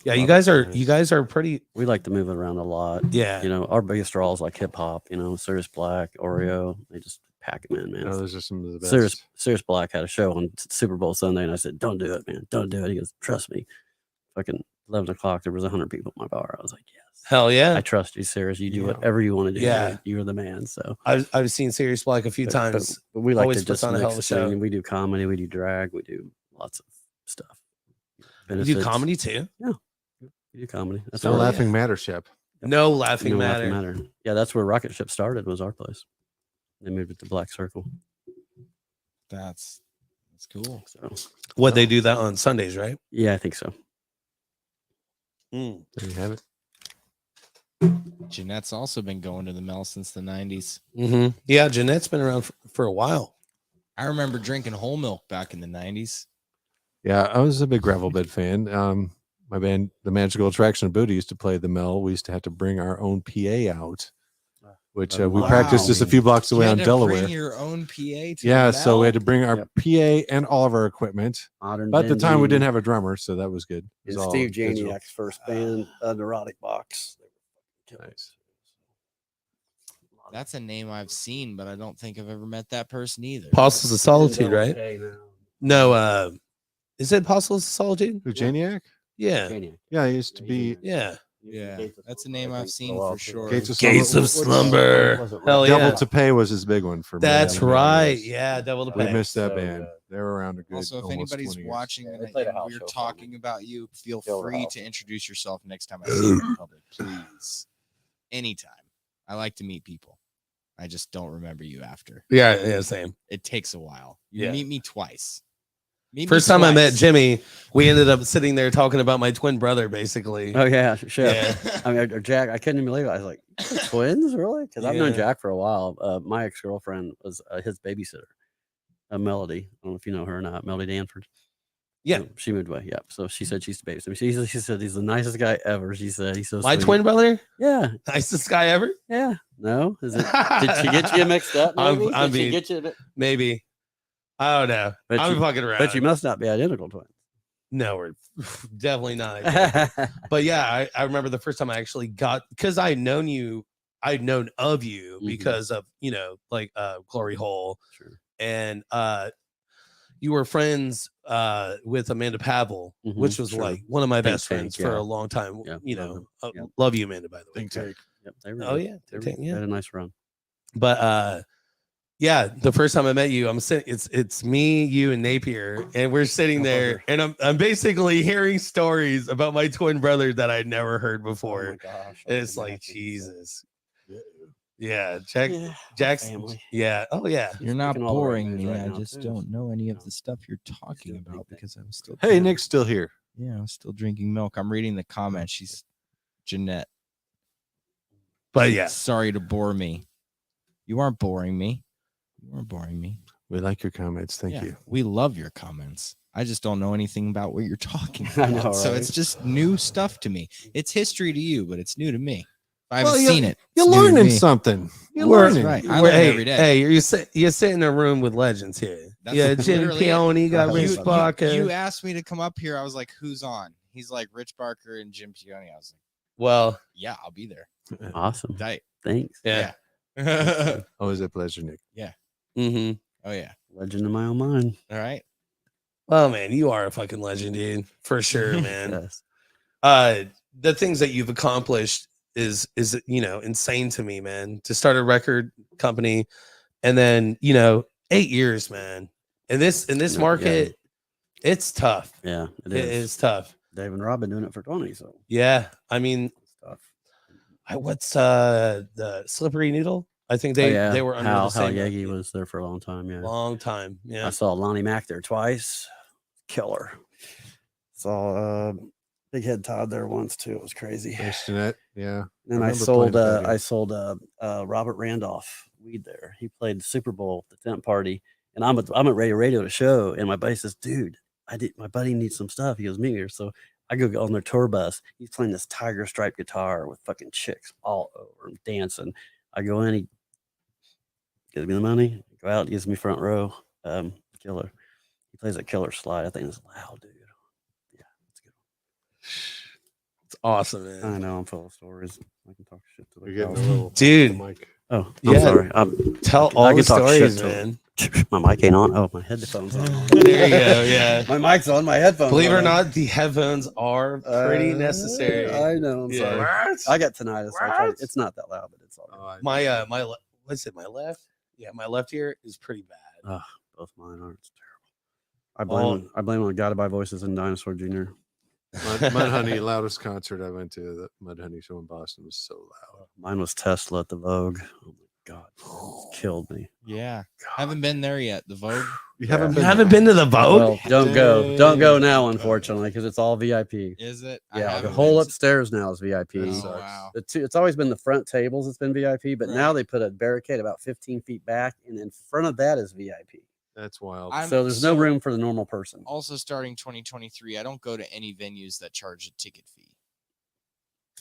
Speaker 2: Yeah, you
Speaker 3: Love
Speaker 2: guys are pretty.
Speaker 3: we like to move it around a lot.
Speaker 2: Yeah.
Speaker 3: You know, our biggest draws like hip hop. You know, Sirius Black, Oreo. They just pack them in, man.
Speaker 4: Oh, those are some of the best.
Speaker 3: Sirius Black had a show on Super Bowl Sunday, and I said, "Don't do it, man. Don't do it." He goes, "Trust me." Fucking 11 o'clock, there was 100 people at my bar. I was like, "Yes,
Speaker 2: Hell yeah.
Speaker 3: I trust you, Sirius. You do
Speaker 4: Yeah.
Speaker 3: whatever you want to do.
Speaker 2: Yeah.
Speaker 3: man. You're the man." So
Speaker 2: I've seen Sirius Black a few times.
Speaker 3: but we like
Speaker 2: Always
Speaker 3: to
Speaker 2: puts
Speaker 3: just
Speaker 2: on a hell of
Speaker 3: mix
Speaker 2: a
Speaker 3: the thing,
Speaker 2: show.
Speaker 3: and we do comedy, we do drag, we do lots of stuff.
Speaker 2: You
Speaker 3: Benefits.
Speaker 2: do comedy too?
Speaker 3: We do comedy. That's
Speaker 4: No
Speaker 3: where-
Speaker 4: laughing matter, Shep.
Speaker 2: No laughing
Speaker 3: No
Speaker 2: matter.
Speaker 3: Laughing Matter. Yeah, that's where Rocket Ship started. Was our place. They moved it to Black Circle.
Speaker 5: That's cool.
Speaker 3: So
Speaker 2: What they do that on Sundays, right?
Speaker 3: yeah, I think so.
Speaker 4: There you have it.
Speaker 5: Jeanette's also been going to the Mel since the 90s.
Speaker 2: Mm-hmm. Yeah, Jeanette's been around for a while.
Speaker 5: I remember drinking whole milk back in the 90s.
Speaker 4: Yeah, I was a big gravel bed fan. My band, The Magical Attraction of Booty, used to play the Mel. We used to have to bring our own PA out, which we
Speaker 5: Wow.
Speaker 4: practiced just a few blocks away
Speaker 5: You
Speaker 4: on
Speaker 5: had to
Speaker 4: Delaware.
Speaker 5: Bring your own PA to
Speaker 4: Yeah,
Speaker 5: the
Speaker 4: so we had to
Speaker 5: Mel?
Speaker 4: bring our
Speaker 3: Yep.
Speaker 4: PA and all of our equipment.
Speaker 3: Modern
Speaker 4: But at the time, we
Speaker 3: Dingy
Speaker 4: didn't have a drummer, so that was good. It was
Speaker 3: and
Speaker 4: all
Speaker 3: Steve
Speaker 4: digital.
Speaker 3: Janiak's first band, Neurotic Box. They were fucking killing
Speaker 4: Nice.
Speaker 3: it.
Speaker 5: That's a name I've seen, but I don't think I've ever met that person either.
Speaker 2: Apostles of Solitude, right?
Speaker 3: Okay, now.
Speaker 2: No, is it Apostles of Solitude?
Speaker 4: Who, Janiac?
Speaker 2: Yeah.
Speaker 3: Janiak.
Speaker 4: Yeah, he used to be
Speaker 2: Yeah.
Speaker 5: Yeah, that's a name I've seen for sure.
Speaker 4: Gates of
Speaker 2: Gates of
Speaker 4: Slumber.
Speaker 2: Slumber. Hell
Speaker 4: Devil
Speaker 2: yeah.
Speaker 4: to Pay was his big one for me.
Speaker 2: That's
Speaker 4: many
Speaker 2: right.
Speaker 4: years.
Speaker 2: Yeah, Devil to
Speaker 4: We
Speaker 2: Pay.
Speaker 4: missed that
Speaker 3: So
Speaker 4: band.
Speaker 3: good.
Speaker 4: They were around a good
Speaker 5: Also, if
Speaker 4: almost
Speaker 5: anybody's
Speaker 4: 20 years.
Speaker 5: watching
Speaker 3: Yeah,
Speaker 5: and,
Speaker 3: they played a
Speaker 5: and
Speaker 3: house
Speaker 5: we're
Speaker 3: show for
Speaker 5: talking
Speaker 3: me.
Speaker 5: about you, feel
Speaker 3: Killer
Speaker 5: free
Speaker 3: House.
Speaker 5: to introduce yourself next time I see you in public, please. Anytime. I like to meet people. I just don't remember you after.
Speaker 2: Yeah, same.
Speaker 5: It takes a while. You
Speaker 2: Yeah.
Speaker 5: meet me twice.
Speaker 2: First time I met Jimmy, we ended up sitting there talking about my twin brother, basically.
Speaker 3: Oh yeah, sure.
Speaker 2: Yeah.
Speaker 3: I mean, Jack, I couldn't even believe it. I was like, twins, really? Because I've known
Speaker 2: Yeah.
Speaker 3: Jack for a while. My ex girlfriend was his babysitter, Melody. I don't know if you know her or not, Melody Danford.
Speaker 2: Yeah.
Speaker 3: So she moved away. Yeah. So she said she used to babysit him. She said he's the nicest guy ever. She said he's so
Speaker 2: My
Speaker 3: sweet.
Speaker 2: twin brother?
Speaker 3: Yeah.
Speaker 2: Nicest guy ever?
Speaker 3: Yeah. No, is it? Did she get you mixed up? Maybe?
Speaker 2: I'm
Speaker 3: Did she
Speaker 2: being-
Speaker 3: get you? a bit-
Speaker 2: Maybe. I don't know.
Speaker 3: But
Speaker 2: I'm
Speaker 3: you-
Speaker 2: fucking around.
Speaker 3: But you must not be identical twins.
Speaker 2: No, we're definitely not. Identical. But yeah, I remember the first time I actually got, because I'd known of you
Speaker 3: Mhm.
Speaker 2: because of, like Glory Hole.
Speaker 3: Sure.
Speaker 2: And you were friends with Amanda Pavel,
Speaker 3: Mhm,
Speaker 2: which was
Speaker 3: sure.
Speaker 2: like one of my
Speaker 3: Think
Speaker 2: best friends
Speaker 3: tank,
Speaker 2: for
Speaker 3: yeah.
Speaker 2: a long time.
Speaker 3: Yeah,
Speaker 2: You
Speaker 3: love
Speaker 2: know,
Speaker 3: them. Yeah.
Speaker 2: love you, Amanda, by the way.
Speaker 4: Think tank.
Speaker 3: Yep. They were
Speaker 2: Oh
Speaker 3: good.
Speaker 2: yeah,
Speaker 3: They
Speaker 2: Think Tank,
Speaker 3: they
Speaker 2: yeah.
Speaker 3: had a nice run.
Speaker 2: But yeah, the first time I met you, I'm sitting. It's me, you, and Napier, and we're sitting
Speaker 3: Oh,
Speaker 2: there,
Speaker 3: bugger.
Speaker 2: and I'm basically hearing stories about my twin brother that I'd never heard
Speaker 3: Oh
Speaker 2: before.
Speaker 3: my gosh.
Speaker 2: And it's
Speaker 3: I'm
Speaker 2: like
Speaker 3: happy to say.
Speaker 2: Jesus. Yeah, Jackson.
Speaker 3: family.
Speaker 2: Yeah. Oh yeah.
Speaker 5: You're not
Speaker 3: Speaking all the right
Speaker 5: boring
Speaker 3: news
Speaker 5: me.
Speaker 3: right
Speaker 5: I
Speaker 3: now,
Speaker 5: just
Speaker 3: too.
Speaker 5: don't know any of
Speaker 3: No.
Speaker 5: the stuff you're talking
Speaker 3: do a big
Speaker 5: about
Speaker 3: thing.
Speaker 5: because I'm still.
Speaker 4: Hey, Nick's still here.
Speaker 5: Yeah, I'm still drinking milk. I'm reading the comments. She's Jeanette.
Speaker 2: But yeah,
Speaker 5: Sorry to bore me. You aren't boring me. You aren't boring me.
Speaker 4: We like your comments. Thank
Speaker 5: Yeah,
Speaker 4: you.
Speaker 5: we love your comments. I just don't know anything about what you're talking
Speaker 3: I
Speaker 5: about.
Speaker 3: know,
Speaker 5: So
Speaker 3: right?
Speaker 5: it's just new stuff to me. It's history to you, but it's new to me. I
Speaker 4: Well,
Speaker 5: haven't seen it.
Speaker 4: You're
Speaker 5: It's new to
Speaker 4: learning
Speaker 5: me.
Speaker 4: something. You're
Speaker 2: We're-
Speaker 4: learning.
Speaker 5: right. I learn
Speaker 2: hey,
Speaker 5: every day.
Speaker 2: Hey, you sit in a room with legends here.
Speaker 5: That's
Speaker 2: Yeah, Jim
Speaker 5: literally it.
Speaker 2: Peoni got
Speaker 3: You-
Speaker 2: Rich
Speaker 3: you-
Speaker 2: Barker.
Speaker 5: You asked me to come up here. I was like, who's on? He's like Rich Barker and Jim Peoni. I was like,
Speaker 2: Well,
Speaker 5: yeah, I'll be there.
Speaker 3: Awesome.
Speaker 5: Tight.
Speaker 3: Thanks.
Speaker 2: yeah.
Speaker 4: Always a pleasure, Nick.
Speaker 2: Mm-hmm.
Speaker 5: Oh yeah.
Speaker 3: Legend in my own mind.
Speaker 5: All right.
Speaker 2: Well, man, you are a fucking legend, dude, for sure, man.
Speaker 3: Yes.
Speaker 2: The things that you've accomplished is insane to me, man. To start a record company, and then 8 years, man. In this
Speaker 3: Yeah.
Speaker 2: market, it's tough.
Speaker 3: Yeah, it
Speaker 2: It
Speaker 3: is.
Speaker 2: is tough.
Speaker 3: Dave and Rob been doing it for 20, so
Speaker 2: Yeah, I mean,
Speaker 3: it's tough.
Speaker 2: what's the Slippery Noodle? I think they were under
Speaker 3: Hal
Speaker 2: the same
Speaker 3: Yegi was there for a long time. Yeah,
Speaker 2: long time.
Speaker 3: I
Speaker 2: Yeah,
Speaker 3: saw Lonnie Mack there twice. Killer. Saw Big Head Todd there once too. It was crazy.
Speaker 4: Thanks, Jeanette. Yeah.
Speaker 3: And I
Speaker 4: remember
Speaker 3: sold
Speaker 4: playing with that
Speaker 3: I sold Robert Randolph weed there. He played the Super Bowl at the tent party, and I'm at Radio to show, and my buddy says, "Dude, my buddy needs some stuff." He goes, "Me here." So I go on their tour bus. He's playing this tiger stripe guitar with fucking chicks all over him dancing. I go in, he gives me the money. Go out, gives me front row. Killer. He plays a killer slide. I think it's loud, dude. Yeah, it's good.
Speaker 2: it's awesome, man.
Speaker 3: I know I'm full of stories. I can talk shit to the
Speaker 4: You're getting a
Speaker 3: cows.
Speaker 4: little
Speaker 2: Dude.
Speaker 4: mic.
Speaker 3: Oh, I'm
Speaker 2: Yeah.
Speaker 3: sorry.
Speaker 2: Tell
Speaker 3: I
Speaker 2: all
Speaker 3: can
Speaker 2: the
Speaker 3: talk
Speaker 2: stories,
Speaker 3: shit to
Speaker 2: man.
Speaker 3: My mic ain't on. Oh, my headphones on.
Speaker 2: There you go. Yeah.
Speaker 3: My mic's on. My headphones.
Speaker 2: Believe it or
Speaker 3: on.
Speaker 2: not, the headphones are pretty necessary.
Speaker 3: I know. I'm
Speaker 2: Yeah.
Speaker 3: sorry. I got tinnitus. So it's not that loud, but it's all right.
Speaker 2: My what's it? My left? Yeah, my left ear is pretty bad.
Speaker 3: Both mine are. It's terrible. I blame on Gotta Buy Voices and Dinosaur Jr.
Speaker 4: Mudhoney, loudest concert I went to, the Mudhoney show in Boston was so loud.
Speaker 3: Mine was Tesla at the Vogue. Oh my God, it killed me.
Speaker 5: Yeah. Haven't been there yet. The Vogue.
Speaker 4: You
Speaker 3: Yeah.
Speaker 4: haven't
Speaker 2: You haven't been to the Vogue?
Speaker 3: Well, don't go now, unfortunately, because it's all VIP.
Speaker 5: Is it? I
Speaker 3: Yeah, the
Speaker 5: haven't
Speaker 3: whole
Speaker 5: been-
Speaker 3: upstairs now is VIP.
Speaker 5: Oh,
Speaker 4: sucks.
Speaker 5: wow.
Speaker 3: It's always been the front tables that's been VIP, but now
Speaker 5: Right.
Speaker 3: they put a barricade about 15 feet back, and in front of that is VIP.
Speaker 4: That's wild.
Speaker 5: I'm
Speaker 3: So there's no room for the normal person.
Speaker 5: Also, starting 2023, I don't go to any venues that charge a ticket fee.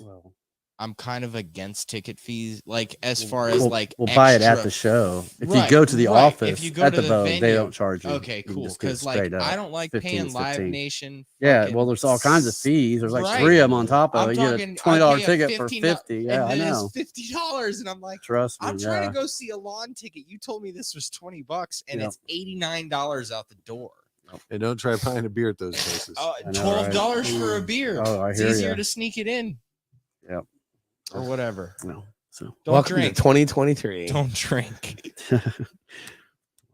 Speaker 3: Well,
Speaker 5: I'm kind of against ticket fees, like as far as like
Speaker 3: we'll buy it at
Speaker 5: extra-
Speaker 3: the show. If
Speaker 5: Right,
Speaker 3: you go to the
Speaker 5: right.
Speaker 3: office
Speaker 5: If you go
Speaker 3: at
Speaker 5: to
Speaker 3: the
Speaker 5: the
Speaker 3: Vogue, they
Speaker 5: venue-
Speaker 3: don't charge you.
Speaker 5: Okay,
Speaker 3: You can
Speaker 5: cool.
Speaker 3: just get
Speaker 5: Because like
Speaker 3: straight up.
Speaker 5: I don't like
Speaker 3: 15
Speaker 5: paying
Speaker 3: is
Speaker 5: Live
Speaker 3: 15.
Speaker 5: Nation.
Speaker 3: Yeah,
Speaker 5: fucking
Speaker 3: well, there's all kinds of fees. There's like
Speaker 5: Right.
Speaker 3: 3 of them on top of
Speaker 5: I'm
Speaker 3: it. You get
Speaker 5: talking
Speaker 3: a $20
Speaker 5: I pay
Speaker 3: ticket for
Speaker 5: $15
Speaker 3: 50. Yeah, I
Speaker 5: and then
Speaker 3: know.
Speaker 5: it's $50, and I'm like,
Speaker 3: Trust me.
Speaker 5: I'm trying
Speaker 3: yeah.
Speaker 5: to go see a lawn ticket. You told me this was $20, and
Speaker 3: Yep.
Speaker 5: it's $89 out the door.
Speaker 4: And don't try buying a beer at those places.
Speaker 5: Oh,
Speaker 3: I know,
Speaker 5: $12
Speaker 3: right?
Speaker 5: for a beer.
Speaker 3: Oh, I
Speaker 5: It's
Speaker 3: hear
Speaker 5: easier
Speaker 3: ya.
Speaker 5: to sneak it in.
Speaker 3: Yep.
Speaker 5: Or whatever.
Speaker 3: No. So
Speaker 5: Don't
Speaker 2: Welcome
Speaker 5: drink.
Speaker 2: to 2023.
Speaker 5: Don't drink.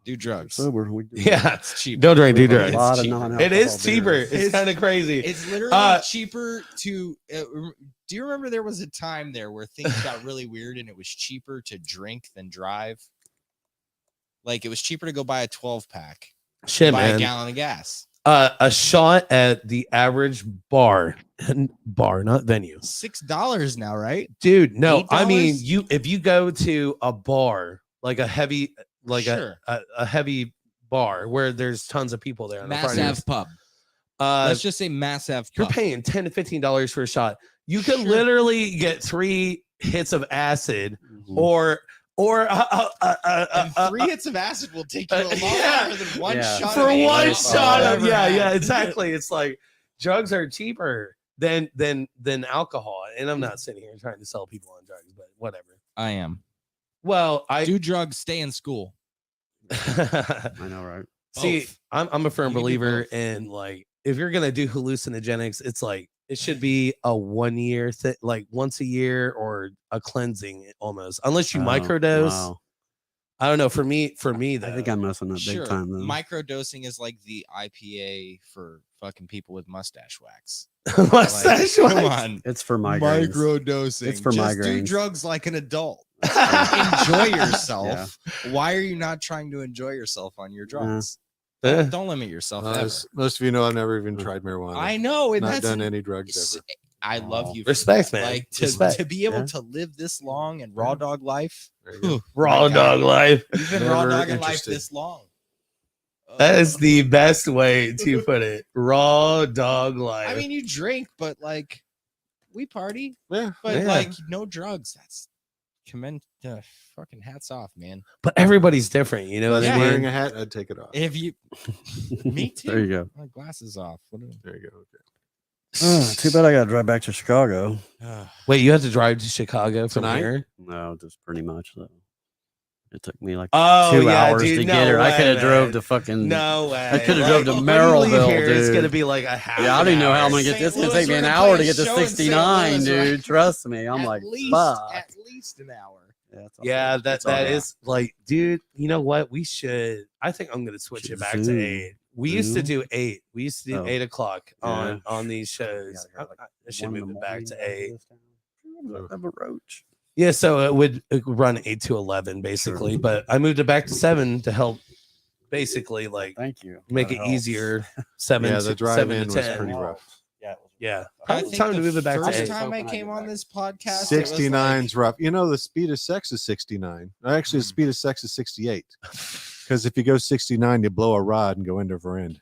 Speaker 5: Do drugs.
Speaker 3: sober. We do
Speaker 2: Yeah,
Speaker 5: It's cheap.
Speaker 2: don't drink, do
Speaker 3: a
Speaker 2: drugs.
Speaker 3: lot of
Speaker 5: cheaper.
Speaker 3: non-alcohol
Speaker 2: It is cheaper.
Speaker 3: beers.
Speaker 2: It's kind of crazy.
Speaker 5: It's literally
Speaker 2: Uh,
Speaker 5: cheaper to Do you remember there was a time there where things got really weird and it was cheaper to drink than drive? Like it was cheaper to go buy a 12-pack,
Speaker 2: Shit,
Speaker 5: buy a
Speaker 2: man.
Speaker 5: gallon of gas.
Speaker 2: A shot at the average bar, not venue.
Speaker 5: $6 now, right?
Speaker 2: Dude, no. I mean,
Speaker 5: $8?
Speaker 2: if you go to a bar, like a heavy, like
Speaker 5: Sure.
Speaker 2: a heavy bar where there's tons of people there. on the
Speaker 5: Mass
Speaker 2: Friday
Speaker 5: Ave pub.
Speaker 2: night,
Speaker 5: Let's just say Mass Ave
Speaker 2: you're
Speaker 5: pub.
Speaker 2: paying $10 to $15 for a shot. You could
Speaker 5: Sure.
Speaker 2: literally get 3 hits of acid,
Speaker 3: Mhm.
Speaker 2: or
Speaker 5: And 3 hits of acid will take you a lot
Speaker 2: yeah.
Speaker 5: longer than one
Speaker 3: Yeah.
Speaker 5: shot.
Speaker 2: for
Speaker 5: of
Speaker 2: one
Speaker 5: anything
Speaker 2: shot
Speaker 5: I've
Speaker 2: of
Speaker 5: ever had.
Speaker 2: yeah, exactly. It's like drugs are cheaper than alcohol, and I'm not sitting here trying to sell people on drugs, but whatever.
Speaker 5: I am.
Speaker 2: Well, I
Speaker 5: Do drugs, stay in school.
Speaker 3: I know, right?
Speaker 2: see.
Speaker 5: Both.
Speaker 2: I'm a firm
Speaker 5: You can do
Speaker 2: believer
Speaker 5: both.
Speaker 2: in, like, if you're gonna do hallucinogenics, it's like it should be a 1 year thing, like once a year, or a cleansing almost, unless you
Speaker 3: Oh,
Speaker 2: microdose.
Speaker 3: wow.
Speaker 2: I don't know. For me,
Speaker 3: I think
Speaker 2: though,
Speaker 3: I'm messing up
Speaker 5: Sure.
Speaker 3: big time though.
Speaker 5: Microdosing is like the IPA for fucking people with mustache wax.
Speaker 2: mustache
Speaker 5: Like, come
Speaker 2: wax.
Speaker 5: on.
Speaker 3: It's for migraines.
Speaker 5: Microdosing.
Speaker 3: It's for
Speaker 5: Just do
Speaker 3: migraines.
Speaker 5: drugs like an adult. Enjoy yourself.
Speaker 3: Yeah.
Speaker 5: Why are you not trying to enjoy yourself on your drugs?
Speaker 2: Eh.
Speaker 5: Don't limit yourself ever.
Speaker 4: As most of you know, I've never even tried marijuana.
Speaker 5: I know, and
Speaker 4: not
Speaker 5: that's
Speaker 4: done any drugs ever.
Speaker 5: I love you. For
Speaker 2: Respect,
Speaker 5: that.
Speaker 2: man.
Speaker 5: Like to,
Speaker 2: Respect.
Speaker 5: to be able
Speaker 3: Yeah.
Speaker 5: to live this long and raw dog life.
Speaker 4: There you go.
Speaker 2: Raw
Speaker 5: My God.
Speaker 2: dog life.
Speaker 5: You've been raw
Speaker 4: Never
Speaker 5: dogging life
Speaker 4: interested.
Speaker 5: this long.
Speaker 2: That is the best way to put it. Raw dog life.
Speaker 5: I mean, you drink, but like we party,
Speaker 4: Yeah.
Speaker 5: but
Speaker 2: Yeah.
Speaker 5: like no drugs. That's fucking hats off, man.
Speaker 2: but everybody's different. You know what
Speaker 5: Yeah.
Speaker 2: I
Speaker 4: Wearing
Speaker 2: mean?
Speaker 4: a hat, I'd take it off.
Speaker 5: If you, me too.
Speaker 3: There you go.
Speaker 5: My glasses off. What
Speaker 4: There you go. Okay.
Speaker 3: Too bad I got to drive back to Chicago.
Speaker 2: Wait, you have to drive to Chicago from
Speaker 4: Tonight?
Speaker 2: here?
Speaker 3: No, just pretty much though. It took me like
Speaker 2: Oh,
Speaker 3: 2
Speaker 2: yeah,
Speaker 3: hours
Speaker 2: dude,
Speaker 3: to
Speaker 2: no
Speaker 3: get her. I could have
Speaker 2: way,
Speaker 3: drove
Speaker 2: man.
Speaker 3: to fucking.
Speaker 2: No way.
Speaker 3: I coulda drove to
Speaker 2: when you leave
Speaker 3: Merrillville,
Speaker 2: here, It's
Speaker 3: dude.
Speaker 2: gonna be like a half.
Speaker 3: Yeah, I don't even know how I'm
Speaker 2: hour.
Speaker 3: gonna get
Speaker 5: St.
Speaker 3: this. It's gonna
Speaker 5: Louis,
Speaker 3: take me
Speaker 5: we're
Speaker 3: an
Speaker 5: gonna
Speaker 3: hour
Speaker 5: play
Speaker 3: to
Speaker 5: a
Speaker 3: get to
Speaker 5: show in St.
Speaker 3: 69,
Speaker 5: Louis,
Speaker 3: dude.
Speaker 5: right?
Speaker 3: Trust me. I'm like, fuck.
Speaker 5: at least an hour.
Speaker 3: Yeah, it's all
Speaker 2: Yeah,
Speaker 3: good.
Speaker 2: that
Speaker 3: It's all
Speaker 2: that
Speaker 3: right.
Speaker 2: is like, dude. You know what? We should. I think I'm gonna switch it back to
Speaker 3: Zoom.
Speaker 2: 8. We used to
Speaker 3: Zoom?
Speaker 2: do 8. We used to do
Speaker 3: Oh.
Speaker 2: 8 o'clock
Speaker 3: Yeah.
Speaker 2: on these
Speaker 3: I
Speaker 2: shows.
Speaker 3: gotta go, like,
Speaker 2: I should
Speaker 3: 1 in
Speaker 2: move
Speaker 3: the
Speaker 2: it back
Speaker 3: morning
Speaker 2: to
Speaker 3: after
Speaker 2: 8.
Speaker 3: this time. I have a roach.
Speaker 2: Yeah, so it would run 8 to 11 basically, but I moved it back to 7 to help, basically, like,
Speaker 3: Thank you.
Speaker 2: make
Speaker 3: That
Speaker 2: it
Speaker 3: helps.
Speaker 2: easier. 7
Speaker 4: Yeah,
Speaker 2: to
Speaker 4: the drive
Speaker 2: 7
Speaker 4: in
Speaker 2: to
Speaker 4: was
Speaker 2: 10.
Speaker 4: pretty rough.
Speaker 3: Yeah. It was
Speaker 2: Yeah.
Speaker 3: rough.
Speaker 5: I
Speaker 2: Probably
Speaker 5: think
Speaker 2: time to
Speaker 5: the
Speaker 2: move it back to
Speaker 5: first
Speaker 2: 8.
Speaker 5: time I
Speaker 3: Hoping I
Speaker 5: came
Speaker 3: get
Speaker 5: on
Speaker 3: back.
Speaker 5: this podcast, it was
Speaker 4: 69's rough. You know, the speed of sex is 69. Actually, the
Speaker 2: Hmm.
Speaker 4: speed of sex is 68. Because if you go 69, you blow a rod and go end over end.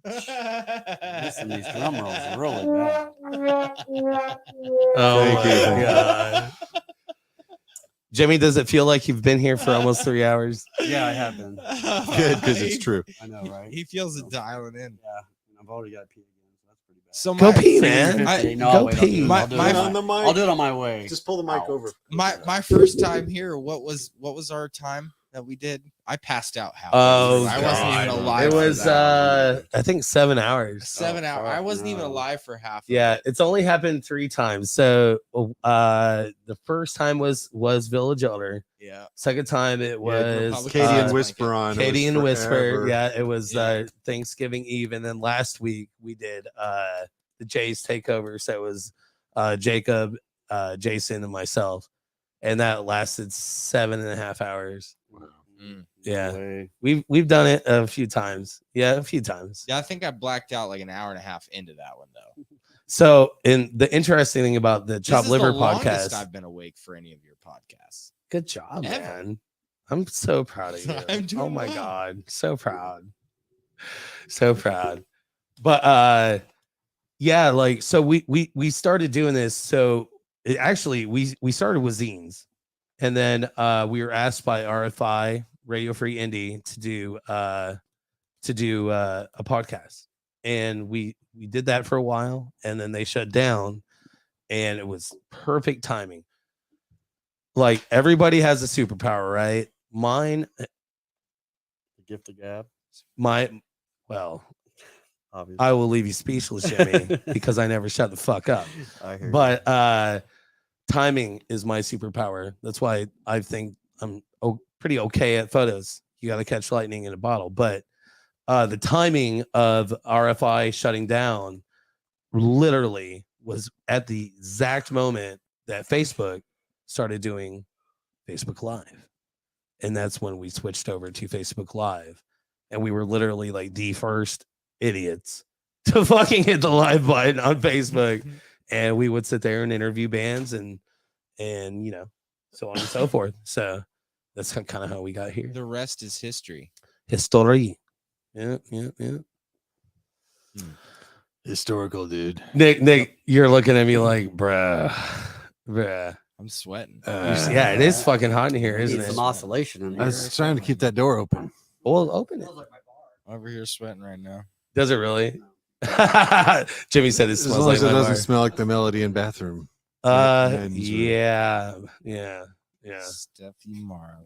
Speaker 3: Missing these drum rolls is really bad.
Speaker 2: Oh
Speaker 4: Thank
Speaker 2: my
Speaker 4: you.
Speaker 2: god. Jimmy, does it feel like you've been here for almost 3 hours?
Speaker 3: Yeah, I have been.
Speaker 4: Good, because it's true.
Speaker 3: I know, right?
Speaker 5: He feels it dialing in.
Speaker 3: Yeah, and I've already got to pee again, so that's pretty bad.
Speaker 5: So
Speaker 2: Go
Speaker 5: my,
Speaker 2: pee,
Speaker 3: Singing
Speaker 2: man.
Speaker 3: 50, no,
Speaker 2: Go
Speaker 3: I'll wait, I'll do
Speaker 2: pee.
Speaker 3: it.
Speaker 5: My-
Speaker 3: I'll do it
Speaker 5: my-
Speaker 3: on
Speaker 4: the
Speaker 3: I'll do it on my way.
Speaker 4: Just pull the mic
Speaker 3: Ow.
Speaker 4: over.
Speaker 5: my first time here, what was our time that we did? I passed out halfway
Speaker 2: Oh,
Speaker 5: through. I wasn't even
Speaker 2: God.
Speaker 5: alive.
Speaker 2: It
Speaker 5: for
Speaker 2: was
Speaker 5: that.
Speaker 2: I think 7 hours.
Speaker 5: 7
Speaker 3: Oh,
Speaker 5: hours. I
Speaker 3: fuck
Speaker 5: wasn't even
Speaker 3: no.
Speaker 5: alive for half.
Speaker 2: Yeah,
Speaker 5: of it.
Speaker 2: it's only happened 3 times. So the first time was Village Elder.
Speaker 5: Yeah.
Speaker 2: Second time it was
Speaker 5: Republic
Speaker 4: Katie and
Speaker 5: Uh,
Speaker 4: Whisper on. it was
Speaker 2: Katie and Whisper.
Speaker 4: forever.
Speaker 2: Yeah, it was
Speaker 5: Yeah.
Speaker 2: Thanksgiving Eve, and then last week we did the Jays takeover. So it was Jacob, Jason, and myself, and that lasted 7.5 hours.
Speaker 4: Wow.
Speaker 5: Mm.
Speaker 2: Yeah.
Speaker 3: Way.
Speaker 2: We've done it a few times. Yeah, a few times.
Speaker 5: Yeah, I think I blacked out like an hour and a half into that one though.
Speaker 2: So, and the interesting thing about the
Speaker 5: This
Speaker 2: Chop
Speaker 5: is
Speaker 2: Liver
Speaker 5: the longest
Speaker 2: podcast,
Speaker 5: I've been awake for any of your podcasts.
Speaker 2: good job,
Speaker 5: Ever.
Speaker 2: man. I'm so proud of you.
Speaker 5: I'm doing
Speaker 2: Oh my
Speaker 5: well.
Speaker 2: god, so proud, so proud. But yeah, like, so we started doing this. So it actually we started with zines, and then we were asked by RFI Radio Free Indy to do a podcast, and we did that for a while, and then they shut down, and it was perfect timing. Like, everybody has a superpower, right? Mine,
Speaker 3: The gift of gab,
Speaker 2: well,
Speaker 3: obviously.
Speaker 2: I will leave you speechless, Jimmy, because I never shut the fuck up.
Speaker 3: I hear you.
Speaker 2: But timing is my superpower. That's why I think I'm pretty okay at photos. You got to catch lightning in a bottle. But the timing of RFI shutting down literally was at the exact moment that Facebook started doing Facebook Live. And that's when we switched over to Facebook Live. And we were literally like the first idiots to fucking hit the live button on Facebook. And we would sit there and interview bands and you know, so on and so forth. So that's kind of how we got here.
Speaker 5: The rest is history.
Speaker 2: History. Yeah.
Speaker 4: Historical, dude.
Speaker 2: Nick, you're looking at me like, bruh.
Speaker 5: I'm sweating.
Speaker 2: Yeah, it is fucking hot in here, isn't
Speaker 3: Need
Speaker 2: it?
Speaker 3: some oscillation in
Speaker 4: I
Speaker 3: here.
Speaker 4: was trying to keep that door open.
Speaker 2: Well, open it.
Speaker 5: Over here sweating right now.
Speaker 2: Does it really? Jimmy said it
Speaker 4: As
Speaker 2: smells
Speaker 4: long
Speaker 2: like
Speaker 4: as it
Speaker 2: my
Speaker 4: doesn't
Speaker 2: bar.
Speaker 4: smell like the melody in bathroom. men's
Speaker 2: Yeah.
Speaker 5: Steffi Marlowe.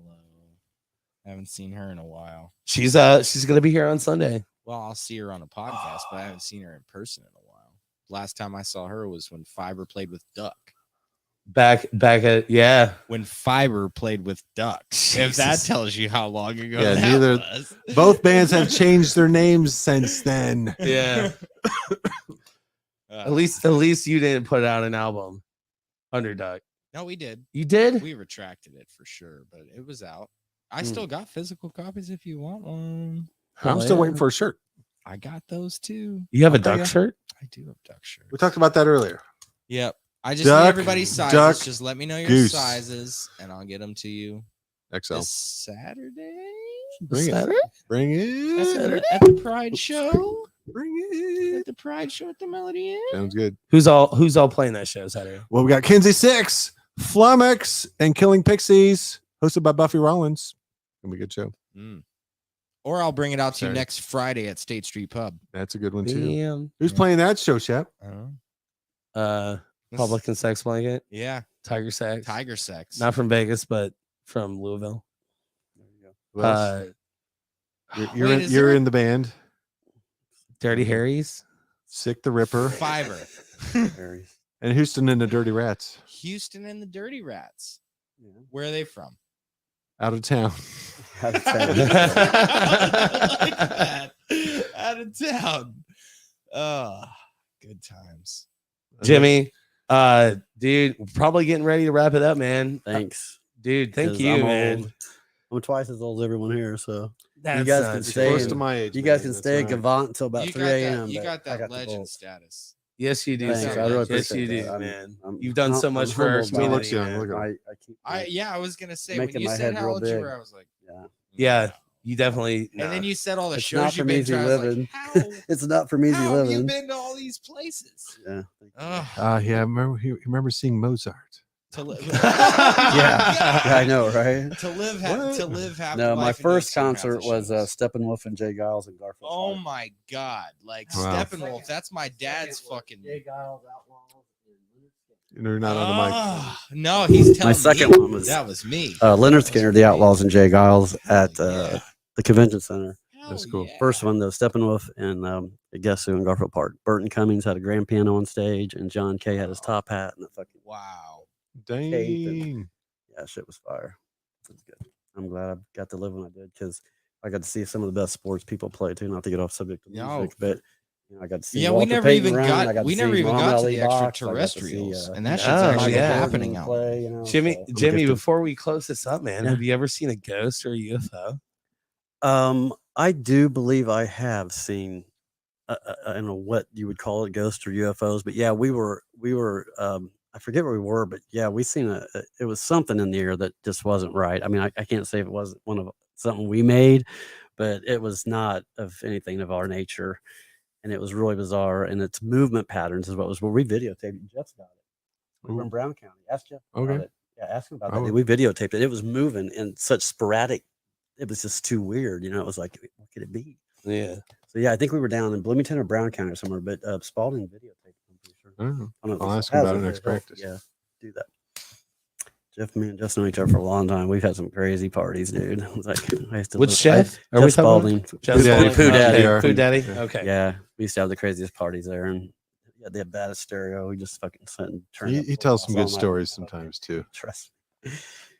Speaker 5: Haven't seen her in a while.
Speaker 2: She's gonna be here on Sunday.
Speaker 5: Well, I'll see her on a podcast, but I haven't seen her in person in a while. Last time I saw her was when Fiverr played with Duck.
Speaker 2: Back at
Speaker 5: When Fiverr played with Duck. If that
Speaker 2: Jesus.
Speaker 5: tells you how long ago
Speaker 4: Yeah,
Speaker 5: that
Speaker 4: neither-
Speaker 5: was.
Speaker 4: Both bands have changed their names since then.
Speaker 2: yeah. At least you didn't put out an album under Duck.
Speaker 5: No, we did.
Speaker 2: You did?
Speaker 5: We retracted it for sure, but it was out. I still got physical copies if you want one.
Speaker 4: I'm still waiting for a shirt.
Speaker 5: I got those too.
Speaker 2: You have a
Speaker 4: Okay,
Speaker 2: Duck
Speaker 4: yeah.
Speaker 2: shirt?
Speaker 5: I do have Duck shirts.
Speaker 4: We talked about that earlier.
Speaker 5: Yep. I just
Speaker 4: Duck,
Speaker 5: need everybody's sizes.
Speaker 4: duck,
Speaker 5: Just let me know your
Speaker 4: goose.
Speaker 5: sizes, and I'll get them to you
Speaker 4: XL.
Speaker 5: this Saturday.
Speaker 4: Bring it.
Speaker 2: Saturday?
Speaker 4: Bring it.
Speaker 5: At the Pride Show.
Speaker 4: Bring it.
Speaker 5: At the Pride Show at the Melody Inn.
Speaker 4: Sounds good.
Speaker 2: Who's all playing that show Saturday?
Speaker 4: Well, we got Kinsey Six, Flummox, and Killing Pixies, hosted by Buffy Rollins. Gonna be a good show.
Speaker 5: Mm. Or I'll bring it out to you
Speaker 4: Saturday.
Speaker 5: next Friday at State Street Pub.
Speaker 4: That's a good one too.
Speaker 2: Damn.
Speaker 4: Who's playing that show, Shep?
Speaker 2: Public and Sex Blanket,
Speaker 5: Yeah.
Speaker 2: Tiger Sex.
Speaker 5: Tiger Sex.
Speaker 2: Not from Vegas, but from Louisville.
Speaker 4: Who else? You're
Speaker 5: Wait, is
Speaker 4: you're
Speaker 5: there-
Speaker 4: in the band.
Speaker 2: Dirty Harry's.
Speaker 4: Sick the Ripper,
Speaker 5: Fiverr.
Speaker 4: and Houston and the Dirty Rats.
Speaker 5: Houston and the Dirty Rats. Where are they from?
Speaker 4: Out of town.
Speaker 5: Out of town. Oh, good times.
Speaker 2: Jimmy, dude, probably getting ready to wrap it up, man.
Speaker 3: Thanks.
Speaker 2: Dude, thank
Speaker 3: 'Cause
Speaker 2: you,
Speaker 3: I'm
Speaker 2: man.
Speaker 3: old. I'm twice as old as everyone here, so
Speaker 2: That's
Speaker 3: guys
Speaker 2: not
Speaker 3: can
Speaker 2: true.
Speaker 3: stay
Speaker 4: Close
Speaker 3: in-
Speaker 4: to my age.
Speaker 3: you guys
Speaker 4: man.
Speaker 3: can
Speaker 4: That's
Speaker 3: stay
Speaker 4: right.
Speaker 3: Gavant until about
Speaker 5: You
Speaker 3: 3
Speaker 5: got
Speaker 3: a.m.
Speaker 5: that, you
Speaker 3: but
Speaker 5: got
Speaker 3: I
Speaker 5: that
Speaker 3: got the
Speaker 5: legend
Speaker 3: bolt.
Speaker 5: status.
Speaker 2: Yes, you do.
Speaker 3: Thanks,
Speaker 2: sir.
Speaker 3: I really
Speaker 2: yes,
Speaker 3: appreciate
Speaker 2: you do,
Speaker 3: that.
Speaker 2: man.
Speaker 3: I'm-
Speaker 2: You've done so
Speaker 3: I'm
Speaker 2: much for our
Speaker 3: humbled by it.
Speaker 2: community.
Speaker 4: Still looks young,
Speaker 2: man.
Speaker 4: look at him.
Speaker 5: I was gonna say when
Speaker 3: Making
Speaker 5: you
Speaker 3: my
Speaker 5: said
Speaker 3: head
Speaker 5: how
Speaker 3: real
Speaker 5: old you
Speaker 3: big.
Speaker 5: were, I was like,
Speaker 2: Yeah, you definitely.
Speaker 5: And then you said all the
Speaker 3: It's
Speaker 5: shows
Speaker 3: not
Speaker 5: you've
Speaker 3: from
Speaker 5: been
Speaker 3: easy
Speaker 5: to. I was like,
Speaker 3: living.
Speaker 5: how?
Speaker 3: It's not from easy
Speaker 5: How have you
Speaker 3: living.
Speaker 5: been to all these places?
Speaker 3: Yeah.
Speaker 5: Ugh,
Speaker 4: Yeah, I remember seeing Mozart.
Speaker 5: to live.
Speaker 3: Yeah, I know, right?
Speaker 5: To live,
Speaker 4: What?
Speaker 5: to live half.
Speaker 3: No,
Speaker 5: the
Speaker 3: my
Speaker 5: life and
Speaker 3: first
Speaker 5: do two half the
Speaker 3: concert was
Speaker 5: shows.
Speaker 3: Steppenwolf and Jay Giles and Garfield.
Speaker 5: Oh
Speaker 3: Park.
Speaker 5: my god! Like
Speaker 4: Wow.
Speaker 5: Steppenwolf, that's my dad's fucking.
Speaker 3: Giles, Outlaws,
Speaker 4: You're not on the mic.
Speaker 5: Ah, no, he's telling
Speaker 3: My second
Speaker 5: me.
Speaker 3: one was
Speaker 5: That was me.
Speaker 3: Leonard Skinner, the Outlaws, and Jay Giles at the convention center.
Speaker 4: That's
Speaker 5: Hell
Speaker 4: cool.
Speaker 5: yeah.
Speaker 3: First one, though, Steppenwolf and Guess Who in Garfield Park. Burton Cummings had a grand piano on stage, and John Kay had his top hat and the fucking
Speaker 5: Wow.
Speaker 4: Dang.
Speaker 3: yeah, shit was fire. It was good. I'm glad I got to live when I did because I got to see some of the best sports people play too. Not to get off subject of
Speaker 5: No.
Speaker 3: music, but you know, I got to see.
Speaker 5: Yeah, we
Speaker 3: Walter
Speaker 5: never
Speaker 3: Payton
Speaker 5: even
Speaker 3: run, I
Speaker 5: got.
Speaker 3: to
Speaker 5: We
Speaker 3: see
Speaker 5: never even
Speaker 3: Muhammad
Speaker 5: got to
Speaker 3: Ali
Speaker 5: the
Speaker 3: box, I got to
Speaker 5: extraterrestrials,
Speaker 3: see,
Speaker 5: and that shit's
Speaker 2: Oh,
Speaker 5: actually
Speaker 2: yeah.
Speaker 5: happening out.
Speaker 3: Play, you know,
Speaker 2: Jimmy,
Speaker 3: so-
Speaker 2: Jimmy,
Speaker 4: gifted.
Speaker 2: before we close this up, man,
Speaker 3: Yeah.
Speaker 2: have you ever seen a ghost or a UFO?
Speaker 3: I do believe I have seen. I don't know what you would call it, ghosts or UFOs, but yeah, we were. I forget where we were, but yeah, we seen it was something in the air that just wasn't right. I mean, I can't say if it wasn't one of something we made, but it was not of anything of our nature, and it was really bizarre. And its movement patterns is what was where we videotaped it. Jeff's got it. We were in
Speaker 4: Ooh.
Speaker 3: Brown County. Ask Jeff about
Speaker 4: Okay.
Speaker 3: it. Yeah, ask him about
Speaker 4: Oh.
Speaker 3: that. We videotaped it. It was moving in such sporadic. It was just too weird. You know, it was like, what could it be?
Speaker 2: Yeah.
Speaker 3: So yeah, I think we were down in Bloomington or Brown County or somewhere, but Spalding videotaped it, I'm pretty sure.
Speaker 4: Oh,
Speaker 3: I don't know if
Speaker 4: I'll
Speaker 3: he
Speaker 4: ask
Speaker 3: still
Speaker 4: him
Speaker 3: has
Speaker 4: about it
Speaker 3: but
Speaker 4: next
Speaker 3: he'll-
Speaker 4: practice.
Speaker 3: Yeah, do that. Jeff, me and Justin know each other for a long time. We've had some crazy parties, dude. It was like, I used to
Speaker 2: Which
Speaker 3: live-
Speaker 2: Chef? Are we
Speaker 3: Jeff
Speaker 2: talking about?
Speaker 3: Spalding.
Speaker 2: Jeff
Speaker 4: Pooh Daddy.
Speaker 2: Spalding?
Speaker 3: Pooh Daddy.
Speaker 2: Okay, Pooh Daddy.
Speaker 4: Yeah.
Speaker 2: Okay.
Speaker 3: Yeah, we used to have the craziest parties there, and yeah, they had baddest stereo. We just fucking sat and turned.
Speaker 4: He,
Speaker 3: up
Speaker 4: he
Speaker 3: the
Speaker 4: tells some
Speaker 3: walls
Speaker 4: good
Speaker 3: all night.
Speaker 4: stories sometimes too.
Speaker 3: Trust me.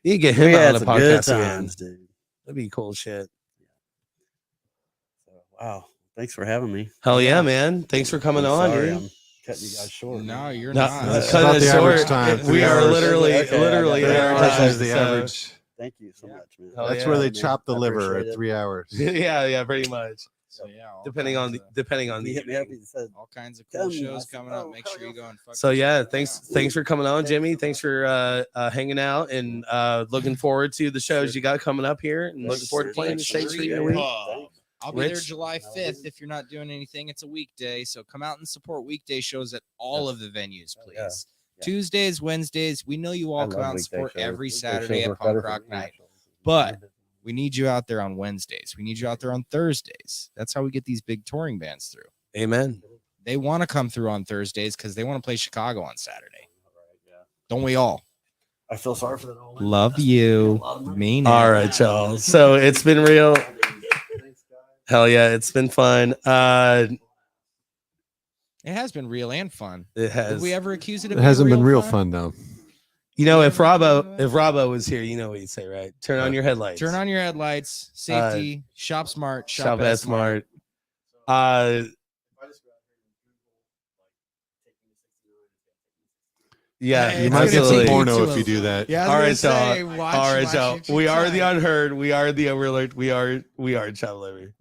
Speaker 2: You can get
Speaker 3: We
Speaker 2: him
Speaker 3: had
Speaker 2: on the
Speaker 3: some good
Speaker 2: podcast again.
Speaker 3: times, dude.
Speaker 2: That'd be cool shit.
Speaker 3: So, wow, thanks for having me.
Speaker 2: Hell yeah, man. Thanks for coming
Speaker 3: I'm
Speaker 2: on,
Speaker 3: sorry
Speaker 2: dude.
Speaker 3: I'm Cutting you guys short.
Speaker 5: No, you're
Speaker 2: No,
Speaker 5: not.
Speaker 4: That's
Speaker 2: cut
Speaker 4: about
Speaker 2: it
Speaker 4: the average
Speaker 2: short.
Speaker 4: time,
Speaker 2: We
Speaker 4: 3
Speaker 2: are
Speaker 4: hours.
Speaker 2: literally,
Speaker 3: Okay,
Speaker 2: literally
Speaker 3: I
Speaker 2: in
Speaker 3: got
Speaker 2: our
Speaker 3: it.
Speaker 4: Hours
Speaker 2: time,
Speaker 4: is the
Speaker 2: so-
Speaker 4: average.
Speaker 3: Thank you so much, man.
Speaker 2: Oh,
Speaker 4: That's
Speaker 2: yeah.
Speaker 4: where they
Speaker 3: man.
Speaker 4: chop the
Speaker 3: I
Speaker 4: liver
Speaker 3: appreciate
Speaker 4: at
Speaker 3: it.
Speaker 4: 3 hours.
Speaker 2: yeah, pretty much.
Speaker 5: So yeah, all
Speaker 2: Depending on
Speaker 5: kinds
Speaker 2: the
Speaker 3: He hit me up.
Speaker 2: evening.
Speaker 3: He said,
Speaker 5: all kinds of cool
Speaker 3: Come,
Speaker 5: shows
Speaker 3: I said,
Speaker 5: coming up.
Speaker 3: "Oh,
Speaker 5: Make
Speaker 3: hell
Speaker 5: sure you
Speaker 3: yeah."
Speaker 5: go and fucking
Speaker 2: So yeah,
Speaker 5: check it out.
Speaker 2: thanks for coming on, Jimmy. Thanks for hanging out and looking forward to the shows you got coming up here and looking forward to playing the States for your week.
Speaker 5: I'll be there
Speaker 2: Rich?
Speaker 5: July 5th if you're not doing anything. It's a weekday, so come out and support weekday shows at all of the venues, please.
Speaker 3: Yeah.
Speaker 5: Tuesdays, Wednesdays. We know you
Speaker 3: I
Speaker 5: all come
Speaker 3: love
Speaker 5: out and
Speaker 3: weekday
Speaker 5: support
Speaker 3: shows.
Speaker 5: every
Speaker 3: Weekday
Speaker 5: Saturday
Speaker 3: shows
Speaker 5: at
Speaker 3: work better
Speaker 5: Punk
Speaker 3: for
Speaker 5: Rock
Speaker 3: me,
Speaker 5: Night.
Speaker 3: actually.
Speaker 5: But we need you out there on Wednesdays. We need you out there on Thursdays. That's how we get these big touring bands through.
Speaker 2: Amen.
Speaker 5: They want to come through on Thursdays because they want to play Chicago on Saturday. Don't we all?
Speaker 3: I feel sorry for that old man.
Speaker 5: Love you. Mean it.
Speaker 2: All right, y'all. So it's been real. Hell yeah, it's been fun.
Speaker 5: It has been real and fun.
Speaker 2: It
Speaker 5: Did
Speaker 2: has.
Speaker 5: we ever accuse it of
Speaker 4: It
Speaker 5: being
Speaker 4: hasn't been real fun though.
Speaker 2: You know, if Robbo was here, you know what he'd say, right? Turn on your headlights.
Speaker 5: Turn on your headlights. Safety. Shop smart.
Speaker 2: Shop at smart. Yeah,
Speaker 5: Hey,
Speaker 4: You
Speaker 5: it's
Speaker 4: might
Speaker 5: gonna
Speaker 4: get some
Speaker 5: take you
Speaker 4: porno
Speaker 5: to
Speaker 4: if
Speaker 5: a-
Speaker 4: you do that.
Speaker 5: Yeah,
Speaker 2: All right, y'all.
Speaker 5: watch,
Speaker 2: All right,
Speaker 5: watch
Speaker 2: y'all.
Speaker 5: it, you
Speaker 2: We are the
Speaker 5: try.
Speaker 2: unheard. We are the overlooked. We are child labor.